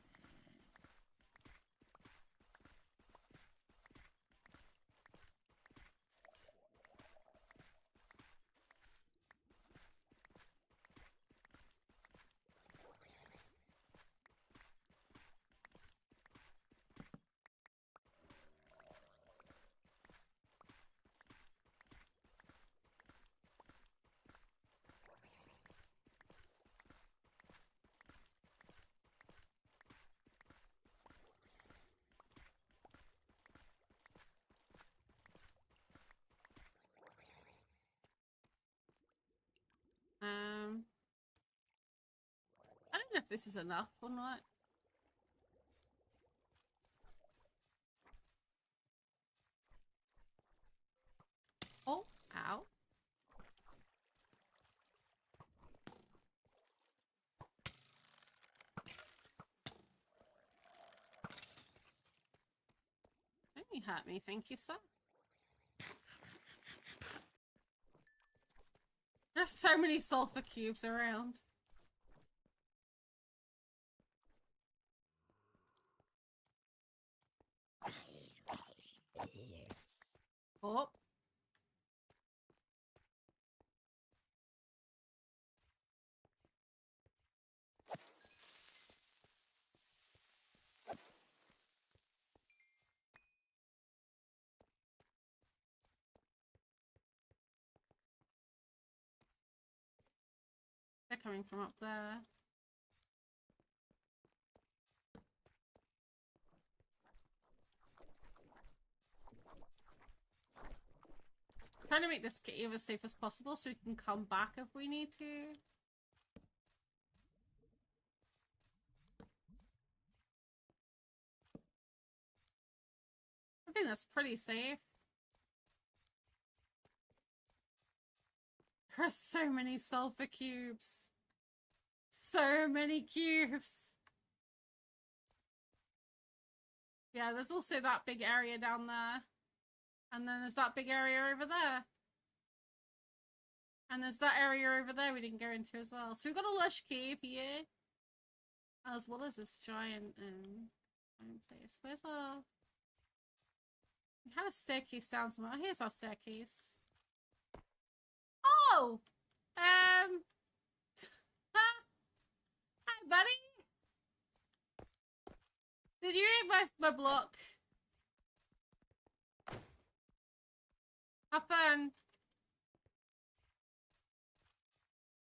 if this is enough or not. Oh, ow. Don't you hurt me, thank you, sir. There's so many sulfur cubes around. Oh. They're coming from up there. Trying to make this cave as safe as possible so we can come back if we need to. I think that's pretty safe. There are so many sulfur cubes. So many cubes. Yeah, there's also that big area down there. And then there's that big area over there. And there's that area over there we didn't go into as well. So we've got a lush cave here. As well as this giant place. Where's our... We had a staircase down somewhere. Oh, here's our staircase. Oh! Hi, buddy! Did you eat my block? Have fun.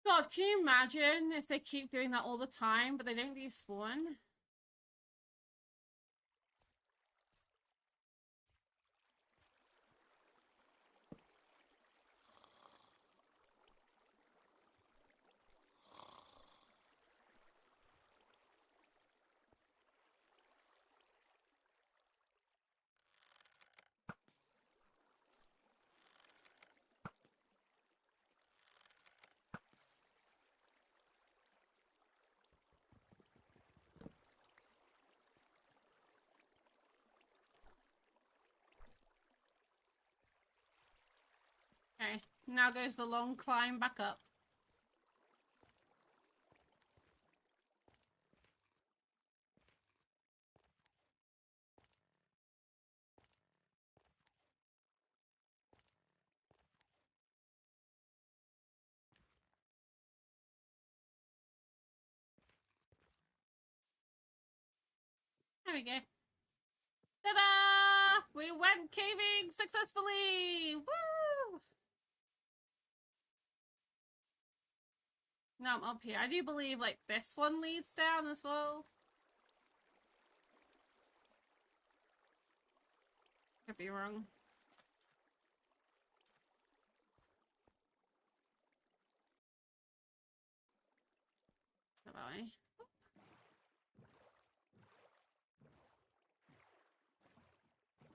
God, can you imagine if they keep doing that all the time, but they don't respawn? Okay, now goes the long climb back up. There we go. Ta-da! We went caving successfully! Woo! Now I'm up here. I do believe, like, this one leads down as well. Could be wrong. Goodbye.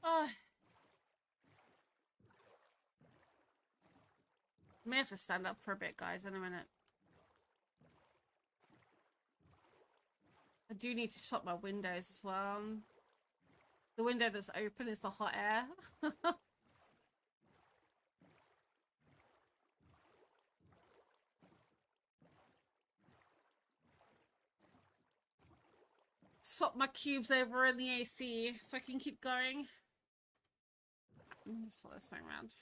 Oh. May have to stand up for a bit, guys, in a minute. I do need to shut my windows as well. The window that's open is the hot air. Swap my cubes over in the AC so I can keep going. Just follow this thing around.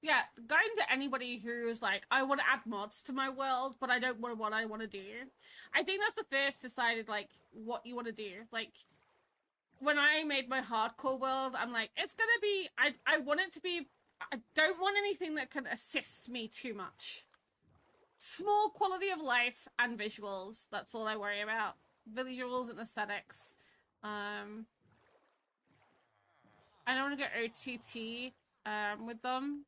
Yeah, going to anybody who's like, I want to add mods to my world, but I don't know what I want to do. I think that's the first decided, like, what you want to do. Like, when I made my hardcore world, I'm like, it's gonna be, I want it to be, I don't want anything that can assist me too much. Small quality of life and visuals, that's all I worry about. Visuals and aesthetics. I don't want to go OTT with them.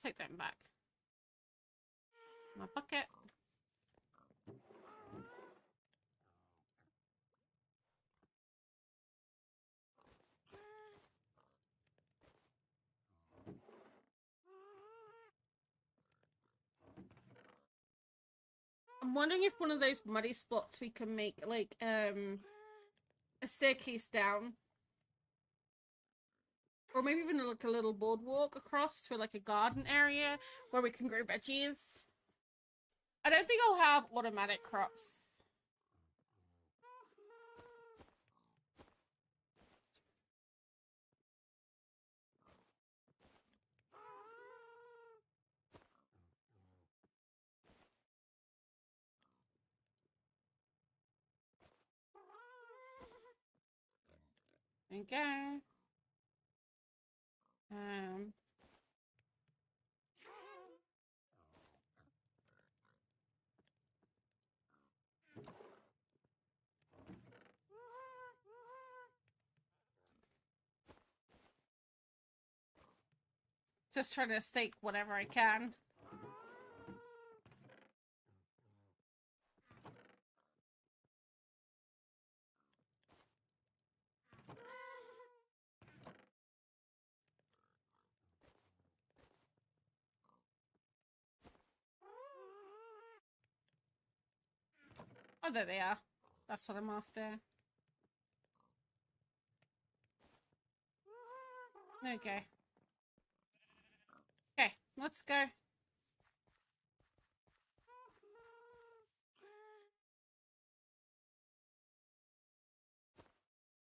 take them back. My bucket. I'm wondering if one of those muddy spots we can make like a staircase down. Or maybe even like a little boardwalk across to like a garden area where we can grow veggies. I don't think I'll have automatic crops. There you go. Just trying to stake whatever I can. Oh, there they are. That's what I'm after. Okay. Okay, let's go.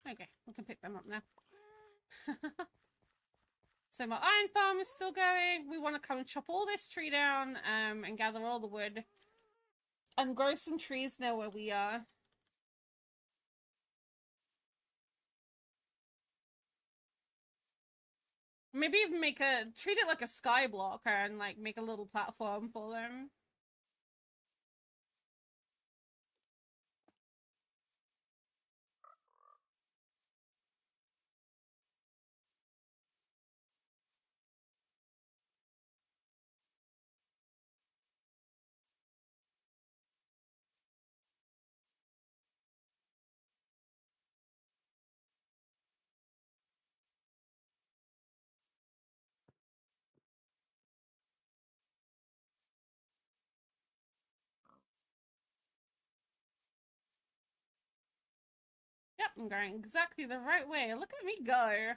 Okay, we can pick them up now. So my iron farm is still going. We want to come and chop all this tree down and gather all the wood. And grow some trees now where we are. Maybe even treat it like a sky block and like make a little platform for them. Yep, I'm going exactly the right way. Look at me go.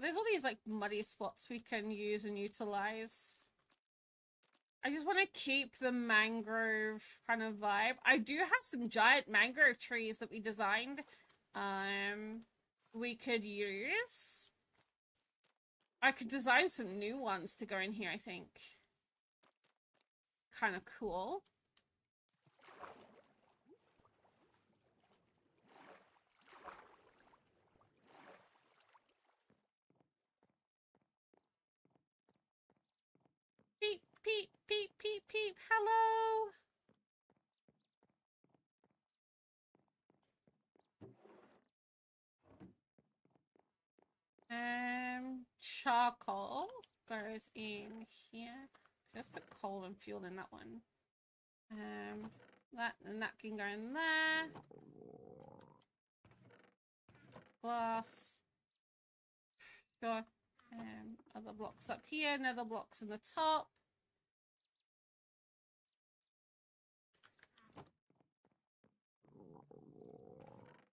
There's all these like muddy spots we can use and utilize. I just want to keep the mangrove kind of vibe. I do have some giant mangrove trees that we designed. We could use. I could design some new ones to go in here, I think. Kind of cool. Peep, peep, peep, peep, peep. Hello. Charcoal goes in here. Just put coal and fuel in that one. That and that can go in there. Glass. Sure. Other blocks up here, another blocks in the top.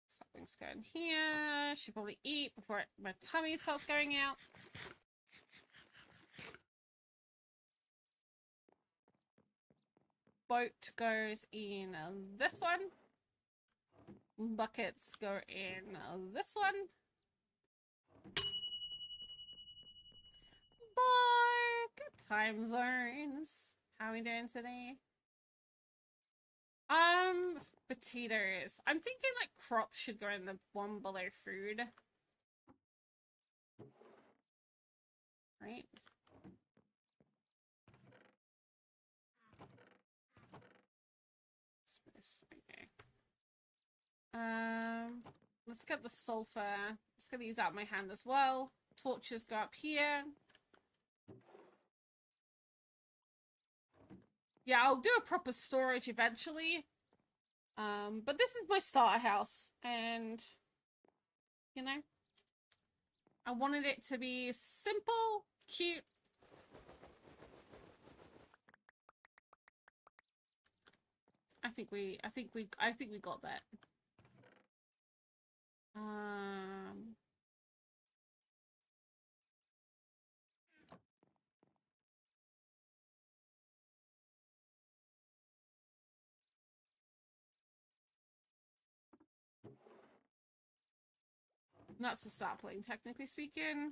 Something's going here. Should probably eat before my tummy starts going out. Boat goes in this one. Buckets go in this one. Boy, good time zones. How are we doing today? Potatoes. I'm thinking like crops should go in the one below food. Right? Okay. Let's get the sulfur. Let's get these out of my hand as well. Torches go up here. Yeah, I'll do a proper storage eventually. But this is my starter house, and you know, I wanted it to be simple, cute. I think we got that. That's a sapling, technically speaking.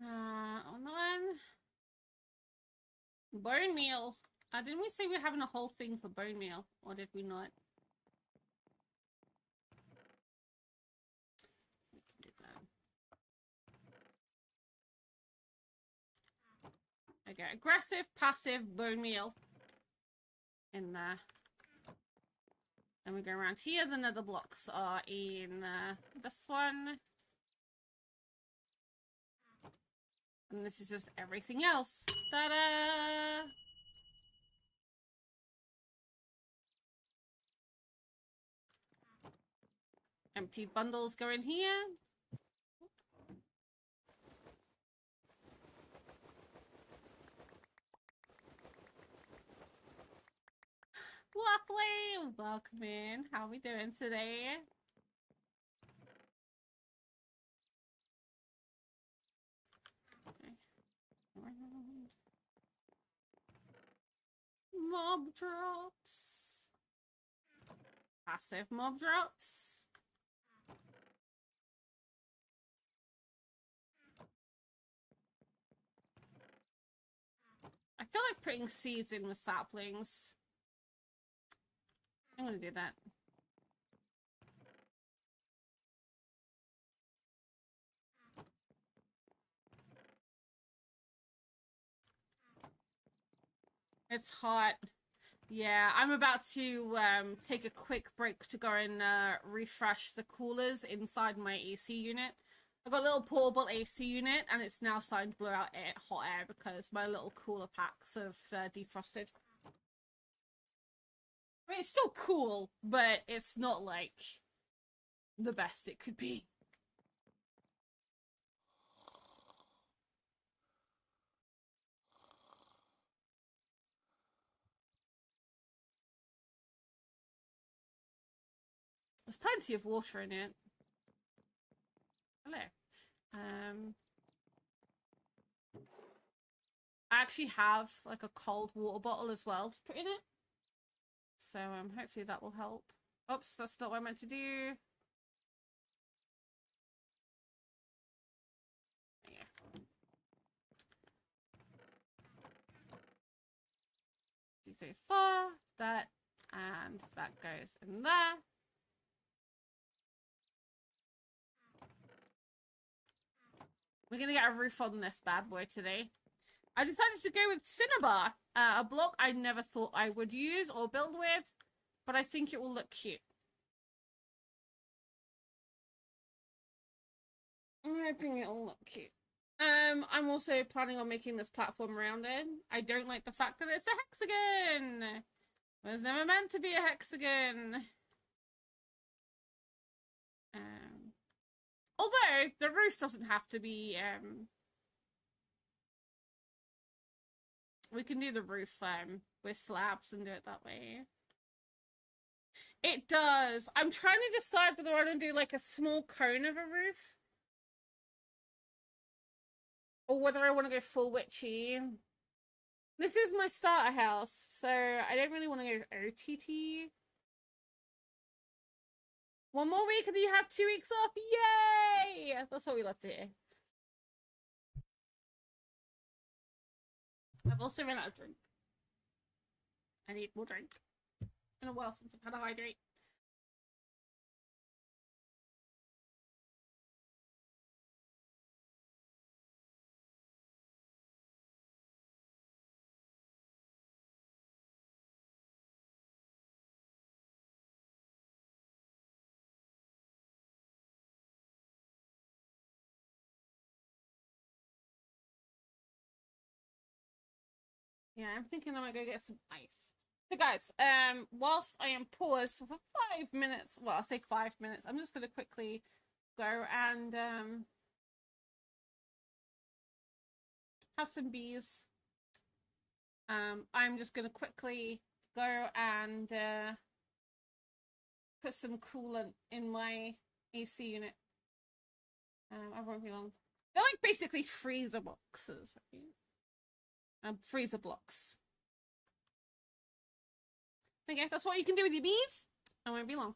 On one. Bone meal. Didn't we say we're having a whole thing for bone meal? Or did we not? We can do that. Okay, aggressive, passive, bone meal. In there. Then we go around here. The nether blocks are in this one. And this is just everything else. Ta-da! Empty bundles go in here. Lovely! Welcome in. How are we doing today? Okay. Mob drops. Passive mob drops. I feel like putting seeds in with saplings. I'm gonna do that. It's hot. Yeah, I'm about to take a quick break to go and refresh the coolers inside my AC unit. I've got a little portable AC unit, and it's now starting to blow out hot air because my little cooler packs have defrosted. I mean, it's still cool, but it's not like the best it could be. There's plenty of water in it. Hello. I actually have like a cold water bottle as well to put in it. So hopefully that will help. Oops, that's not what I meant to do. Yeah. Two, three, four. That and that goes in there. We're gonna get a roof on this bad boy today. I decided to go with Cinnabar, a block I never thought I would use or build with, but I think it will look cute. I'm hoping it'll look cute. I'm also planning on making this platform rounded. I don't like the fact that it's a hexagon. It was never meant to be a hexagon. Although the roof doesn't have to be. We can do the roof with slabs and do it that way. It does. I'm trying to decide whether I want to do like a small cone of a roof, or whether I want to go full witchy. This is my starter house, so I don't really want to go OTT. One more week and then you have 2 weeks off. Yay! That's what we love to hear. I've also run out of drink. I need more drink. Been a while since I've had a hydrate. Yeah, I'm thinking I might go get some ice. So guys, whilst I am paused for 5 minutes, well, I'll say 5 minutes, I'm just gonna quickly go and have some bees. I'm just gonna quickly go and put some coolant in my AC unit. I won't be long. They're like basically freezer boxes, right? Freezer blocks. Okay, that's what you can do with your bees. I won't be long.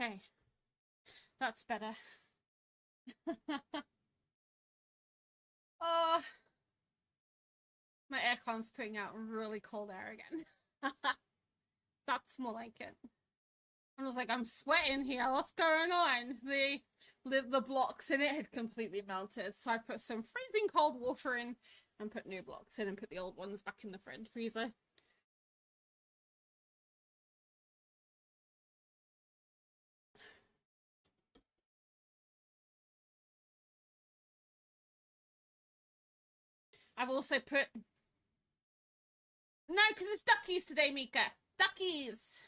Okay. That's better. Oh, my aircon's putting out really cold air again. That's more like it. I was like, I'm sweating here. What's going on? The blocks in it had completely melted, so I put some freezing cold water in and put new blocks in and put the old ones back in the freezer. I've also put... No, because it's duckies today, Mika. Duckies!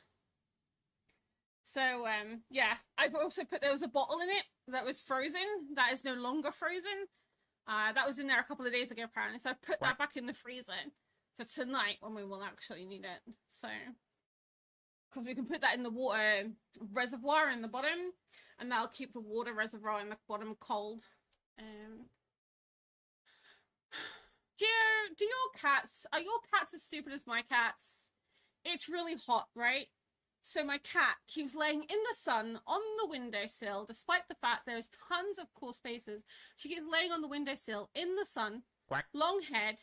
So, yeah. I've also put... There was a bottle in it that was frozen. That is no longer frozen. That was in there a couple of days ago, apparently. So I put that back in the freezer for tonight when we will actually need it. So... Because we can put that in the water reservoir in the bottom. And that'll keep the water reservoir in the bottom cold. Do your cats, are your cats as stupid as my cats? It's really hot, right? So my cat keeps laying in the sun on the windowsill, despite the fact there's tons of cool spaces. She keeps laying on the windowsill in the sun, Quack. long head,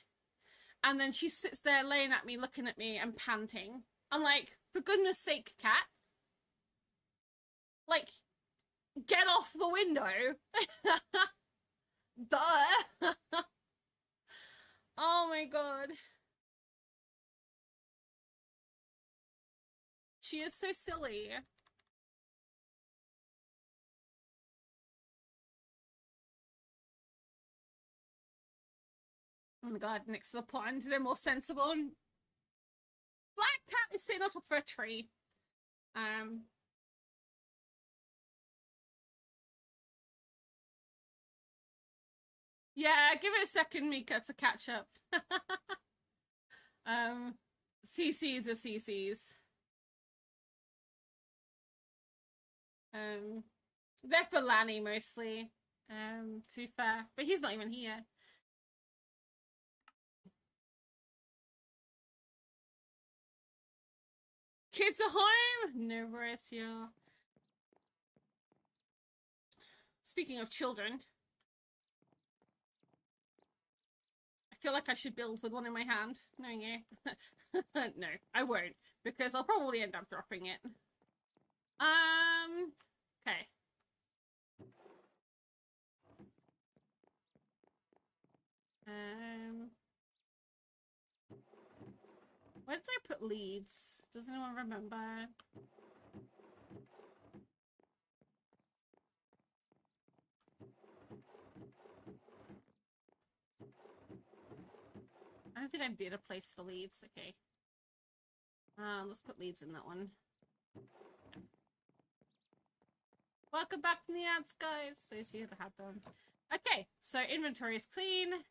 and then she sits there laying at me, looking at me and panting. I'm like, for goodness sake, cat. Like, get off the window. Duh. Oh my god. She is so silly. Oh my god, next to the pond, they're more sensible. Black cat is sitting on top of a tree. Yeah, give it a second, Mika, to catch up. CCs are CCs. They're for Lanny mostly. To be fair, but he's not even here. Kids are home? No worries, yeah. Speaking of children, I feel like I should build with one in my hand, knowing you. No, I won't, because I'll probably end up dropping it. Okay. Where did I put leads? Does anyone remember? I don't think I did a place for leads. Okay. Let's put leads in that one. Welcome back from the ads, guys. Those of you that had them. Okay, so inventory is clean.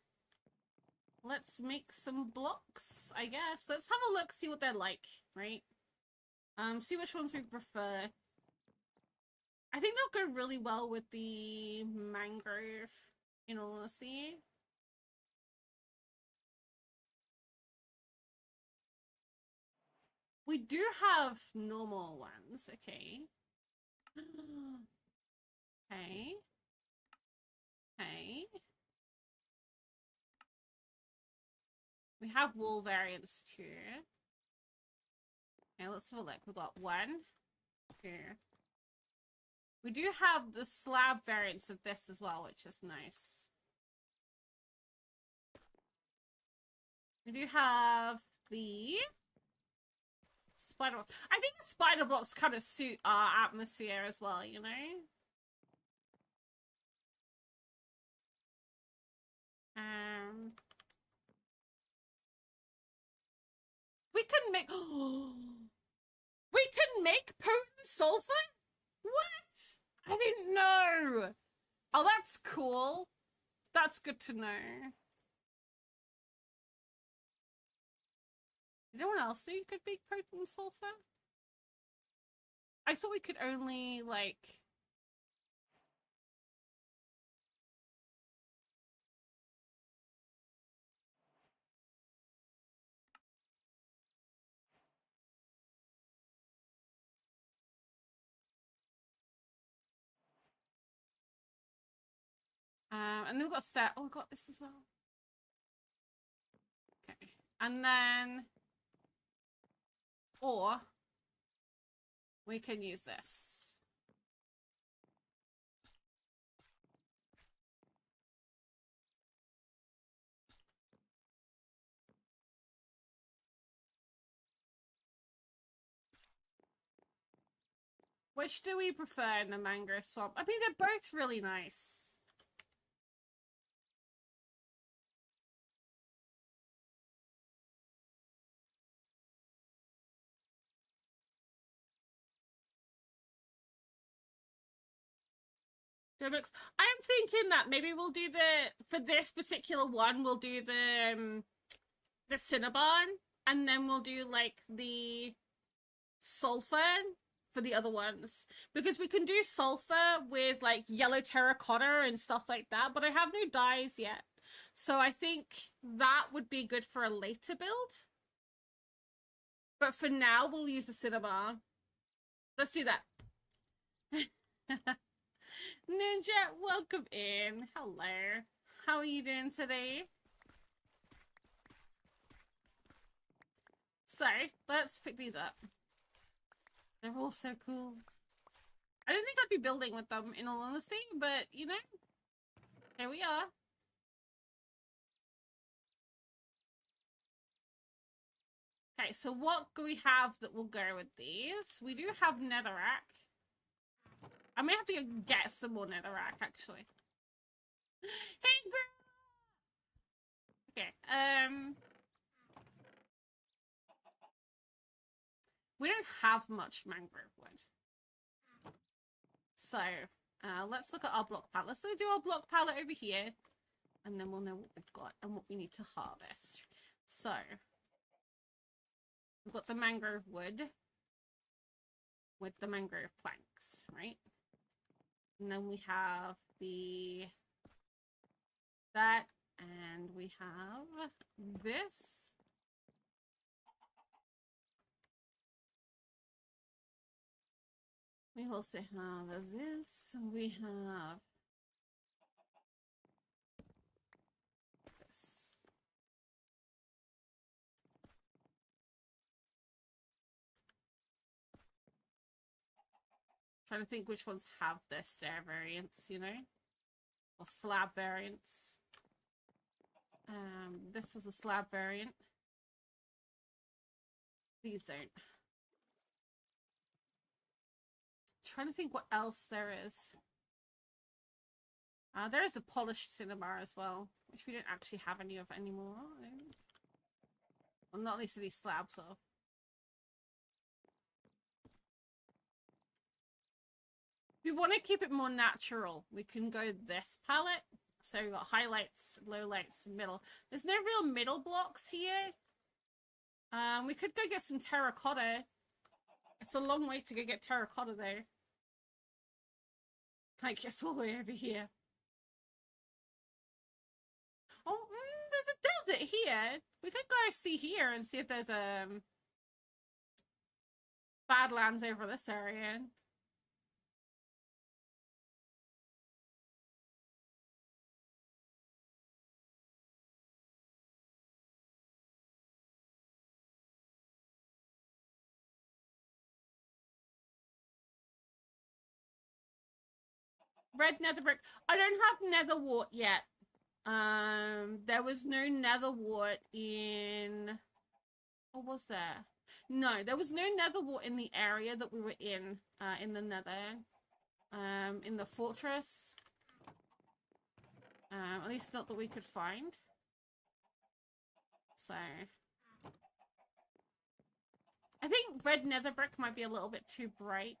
Let's make some blocks, I guess. Let's have a look, see what they're like, right? See which ones we prefer. I think they'll go really well with the mangrove, in all honesty. We do have normal ones, okay. Okay. Okay. We have wool variants too. Okay, let's have a look. We've got one. Here. We do have the slab variants of this as well, which is nice. We do have the spider blocks. I think the spider blocks kind of suit our atmosphere as well, you know? We can make... We can make potent sulfur? What? I didn't know. Oh, that's cool. That's good to know. Did anyone else know you could make potent sulfur? I thought we could only, like... And then we've got set. Oh, we've got this as well. Okay. And then, or we can use this. Which do we prefer in the mangrove swamp? I mean, they're both really nice. I'm thinking that maybe we'll do for this particular one, we'll do the Cinnabon, and then we'll do like the sulfur for the other ones, because we can do sulfur with like yellow terracotta and stuff like that, but I have no dyes yet, so I think that would be good for a later build. But for now, we'll use the Cinnabon. Let's do that. Ninja, welcome in. Hello. How are you doing today? So, let's pick these up. They're all so cool. I didn't think I'd be building with them, in all honesty, but, you know, here we are. Okay, so what do we have that will go with these? We do have netherrack. I may have to go get some more netherrack, actually. Hey, girl! Okay, we don't have much mangrove wood. So, let's look at our block palette. Let's do our block palette over here, and then we'll know what we've got and what we need to harvest. So, we've got the mangrove wood with the mangrove planks, right? And then we have that, and we have this. We also have this. We have this. Trying to think which ones have their stair variants, you know? Or slab variants. This is a slab variant. These don't. Trying to think what else there is. There is the polished cinnabar as well, which we don't actually have any of anymore. Well, not at least these slabs of. If we want to keep it more natural, we can go this palette. So we've got highlights, lowlights, middle. There's no real middle blocks here. We could go get some terracotta. It's a long way to go get terracotta though. Like, it's all the way over here. Oh, there's a desert here. We could go see here and see if there's Badlands over this area. Red nether brick. I don't have nether wart yet. There was no nether wart in... Or was there? No, there was no nether wart in the area that we were in the nether. In the fortress. At least not that we could find. So... I think red nether brick might be a little bit too bright.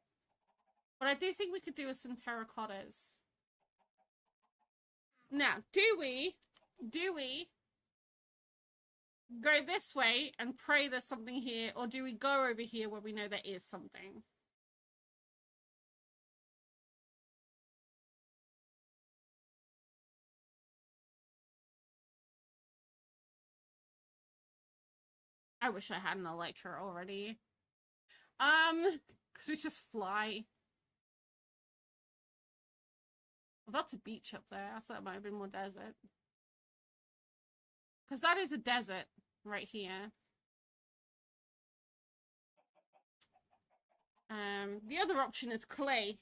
But I do think we could do with some terracottas. Now, do we go this way and pray there's something here, or do we go over here where we know there is something? I wish I had an elytra already. Because we just fly. Well, that's a beach up there. I thought it might have been more desert. Because that is a desert right here. The other option is clay,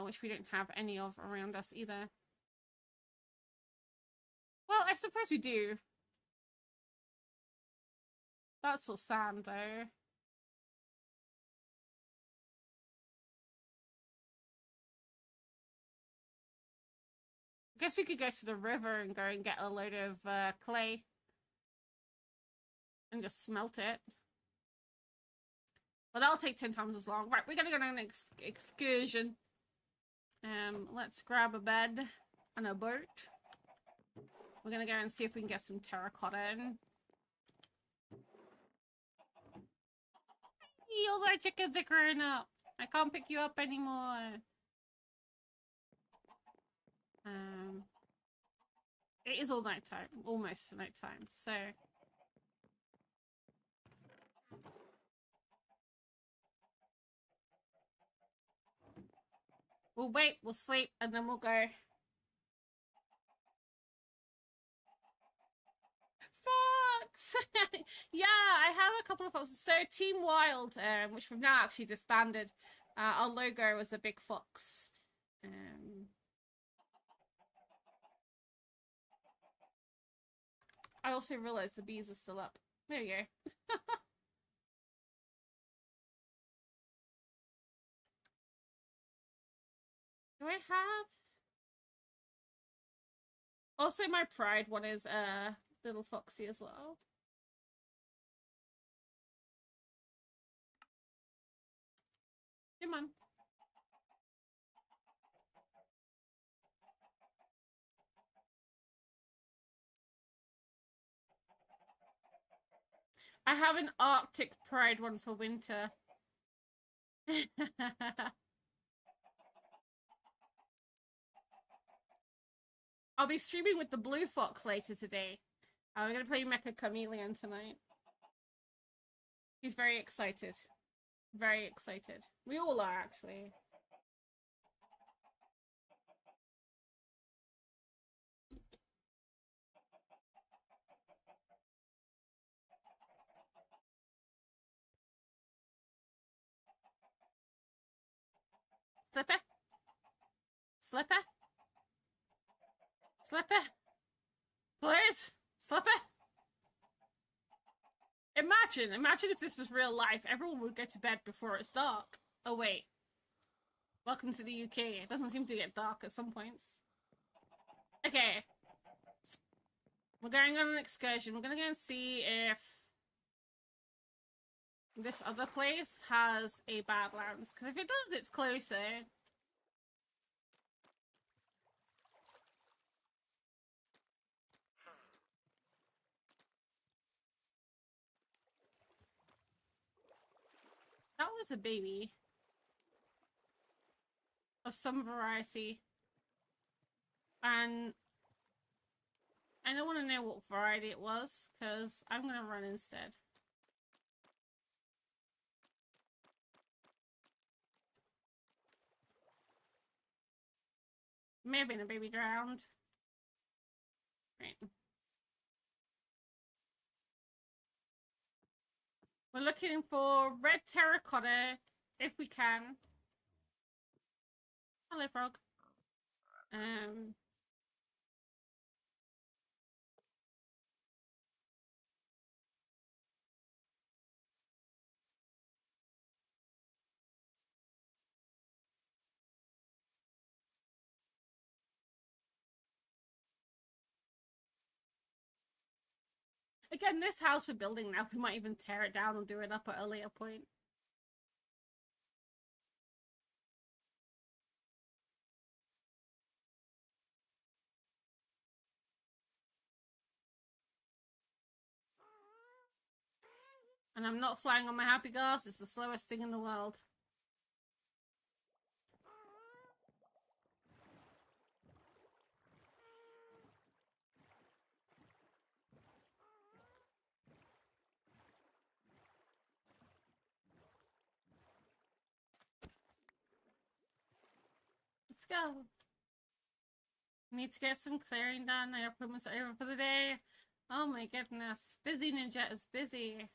which we don't have any of around us either. Well, I suppose we do. That's all sand, though. I guess we could go to the river and go and get a load of clay. And just smelt it. But that'll take 10 times as long. Right, we're gonna go on an excursion. Let's grab a bed and a boat. We're gonna go and see if we can get some terracotta in. All our chickens are growing up. I can't pick you up anymore. It is all nighttime, almost nighttime, so. We'll wait, we'll sleep, and then we'll go. Fox! Yeah, I have a couple of foxes. So Team Wild, which we've now actually disbanded, our logo was a big fox. I also realized the bees are still up. There you go. Do I have? Also, my pride one is little foxy as well. Come on. I have an Arctic pride one for winter. I'll be streaming with the blue fox later today. We're gonna play Mecha Chameleon tonight. He's very excited. Very excited. We all are, actually. Slipper? Slipper? Slipper? Please? Slipper? Imagine if this was real life. Everyone would go to bed before it's dark. Oh, wait. Welcome to the UK. It doesn't seem to get dark at some points. Okay. We're going on an excursion. We're gonna go and see if this other place has a Badlands. Because if it does, it's closer. That was a baby. Of some variety. And I don't want to know what variety it was, because I'm going to run instead. May have been a baby drowned. Right. We're looking for red terracotta, if we can. Hello, frog. Again, this house we're building now, we might even tear it down and do it up at a later point. And I'm not flying on my happy gas, it's the slowest thing in the world. Let's go. Need to get some clearing done. I appointments are over for the day. Oh my goodness. Busy Ninja is busy.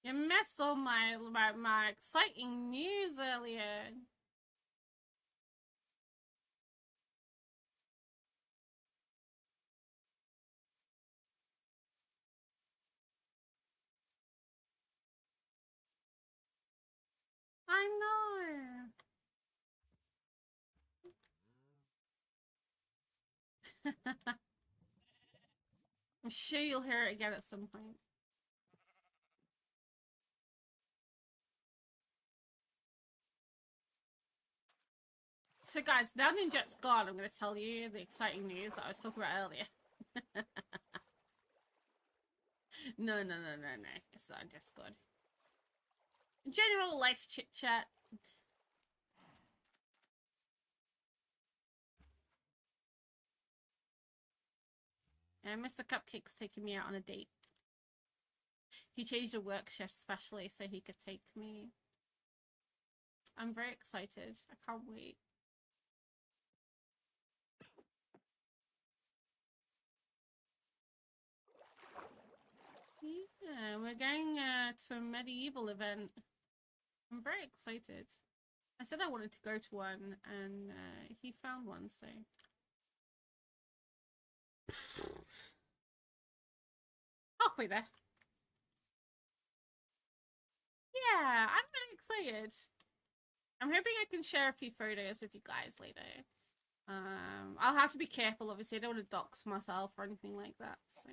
You missed all my exciting news earlier. I know. I'm sure you'll hear it again at some point. So guys, now Ninjet's gone, I'm going to tell you the exciting news that I was talking about earlier. No. It's on Discord. General life chit-chat. And Mr. Cupcake's taking me out on a date. He changed a work shift specially so he could take me. I'm very excited. I can't wait. Yeah, we're going to a medieval event. I'm very excited. I said I wanted to go to one, and he found one, so... Halfway there. Yeah, I'm really excited. I'm hoping I can share a few photos with you guys later. I'll have to be careful, obviously. I don't want to dox myself or anything like that, so...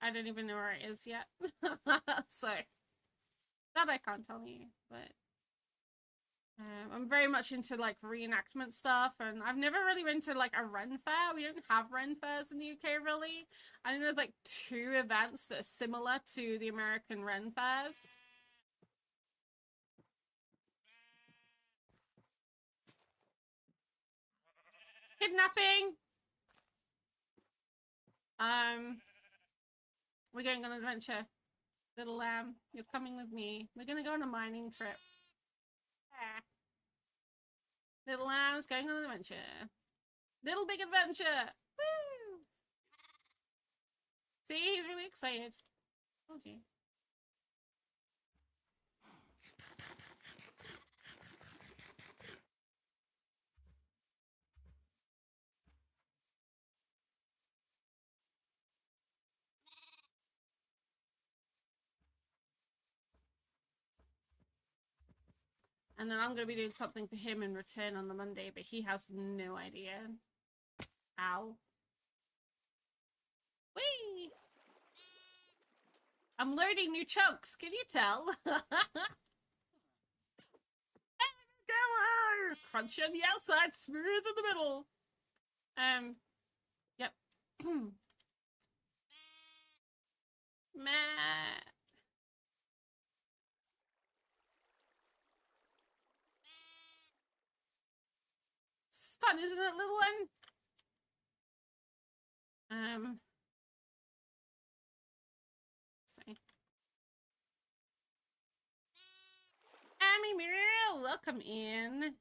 I don't even know where it is yet. So... That I can't tell you, but... I'm very much into, like, reenactment stuff, and I've never really been to, like, a Ren fair. We don't have Ren fairs in the UK, really. I think there's, like, 2 events that are similar to the American Ren fairs. Kidnapping! We're going on an adventure. Little lamb, you're coming with me. We're gonna go on a mining trip. Ah. Little lamb's going on an adventure. Little big adventure! Woo! See, he's really excited. Told you. And then I'm going to be doing something for him in return on the Monday, but he has no idea. Ow. Whee! I'm loading new chunks, can you tell? Crunchy on the outside, smooth in the middle. Yep. Meh. It's fun, isn't it, little one? See. Amy Muriel, welcome in.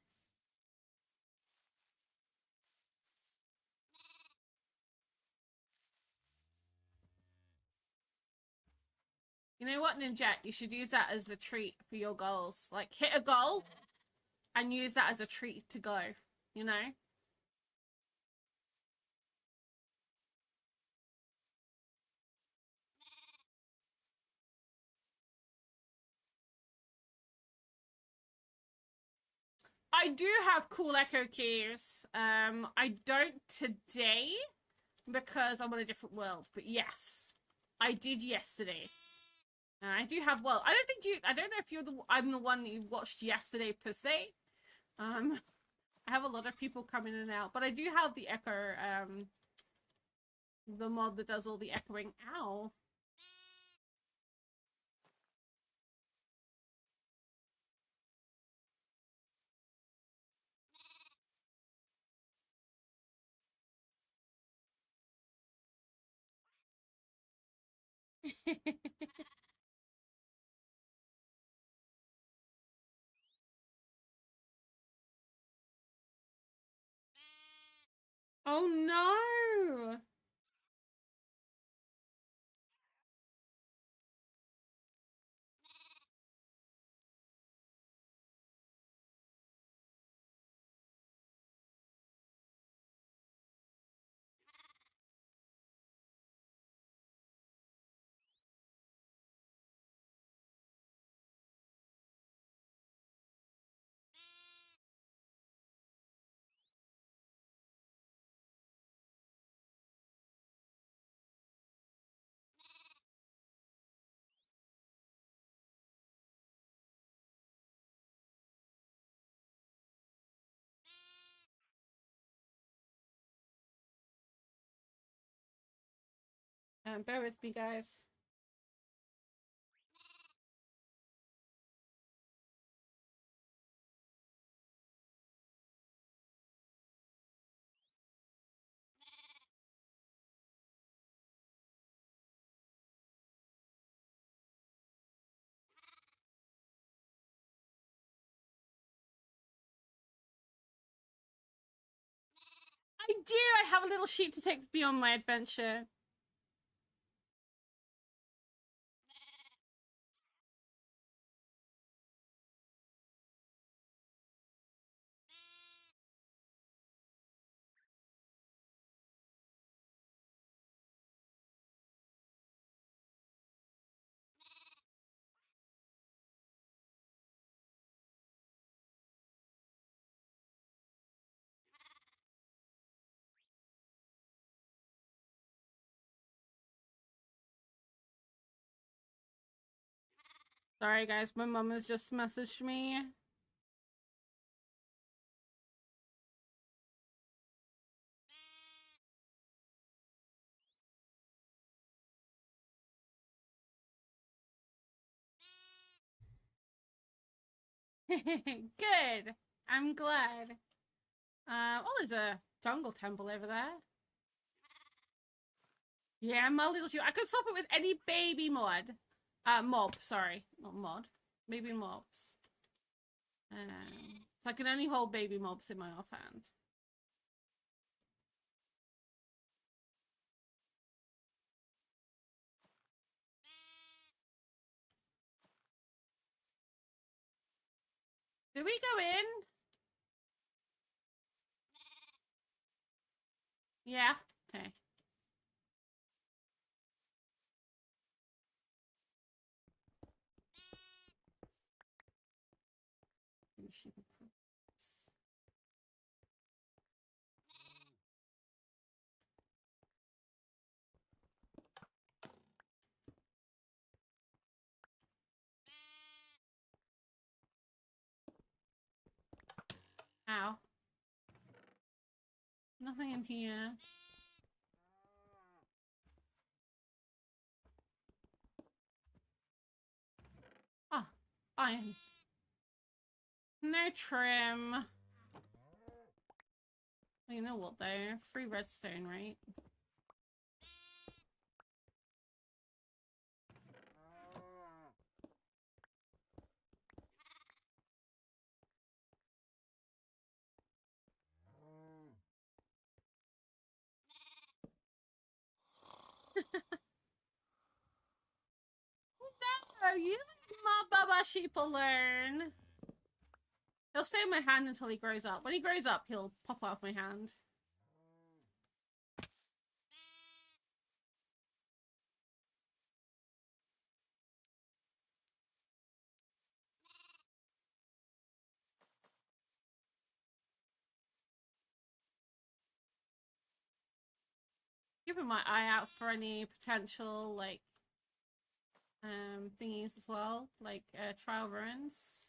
You know what, Ninja? You should use that as a treat for your goals. Like, hit a goal and use that as a treat to go, you know? I do have cool echo keys. I don't today because I'm on a different world, but yes, I did yesterday. I do have, well, I don't know if I'm the one that you watched yesterday per se. I have a lot of people come in and out, but I do have the echo, the mod that does all the echoing. Ow. Oh no! Bear with me, guys. I do! I have a little sheep to take with me on my adventure. Sorry, guys. My mum has just messaged me. Good. I'm glad. Oh, there's a jungle temple over there. Yeah, my little sheep. I could swap it with any baby mod. Mob, sorry. Not mod. Baby mobs. So I can only hold baby mobs in my offhand. Do we go in? Yeah. Okay. Ow. Nothing in here. Oh, iron. No trim. Well, you know what though? Free redstone, right? No, you leave my Baba sheep alone. He'll stay in my hand until he grows up. When he grows up, he'll pop off my hand. Keeping my eye out for any potential, like, thingies as well. Like, trial ruins.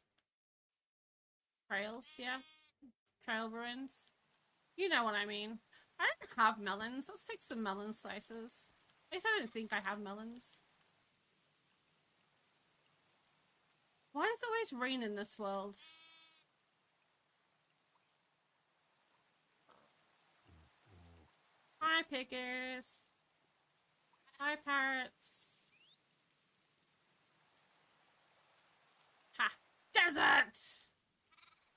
Trails, yeah. Trail ruins. You know what I mean. I don't have melons. Let's take some melon slices. At least I don't think I have melons. Why does it always rain in this world? Hi, pickers. Hi, parrots. Ha! Desert!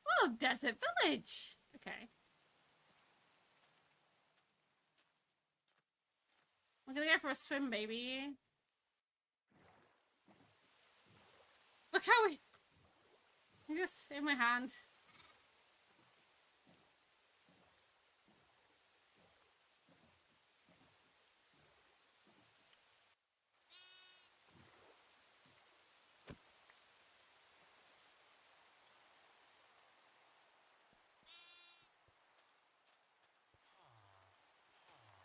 Oh, desert village! Okay. I'm gonna go for a swim, baby. Look how we... This in my hand.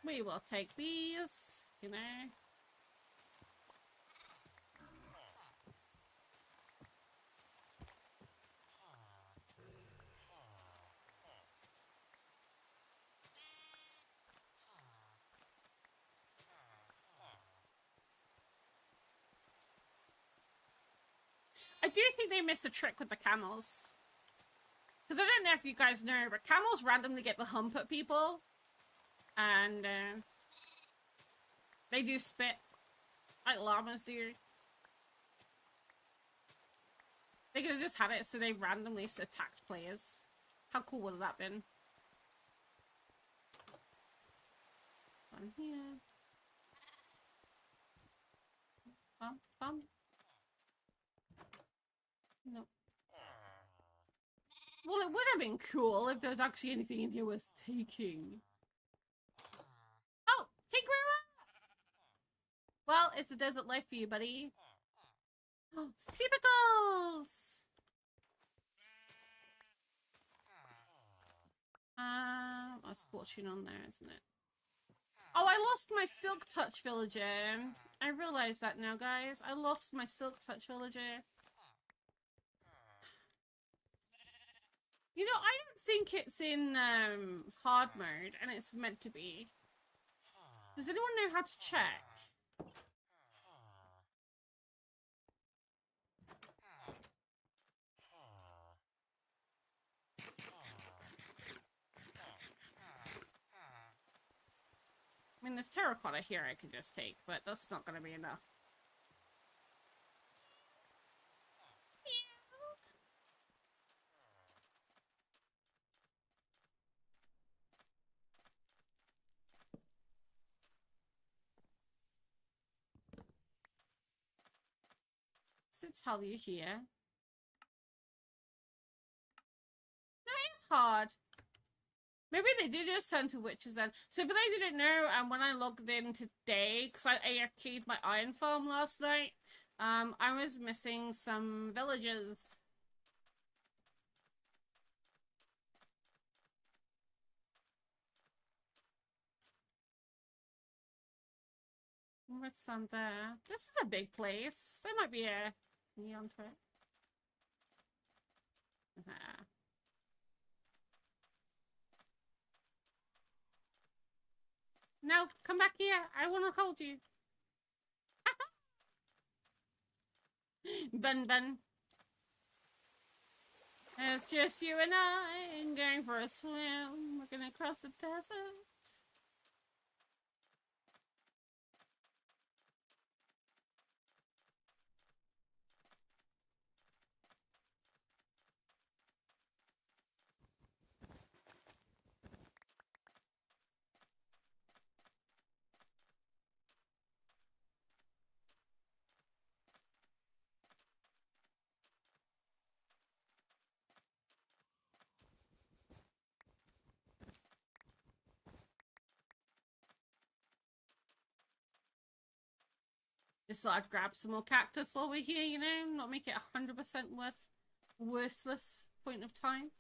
We will take these, you know. I do think they missed a trick with the camels. Because I don't know if you guys know, but camels randomly get the hump at people. And they do spit. Like llamas do. They could have just had it so they randomly attacked players. How cool would that have been? One here. Bum. No. Well, it would have been cool if there was actually anything in here worth taking. Oh, he grew up! Well, it's the desert life for you, buddy. Oh, Seabagulls! That's fortune on there, isn't it? Oh, I lost my Silk Touch villager. I realize that now, guys. I lost my Silk Touch villager. You know, I don't think it's in hard mode, and it's meant to be. Does anyone know how to check? I mean, there's terracotta here I could just take, but that's not going to be enough. Does it tell you here? No, it's hard. Maybe they did just turn to witches then. So for those who don't know, when I logged in today, because I AFK'd my iron farm last night, I was missing some villagers. What's on there? This is a big place. There might be a neon to it. No, come back here. I want to hold you. Bun. It's just you and I going for a swim. We're gonna cross the desert. Just thought I'd grab some more cactus while we're here, you know? Not make it 100% worthless point of time.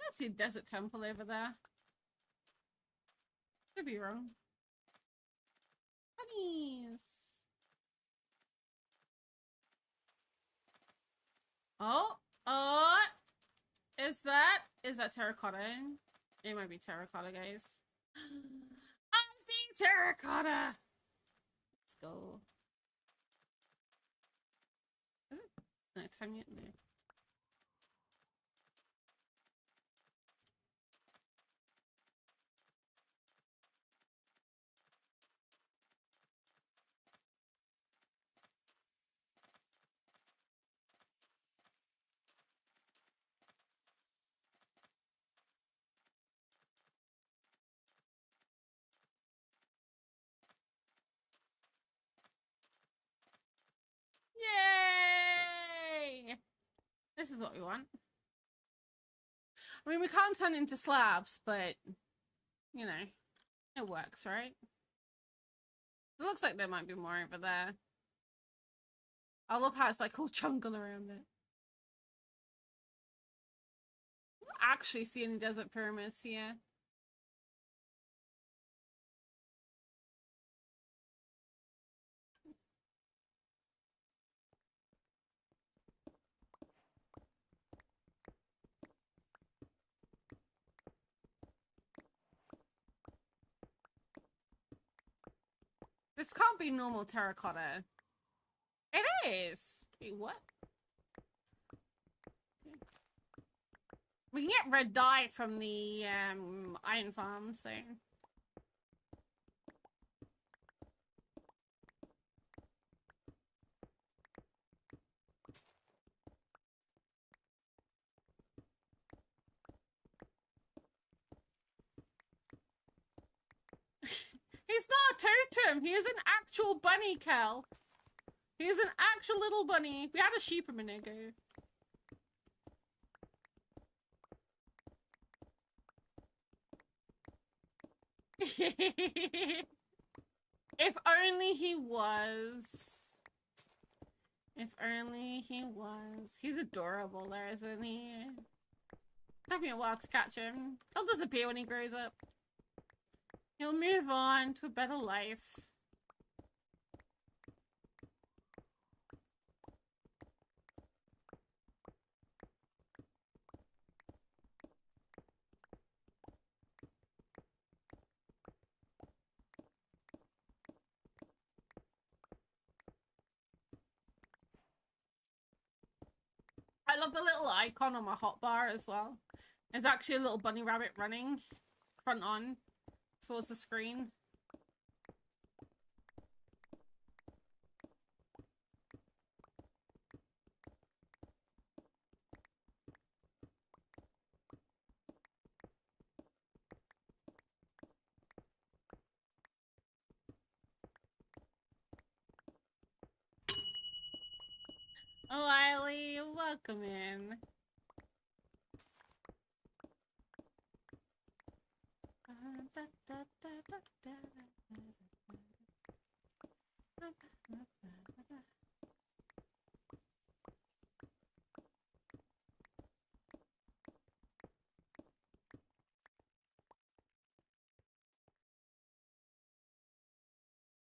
I see a desert temple over there. Could be wrong. Bunnies. Oh, is that terracotta? It might be terracotta, guys. I'm seeing terracotta. Let's go. Is it? No, nighttime yet? No. Yay! This is what we want. I mean, we can't turn into slabs, but, you know, it works, right? It looks like there might be more over there. I love how it's like all jungle around it. I don't actually see any desert pyramids here. This can't be normal terracotta. It is! Wait, what? We can get red dye from the iron farm, so... He's not a totem! He is an actual bunny, Cal. He is an actual little bunny. We had a sheep a minute ago. If only he was. If only he was. He's adorable there, isn't he? Took me a while to catch him. He'll disappear when he grows up. He'll move on to a better life. I love the little icon on my hotbar as well. There's actually a little bunny rabbit running front on towards the screen. Oh, Eiley, welcome in.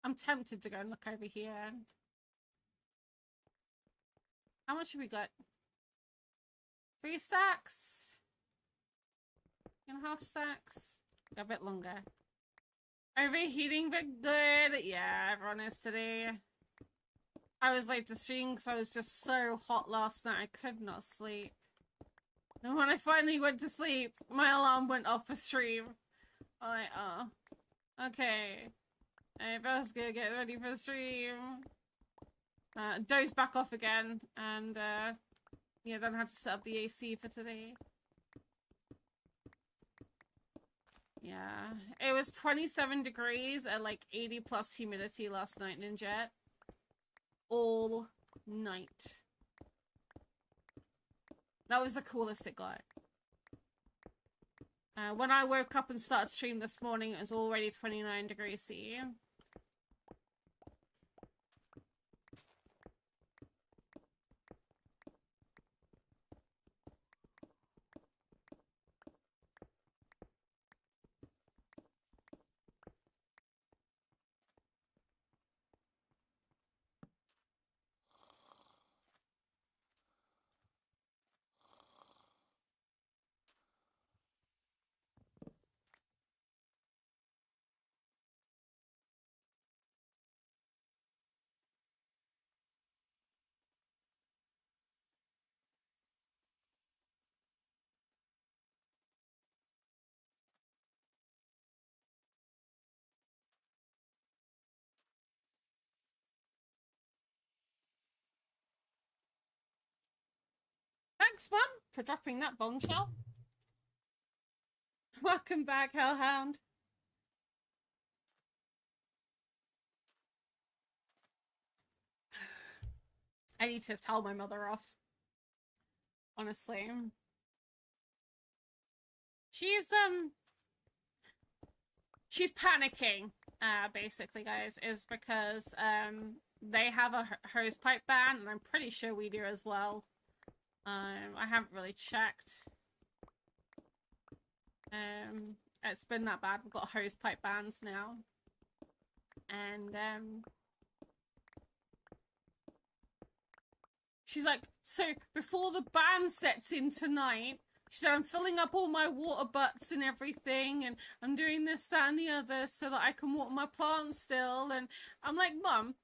I'm tempted to go and look over here. How much have we got? 3 stacks? 2.5 stacks? A bit longer. Overheating but good. Yeah, everyone is today. I was late to stream because I was just so hot last night. I could not sleep. And when I finally went to sleep, my alarm went off for stream. I'm like, oh. Okay. I best go get ready for stream. Dozed back off again. And, yeah, then I had to set up the AC for today. Yeah, it was 27 degrees at like 80 plus humidity last night in Jet. All night. That was the coolest it got. When I woke up and started stream this morning, it was already 29 degrees C. Thanks, Mum, for dropping that bombshell. Welcome back, Hellhound. I need to tell my mother off. Honestly. She's panicking, basically, guys, is because, they have a hose pipe ban, and I'm pretty sure we do as well. I haven't really checked. It's been that bad. We've got hose pipe bans now. And, she's like, so before the ban sets in tonight, she said, I'm filling up all my water butts and everything, and I'm doing this, that, and the other so that I can water my plants still. And I'm like, Mum,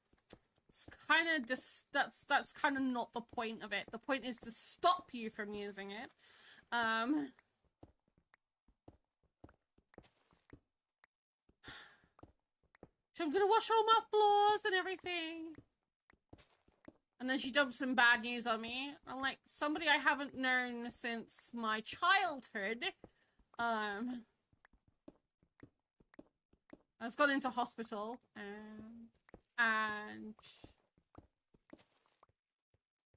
it's kind of just, that's kind of not the point of it. The point is to stop you from using it. So I'm gonna wash all my floors and everything. And then she dumps some bad news on me. I'm like, somebody I haven't known since my childhood. I was gone into hospital. And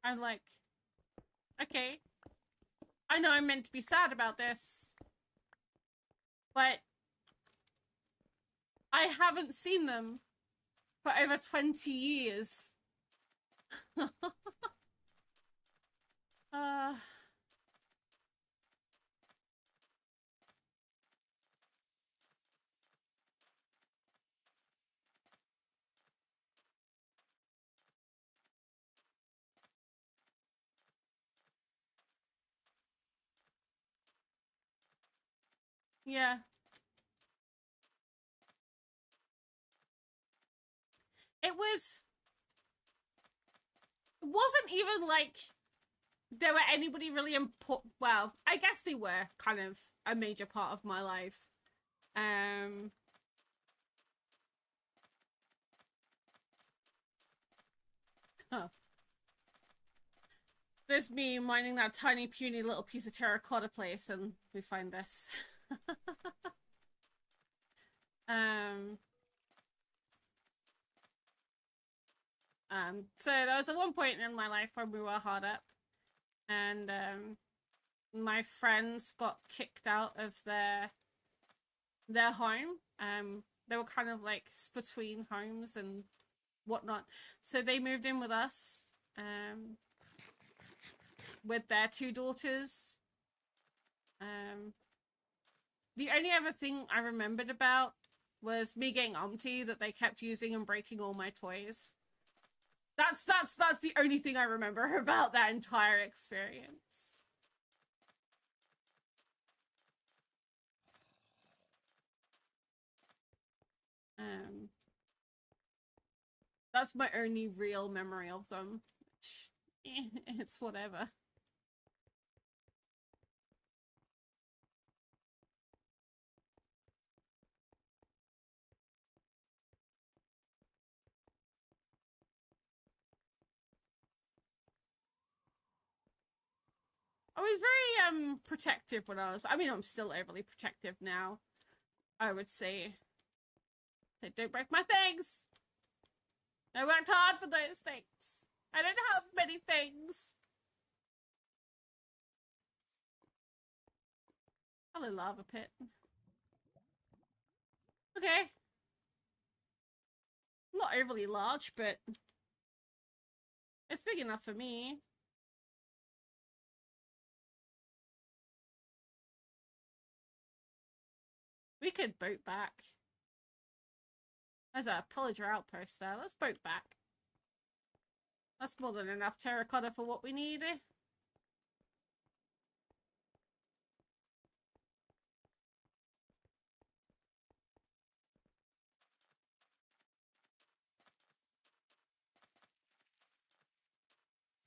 I'm like, okay, I know I'm meant to be sad about this, but I haven't seen them for over 20 years. Yeah. It wasn't even like there were anybody really important. Well, I guess they were kind of a major part of my life. Huh. There's me mining that tiny puny little piece of terracotta place, and we find this. So there was at one point in my life when we were hard up, and my friends got kicked out of their home. They were kind of like between homes and whatnot, so they moved in with us, with their 2 daughters. The only other thing I remembered about was me getting umpty that they kept using and breaking all my toys. That's the only thing I remember about that entire experience. That's my only real memory of them. It's whatever. I was very protective when I mean, I'm still overly protective now, I would say. So don't break my things. I worked hard for those things. I don't have many things. Hello, lava pit. Okay. Not overly large, but it's big enough for me. We could boat back. There's a pillager outpost there. Let's boat back. That's more than enough terracotta for what we need.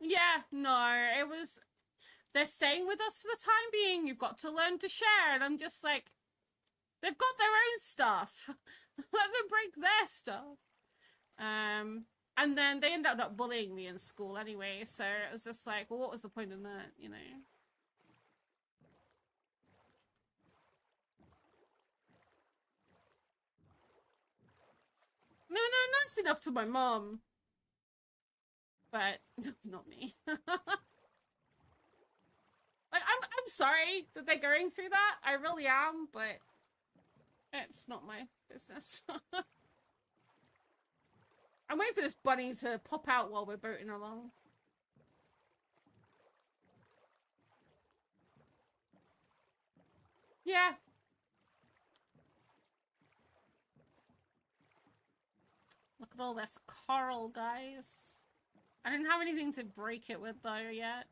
Yeah, no, it was... They're staying with us for the time being. You've got to learn to share. And I'm just like... They've got their own stuff. Let them break their stuff. And then they ended up not bullying me in school anyway, so it was just like, well, what was the point in that, you know? No, nice enough to my mom. But not me. Like, I'm sorry that they're going through that. I really am, but it's not my business. I'm waiting for this bunny to pop out while we're boating along. Yeah. Look at all this coral, guys. I didn't have anything to break it with though yet.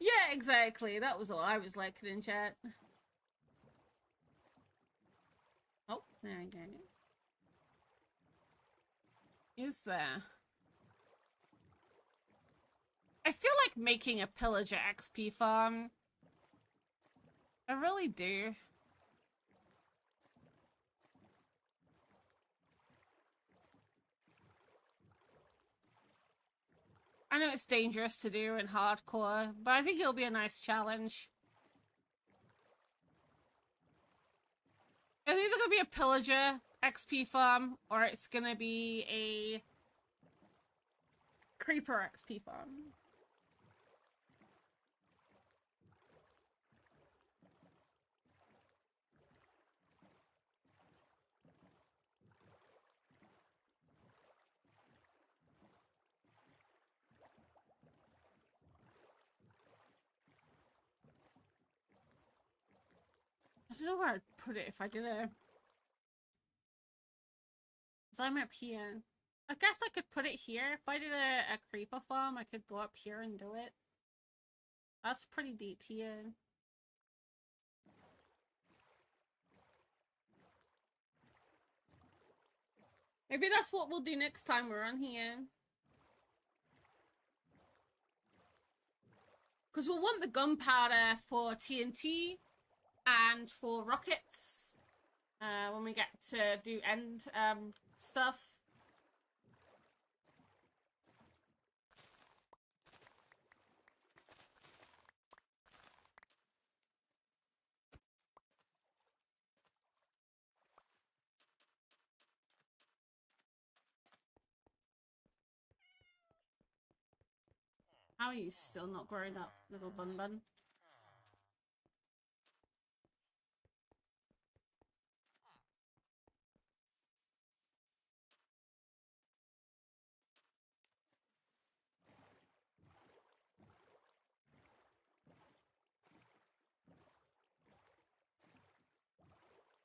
Yeah, exactly. That was all I was liking in chat. Oh, there we go. Is there? I feel like making a pillager XP farm. I really do. I know it's dangerous to do in hardcore, but I think it'll be a nice challenge. It's either gonna be a pillager XP farm, or it's gonna be a creeper XP farm. I don't know where I'd put it if I did it. So I'm up here. I guess I could put it here. If I did a creeper farm, I could go up here and do it. That's pretty deep here. Maybe that's what we'll do next time we're on here. Because we'll want the gunpowder for TNT and for rockets when we get to do end stuff. How are you still not growing up, little bun bun?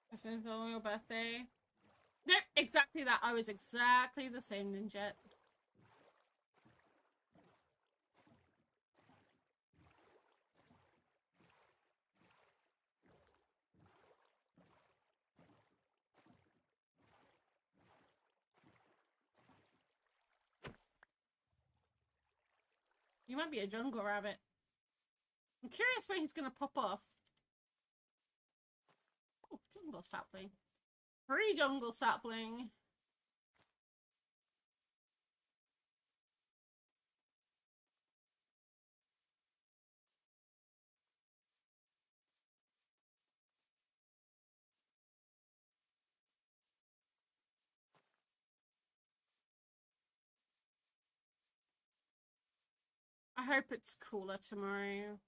Christmas on your birthday? Nope, exactly that. I was exactly the same, Ninja. You might be a jungle rabbit. I'm curious where he's gonna pop off. Oh, jungle sapling. Free jungle sapling. I hope it's cooler tomorrow.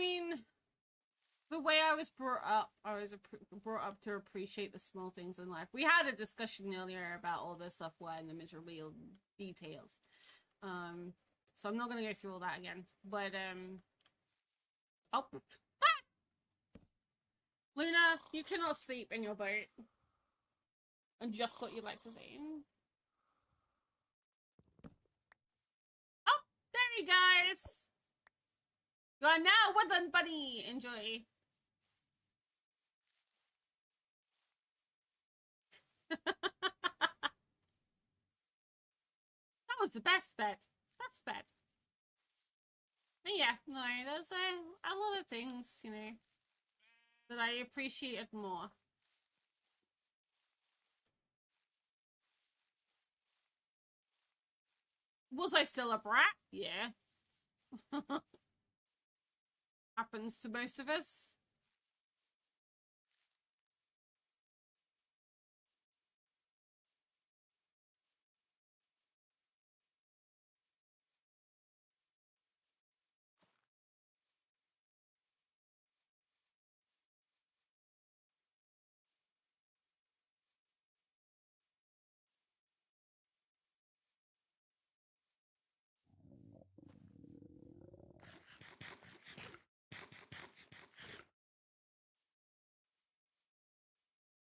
mean, the way I was brought up, brought up to appreciate the small things in life. We had a discussion earlier about all this stuff where in the miserable details. So I'm not gonna go through all that again. But oh, Luna, you cannot sleep in your boat. And just what you'd like to say. Oh, there he goes. You are now Woodland Bunny. Enjoy. That was the best bet. Best bet. But yeah, no, there's a lot of things, you know, that I appreciated more. Was I still a brat? Yeah. Happens to most of us.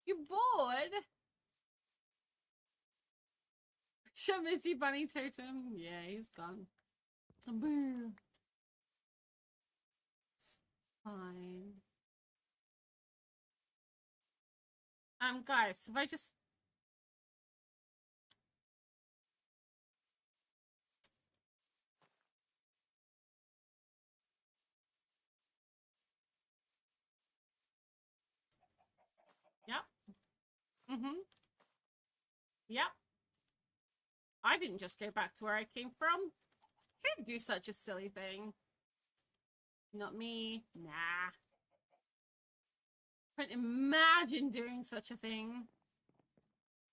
You bored? Show Missy Bunny Totem. Yeah, he's gone. Boo. It's fine. Guys, if I just... Yep. Mm-hmm. Yep. I didn't just go back to where I came from. Who'd do such a silly thing? Not me. Nah. Couldn't imagine doing such a thing.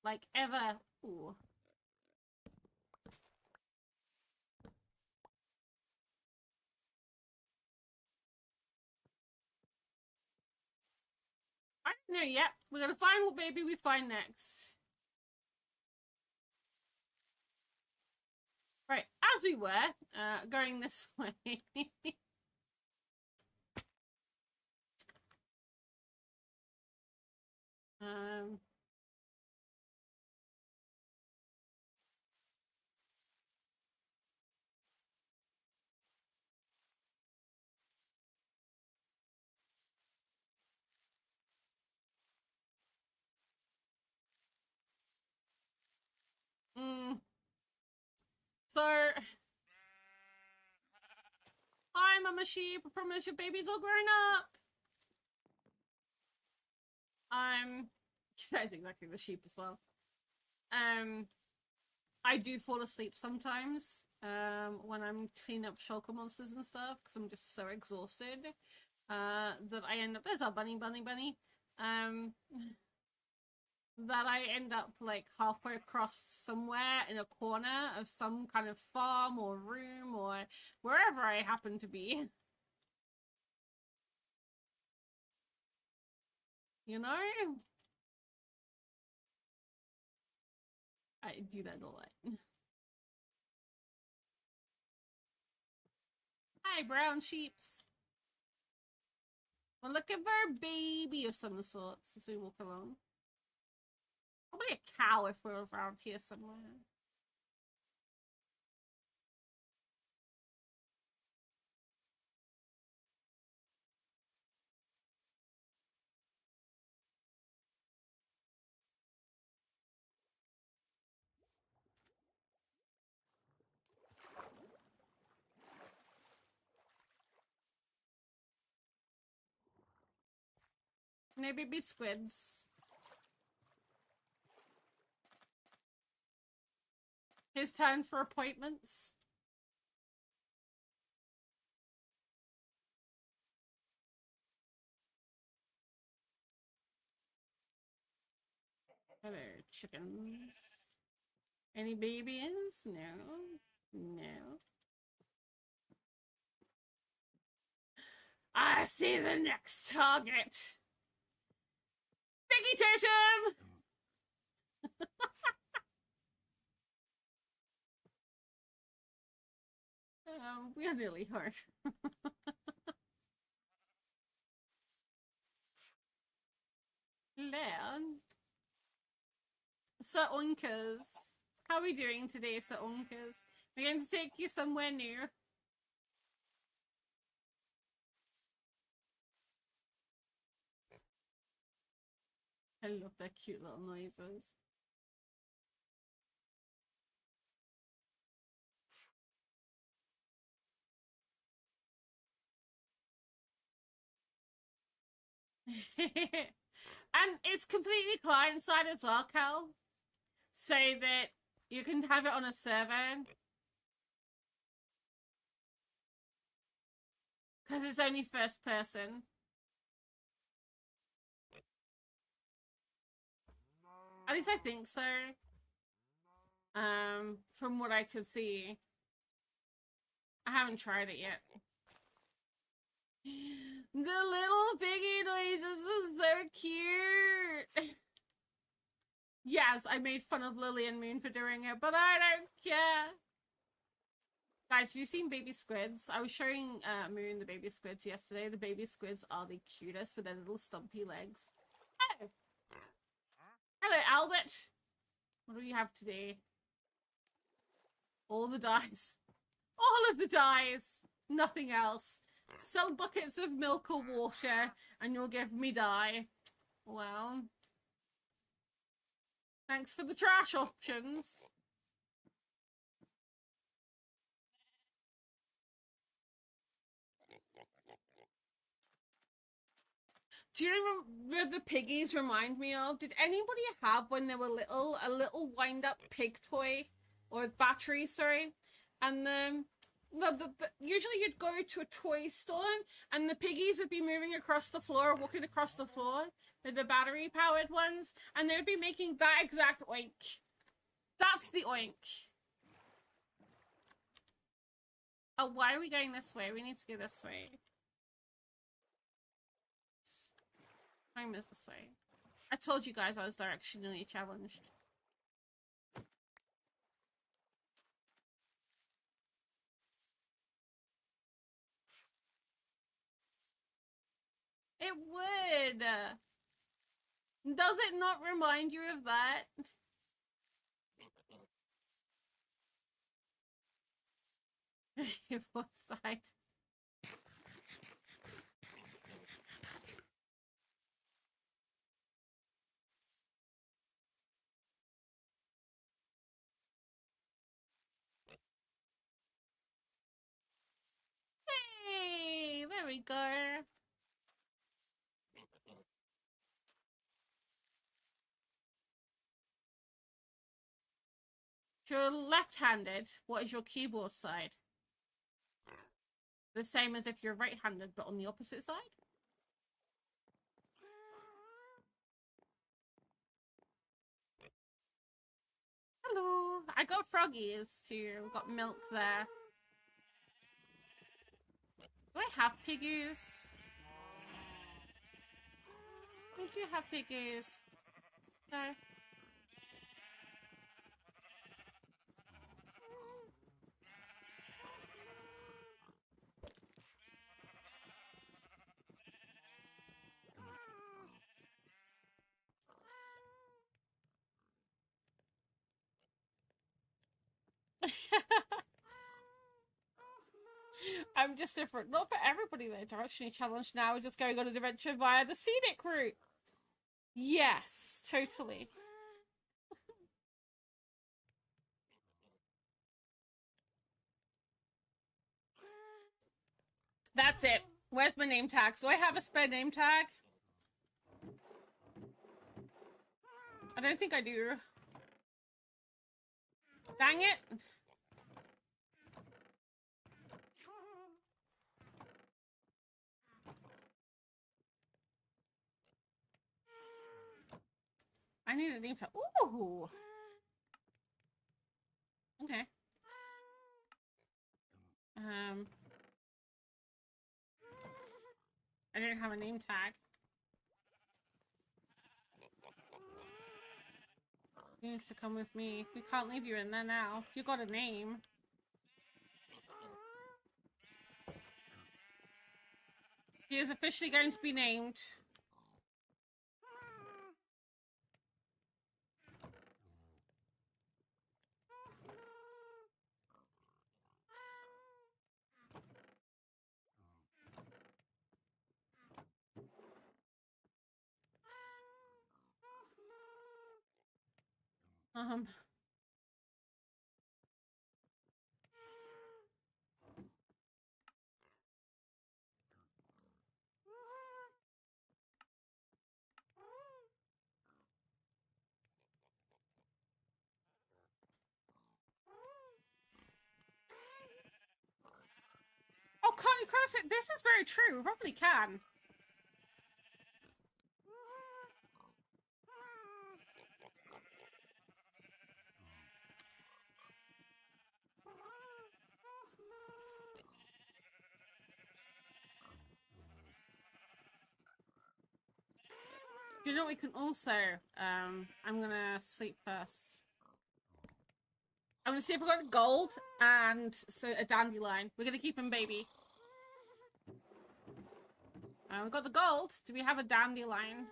Like, ever. Ooh. I don't know yet. We're gonna find what baby we find next. Right, as we were, going this way. um... So, hi, Mama Sheep. I promise your baby's all grown up. That's exactly the sheep as well. I do fall asleep sometimes when I'm cleaning up shulker monsters and stuff because I'm just so exhausted that I end up. There's our bunny. That I end up like halfway across somewhere in a corner of some kind of farm or room or wherever I happen to be. You know? I do that a lot. Hi, brown sheeps. We're looking for a baby of some sorts as we walk along. Probably a cow if we're around here somewhere. Maybe be squids. His turn for appointments. Hello, chickens. Any babies? No. No. I see the next target. Piggy Totem! We are nearly home. Leon. Sir Uncas. How are we doing today, Sir Uncas? We're going to take you somewhere new. I love their cute little noises. And it's completely client side as well, Cal. So that you can have it on a server. Because it's only first person. At least I think so. From what I could see. I haven't tried it yet. The little piggy noises are so cute. Yes, I made fun of Lily and Moon for doing it, but I don't care. Guys, have you seen baby squids? I was showing Moon the baby squids yesterday. The baby squids are the cutest with their little stumpy legs. Oh. Hello, Albert. What do we have today? All the dice. All of the dice. Nothing else. Sell buckets of milk or water and you'll give me dye. Well, thanks for the trash options. Do you remember the piggies remind me of? Did anybody have, when they were little, a little wind-up pig toy? Or battery, sorry. And usually you'd go to a toy store and the piggies would be moving across the floor, walking across the floor with the battery-powered ones, and they would be making that exact oink. That's the oink. Oh, why are we going this way? We need to go this way. Home is this way. I told you guys I was directionally challenged. It would! Does it not remind you of that? What side? Hey, there we go. If you're left-handed, what is your keyboard side? The same as if you're right-handed, but on the opposite side? Hello! I got froggies too. We've got milk there. Do I have piggies? I do have piggies. No. I'm just different. Not for everybody though. Directionally challenged now. We're just going on an adventure via the scenic route. Yes, totally. That's it. Where's my name tag? Do I have a spare name tag? I don't think I do. Dang it. I need a name tag. Ooh. Okay. I don't have a name tag. You need to come with me. We can't leave you in there now. You got a name. He is officially going to be named. Um. Oh, can't you cross it? This is very true. We probably can. You know, we can also, I'm gonna sleep first. I'm gonna see if we got gold and a dandelion. We're gonna keep him baby. We got the gold. Do we have a dandelion?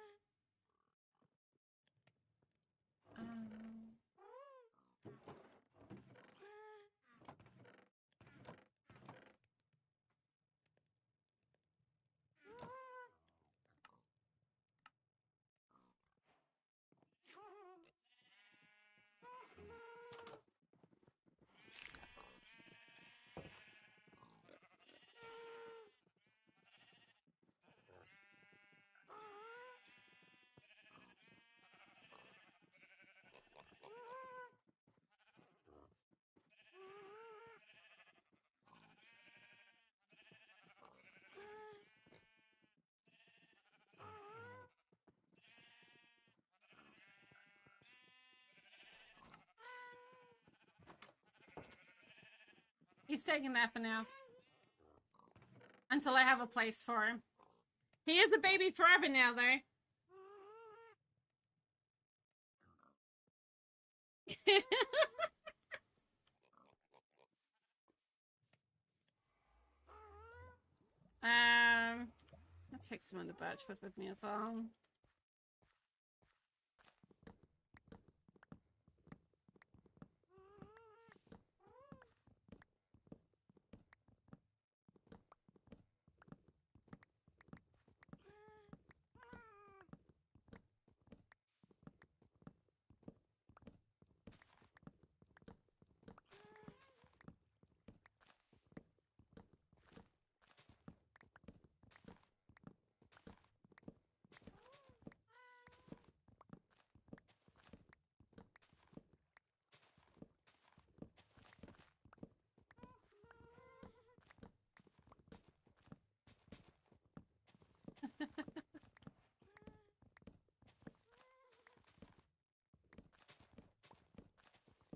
He's staying in there for now. Until I have a place for him. He is a baby forever now, though. I'll take some of the birchwood with me as well.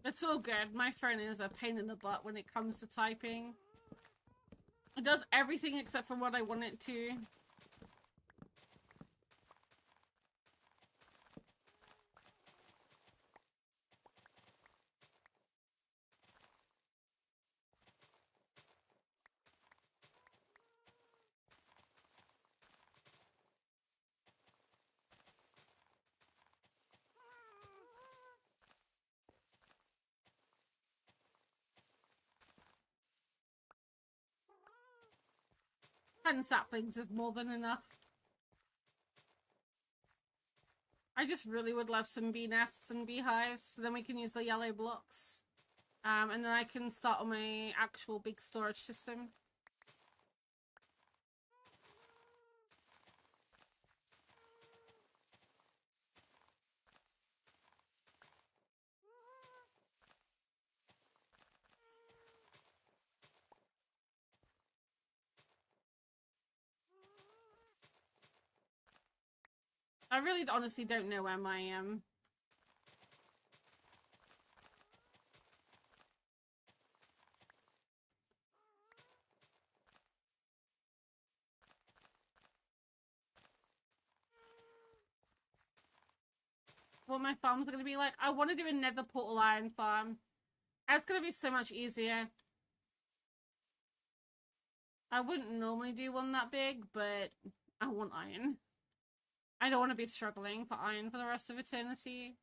It's all good. My phone is a pain in the butt when it comes to typing. It does everything except for what I want it to. And saplings is more than enough. I just really would love some bee nests and beehives, so then we can use the yellow blocks. And then I can start on my actual big storage system. I really honestly don't know where my what my farms are going to be like. I want to do a nether portal iron farm. That's going to be so much easier. I wouldn't normally do one that big, but I want iron. I don't want to be struggling for iron for the rest of eternity.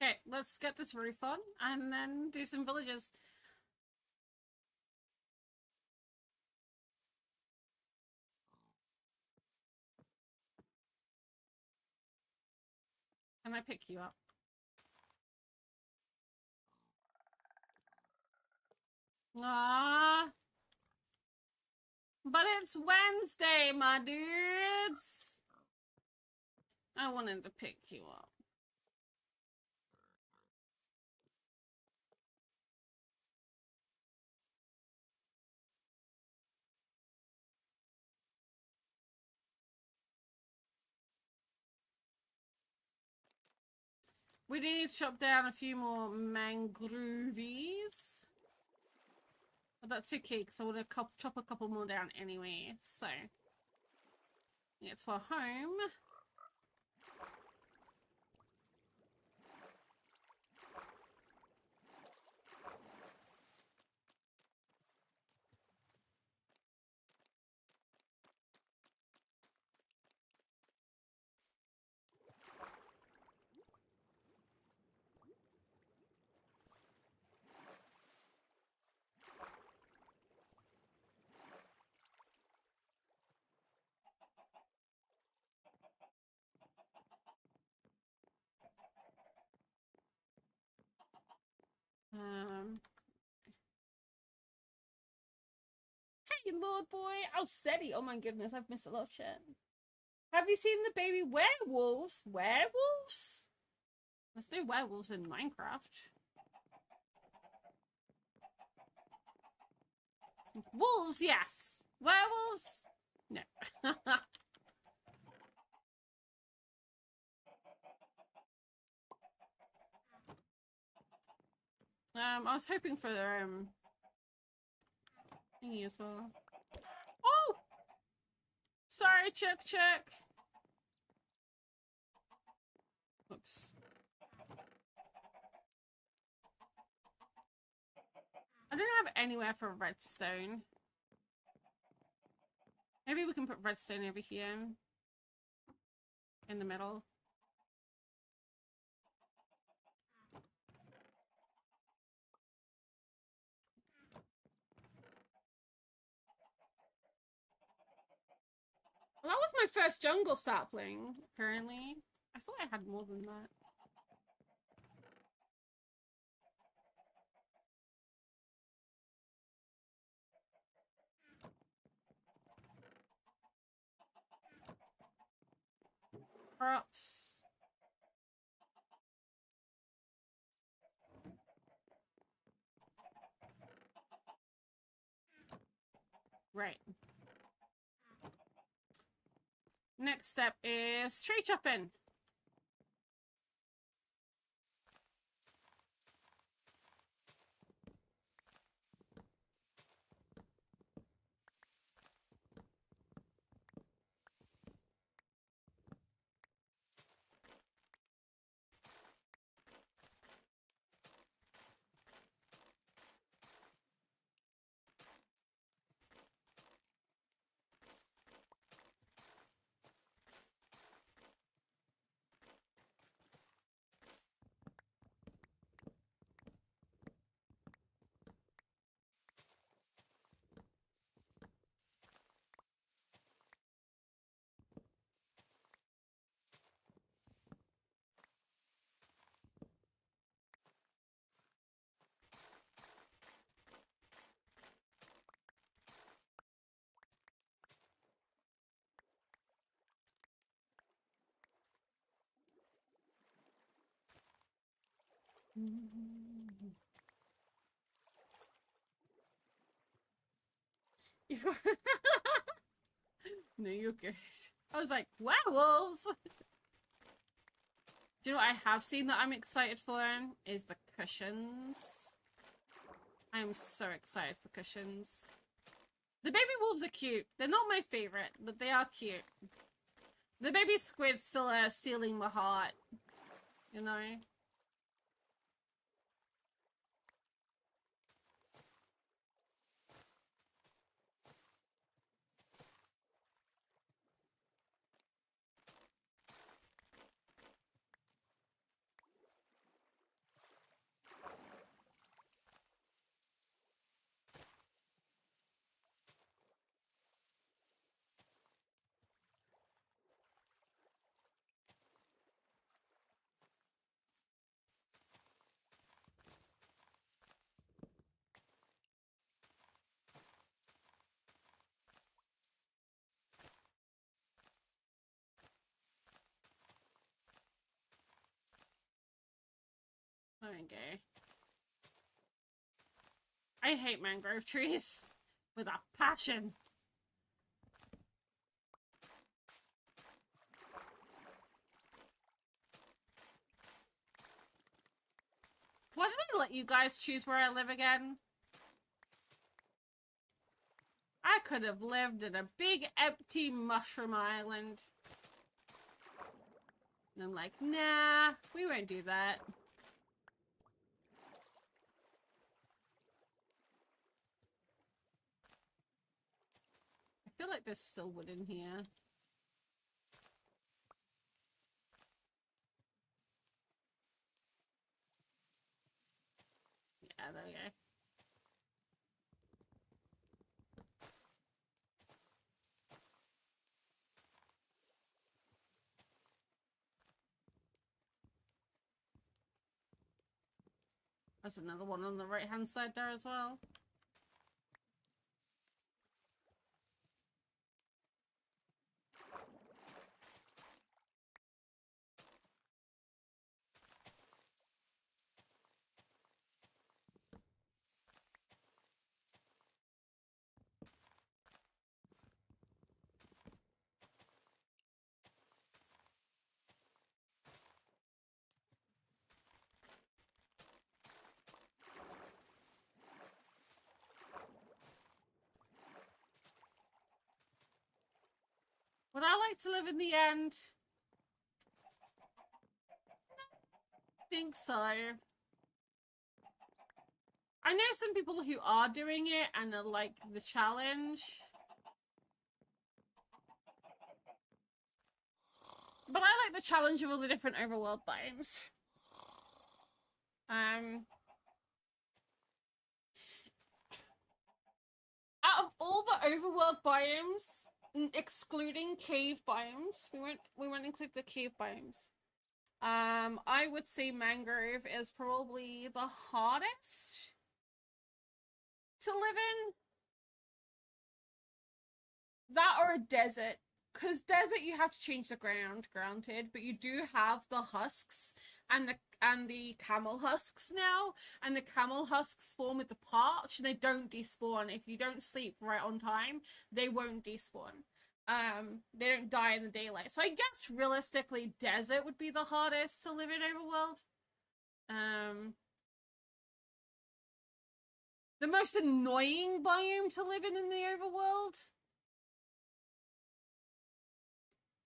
Okay, let's get this roof on and then do some villages. Can I pick you up? Ah, but it's Wednesday, my dudes. I wanted to pick you up. We need to chop down a few more mangrovies. But that's okay, because I want to chop a couple more down anyway. So, it's for home. Hey, Lord Boy. Oh, Seti. Oh my goodness, I've missed a lot of shit. Have you seen the baby werewolves? Werewolves? There's no werewolves in Minecraft. Wolves, yes. Werewolves? No. I was hoping for thingy as well. Oh! Sorry, Chuck. Oops. I don't have anywhere for redstone. Maybe we can put redstone over here. In the middle. Well, that was my first jungle sapling, apparently. I thought I had more than that. Crops. Right. Next step is tree chopping. No, you're good. I was like, werewolves! Do you know what I have seen that I'm excited for? Is the cushions. I'm so excited for cushions. The baby wolves are cute. They're not my favorite, but they are cute. The baby squid's still stealing my heart. You know? Okay. I hate mangrove trees with a passion. Why did I let you guys choose where I live again? I could have lived in a big empty mushroom island. And I'm like, nah, we won't do that. I feel like there's still wood in here. Yeah, there we go. There's another one on the right hand side there as well. Would I like to live in the end? I think so. I know some people who are doing it and are like the challenge. But I like the challenge of all the different overworld biomes. Out of all the overworld biomes, excluding cave biomes, we won't include the cave biomes. I would say mangrove is probably the hardest to live in. That or a desert. Because desert you have to change the ground, granted, but you do have the husks and the camel husks now, and the camel husks spawn with the parch and they don't despawn. If you don't sleep right on time, they won't despawn. They don't die in the daylight. So I guess realistically desert would be the hardest to live in overworld. The most annoying biome to live in the overworld?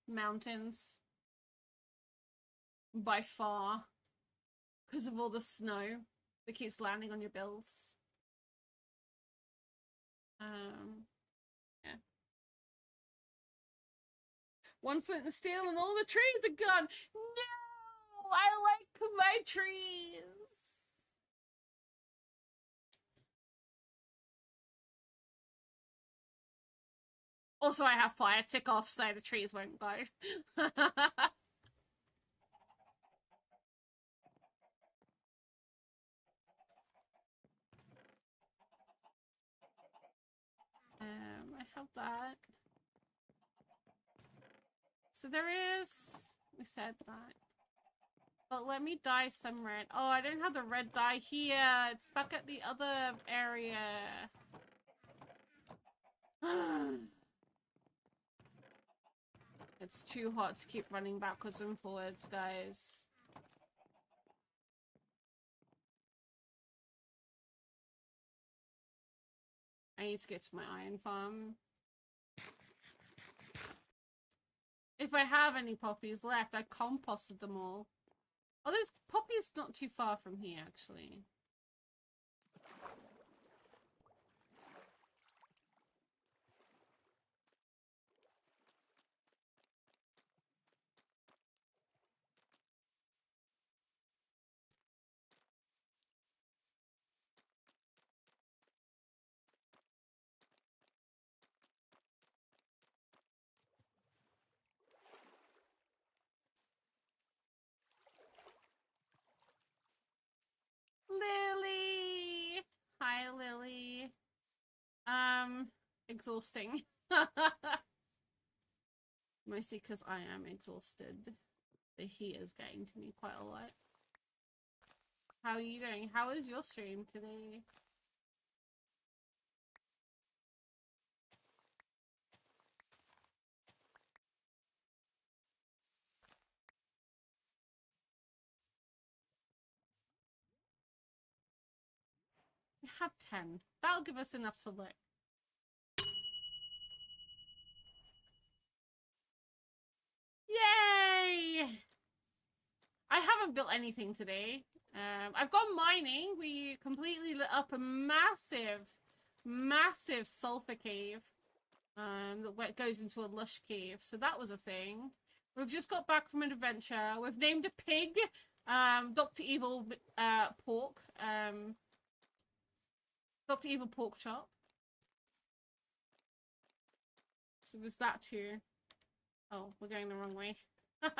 Mountains. By far. Because of all the snow that keeps landing on your bills. Yeah. One flint and steel and all the trees are gone. No! I like my trees! Also, I have fire tick off, so the trees won't go. I have that. So there is... We said that. But let me dye some red. Oh, I don't have the red dye here. It's back at the other area. It's too hot to keep running backwards and forwards, guys. I need to get to my iron farm. If I have any poppies left, I composted them all. Oh, there's poppies not too far from here, actually. Lily! Hi, Lily. Exhausting. Mostly because I am exhausted. The heat is getting to me quite a lot. How are you doing? How is your stream today? We have 10. That'll give us enough to look. Yay! I haven't built anything today. I've gone mining. We completely lit up a massive sulfur cave that goes into a lush cave. So that was a thing. We've just got back from an adventure. We've named a pig Dr. Evil Pork. Dr. Evil Pork Chop. So there's that too. Oh, we're going the wrong way. That's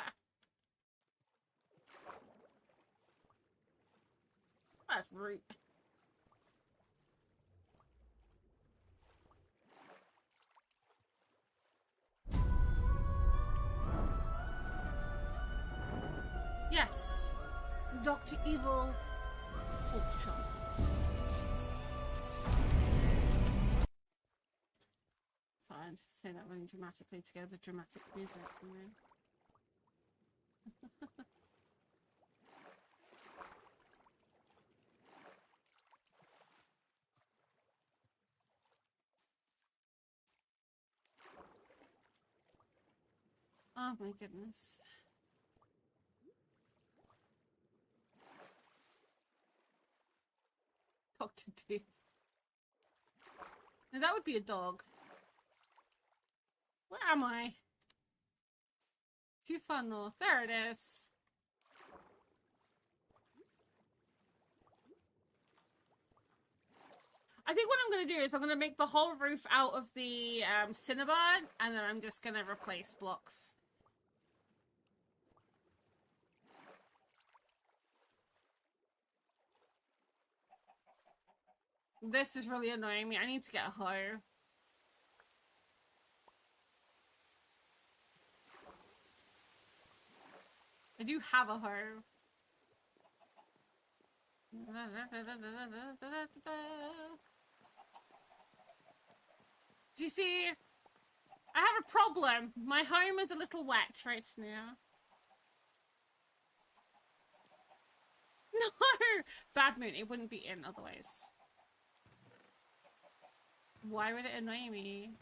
rude. Yes. Dr. Evil Pork Chop. Sorry, I just say that really dramatically to get the dramatic music, you know. Oh my goodness. Dr. Dave. Now that would be a dog. Where am I? Too far north. There it is. I think what I'm going to do is I'm going to make the whole roof out of the cinnabar, and then I'm just going to replace blocks. This is really annoying me. I need to get a hoe. I do have a hoe. Do you see? I have a problem. My home is a little wet right now. No! Bad moon. It wouldn't be in otherwise. Why would it annoy me?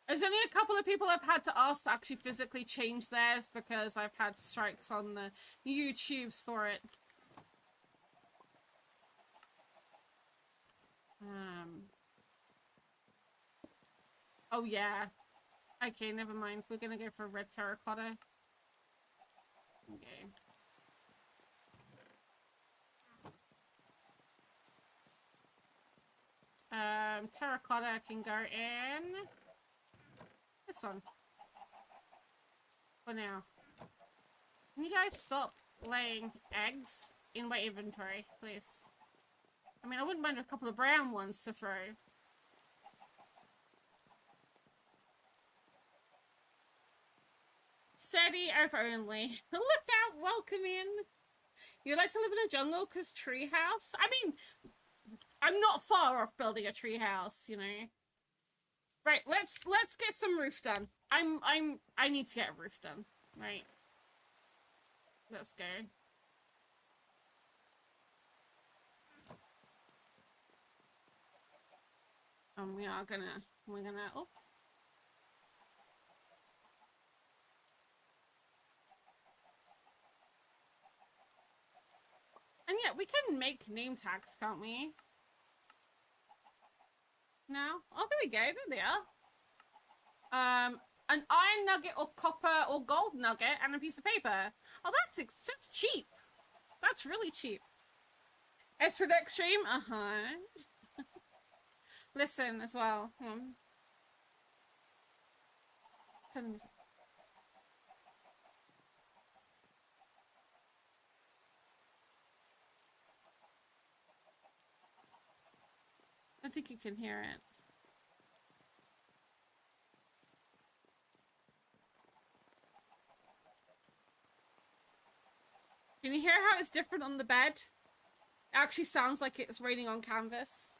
There's only a couple of people I've had to ask to actually physically change theirs because I've had strikes on the YouTubes for it. Oh yeah. Okay, never mind. We're gonna go for red terracotta. Okay. Terracotta can go in this one. For now. Can you guys stop laying eggs in my inventory, please? I mean, I wouldn't mind a couple of brown ones to throw. SETI over only. Look out, welcome in. You like to live in a jungle because treehouse? I mean, I'm not far off building a treehouse, you know. Right, let's get some roof done. I need to get a roof done. Right. Let's go. And we're gonna oh. And yeah, we can make name tags, can't we? No? Oh, there we go. There they are. An iron nugget or copper or gold nugget and a piece of paper. Oh, that's cheap. That's really cheap. It's for the extreme? Uh-huh. Listen, as well. Turn the music. I think you can hear it. Can you hear how it's different on the bed? It actually sounds like it's raining on canvas.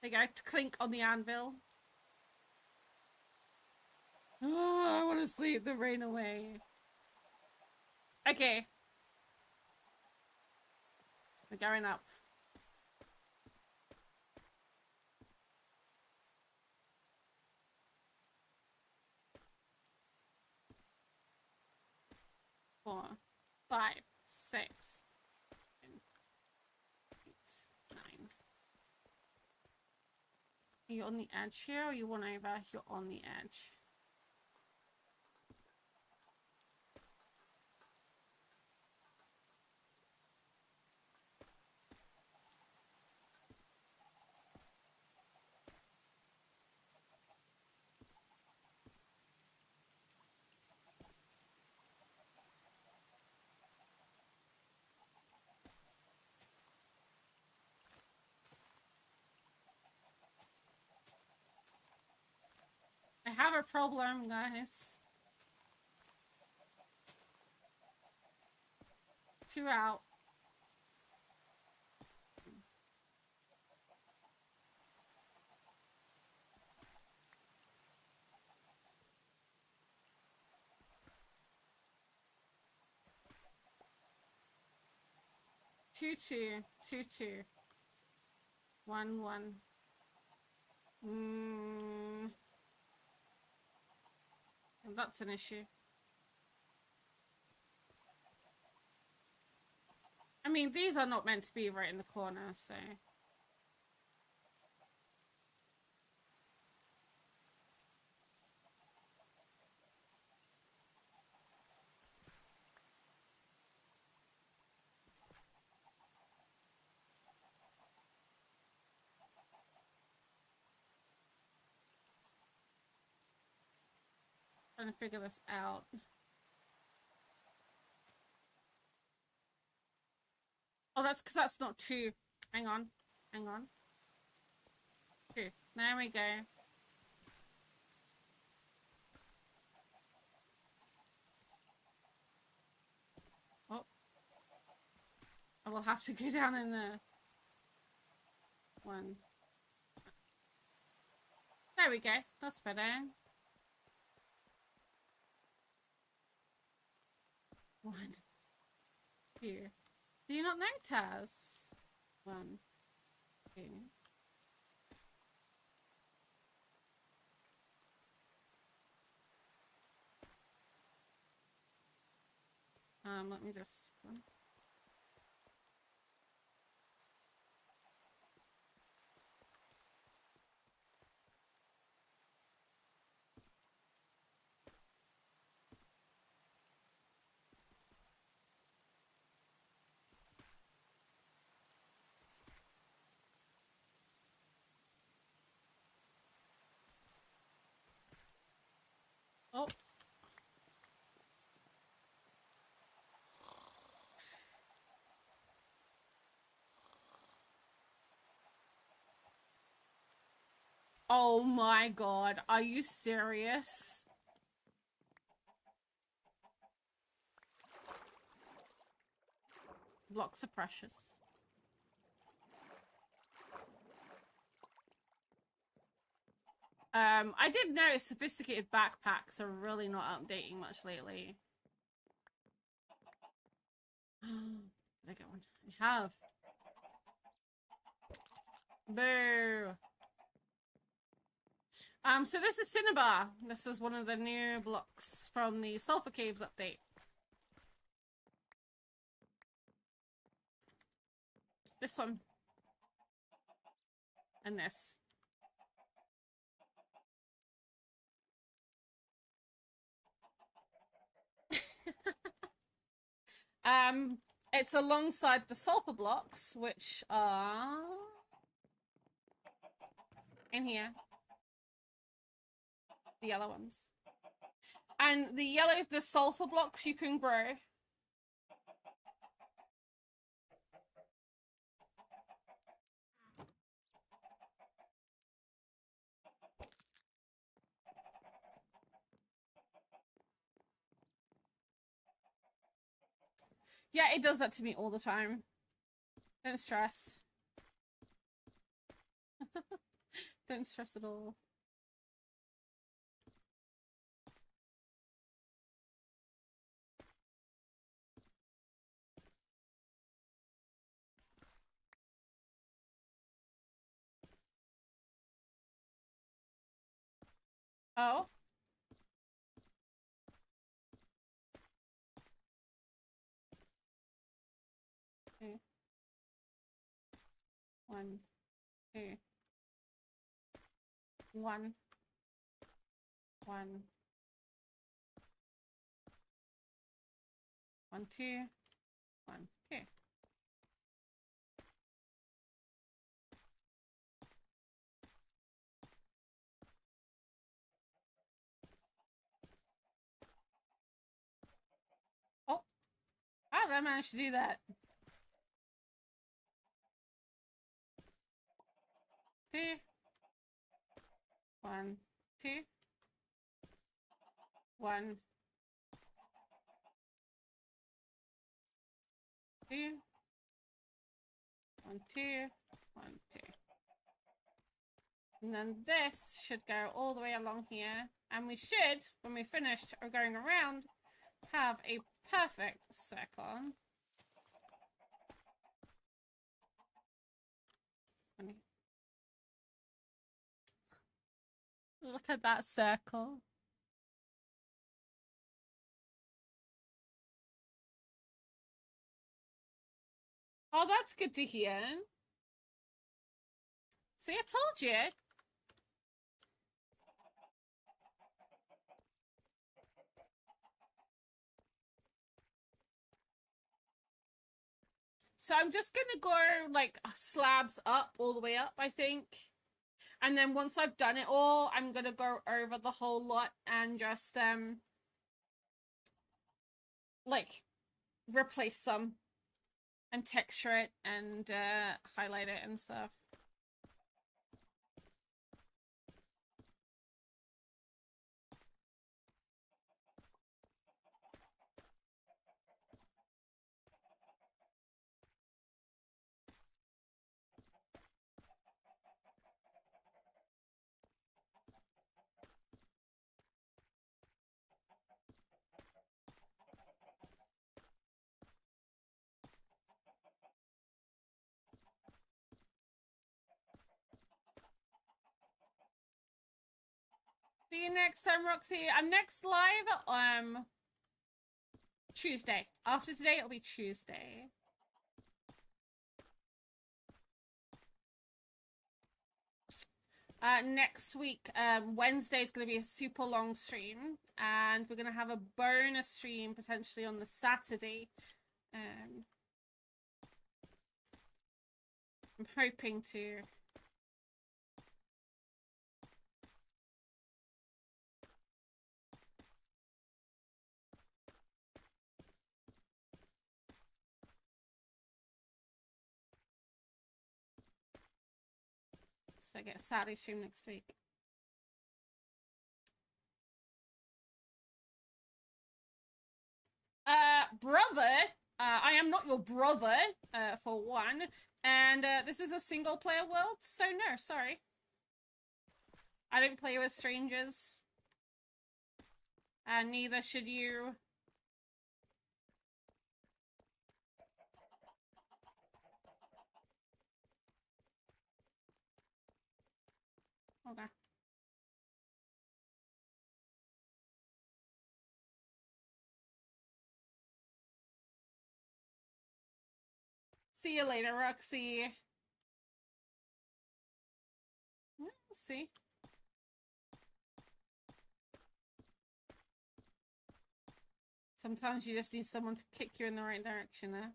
They go to clink on the anvil. Oh, I want to sleep the rain away. Okay. We're going up. Four, 5, 6, 7, 8, 9. Are you on the edge here or you want over? You're on the edge. I have a problem, guys. 2 out. Two, 2, 2. 1, 1. That's an issue. I mean, these are not meant to be right in the corner, so... Trying to figure this out. Oh, that's because that's not 2. Hang on. Hang on. 2. There we go. Oh. I will have to go down in the... 1. There we go. That's better. 1, 2. Do you not know, Taz? 1, 2. Let me just... Oh. Oh my god, are you serious? Blocks are precious. I did notice sophisticated backpacks are really not updating much lately. Did I get one? I have. Boo. So this is Cinnabar. This is one of the new blocks from the Sulphur Caves update. This one. And this. It's alongside the sulfur blocks, which are in here. The yellow ones. And the yellows, the sulfur blocks you can grow. Yeah, it does that to me all the time. Don't stress. Don't stress at all. Oh. Okay. 1, 2. 1. 1. 1, 2. 1, 2. Oh. How did I manage to do that? 2. 1, 2. 1. 2. 1, 2. 1, 2. And then this should go all the way along here. And we should, when we finish or going around, have a perfect circle. Look at that circle. Oh, that's good to hear. See, I told you. So I'm just gonna go like slabs up, all the way up, I think. And then once I've done it all, I'm gonna go over the whole lot and just like replace some and texture it and highlight it and stuff. See you next time, Roxy. I'm next live Tuesday. After today, it'll be Tuesday. Next week, Wednesday is going to be a super long stream, and we're going to have a bonus stream potentially on the Saturday. I'm hoping to. So I get a Saturday stream next week. Brother, I am not your brother, for one, and this is a single player world, so no, sorry. I don't play with strangers. And neither should you. Okay. See you later, Roxy. Yeah, see. Sometimes you just need someone to kick you in the right direction there.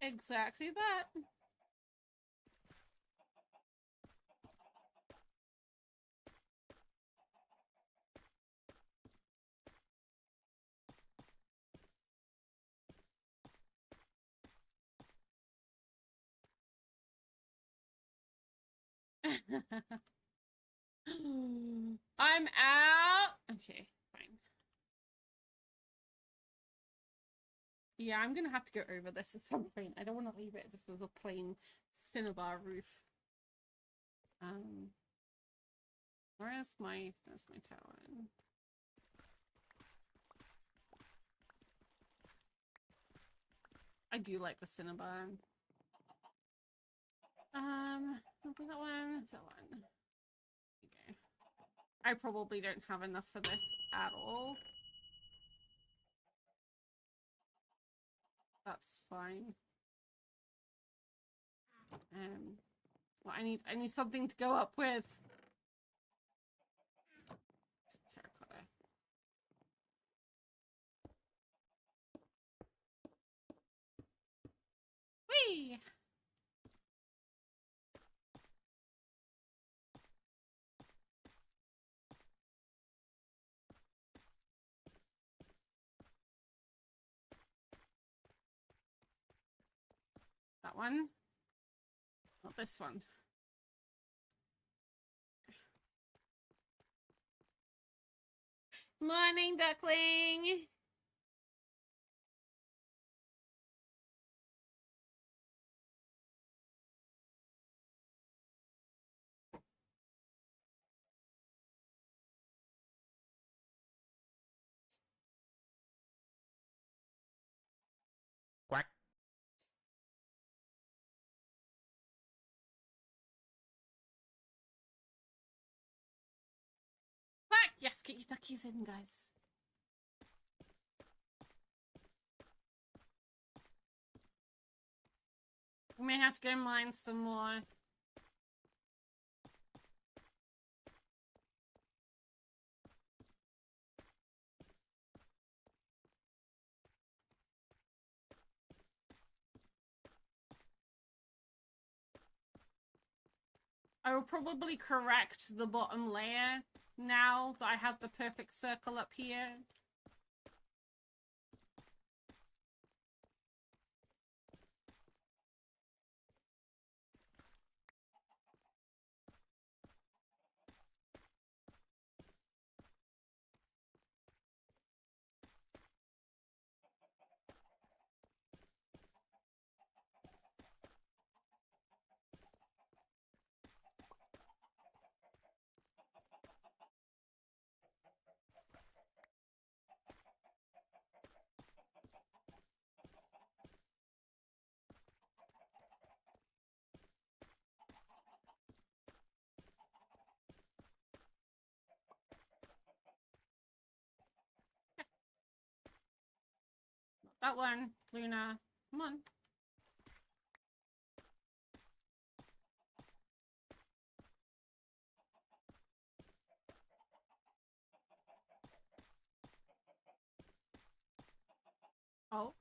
Exactly that. I'm out. Okay, fine. Yeah, I'm gonna have to go over this at some point. I don't want to leave it just as a plain cinnabar roof. Where's that's my tower. I do like the cinnabar. That one. Okay. I probably don't have enough for this at all. That's fine. Well, I need something to go up with. Terracotta. Whee! That one. Not this one. Morning, duckling! Quack. Quack! Yes, get your duckies in, guys. We may have to go mine some more. I will probably correct the bottom layer now that I have the perfect circle up here. That one, Luna. Come on. Oh.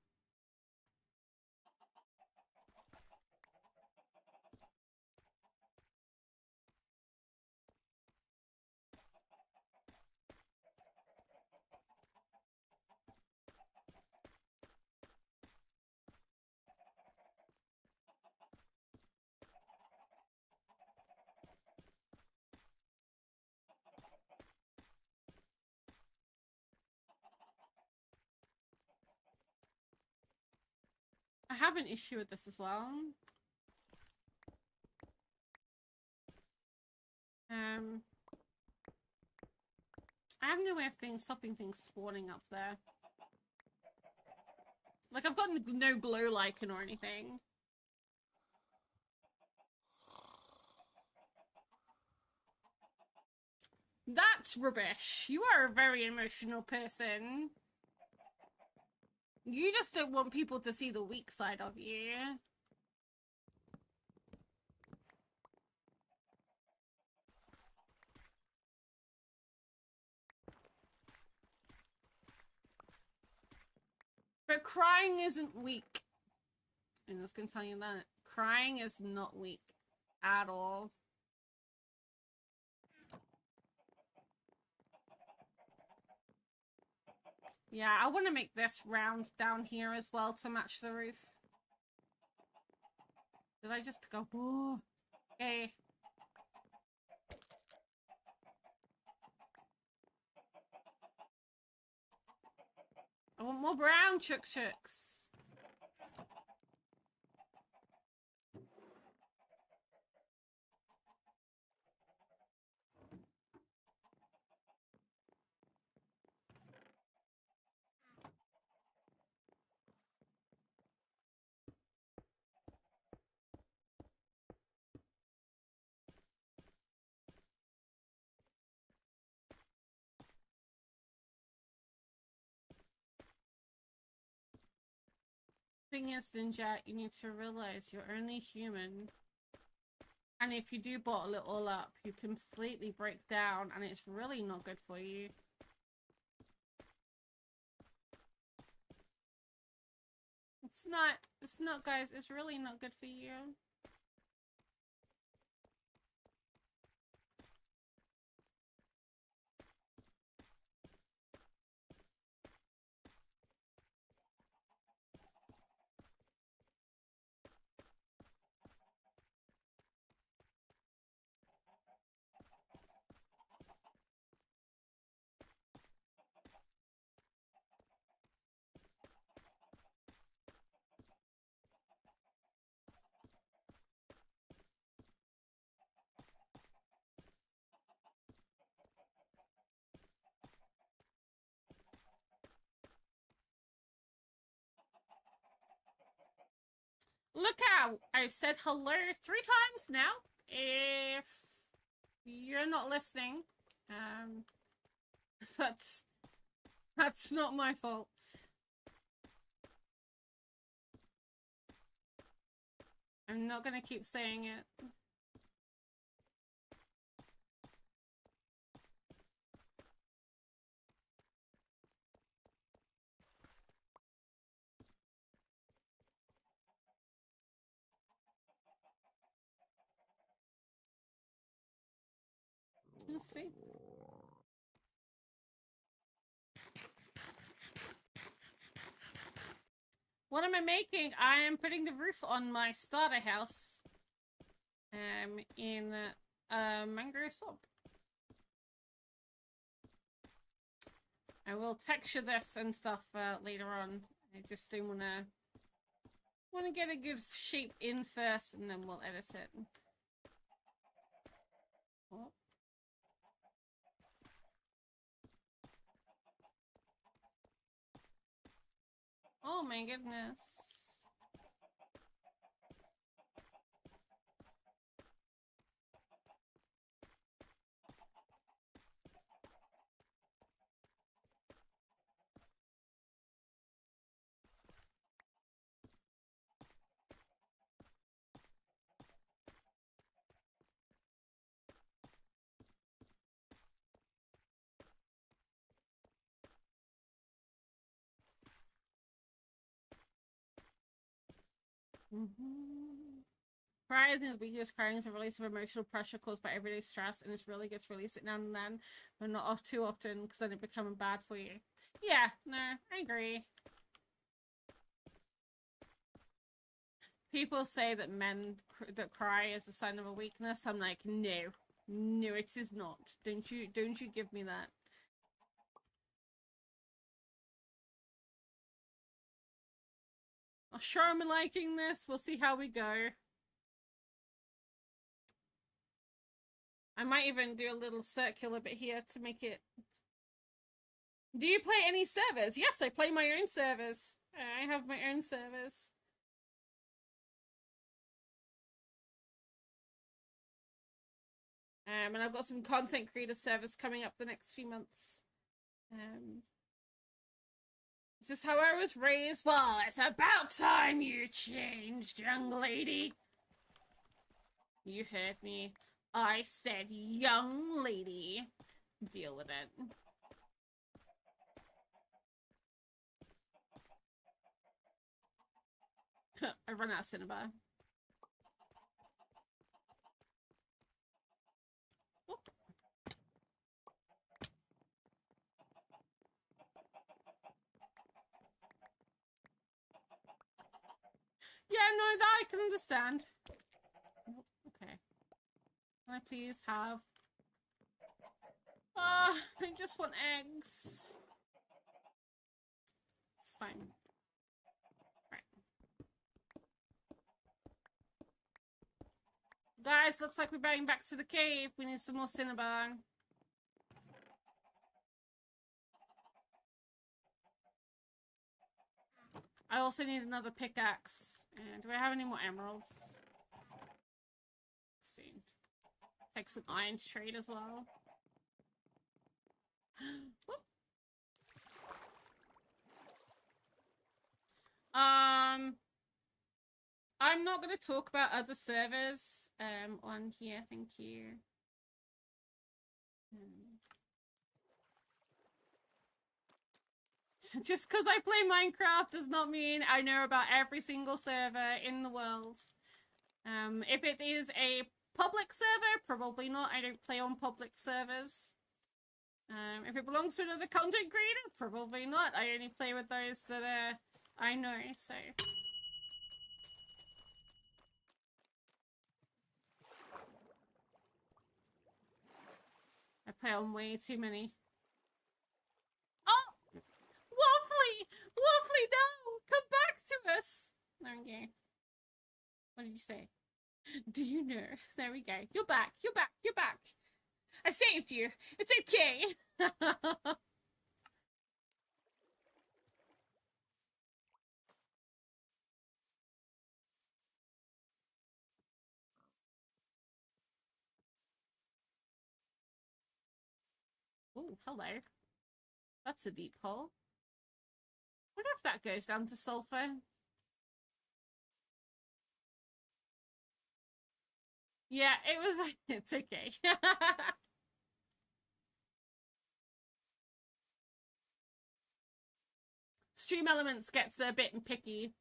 have an issue with this as well. I have no way of stopping things spawning up there. Like, I've got no glow lichen or anything. That's rubbish. You are a very emotional person. You just don't want people to see the weak side of you. But crying isn't weak. I'm just gonna tell you that. Crying is not weak at all. Yeah, I want to make this round down here as well to match the roof. Did I just pick up? Oh, okay. I want more brown chooks. Thing is, Ninja, you need to realize you're only human. And if you do bottle it all up, you completely break down and it's really not good for you. It's not, guys, it's really not good for you. Look out! I've said hello 3 times now. If you're not listening, that's not my fault. I'm not gonna keep saying it. Let's see. What am I making? I am putting the roof on my starter house. In mangrove swamp. I will texture this and stuff later on. I just do wanna get a good shape in first, and then we'll edit it. Oh. Oh my goodness. Crying is the biggest. Crying is a release of emotional pressure caused by everyday stress, and it's really good to release it now and then, but not off too often, because then it becomes bad for you. Yeah, no, I agree. People say that men that cry is a sign of a weakness. I'm like, no, it is not. Don't you give me that. I'm sure I'm liking this. We'll see how we go. I might even do a little circular bit here to make it... Do you play any servers? Yes, I play my own servers. I have my own servers. And I've got some content creator servers coming up the next few months. Is this how I was raised? Well, it's about time you changed, young lady. You heard me. I said young lady. Deal with it. I run out of cinema. Yeah, no, that I can understand. Okay. Can I please have... I just want eggs. It's fine. Right. Guys, looks like we're going back to the cave. We need some more Cinnabon. I also need another pickaxe. And do I have any more emeralds? Let's see. Take some iron to trade as well. I'm not going to talk about other servers on here, thank you. Just because I play Minecraft does not mean I know about every single server in the world. If it is a public server, probably not. I don't play on public servers. If it belongs to another content creator, probably not. I only play with those that I know, so... I play on way too many. Oh! Waffly! Waffly, no! Come back to us! Okay. What did you say? Do you know? There we go. You're back. You're back. You're back. I saved you. It's okay. Oh, hello. That's a deep hole. Wonder if that goes down to sulfur. Yeah, it was... It's okay. Stream Elements gets a bit picky.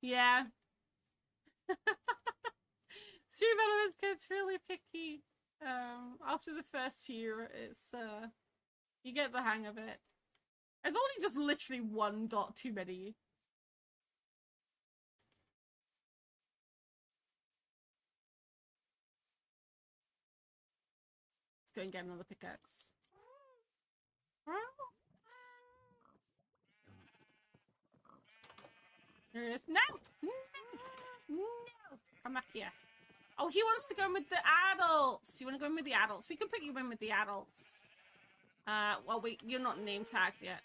Yeah. Stream Elements gets really picky. After the first few, it's, you get the hang of it. I've only just literally one dot too many. Let's go and get another pickaxe. There it is. No! No! No! Come back here. Oh, he wants to go in with the adults. You want to go in with the adults? We can put you in with the adults. Well, wait, you're not name tagged yet.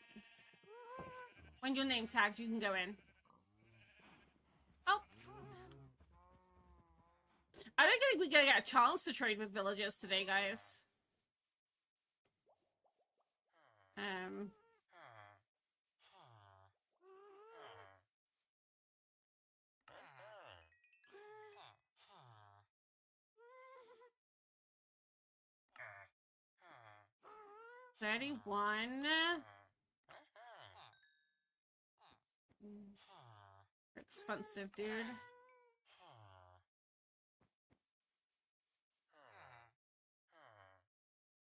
When you're name tagged, you can go in. Oh. I don't think we're gonna get a chance to trade with villagers today, guys. 31. Expensive, dude.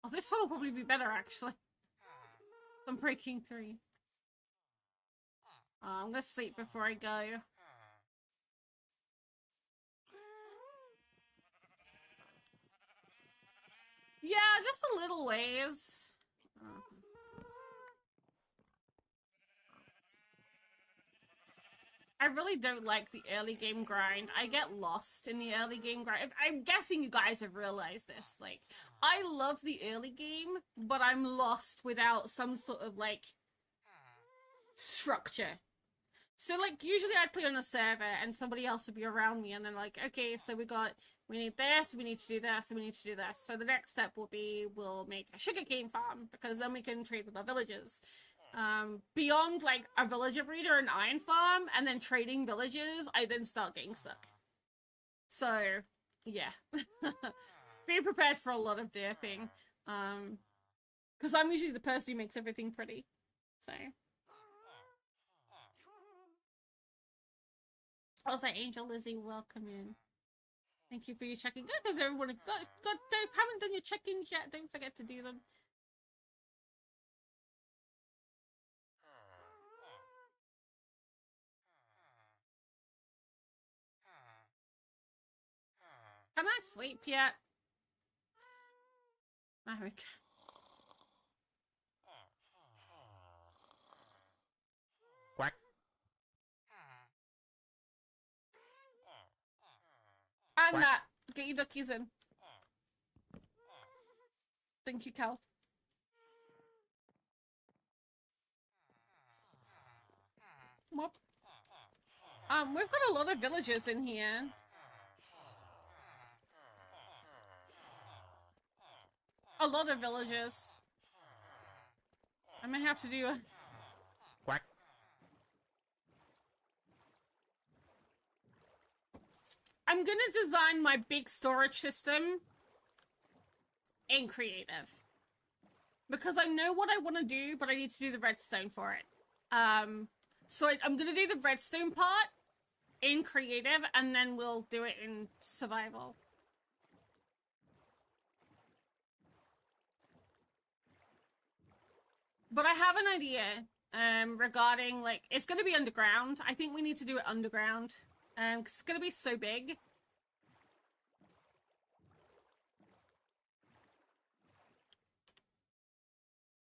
Oh, this one will probably be better, actually. I'm breaking 3. I'm gonna sleep before I go. Yeah, just a little ways. I really don't like the early game grind. I get lost in the early game grind. I'm guessing you guys have realized this. Like, I love the early game, but I'm lost without some sort of, like, structure. So, like, usually I'd play on a server and somebody else would be around me and they're like, okay, so we need this, we need to do this, and we need to do this. So the next step will be, we'll make a sugarcane farm, because then we can trade with our villagers. Beyond, like, a villager breeder and iron farm, and then trading villages, I then start getting stuck. So, yeah. Be prepared for a lot of derping. Because I'm usually the person who makes everything pretty. So. Also, Angel Lizzie, welcome in. Thank you for your check-in. Good, because everyone haven't done your check-ins yet. Don't forget to do them. Can I sleep yet? There we go. Quack. And Quack. that. Get your duckies in. Thank you, Cal. Whoop. We've got a lot of villagers in here. A lot of villagers. I may have to do a... Quack. I'm gonna design my big storage system in creative. Because I know what I want to do, but I need to do the redstone for it. So I'm gonna do the redstone part in creative, and then we'll do it in survival. But I have an idea regarding, like, it's gonna be underground. I think we need to do it underground. 'Cause it's gonna be so big.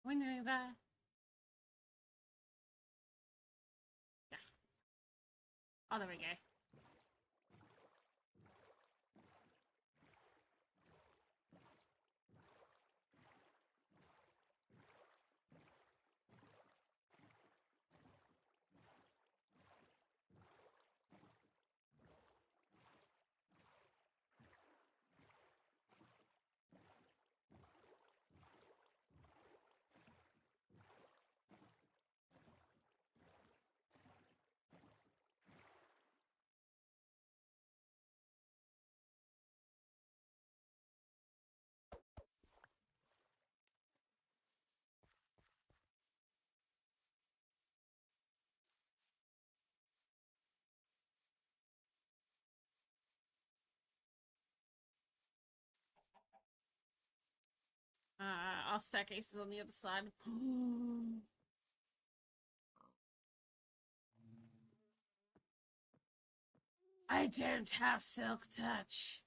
We know that. Yeah. Oh, there we go. Our staircase is on the other side. I don't have silk touch.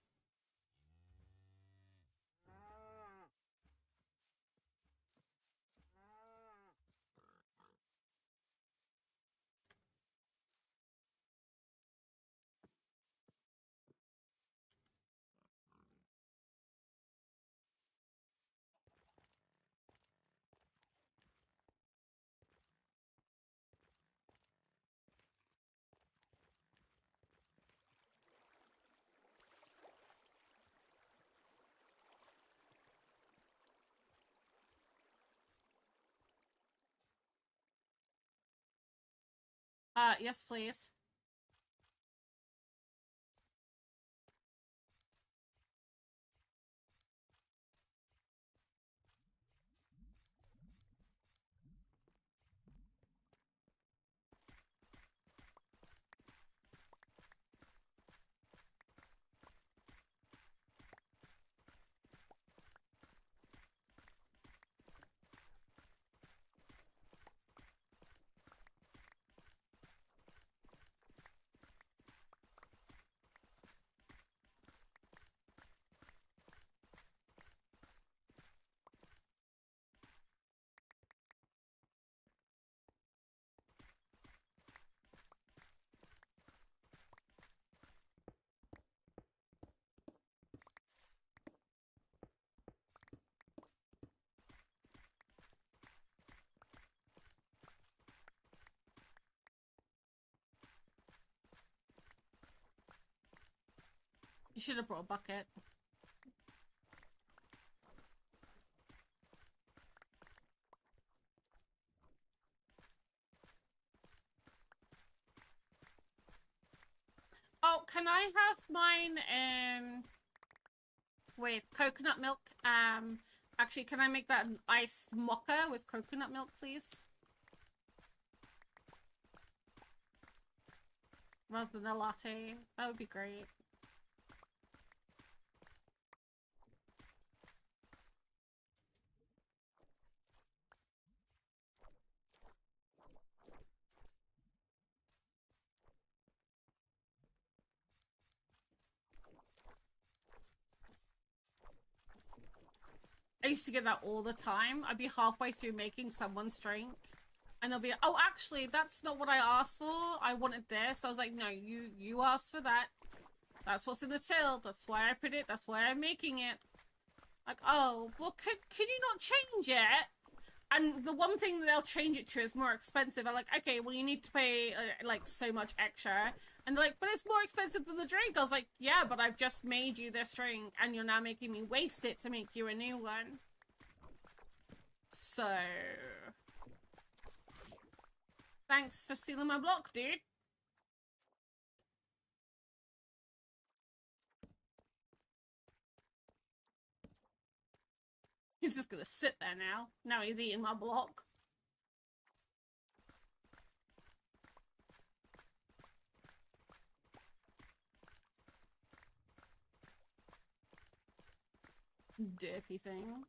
Yes, please. You should have brought a bucket. Oh, can I have mine with coconut milk? Actually, can I make that an iced mocha with coconut milk, please? Rather than a latte. That would be great. I used to get that all the time. I'd be halfway through making someone's drink, and they'll be like, oh, actually, that's not what I asked for. I wanted this. I was like, no, you asked for that. That's what's in the till. That's why I put it. That's why I'm making it. Like, oh, well, can you not change it? And the one thing that they'll change it to is more expensive. I'm like, okay, well, you need to pay, like, so much extra. And they're like, but it's more expensive than the drink. I was like, yeah, but I've just made you this drink, and you're now making me waste it to make you a new one. So... thanks for stealing my block, dude. He's just gonna sit there now. Now he's eating my block. Derpy thing.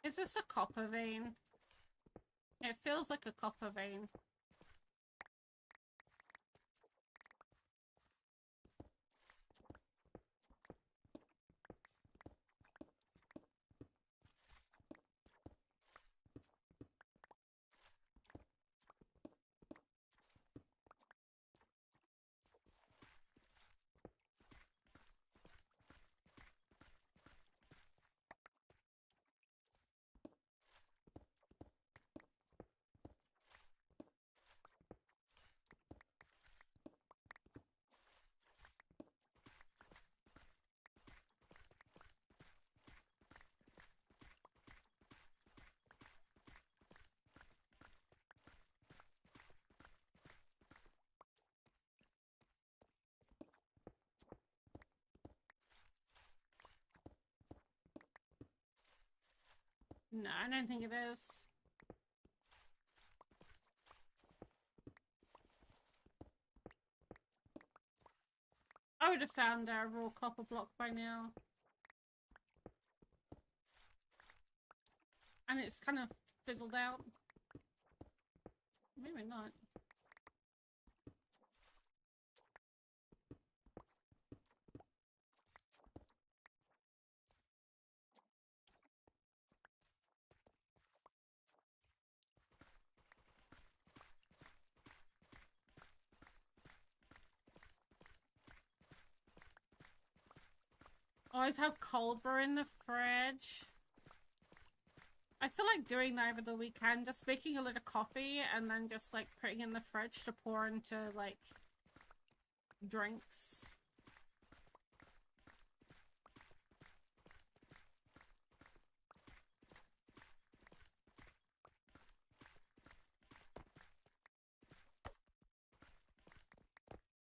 Is this a copper vein? It feels like a copper vein. No, I don't think it is. I would have found a raw copper block by now. And it's kind of fizzled out. Maybe not. Always have cold brew in the fridge. I feel like doing that over the weekend, just making a little coffee and then just like putting in the fridge to pour into like drinks.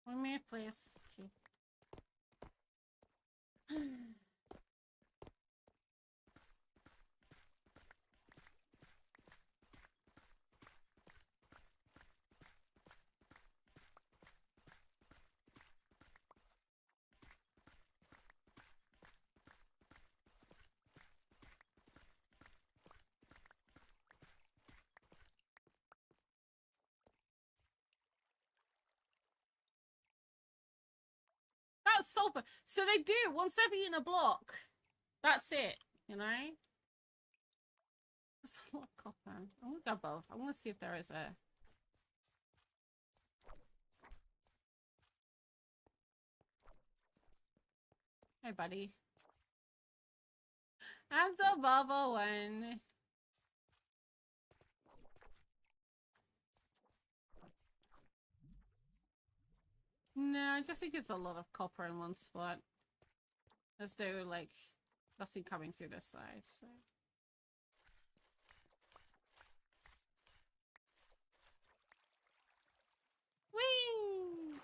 One minute, please. Okay. That's sulfur. So they do, once they've eaten a block, that's it, you know? It's a lot of copper. I'm gonna go both. I'm gonna see if there is a... Hey, buddy. And above a one. No, I just think it's a lot of copper in one spot. There's no, like, nothing coming through this side, so... Whee!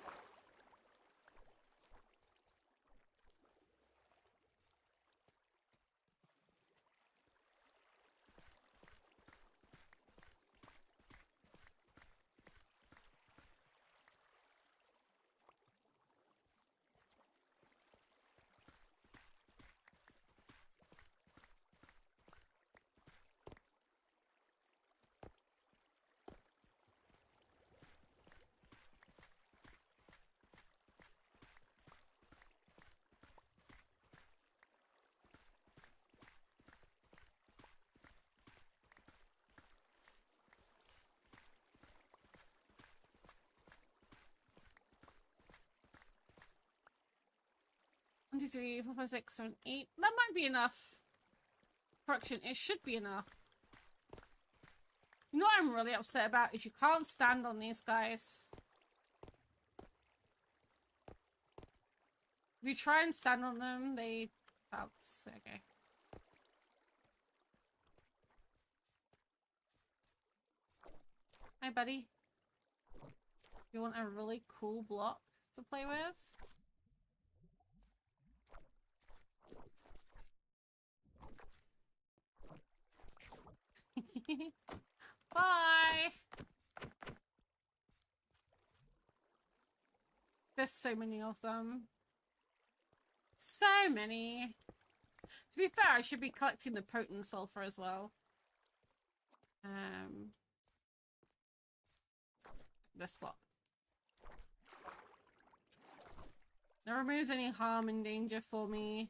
One, two, three, four, five, six, seven, eight. That might be enough. Correction, it should be enough. You know what I'm really upset about is you can't stand on these guys. If you try and stand on them, they bounce. Okay. Hi, buddy. You want a really cool block to play with? Bye! There's so many of them. So many. To be fair, I should be collecting the potent sulfur as well. This block. That removes any harm and danger for me.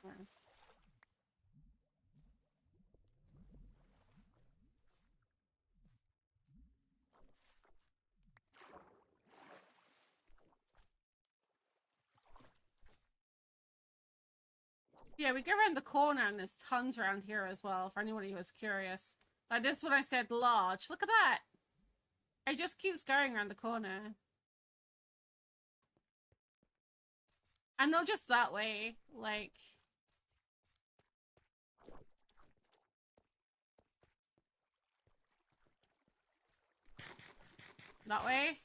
Nice. Yeah, we go around the corner and there's tons around here as well, for anyone who was curious. Like this when I said large. Look at that! It just keeps going around the corner. And not just that way, like... That way.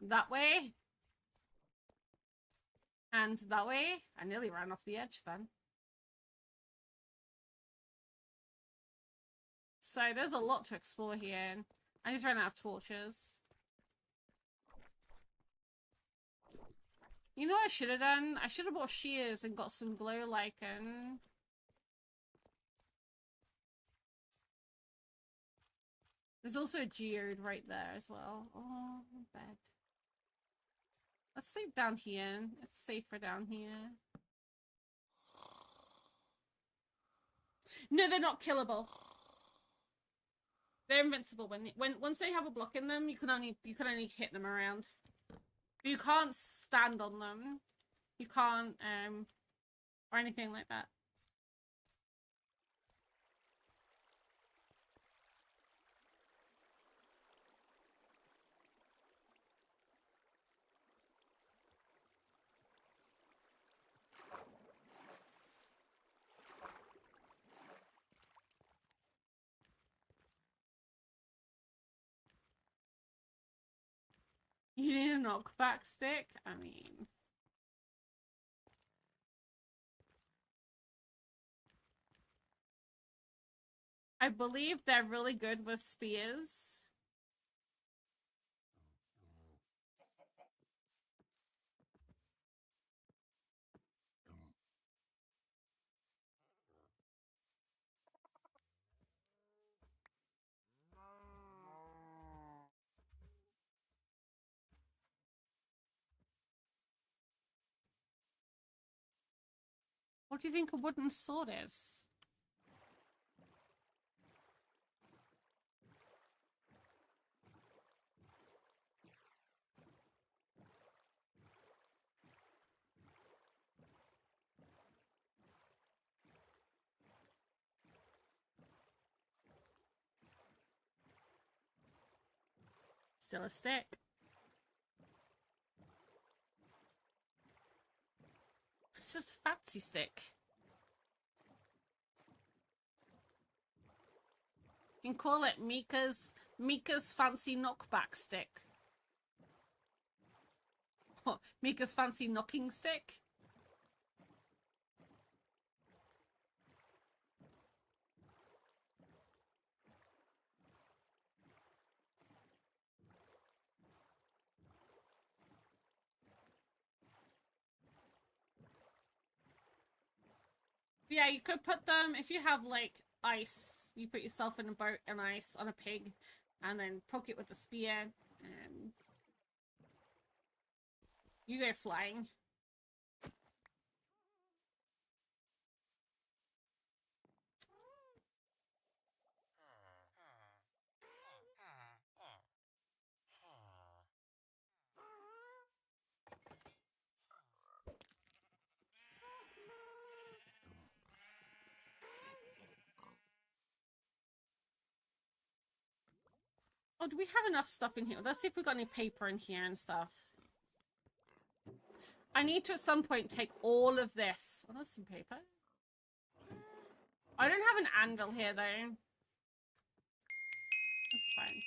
That way. And that way. I nearly ran off the edge then. So there's a lot to explore here. I just ran out of torches. You know what I should have done? I should have bought shears and got some glow lichen. There's also a geode right there as well. Oh, bad. Let's sleep down here. It's safer down here. No, they're not killable. They're invincible once they have a block in them, you can only hit them around. You can't stand on them. You can't or anything like that. You need a knockback stick? I mean... I believe they're really good with spears. What do you think a wooden sword is? Still a stick. It's just a fancy stick. You can call it Mika's fancy knockback stick. What? Mika's fancy knocking stick? Yeah, you could put them, if you have like ice, you put yourself in a boat and ice on a pig and then poke it with a spear and you go flying. Oh, do we have enough stuff in here? Let's see if we've got any paper in here and stuff. I need to at some point take all of this. Oh, there's some paper. I don't have an anvil here though. That's fine.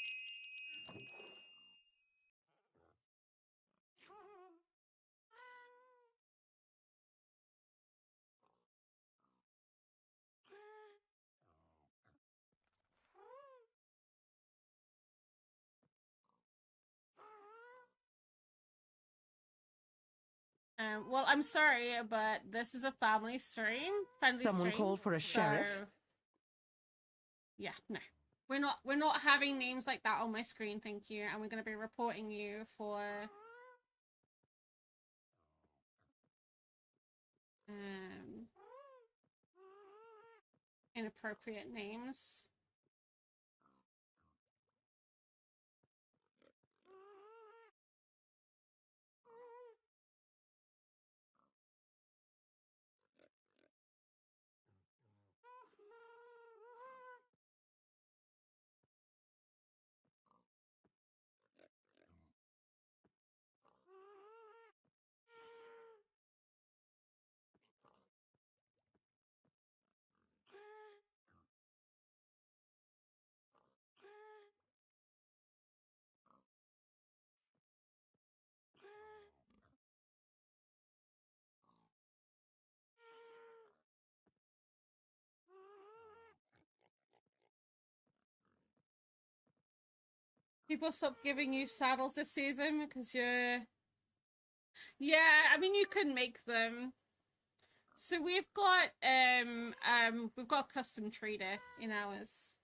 Well, I'm sorry, but this is a family stream. Someone called for a sheriff? Yeah, no. We're not having names like that on my screen, thank you. And we're gonna be reporting you for inappropriate names. People stopped giving you saddles this season because you're... Yeah, I mean, you could make them. So we've got a custom trader in ours.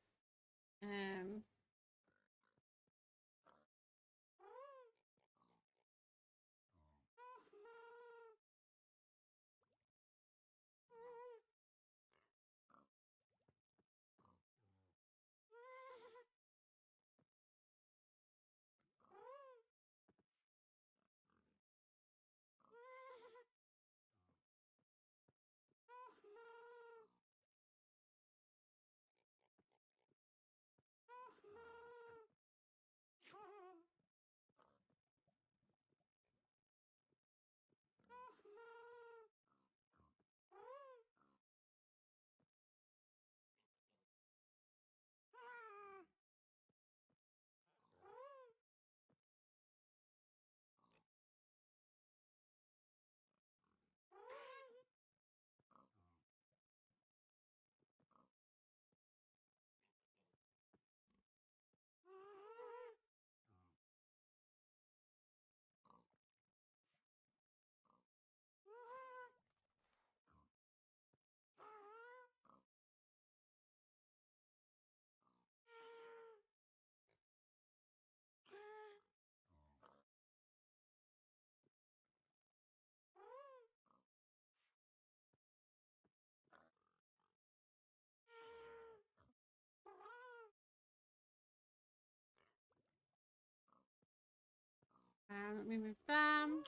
Let me move them.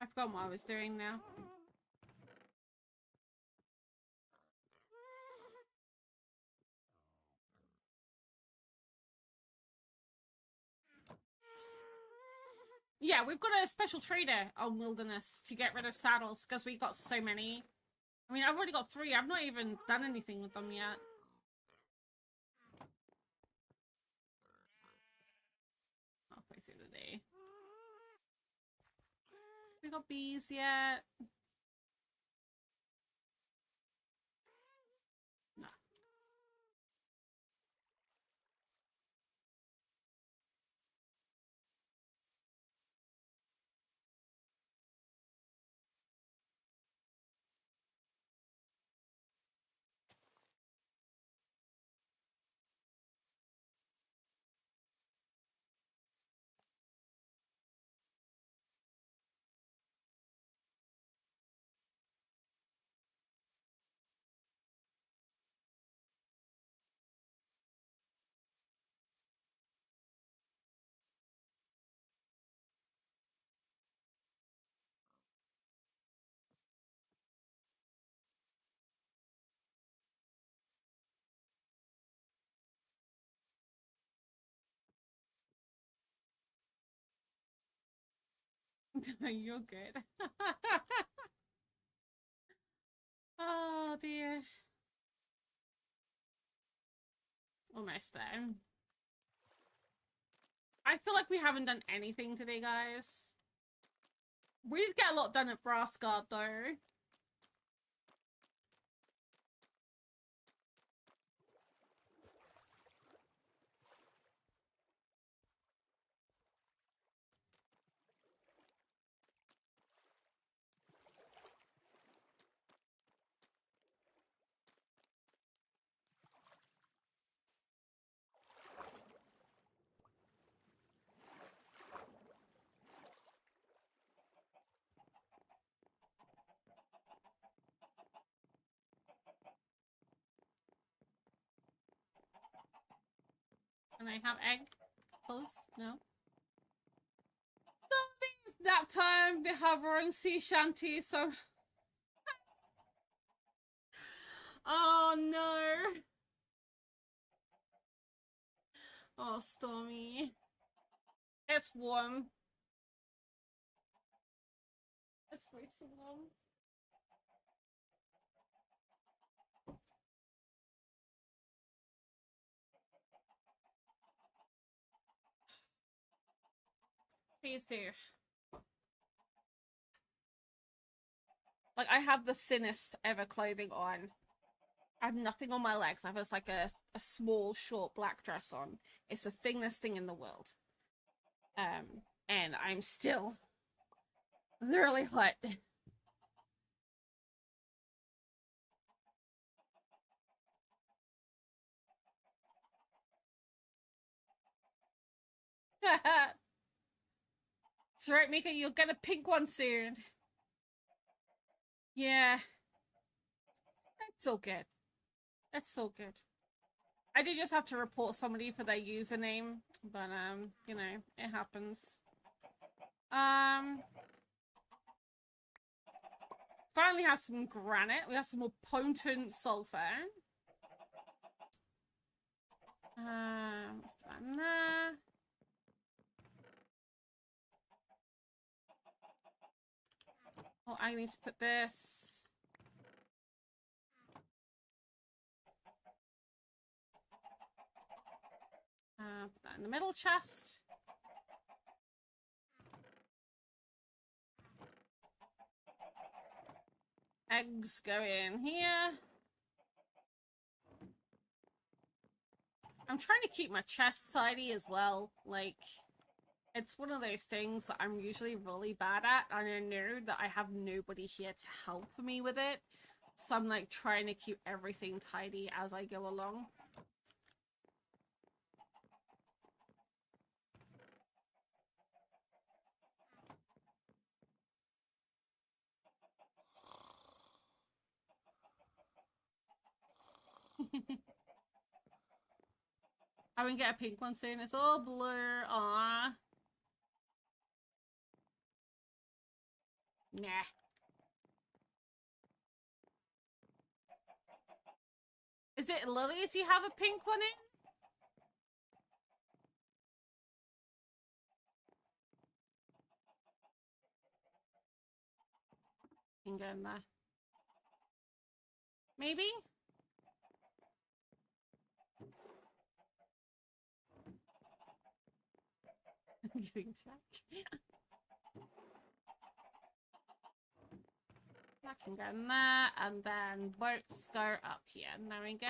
I forgot what I was doing now. Yeah, we've got a special trader on Wilderness to get rid of saddles because we got so many. I mean, I've already got 3. I've not even done anything with them yet. Halfway through the day. We got bees yet? No. You're good. Oh dear. Almost there. I feel like we haven't done anything today, guys. We did get a lot done at Brassguard, though. Can I have egg? Please? No? It's nap time. We have roaring sea shanty, so... Oh no! Oh, Stormy. It's warm. It's way too warm. Please do. Like, I have the thinnest ever clothing on. I have nothing on my legs. I have just like a small, short black dress on. It's the thinnest thing in the world. And I'm still really hot. It's right, Mika, you'll get a pink one soon. Yeah. That's all good. That's so good. I did just have to report somebody for their username, but you know, it happens. Finally have some granite. We have some more potent sulfur. Let's put that in there. Oh, I need to put this. Put that in the middle chest. Eggs go in here. I'm trying to keep my chest tidy as well. Like, it's one of those things that I'm usually really bad at, and I know that I have nobody here to help me with it. So I'm like trying to keep everything tidy as I go along. I can get a pink one soon. It's all blue. Aww. Nah. Is it Lily's you have a pink one in? Can go in there. Maybe? Giving check. I can go in there, and then boats go up here. And there we go.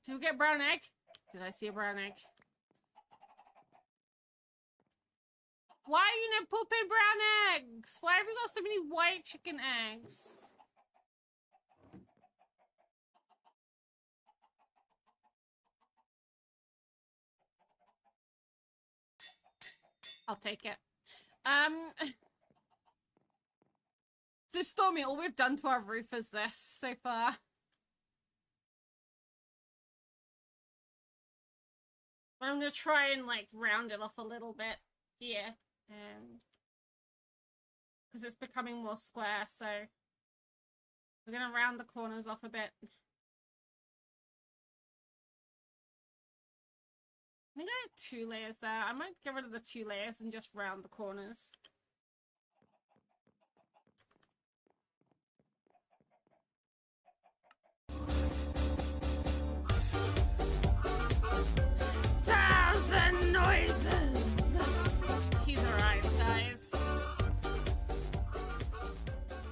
Did we get a brown egg? Did I see a brown egg? Why are you not pooping brown eggs? Why have you got so many white chicken eggs? I'll take it. So Stormy, all we've done to our roof is this so far. But I'm gonna try and like round it off a little bit here. Because it's becoming more square, so we're gonna round the corners off a bit. I think I had 2 layers there. I might get rid of the 2 layers and just round the corners. Sounds and noises! He's arrived, guys.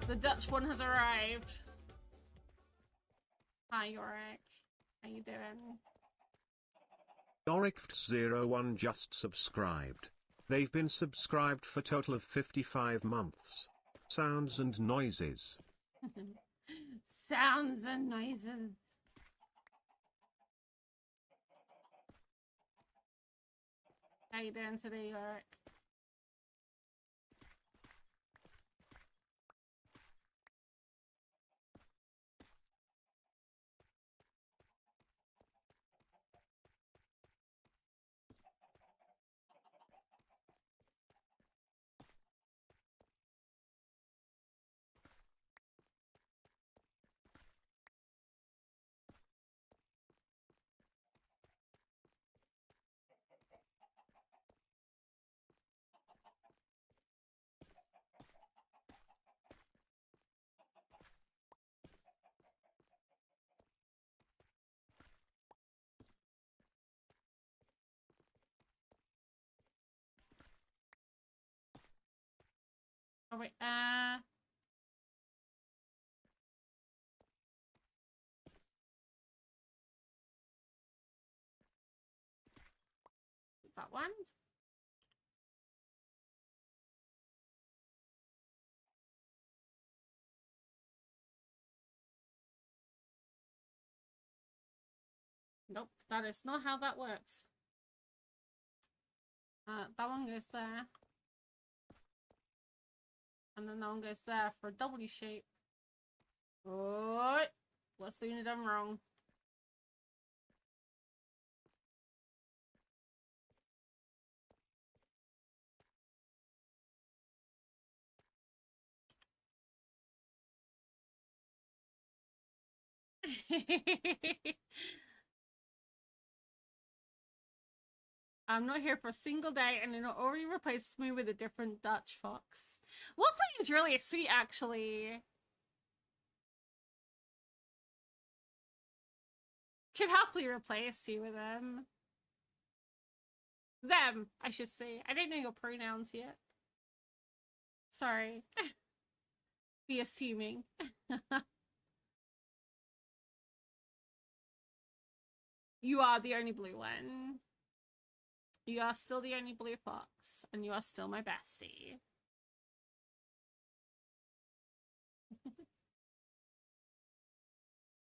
The Dutch one has arrived. Hi, Yorick. How you doing? Yorick01 just subscribed. They've been subscribed for total of 55 months. Sounds and noises. Sounds and noises. How you doing today, Yorick? Oh wait, that one? Nope, that is not how that works. That one goes there. And then that one goes there for a W shape. What? What's Luna done wrong? I'm not here for a single day, and it already replaces me with a different Dutch fox. Wolfie is really sweet, actually. Could happily replace you with them. Them, I should say. I didn't know your pronouns yet. Sorry. Be assuming. You are the only blue one. You are still the only blue fox, and you are still my bestie.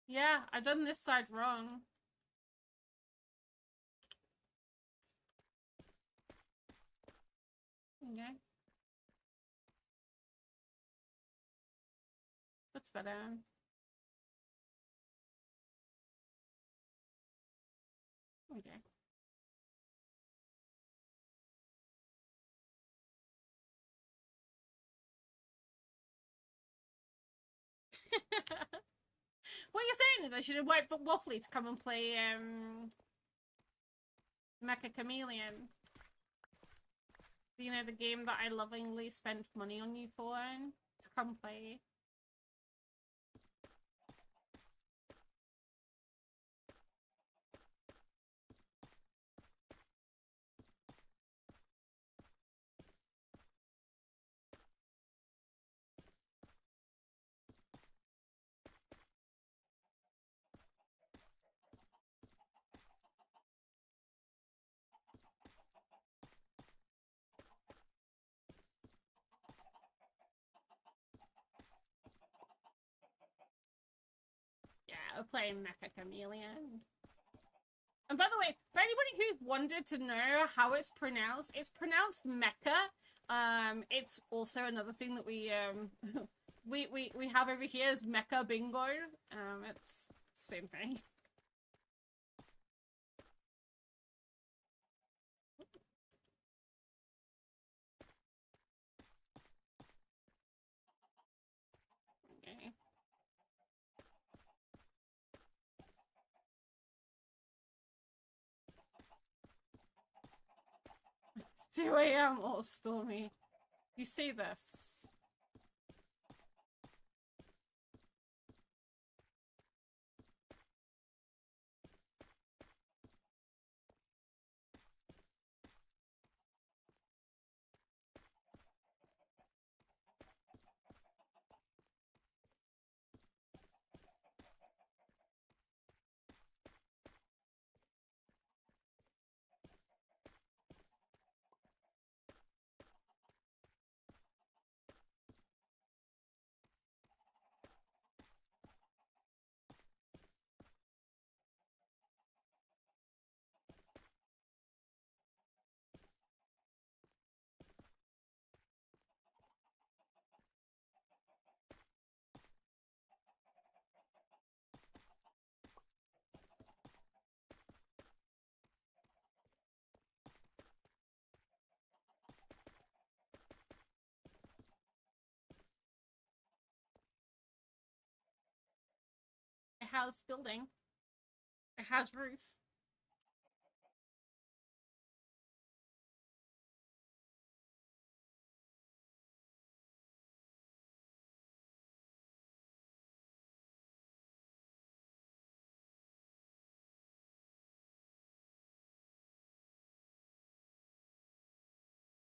Yeah, I've done this side wrong. Okay. That's better. Okay. What you're saying is I should invite Waffly to come and play Mecha Chameleon. You know, the game that I lovingly spent money on you for, to come play. Yeah, we're playing Mecha Chameleon. And by the way, for anybody who's wondered to know how it's pronounced Mecha. It's also another thing that we we have over here is Mecha Bingo. It's the same thing. Okay. It's 2 a.m. or stormy. You see this? A house building. A house roof.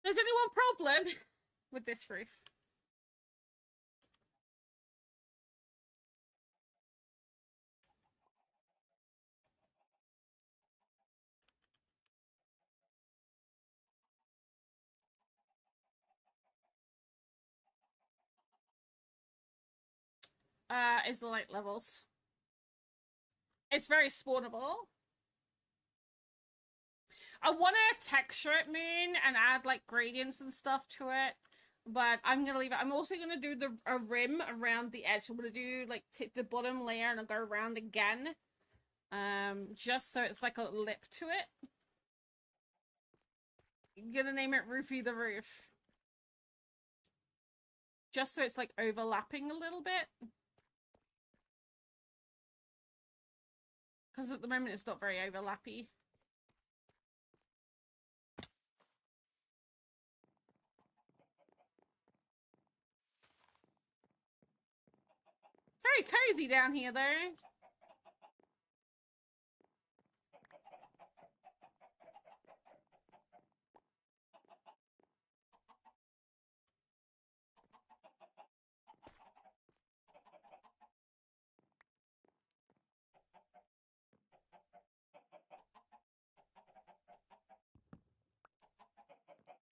There's only one problem with this roof. Is the light levels. It's very spawnable. I want to texture it moon and add like gradients and stuff to it, but I'm gonna leave it. I'm also gonna do a rim around the edge. I'm gonna do like the bottom layer and I'll go around again, just so it's like a lip to it. I'm gonna name it Roofy the Roof, just so it's like overlapping a little bit. Because at the moment it's not very overlappy. It's very cozy down here though.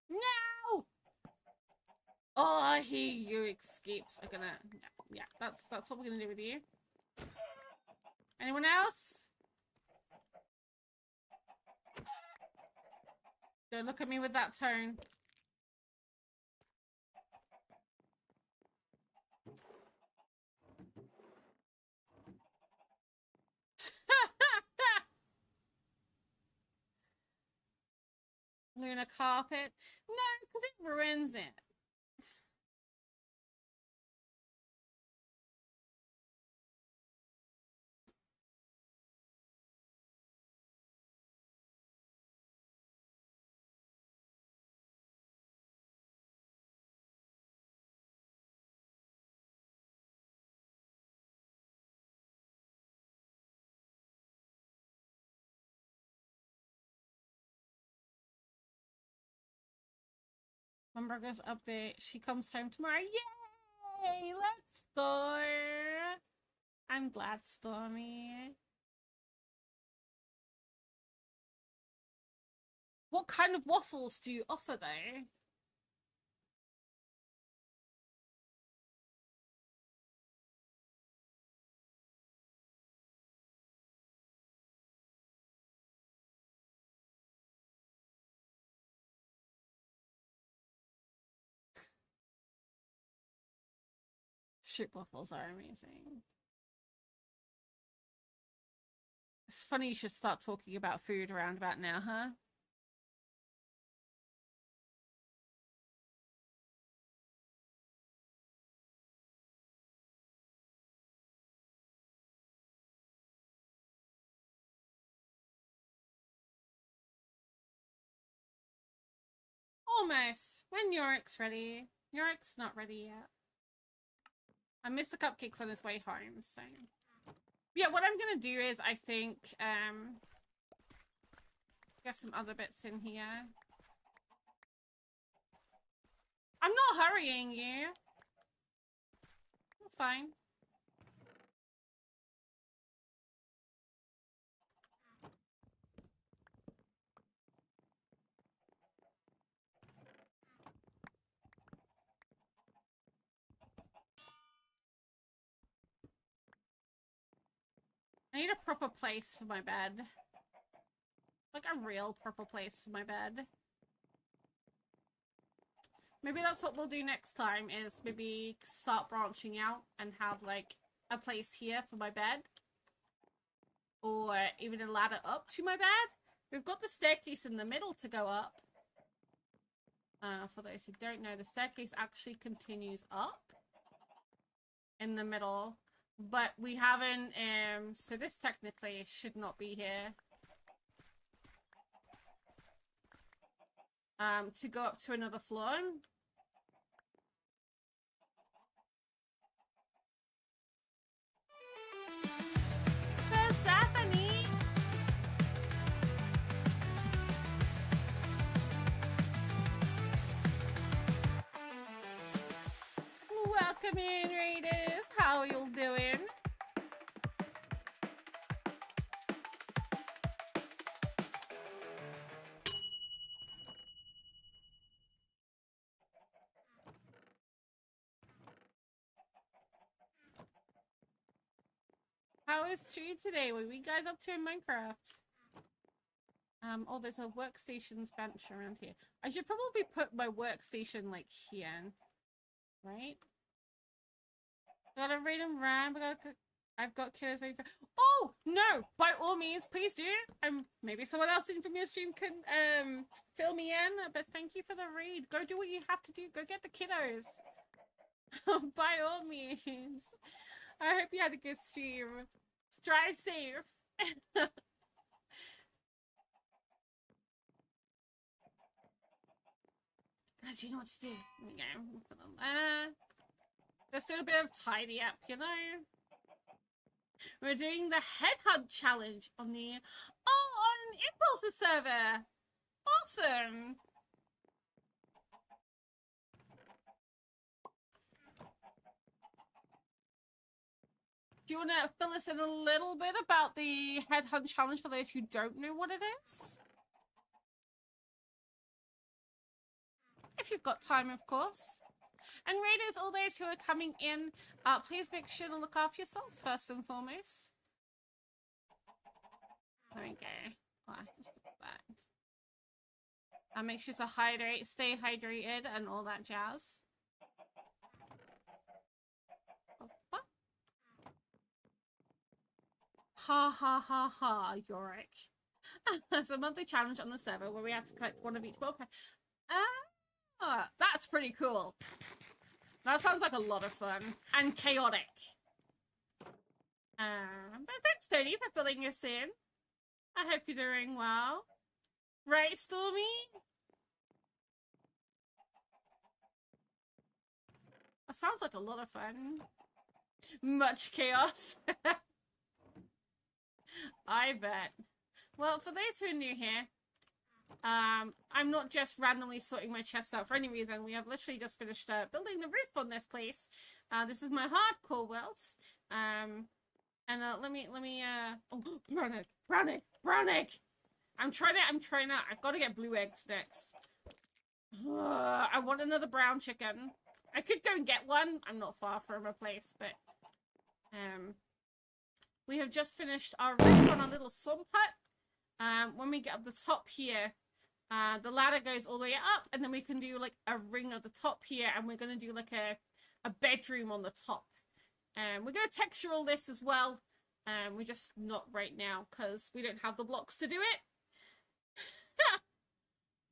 No! Oh, you escapes. I'm gonna, yeah, that's what we're gonna do with you. Anyone else? Don't look at me with that tone. Luna carpet? No, because it ruins it. Hamburger's update. She comes home tomorrow. Yay! Let's go! I'm glad, Stormy. What kind of waffles do you offer, though? Shit, waffles are amazing. It's funny you should start talking about food around about now, huh? Almost. When Yorick's ready. Yorick's not ready yet. I missed the cupcakes on his way home, so... Yeah, what I'm gonna do is, I think, get some other bits in here. I'm not hurrying you. I'm fine. I need a proper place for my bed. Like a real proper place for my bed. Maybe that's what we'll do next time, is maybe start branching out and have like a place here for my bed. Or even a ladder up to my bed. We've got the staircase in the middle to go up. For those who don't know, the staircase actually continues up in the middle. But we haven't, so this technically should not be here. To go up to another floor. What's happening? Welcome in, Raiders. How are you doing? How is stream today? What are you guys up to in Minecraft? Oh, there's a workstation's bench around here. I should probably put my workstation like here, right? Gotta read and rhyme. I've got kiddos waiting for. Oh no! By all means, please do. Maybe someone else in from your stream can fill me in. But thank you for the read. Go do what you have to do. Go get the kiddos. By all means. I hope you had a good stream. Drive safe. Guys, you know what to do. Here we go. Put them there. Let's do a bit of tidy up, you know? We're doing the headhunt challenge on the... Oh, on Impulse's server! Awesome! Do you want to fill us in a little bit about the headhunt challenge for those who don't know what it is? If you've got time, of course. And Raiders, all those who are coming in, please make sure to look after yourselves first and foremost. There we go. Oh, just put that. Make sure to hydrate, stay hydrated, and all that jazz. What? Ha ha ha ha, Yorick. It's a monthly challenge on the server where we have to collect one of each moped. That's pretty cool. That sounds like a lot of fun. And chaotic. But thanks, Tony, for filling us in. I hope you're doing well. Right, Stormy? That sounds like a lot of fun. Much chaos. I bet. Well, for those who are new here, I'm not just randomly sorting my chest out for any reason. We have literally just finished building the roof on this place. This is my hardcore world. Let me oh, brown egg. I'm trying to, I've got to get blue eggs next. I want another brown chicken. I could go and get one. I'm not far from a place, but we have just finished our roof on our little sun hut. When we get up the top here, the ladder goes all the way up, and then we can do like a ring at the top here, and we're gonna do like a bedroom on the top. We're gonna texture all this as well. We're just not right now because we don't have the blocks to do it.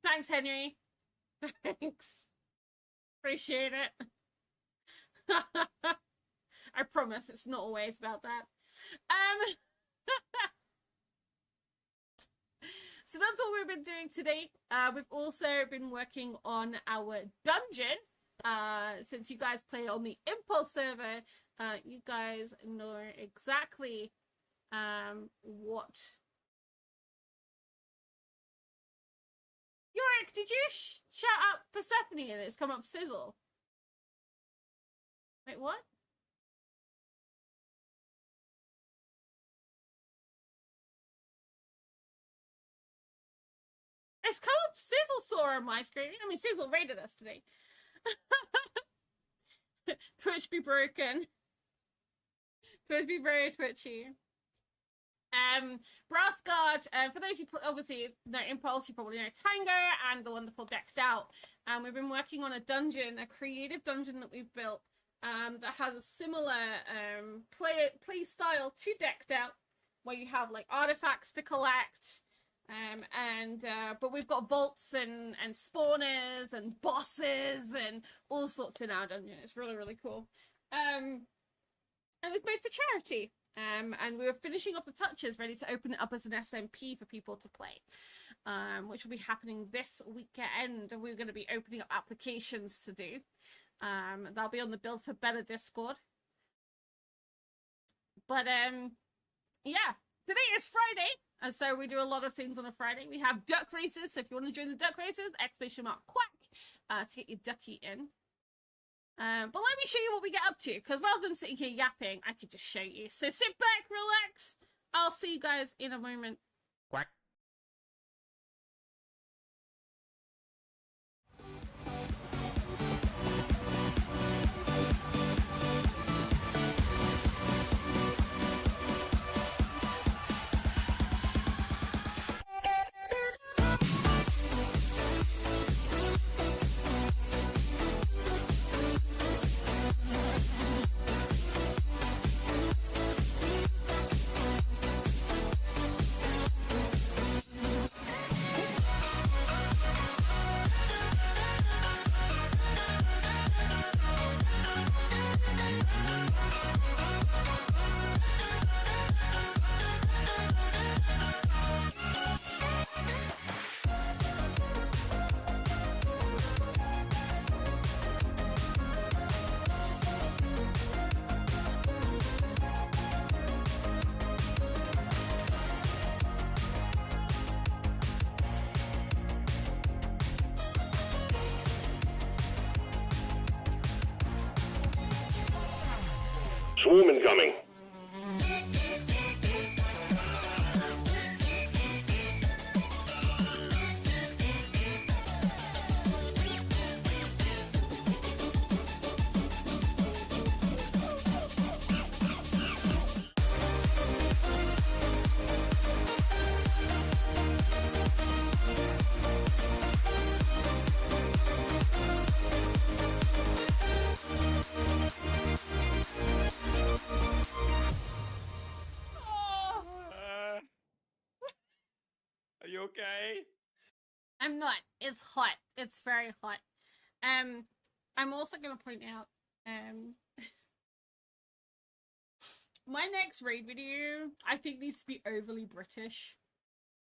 Thanks, Henry. Thanks. Appreciate it. I promise it's not always about that. So that's all we've been doing today. We've also been working on our dungeon. Since you guys play on the Impulse server, you guys know exactly what. Yorick, did you shout out Persephone and it's come up Sizzle? Wait, what? It's come up Sizzle saw on my screen. I mean, Sizzle raided us today. Twitch be broken. Twitch be very twitchy. Brassguard, for those who obviously know Impulse, you probably know Tango and the wonderful Decked Out. We've been working on a dungeon, a creative dungeon that we've built that has a similar play style to Decked Out, where you have like artifacts to collect. But we've got vaults and spawners and bosses and all sorts in our dungeon. It's really, really cool. And it was made for charity. And we were finishing off the touches, ready to open it up as an SMP for people to play, which will be happening this weekend. And we're going to be opening up applications to do. That'll be on the Build for Better Discord. But yeah, today is Friday, and so we do a lot of things on a Friday. We have duck races, so if you want to join the duck races, !quack to get your ducky in. But let me show you what we get up to, because rather than sitting here yapping, I could just show you. So sit back, relax. I'll see you guys in a moment. Quack. Swarm incoming. Are you okay? I'm not. It's hot. It's very hot. I'm also going to point out, my next raid video, I think needs to be overly British.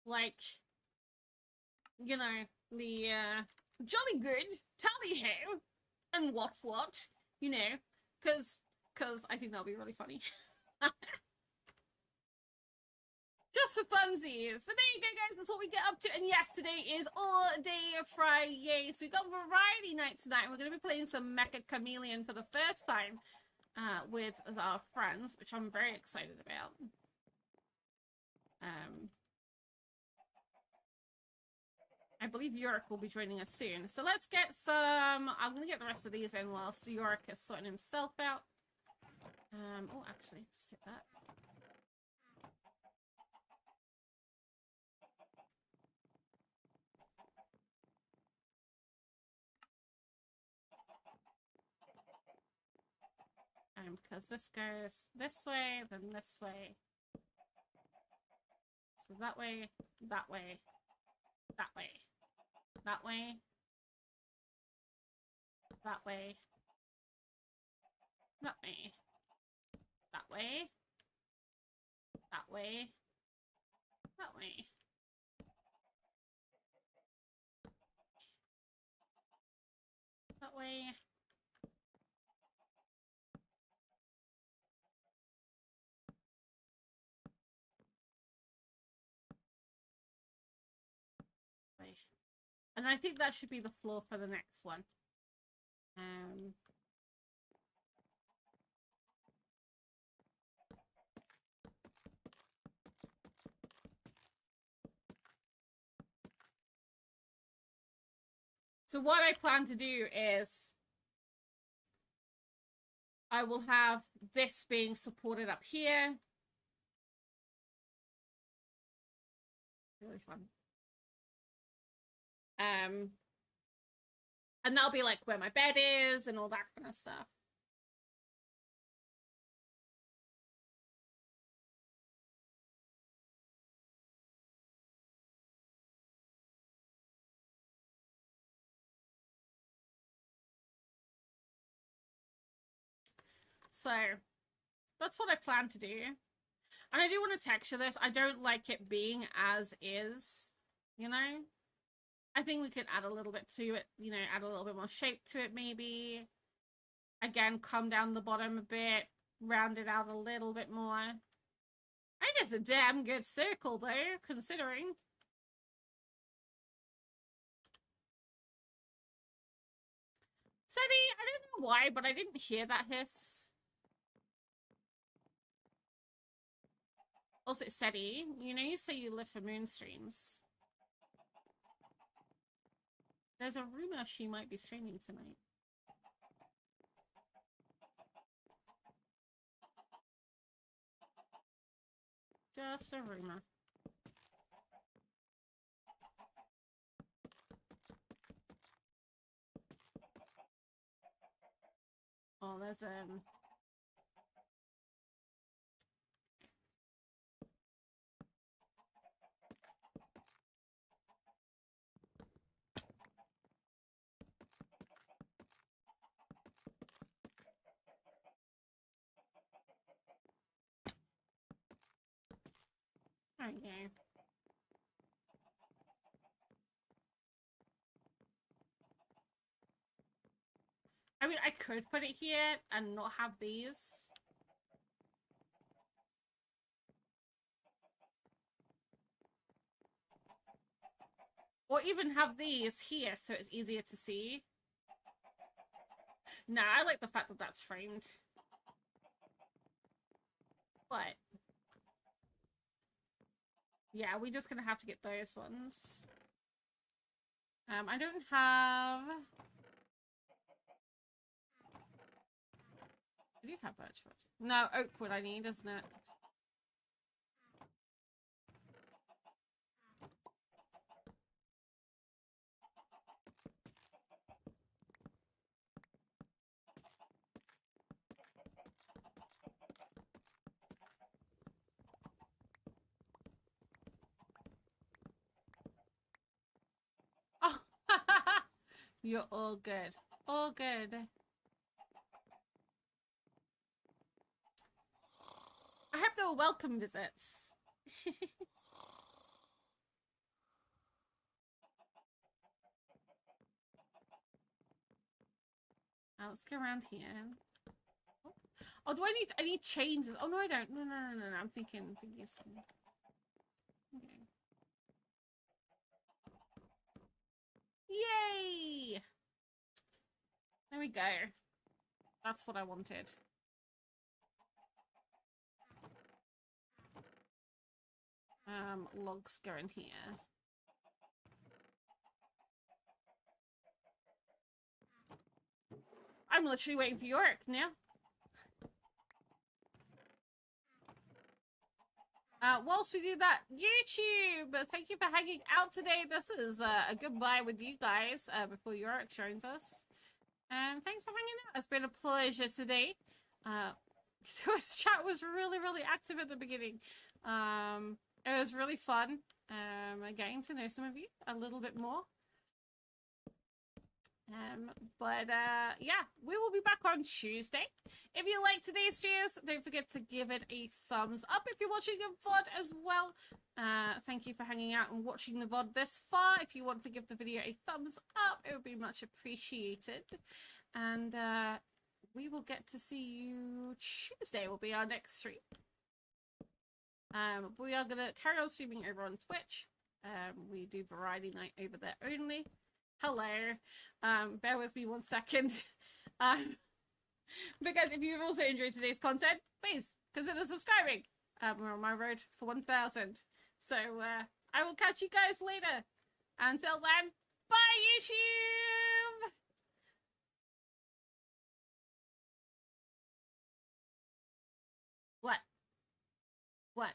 Like, you know, the, jolly good, tally ho, and what, you know, cause I think that'll be really funny. Just for funsies. But there you go, guys. That's what we get up to. And yes, today is all day Fri-YAY. So we got variety night tonight. We're going to be playing some Mecha Chameleon for the first time with our friends, which I'm very excited about. I believe Yorick will be joining us soon. So let's get some... I'm going to get the rest of these in whilst Yorick is sorting himself out. Oh, actually, let's take that. Because this goes this way, then this way. So that way, that way, that way, that way, that way, that way, that way, that way, that way. That way. And I think that should be the floor for the next one. So what I plan to do is I will have this being supported up here. Really fun. And that'll be like where my bed is and all that kind of stuff. So that's what I plan to do. And I do want to texture this. I don't like it being as is, you know? I think we could add a little bit to it, you know, add a little bit more shape to it maybe. Again, come down the bottom a bit, round it out a little bit more. I think it's a damn good circle though, considering. Seti, I don't know why, but I didn't hear that hiss. Also, Seti, you know you say you live for moon streams. There's a rumor she might be streaming tonight. Just a rumor. Oh, there's okay. I mean, I could put it here and not have these. Or even have these here so it's easier to see. Nah, I like the fact that that's framed. But yeah, we're just gonna have to get those ones. I don't have... I do have birchwood. No, oakwood I need, isn't it? Oh, you're all good. All good. I hope they were welcome visits. Let's go around here. Oh, do I need changes? Oh no, I don't. No. I'm thinking something. Yay! There we go. That's what I wanted. Logs go in here. I'm literally waiting for Yorick now. Whilst we do that, YouTube, thank you for hanging out today. This is a goodbye with you guys before Yorick joins us. And thanks for hanging out. It's been a pleasure today. This chat was really, really active at the beginning. It was really fun getting to know some of you a little bit more. Yeah, we will be back on Tuesday. If you like today's streams, don't forget to give it a thumbs up if you're watching a VOD as well. Thank you for hanging out and watching the VOD this far. If you want to give the video a thumbs up, it would be much appreciated. And we will get to see you Tuesday will be our next stream. We are going to carry on streaming over on Twitch. We do variety night over there only. Hello. Bear with me 1 second. Because if you've also enjoyed today's content, please consider subscribing. We're on my road for 1,000. So I will catch you guys later. Until then, bye YouTube! What? What?